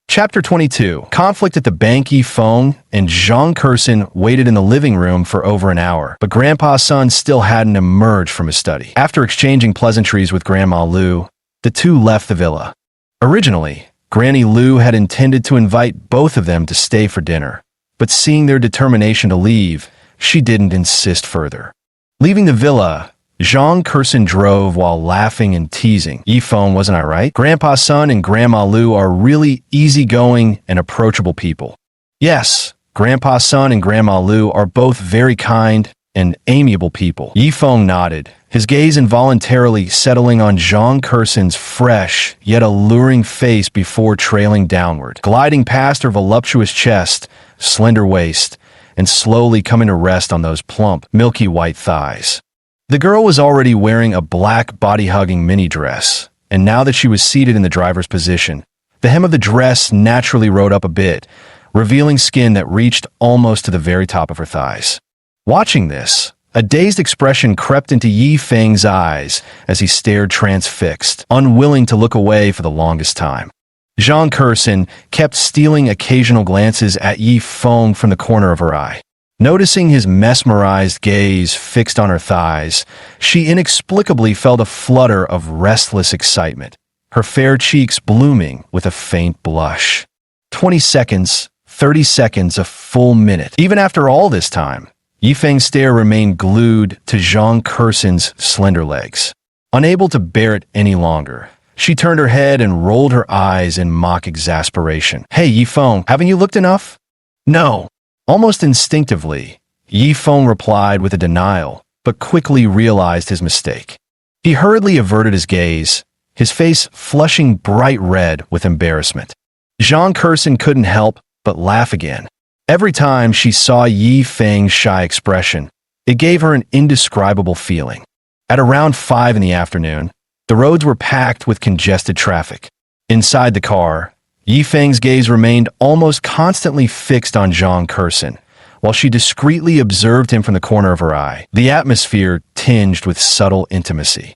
Chapter 22, Conflict at the Bank. Yi Feng and Zhang Kursin waited in the living room for over an hour, but Grandpa Sun still hadn't emerged from his study. After exchanging pleasantries with Grandma Lu, the two left the villa. Originally, Granny Lu had intended to invite both of them to stay for dinner, but seeing their determination to leave, she didn't insist further. Leaving the villa, Zhang Kursin drove while laughing and teasing. Yi Feng, wasn't I right? Grandpa Sun and Grandma Lu are really easygoing and approachable people. Yes, Grandpa Sun and Grandma Lu are both very kind and amiable people. Yifeng nodded, his gaze involuntarily settling on Zhang Kerson's fresh, yet alluring face before trailing downward, gliding past her voluptuous chest, slender waist, and slowly coming to rest on those plump, milky white thighs. The girl was already wearing a black body-hugging mini dress, and now that she was seated in the driver's position, the hem of the dress naturally rode up a bit, revealing skin that reached almost to the very top of her thighs. Watching this, a dazed expression crept into Yifeng's eyes as he stared transfixed, unwilling to look away for the longest time. Zhang Kerson kept stealing occasional glances at Yifeng from the corner of her eye. Noticing his mesmerized gaze fixed on her thighs, she inexplicably felt a flutter of restless excitement, her fair cheeks blooming with a faint blush. 20 seconds, 30 seconds, a full minute. Even after all this time, Yifeng's stare remained glued to Zhang Kerson's slender legs. Unable to bear it any longer, she turned her head and rolled her eyes in mock exasperation. "Hey, Yifeng, haven't you looked enough?" "No." Almost instinctively, Yifeng replied with a denial, but quickly realized his mistake. He hurriedly averted his gaze, his face flushing bright red with embarrassment. Zhang Kerson couldn't help but laugh again. Every time she saw Yifeng's shy expression, it gave her an indescribable feeling. At around 5 in the afternoon, the roads were packed with congested traffic. Inside the car, Yifeng's gaze remained almost constantly fixed on Zhang Kerson, while she discreetly observed him from the corner of her eye, the atmosphere tinged with subtle intimacy.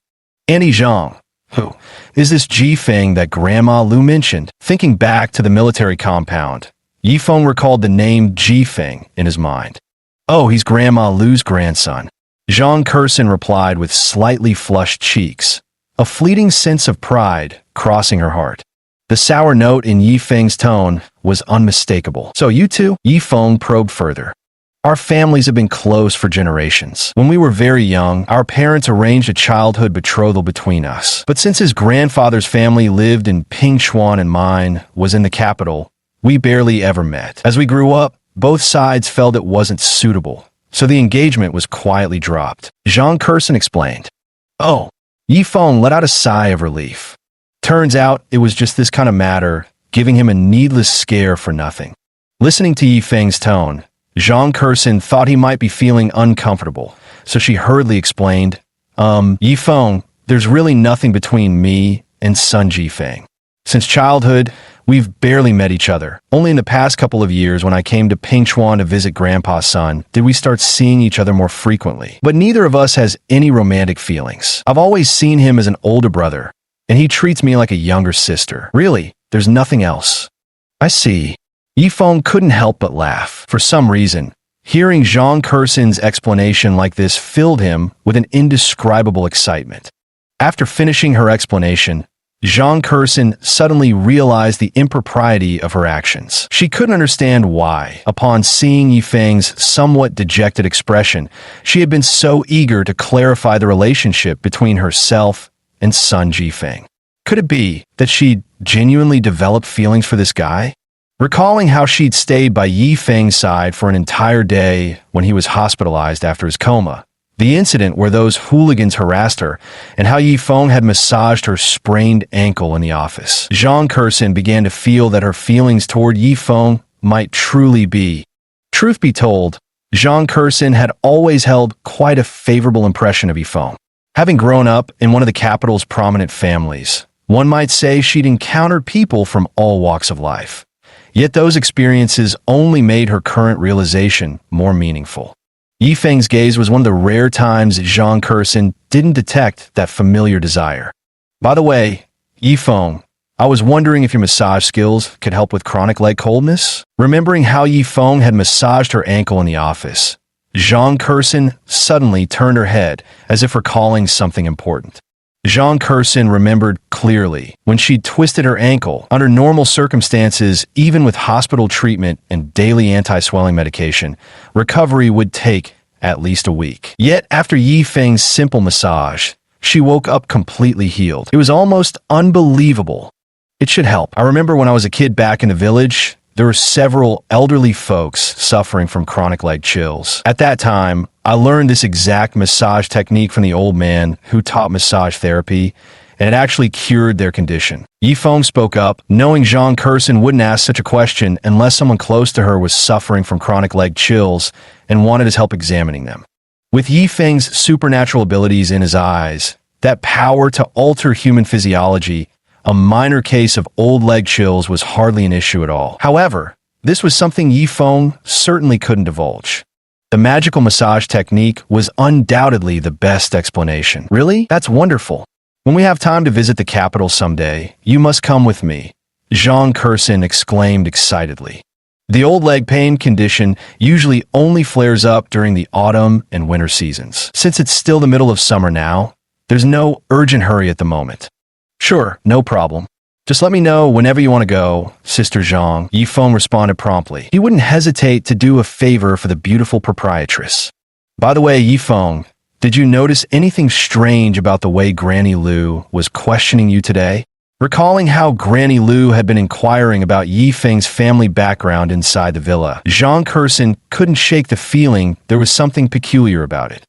"Annie Zhang, who is this Yifeng that Grandma Lu mentioned?" Thinking back to the military compound, Yifeng recalled the name Yifeng in his mind. "Oh, he's Grandma Lu's grandson," Zhang Kerson replied with slightly flushed cheeks, a fleeting sense of pride crossing her heart. The sour note in Yifeng's tone was unmistakable. "So you two?" Yifeng probed further. "Our families have been close for generations. When we were very young, our parents arranged a childhood betrothal between us. But since his grandfather's family lived in Pingchuan and mine was in the capital, we barely ever met. As we grew up, both sides felt it wasn't suitable, so the engagement was quietly dropped," Zhang Kerson explained. "Oh." Yifeng let out a sigh of relief. Turns out it was just this kind of matter, giving him a needless scare for nothing. Listening to Yifeng's tone, Zhang Kerson thought he might be feeling uncomfortable, so she hurriedly explained, Yifeng, there's really nothing between me and Sun Yifeng. Since childhood, we've barely met each other. Only in the past couple of years when I came to Pingchuan to visit Grandpa's son did we start seeing each other more frequently. But neither of us has any romantic feelings. I've always seen him as an older brother, and he treats me like a younger sister. Really, there's nothing else." "I see." Yifeng couldn't help but laugh. For some reason, hearing Zhang Kerson's explanation like this filled him with an indescribable excitement. After finishing her explanation, Zhang Kerson suddenly realized the impropriety of her actions. She couldn't understand why, upon seeing Yifeng's somewhat dejected expression, she had been so eager to clarify the relationship between herself and Sun Yifeng. Could it be that she'd genuinely developed feelings for this guy? Recalling how she'd stayed by Yifeng's side for an entire day when he was hospitalized after his coma, the incident where those hooligans harassed her, and how Yifeng had massaged her sprained ankle in the office, Zhang Kerson began to feel that her feelings toward Yifeng might truly be. Truth be told, Zhang Kerson had always held quite a favorable impression of Yifeng. Having grown up in one of the capital's prominent families, one might say she'd encountered people from all walks of life. Yet those experiences only made her current realization more meaningful. Yifeng's gaze was one of the rare times Zhang Kerson didn't detect that familiar desire. "By the way, Yifeng, I was wondering if your massage skills could help with chronic leg coldness?" Remembering how Yifeng had massaged her ankle in the office, Zhang Kerson suddenly turned her head as if recalling something important. Zhang Kerson remembered clearly when she'd twisted her ankle. Under normal circumstances, even with hospital treatment and daily anti-swelling medication, recovery would take at least a week. Yet after Yifeng's simple massage, she woke up completely healed. It was almost unbelievable. "It should help. I remember when I was a kid back in the village, there were several elderly folks suffering from chronic leg chills. At that time, I learned this exact massage technique from the old man who taught massage therapy, and it actually cured their condition. Yifeng spoke up, knowing Zhang Kursin wouldn't ask such a question unless someone close to her was suffering from chronic leg chills and wanted his help examining them. With Yifeng's supernatural abilities in his eyes, that power to alter human physiology, a minor case of old leg chills was hardly an issue at all. However, this was something Yifeng certainly couldn't divulge. The magical massage technique was undoubtedly the best explanation. Really? That's wonderful. When we have time to visit the capital someday, you must come with me, Zhang Kursin exclaimed excitedly. The old leg pain condition usually only flares up during the autumn and winter seasons. Since it's still the middle of summer now, there's no urgent hurry at the moment. Sure, no problem. Just let me know whenever you want to go, Sister Zhang, Yifeng responded promptly. He wouldn't hesitate to do a favor for the beautiful proprietress. By the way, Yifeng, did you notice anything strange about the way Granny Lu was questioning you today? Recalling how Granny Lu had been inquiring about Yifeng's family background inside the villa, Zhang Kursin couldn't shake the feeling there was something peculiar about it.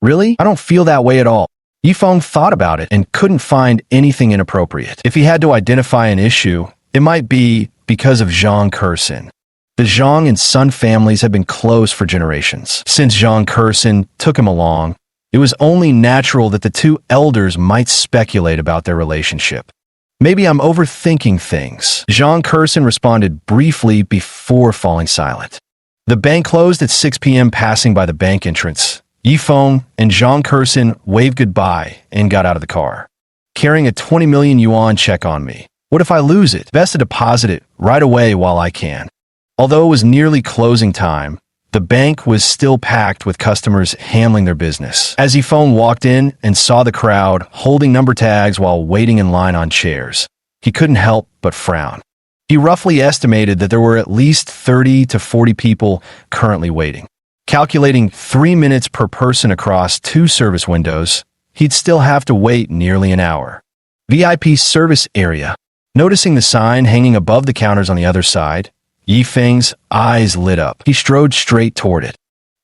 Really? I don't feel that way at all. Yifeng thought about it and couldn't find anything inappropriate. If he had to identify an issue, it might be because of Zhang Kursin. The Zhang and Sun families had been close for generations. Since Zhang Kursin took him along, it was only natural that the two elders might speculate about their relationship. Maybe I'm overthinking things, Zhang Kursin responded briefly before falling silent. The bank closed at 6 p.m. Passing by the bank entrance, Yifeng and Zhang Kursin waved goodbye and got out of the car. Carrying a 20 million yuan check on me. What if I lose it? Best to deposit it right away while I can. Although it was nearly closing time, the bank was still packed with customers handling their business. As Yifeng walked in and saw the crowd holding number tags while waiting in line on chairs, he couldn't help but frown. He roughly estimated that there were at least 30 to 40 people currently waiting. Calculating 3 minutes per person across 2 service windows, he'd still have to wait nearly an hour. VIP service area. Noticing the sign hanging above the counters on the other side, Yifeng's eyes lit up. He strode straight toward it.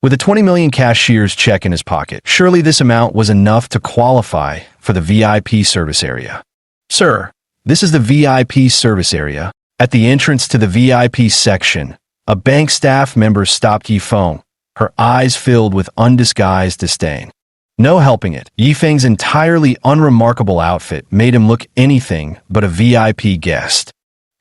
With a 20 million cashier's check in his pocket, surely this amount was enough to qualify for the VIP service area. Sir, this is the VIP service area. At the entrance to the VIP section, a bank staff member stopped Yifeng, her eyes filled with undisguised disdain. No helping it. Yifeng's entirely unremarkable outfit made him look anything but a VIP guest.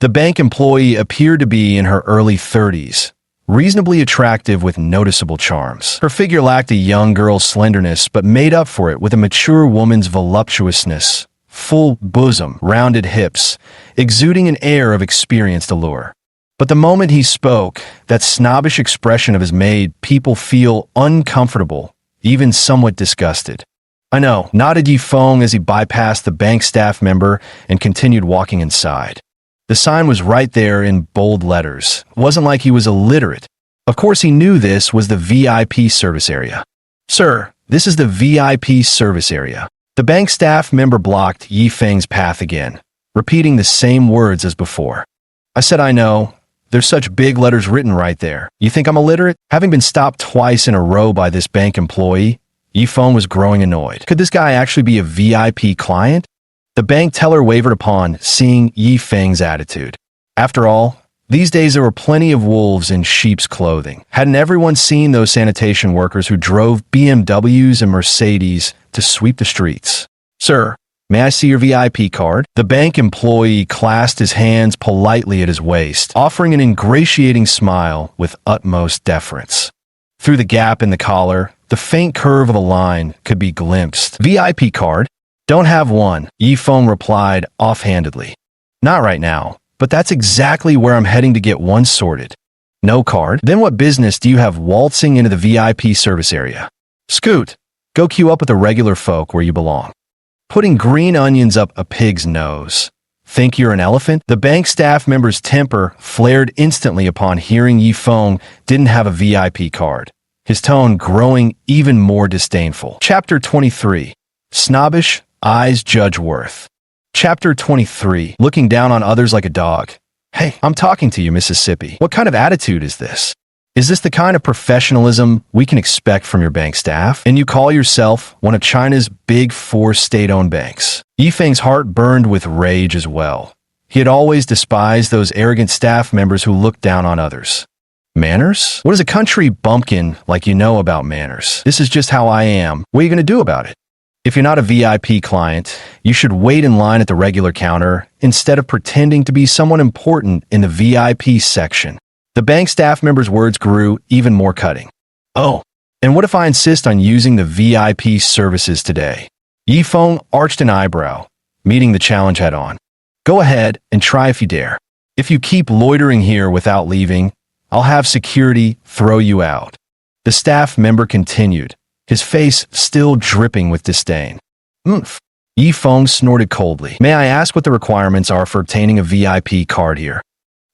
The bank employee appeared to be in her early 30s, reasonably attractive with noticeable charms. Her figure lacked a young girl's slenderness but made up for it with a mature woman's voluptuousness, full bosom, rounded hips, exuding an air of experienced allure. But the moment he spoke, that snobbish expression of his made people feel uncomfortable, even somewhat disgusted. I know, nodded Yifeng as he bypassed the bank staff member and continued walking inside. The sign was right there in bold letters. It wasn't like he was illiterate. Of course he knew this was the VIP service area. Sir, this is the VIP service area. The bank staff member blocked Yifeng's path again, repeating the same words as before. I said I know. There's such big letters written right there. You think I'm illiterate? Having been stopped twice in a row by this bank employee, Yifeng was growing annoyed. Could this guy actually be a VIP client? The bank teller wavered upon seeing Yifeng's attitude. After all, these days there were plenty of wolves in sheep's clothing. Hadn't everyone seen those sanitation workers who drove BMWs and Mercedes to sweep the streets? Sir, may I see your VIP card? The bank employee clasped his hands politely at his waist, offering an ingratiating smile with utmost deference. Through the gap in the collar, the faint curve of a line could be glimpsed. VIP card? Don't have one, Yifeng replied offhandedly. Not right now, but that's exactly where I'm heading to get one sorted. No card? Then what business do you have waltzing into the VIP service area? Scoot, go queue up with the regular folk where you belong. Putting green onions up a pig's nose. Think you're an elephant? The bank staff member's temper flared instantly upon hearing Yifeng didn't have a VIP card, his tone growing even more disdainful. Chapter 23. Snobbish Eyes Judge Worth. Chapter 23. Looking down on others like a dog. Hey, I'm talking to you, Mississippi. What kind of attitude is this? Is this the kind of professionalism we can expect from your bank staff? And you call yourself one of China's big four state-owned banks. Yifeng's heart burned with rage as well. He had always despised those arrogant staff members who looked down on others. Manners? What does a country bumpkin like you know about manners? This is just how I am. What are you going to do about it? If you're not a VIP client, you should wait in line at the regular counter instead of pretending to be someone important in the VIP section. The bank staff member's words grew even more cutting. Oh, and what if I insist on using the VIP services today? Yifeng arched an eyebrow, meeting the challenge head on. Go ahead and try if you dare. If you keep loitering here without leaving, I'll have security throw you out. The staff member continued, his face still dripping with disdain. Oomph. Yifeng snorted coldly. May I ask what the requirements are for obtaining a VIP card here?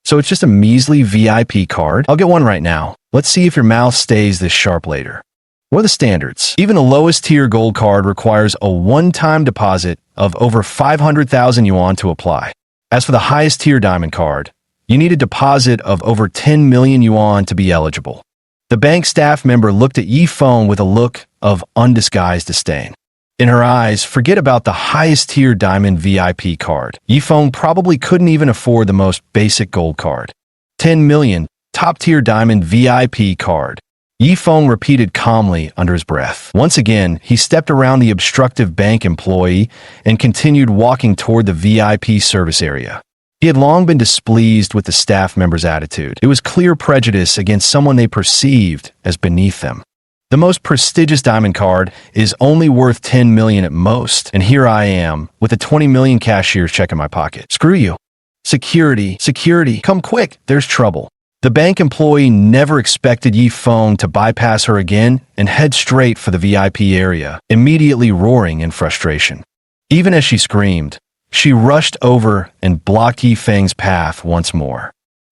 So it's just a measly VIP card? I'll get one right now. Let's see if your mouth stays this sharp later. What are the standards? Even the lowest tier gold card requires a one-time deposit of over 500,000 yuan to apply. As for the highest tier diamond card, you need a deposit of over 10 million yuan to be eligible. The bank staff member looked at Yifeng with a look of undisguised disdain. In her eyes, forget about the highest tier diamond VIP card. Yifeng probably couldn't even afford the most basic gold card. 10 million, top tier diamond VIP card. Yifeng repeated calmly under his breath. Once again, he stepped around the obstructive bank employee and continued walking toward the VIP service area. He had long been displeased with the staff member's attitude. It was clear prejudice against someone they perceived as beneath them. The most prestigious diamond card is only worth 10 million at most, and here I am, with a 20 million cashier's check in my pocket. Screw you. Security, come quick, there's trouble. The bank employee never expected Yifeng to bypass her again and head straight for the VIP area, immediately roaring in frustration. Even as she screamed, she rushed over and blocked Yifeng's path once more.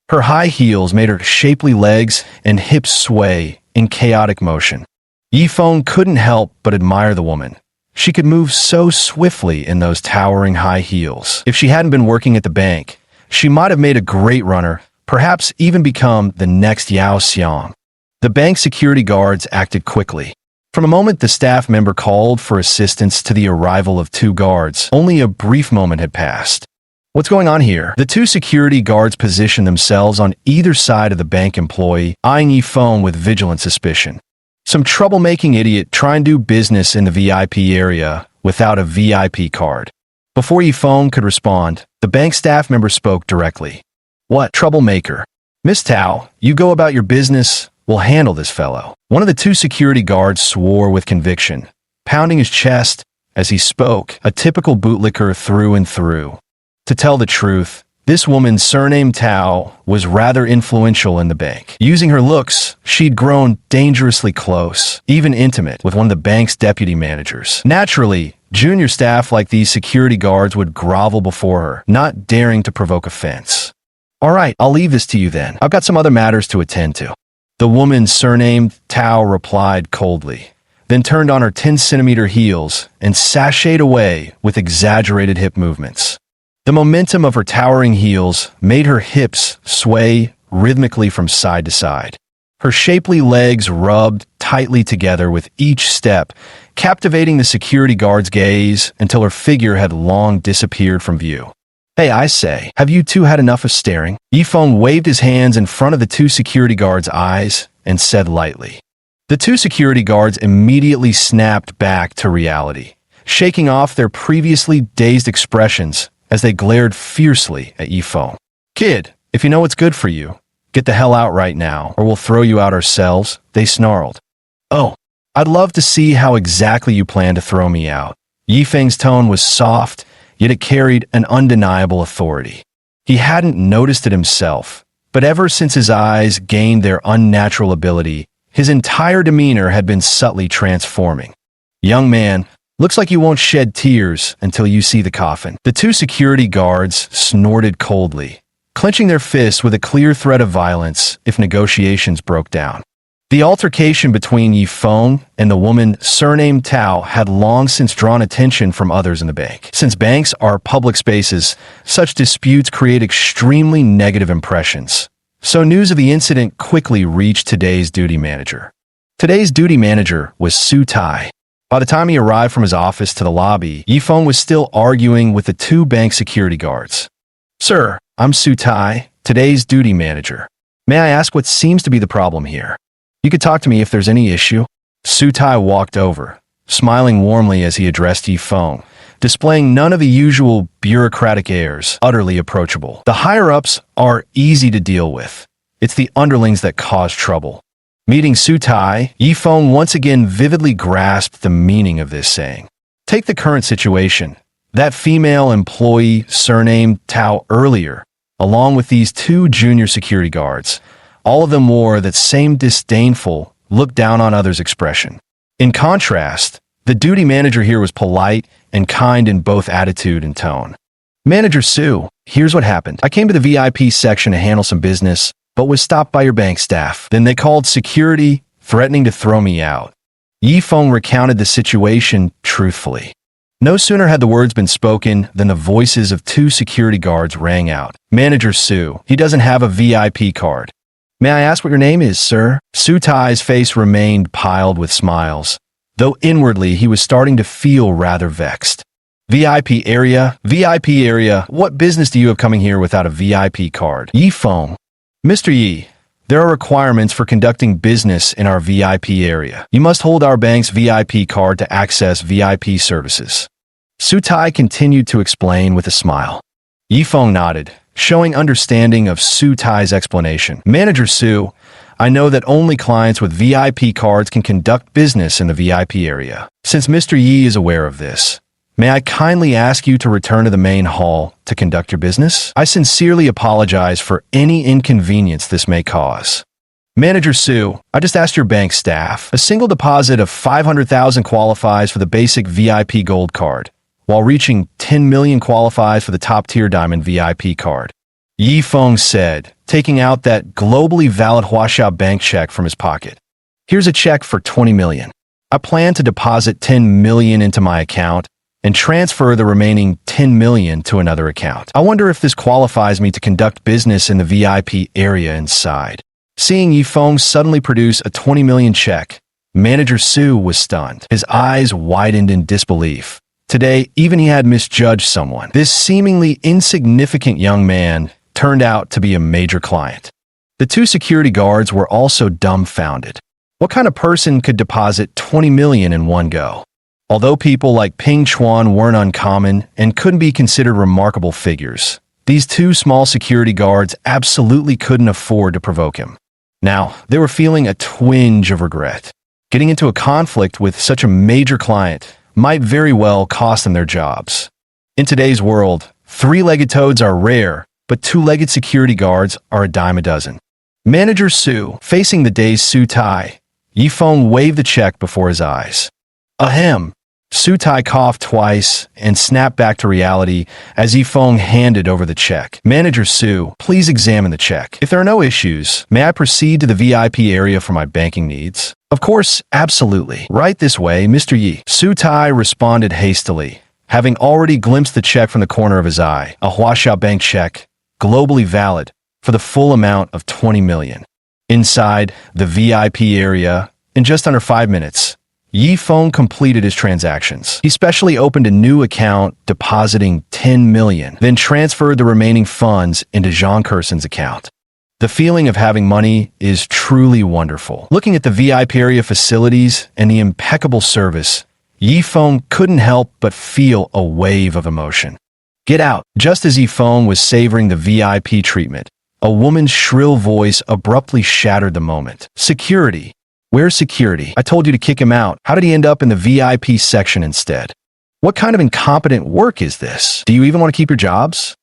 Her high heels made her shapely legs and hips sway in chaotic motion. Yifeng couldn't help but admire the woman. She could move so swiftly in those towering high heels. If she hadn't been working at the bank, she might have made a great runner, perhaps even become the next Yao Xiang. The bank security guards acted quickly. From the moment the staff member called for assistance to the arrival of two guards, only a brief moment had passed. What's going on here? The two security guards positioned themselves on either side of the bank employee, eyeing Yifeng with vigilant suspicion. Some troublemaking idiot trying to do business in the VIP area without a VIP card. Before Yifeng could respond, the bank staff member spoke directly. What troublemaker? Miss Tao, you go about your business. We'll handle this fellow. One of the two security guards swore with conviction, pounding his chest as he spoke, a typical bootlicker through and through. To tell the truth, this woman surnamed Tao was rather influential in the bank. Using her looks, she'd grown dangerously close, even intimate, with one of the bank's deputy managers. Naturally, junior staff like these security guards would grovel before her, not daring to provoke offense. All right, I'll leave this to you then. I've got some other matters to attend to. The woman surnamed Tao replied coldly, then turned on her 10-centimeter heels and sashayed away with exaggerated hip movements. The momentum of her towering heels made her hips sway rhythmically from side to side. Her shapely legs rubbed tightly together with each step, captivating the security guard's gaze until her figure had long disappeared from view. Hey, I say, have you two had enough of staring? Yifeng waved his hands in front of the two security guards' eyes and said lightly. The two security guards immediately snapped back to reality, shaking off their previously dazed expressions as they glared fiercely at Yifeng. Kid, if you know what's good for you, get the hell out right now, or we'll throw you out ourselves, they snarled. Oh, I'd love to see how exactly you plan to throw me out. Yifeng's tone was soft, yet it carried an undeniable authority. He hadn't noticed it himself, but ever since his eyes gained their unnatural ability, his entire demeanor had been subtly transforming. Young man, looks like you won't shed tears until you see the coffin. The two security guards snorted coldly, clenching their fists with a clear threat of violence if negotiations broke down. The altercation between Yi Feng and the woman surnamed Tao had long since drawn attention from others in the bank. Since banks are public spaces, such disputes create extremely negative impressions. So news of the incident quickly reached today's duty manager. Today's duty manager was Su Tai. By the time he arrived from his office to the lobby, Yi Feng was still arguing with the two bank security guards. "Sir, I'm Su Tai, today's duty manager. May I ask what seems to be the problem here? You could talk to me if there's any issue." Su Tai walked over, smiling warmly as he addressed Yi Feng, displaying none of the usual bureaucratic airs, utterly approachable. The higher-ups are easy to deal with. It's the underlings that cause trouble. Meeting Su Tai, Yi Feng once again vividly grasped the meaning of this saying. Take the current situation. That female employee surnamed Tao earlier, along with these two junior security guards, all of them wore that same disdainful, look down on others expression. In contrast, the duty manager here was polite and kind in both attitude and tone. "Manager Su, here's what happened. I came to the VIP section to handle some business, but was stopped by your bank staff. Then they called security, threatening to throw me out." Yi Feng recounted the situation truthfully. No sooner had the words been spoken than the voices of two security guards rang out. "Manager Su, he doesn't have a VIP card. May I ask what your name is, sir?" Su Tai's face remained piled with smiles, though inwardly he was starting to feel rather vexed. "VIP area? VIP area? What business do you have coming here without a VIP card?" Yi Feng. "Mr. Yi, there are requirements for conducting business in our VIP area. You must hold our bank's VIP card to access VIP services." Su Tai continued to explain with a smile. Yi Feng nodded, showing understanding of Su Tai's explanation. "Manager Su, I know that only clients with VIP cards can conduct business in the VIP area. Since Mr. Yi is aware of this, may I kindly ask you to return to the main hall to conduct your business? I sincerely apologize for any inconvenience this may cause." "Manager Su, I just asked your bank staff. A single deposit of 500,000 qualifies for the basic VIP gold card, while reaching 10 million qualifies for the top-tier diamond VIP card." Yi Feng said, taking out that globally valid Huaxia bank check from his pocket. "Here's a check for 20 million. I plan to deposit 10 million into my account and transfer the remaining 10 million to another account. I wonder if this qualifies me to conduct business in the VIP area inside." Seeing Yi Feng suddenly produce a 20 million check, Manager Su was stunned. His eyes widened in disbelief. Today, even he had misjudged someone. This seemingly insignificant young man turned out to be a major client. The two security guards were also dumbfounded. What kind of person could deposit 20 million in one go? Although people like Ping Chuan weren't uncommon and couldn't be considered remarkable figures, these two small security guards absolutely couldn't afford to provoke him. Now, they were feeling a twinge of regret. Getting into a conflict with such a major client might very well cost them their jobs. In today's world, three-legged toads are rare, but two-legged security guards are a dime a dozen. Manager Su, facing the dazed Su Tai, Yi Feng waved the check before his eyes. Ahem. Su Tai coughed twice and snapped back to reality as Yi Feng handed over the check. "Manager Su, please examine the check. If there are no issues, may I proceed to the VIP area for my banking needs?" "Of course, absolutely. Right this way, Mr. Yi." Su Tai responded hastily, having already glimpsed the check from the corner of his eye, a Huaxia bank check, globally valid, for the full amount of 20 million. Inside the VIP area, in just under 5 minutes, Yi Feng completed his transactions. He specially opened a new account, depositing 10 million, then transferred the remaining funds into Zhang Kerson's account. The feeling of having money is truly wonderful. Looking at the VIP area facilities and the impeccable service, Yi Feng couldn't help but feel a wave of emotion. "Get out!" Just as Yi Feng was savoring the VIP treatment, a woman's shrill voice abruptly shattered the moment. "Security! Where's security? I told you to kick him out. How did he end up in the VIP section instead? What kind of incompetent work is this? Do you even want to keep your jobs?"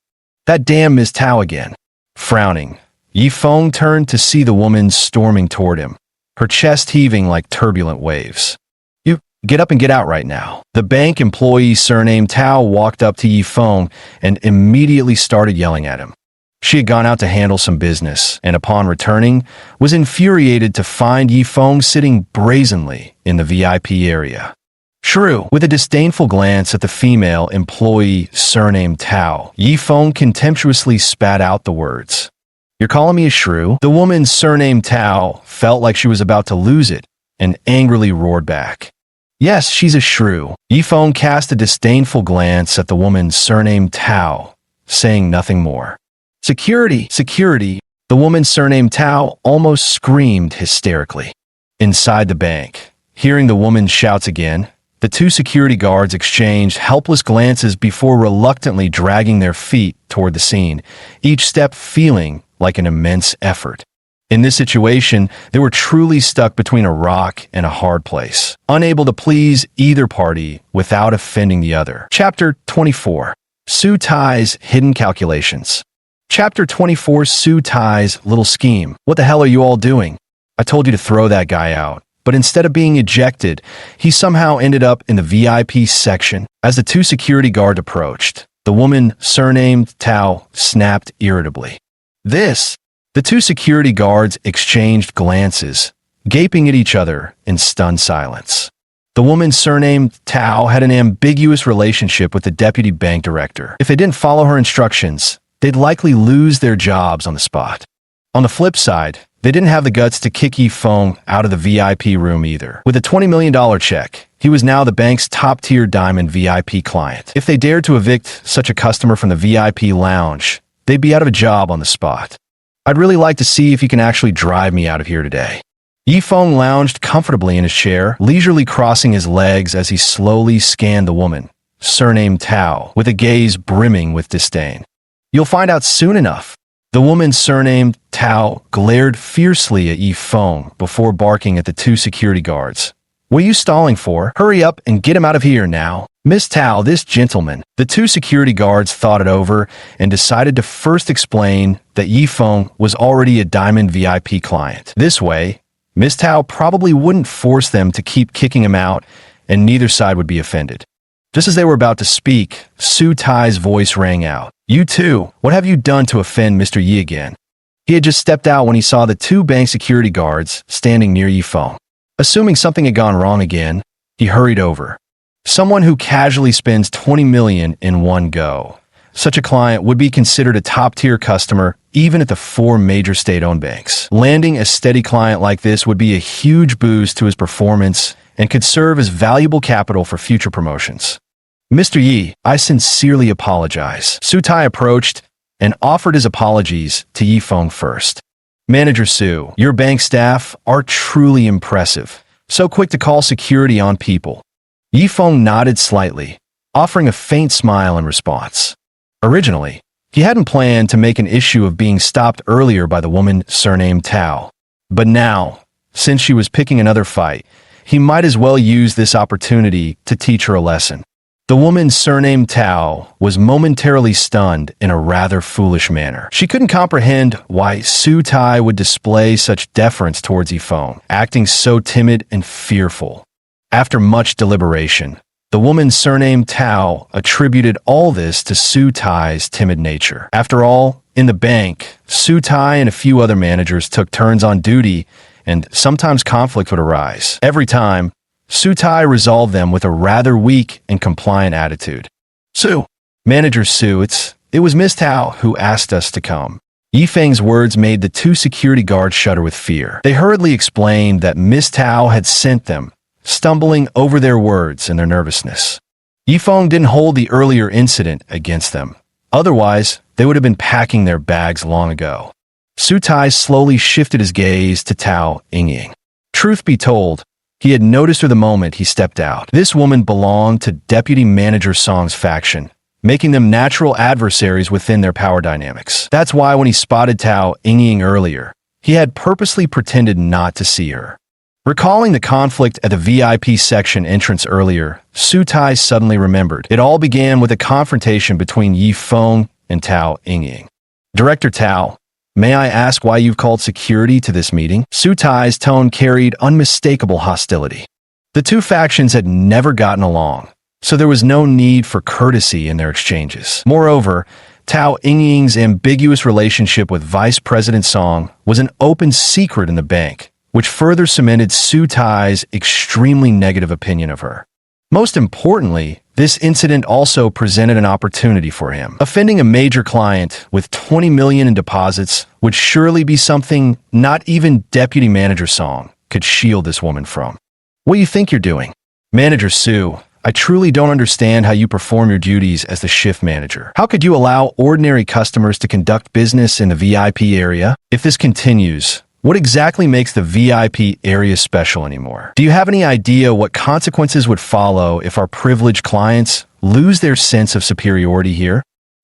"That damn Ms. Tao again." Frowning, Yi Feng turned to see the woman storming toward him, her chest heaving like turbulent waves. "You, get up and get out right now." The bank employee surnamed Tao walked up to Yi Feng and immediately started yelling at him. She had gone out to handle some business, and upon returning, was infuriated to find Yifeng sitting brazenly in the VIP area. Shrew, with a disdainful glance at the female employee surnamed Tao, Yifeng contemptuously spat out the words, "You're calling me a shrew?" The woman surnamed Tao felt like she was about to lose it and angrily roared back, "Yes, she's a shrew." Yifeng cast a disdainful glance at the woman surnamed Tao, saying nothing more. "Security! Security!" The woman surnamed Tao almost screamed hysterically. Inside the bank, hearing the woman's shouts again, the two security guards exchanged helpless glances before reluctantly dragging their feet toward the scene, each step feeling like an immense effort. In this situation, they were truly stuck between a rock and a hard place, unable to please either party without offending the other. Chapter 24. Su Tai's Hidden Calculations. Chapter 24. Su Tai's Little Scheme. What the hell are you all doing? I told you to throw that guy out. But instead of being ejected, he somehow ended up in the VIP section. As the two security guards approached, the woman surnamed Tao snapped irritably. "This!" The two security guards exchanged glances, gaping at each other in stunned silence. The woman surnamed Tao had an ambiguous relationship with the deputy bank director. If they didn't follow her instructions, they'd likely lose their jobs on the spot. On the flip side, they didn't have the guts to kick Yifeng out of the VIP room either. With a $20 million check, he was now the bank's top-tier diamond VIP client. If they dared to evict such a customer from the VIP lounge, they'd be out of a job on the spot. "I'd really like to see if you can actually drive me out of here today." Yifeng lounged comfortably in his chair, leisurely crossing his legs as he slowly scanned the woman, surnamed Tao, with a gaze brimming with disdain. "You'll find out soon enough." The woman surnamed Tao glared fiercely at Yifeng before barking at the two security guards. "What are you stalling for? Hurry up and get him out of here now." "Miss Tao, this gentleman." The two security guards thought it over and decided to first explain that Yifeng was already a diamond VIP client. This way, Miss Tao probably wouldn't force them to keep kicking him out, and neither side would be offended. Just as they were about to speak, Su Tai's voice rang out. "You two, what have you done to offend Mr. Yi again?" He had just stepped out when he saw the two bank security guards standing near Yifeng. Assuming something had gone wrong again, he hurried over. Someone who casually spends $20 million in one go. Such a client would be considered a top-tier customer even at the 4 major state-owned banks. Landing a steady client like this would be a huge boost to his performance and could serve as valuable capital for future promotions. "Mr. Yi, I sincerely apologize." Su Tai approached and offered his apologies to Yifeng first. "Manager Su, your bank staff are truly impressive. So quick to call security on people." Yifeng nodded slightly, offering a faint smile in response. Originally, he hadn't planned to make an issue of being stopped earlier by the woman surnamed Tao. But now, since she was picking another fight, he might as well use this opportunity to teach her a lesson. The woman surnamed Tao was momentarily stunned in a rather foolish manner. She couldn't comprehend why Su Tai would display such deference towards Yifeng, acting so timid and fearful. After much deliberation, the woman surnamed Tao attributed all this to Su Tai's timid nature. After all, in the bank, Su Tai and a few other managers took turns on duty, and sometimes conflict would arise. Every time, Su Tai resolved them with a rather weak and compliant attitude. "Su, Manager Su, it was Miss Tao who asked us to come." Yifeng's words made the two security guards shudder with fear. They hurriedly explained that Miss Tao had sent them, stumbling over their words in their nervousness. Yifeng didn't hold the earlier incident against them. Otherwise, they would have been packing their bags long ago. Su Tai slowly shifted his gaze to Tao Yingying. Truth be told, he had noticed her the moment he stepped out. This woman belonged to Deputy Manager Song's faction, making them natural adversaries within their power dynamics. That's why when he spotted Tao Yingying earlier, he had purposely pretended not to see her. Recalling the conflict at the VIP section entrance earlier, Su Tai suddenly remembered. It all began with a confrontation between Yifeng and Tao Yingying. "Director Tao, may I ask why you've called security to this meeting?" Su Tai's tone carried unmistakable hostility. The two factions had never gotten along, so there was no need for courtesy in their exchanges. Moreover, Tao Yingying's ambiguous relationship with Vice President Song was an open secret in the bank, which further cemented Su Tai's extremely negative opinion of her. Most importantly, this incident also presented an opportunity for him. Offending a major client with $20 million in deposits would surely be something not even Deputy Manager Song could shield this woman from. What do you think you're doing? Manager Su, I truly don't understand how you perform your duties as the shift manager. How could you allow ordinary customers to conduct business in the VIP area? If this continues, what exactly makes the VIP area special anymore? Do you have any idea what consequences would follow if our privileged clients lose their sense of superiority here?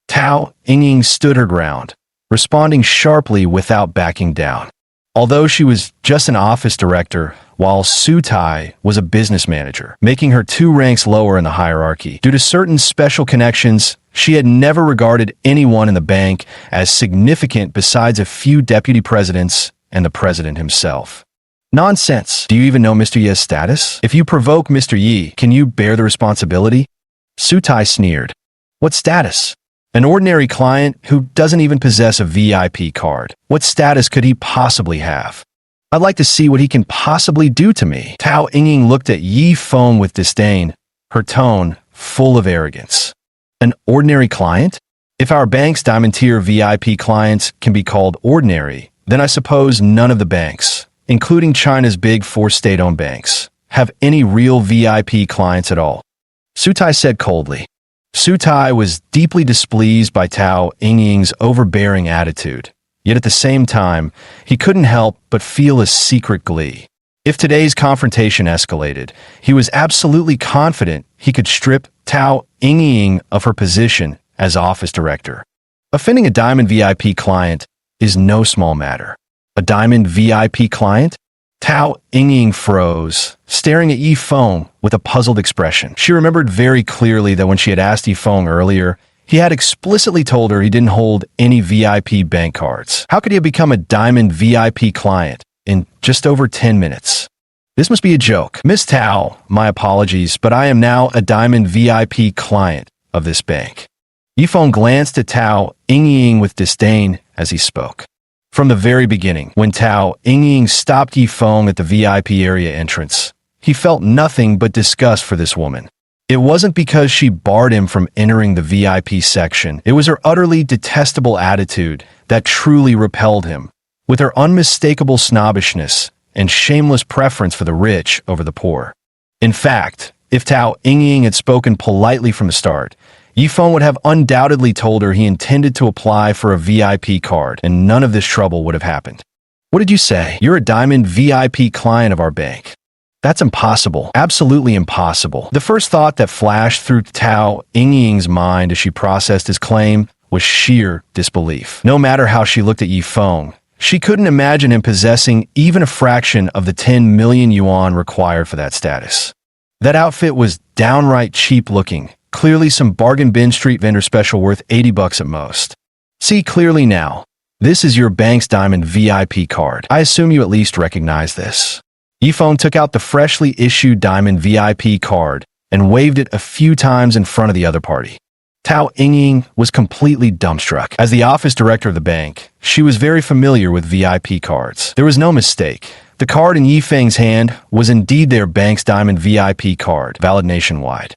Tao Yingying stood her ground, responding sharply without backing down. Although she was just an office director, while Su Tai was a business manager, making her 2 ranks lower in the hierarchy. Due to certain special connections, she had never regarded anyone in the bank as significant besides a few deputy presidents and the president himself. Nonsense. Do you even know Mr. Ye's status? If you provoke Mr. Yi, can you bear the responsibility? Su Tai sneered. What status? An ordinary client who doesn't even possess a VIP card. What status could he possibly have? I'd like to see what he can possibly do to me. Tao Yingying looked at Yi Feng with disdain, her tone full of arrogance. An ordinary client? If our bank's diamond tier VIP clients can be called ordinary, then I suppose none of the banks, including China's big 4 state-owned banks, have any real VIP clients at all. Su Tai said coldly. Su Tai was deeply displeased by Tao Yingying's overbearing attitude, yet at the same time, he couldn't help but feel a secret glee. If today's confrontation escalated, he was absolutely confident he could strip Tao Yingying of her position as office director. Offending a Diamond VIP client is no small matter. A Diamond VIP client? Tao Yingying froze, staring at Yi Feng with a puzzled expression. She remembered very clearly that when she had asked Yi Feng earlier, he had explicitly told her he didn't hold any VIP bank cards. How could he have become a Diamond VIP client in just over 10 minutes? This must be a joke. Miss Tao, my apologies, but I am now a Diamond VIP client of this bank. Yi Feng glanced at Tao Yingying with disdain as he spoke. From the very beginning, when Tao Yingying stopped Yi Feng at the VIP area entrance, he felt nothing but disgust for this woman. It wasn't because she barred him from entering the VIP section. It was her utterly detestable attitude that truly repelled him, with her unmistakable snobbishness and shameless preference for the rich over the poor. In fact, if Tao Yingying had spoken politely from the start, Yi Feng would have undoubtedly told her he intended to apply for a VIP card, and none of this trouble would have happened. What did you say? You're a Diamond VIP client of our bank. That's impossible. Absolutely impossible. The first thought that flashed through Tao Yingying's mind as she processed his claim was sheer disbelief. No matter how she looked at Yi Feng, she couldn't imagine him possessing even a fraction of the 10 million yuan required for that status. That outfit was downright cheap looking. Clearly some bargain bin street vendor special worth $80 at most. See clearly now. This is your bank's Diamond VIP card. I assume you at least recognize this. Yi Feng took out the freshly issued Diamond VIP card and waved it a few times in front of the other party. Tao Yingying was completely dumbstruck. As the office director of the bank, she was very familiar with VIP cards. There was no mistake. The card in Yi Feng's hand was indeed their bank's Diamond VIP card, valid nationwide.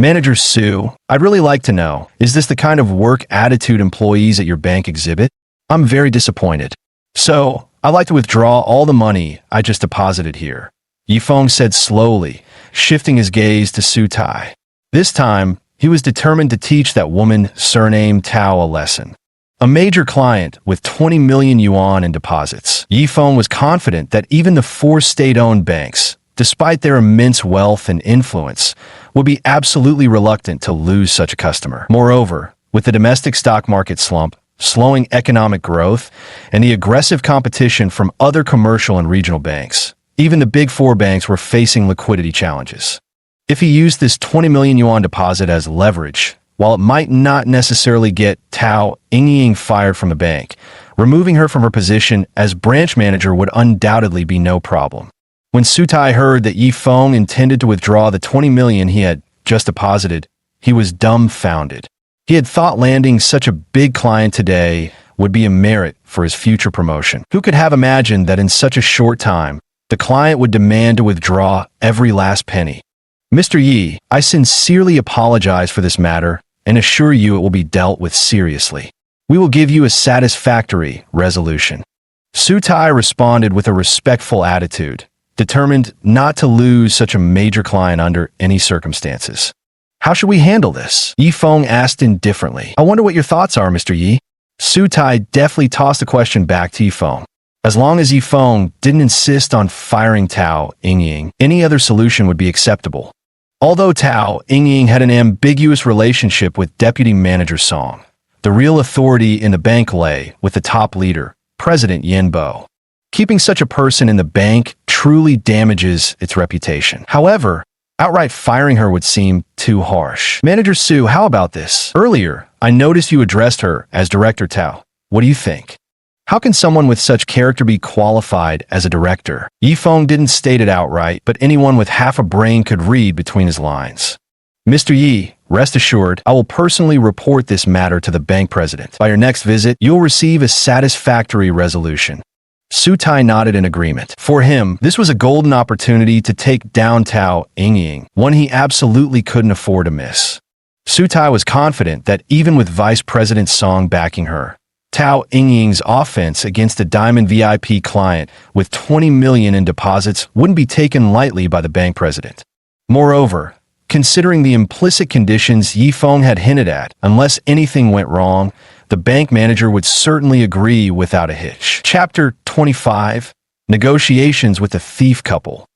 Manager Su, I'd really like to know, is this the kind of work attitude employees at your bank exhibit? I'm very disappointed. So, I'd like to withdraw all the money I just deposited here, Yi Feng said slowly, shifting his gaze to Su Tai. This time, he was determined to teach that woman surnamed Tao a lesson. A major client with 20 million yuan in deposits, Yi Feng was confident that even the 4 state-owned banks, despite their immense wealth and influence, would be absolutely reluctant to lose such a customer. Moreover, with the domestic stock market slump, slowing economic growth, and the aggressive competition from other commercial and regional banks, even the big 4 banks were facing liquidity challenges. If he used this 20 million yuan deposit as leverage, while it might not necessarily get Tao Yingying fired from the bank, removing her from her position as branch manager would undoubtedly be no problem. When Su Tai heard that Yi Feng intended to withdraw the 20 million he had just deposited, he was dumbfounded. He had thought landing such a big client today would be a merit for his future promotion. Who could have imagined that in such a short time, the client would demand to withdraw every last penny? Mr. Yi, I sincerely apologize for this matter and assure you it will be dealt with seriously. We will give you a satisfactory resolution. Su Tai responded with a respectful attitude, determined not to lose such a major client under any circumstances. How should we handle this? Yi Feng asked indifferently. I wonder what your thoughts are, Mr. Yi. Su Tai deftly tossed the question back to Yi Feng. As long as Yi Feng didn't insist on firing Tao Yingying, any other solution would be acceptable. Although Tao Yingying had an ambiguous relationship with Deputy Manager Song, the real authority in the bank lay with the top leader, President Yin Bo. Keeping such a person in the bank truly damages its reputation. However, outright firing her would seem too harsh. Manager Su, how about this? Earlier, I noticed you addressed her as Director Tao. What do you think? How can someone with such character be qualified as a director? Yi Feng didn't state it outright, but anyone with half a brain could read between his lines. Mr. Yi, rest assured, I will personally report this matter to the bank president. By your next visit, you'll receive a satisfactory resolution. Su Tai nodded in agreement. For him, this was a golden opportunity to take down Tao Yingying, one he absolutely couldn't afford to miss. Su Tai was confident that even with Vice President Song backing her, Tao Yingying's offense against a Diamond VIP client with 20 million in deposits wouldn't be taken lightly by the bank president. Moreover, considering the implicit conditions Yi Feng had hinted at, unless anything went wrong, the bank manager would certainly agree without a hitch. Chapter 25: Negotiations with the Thief Couple.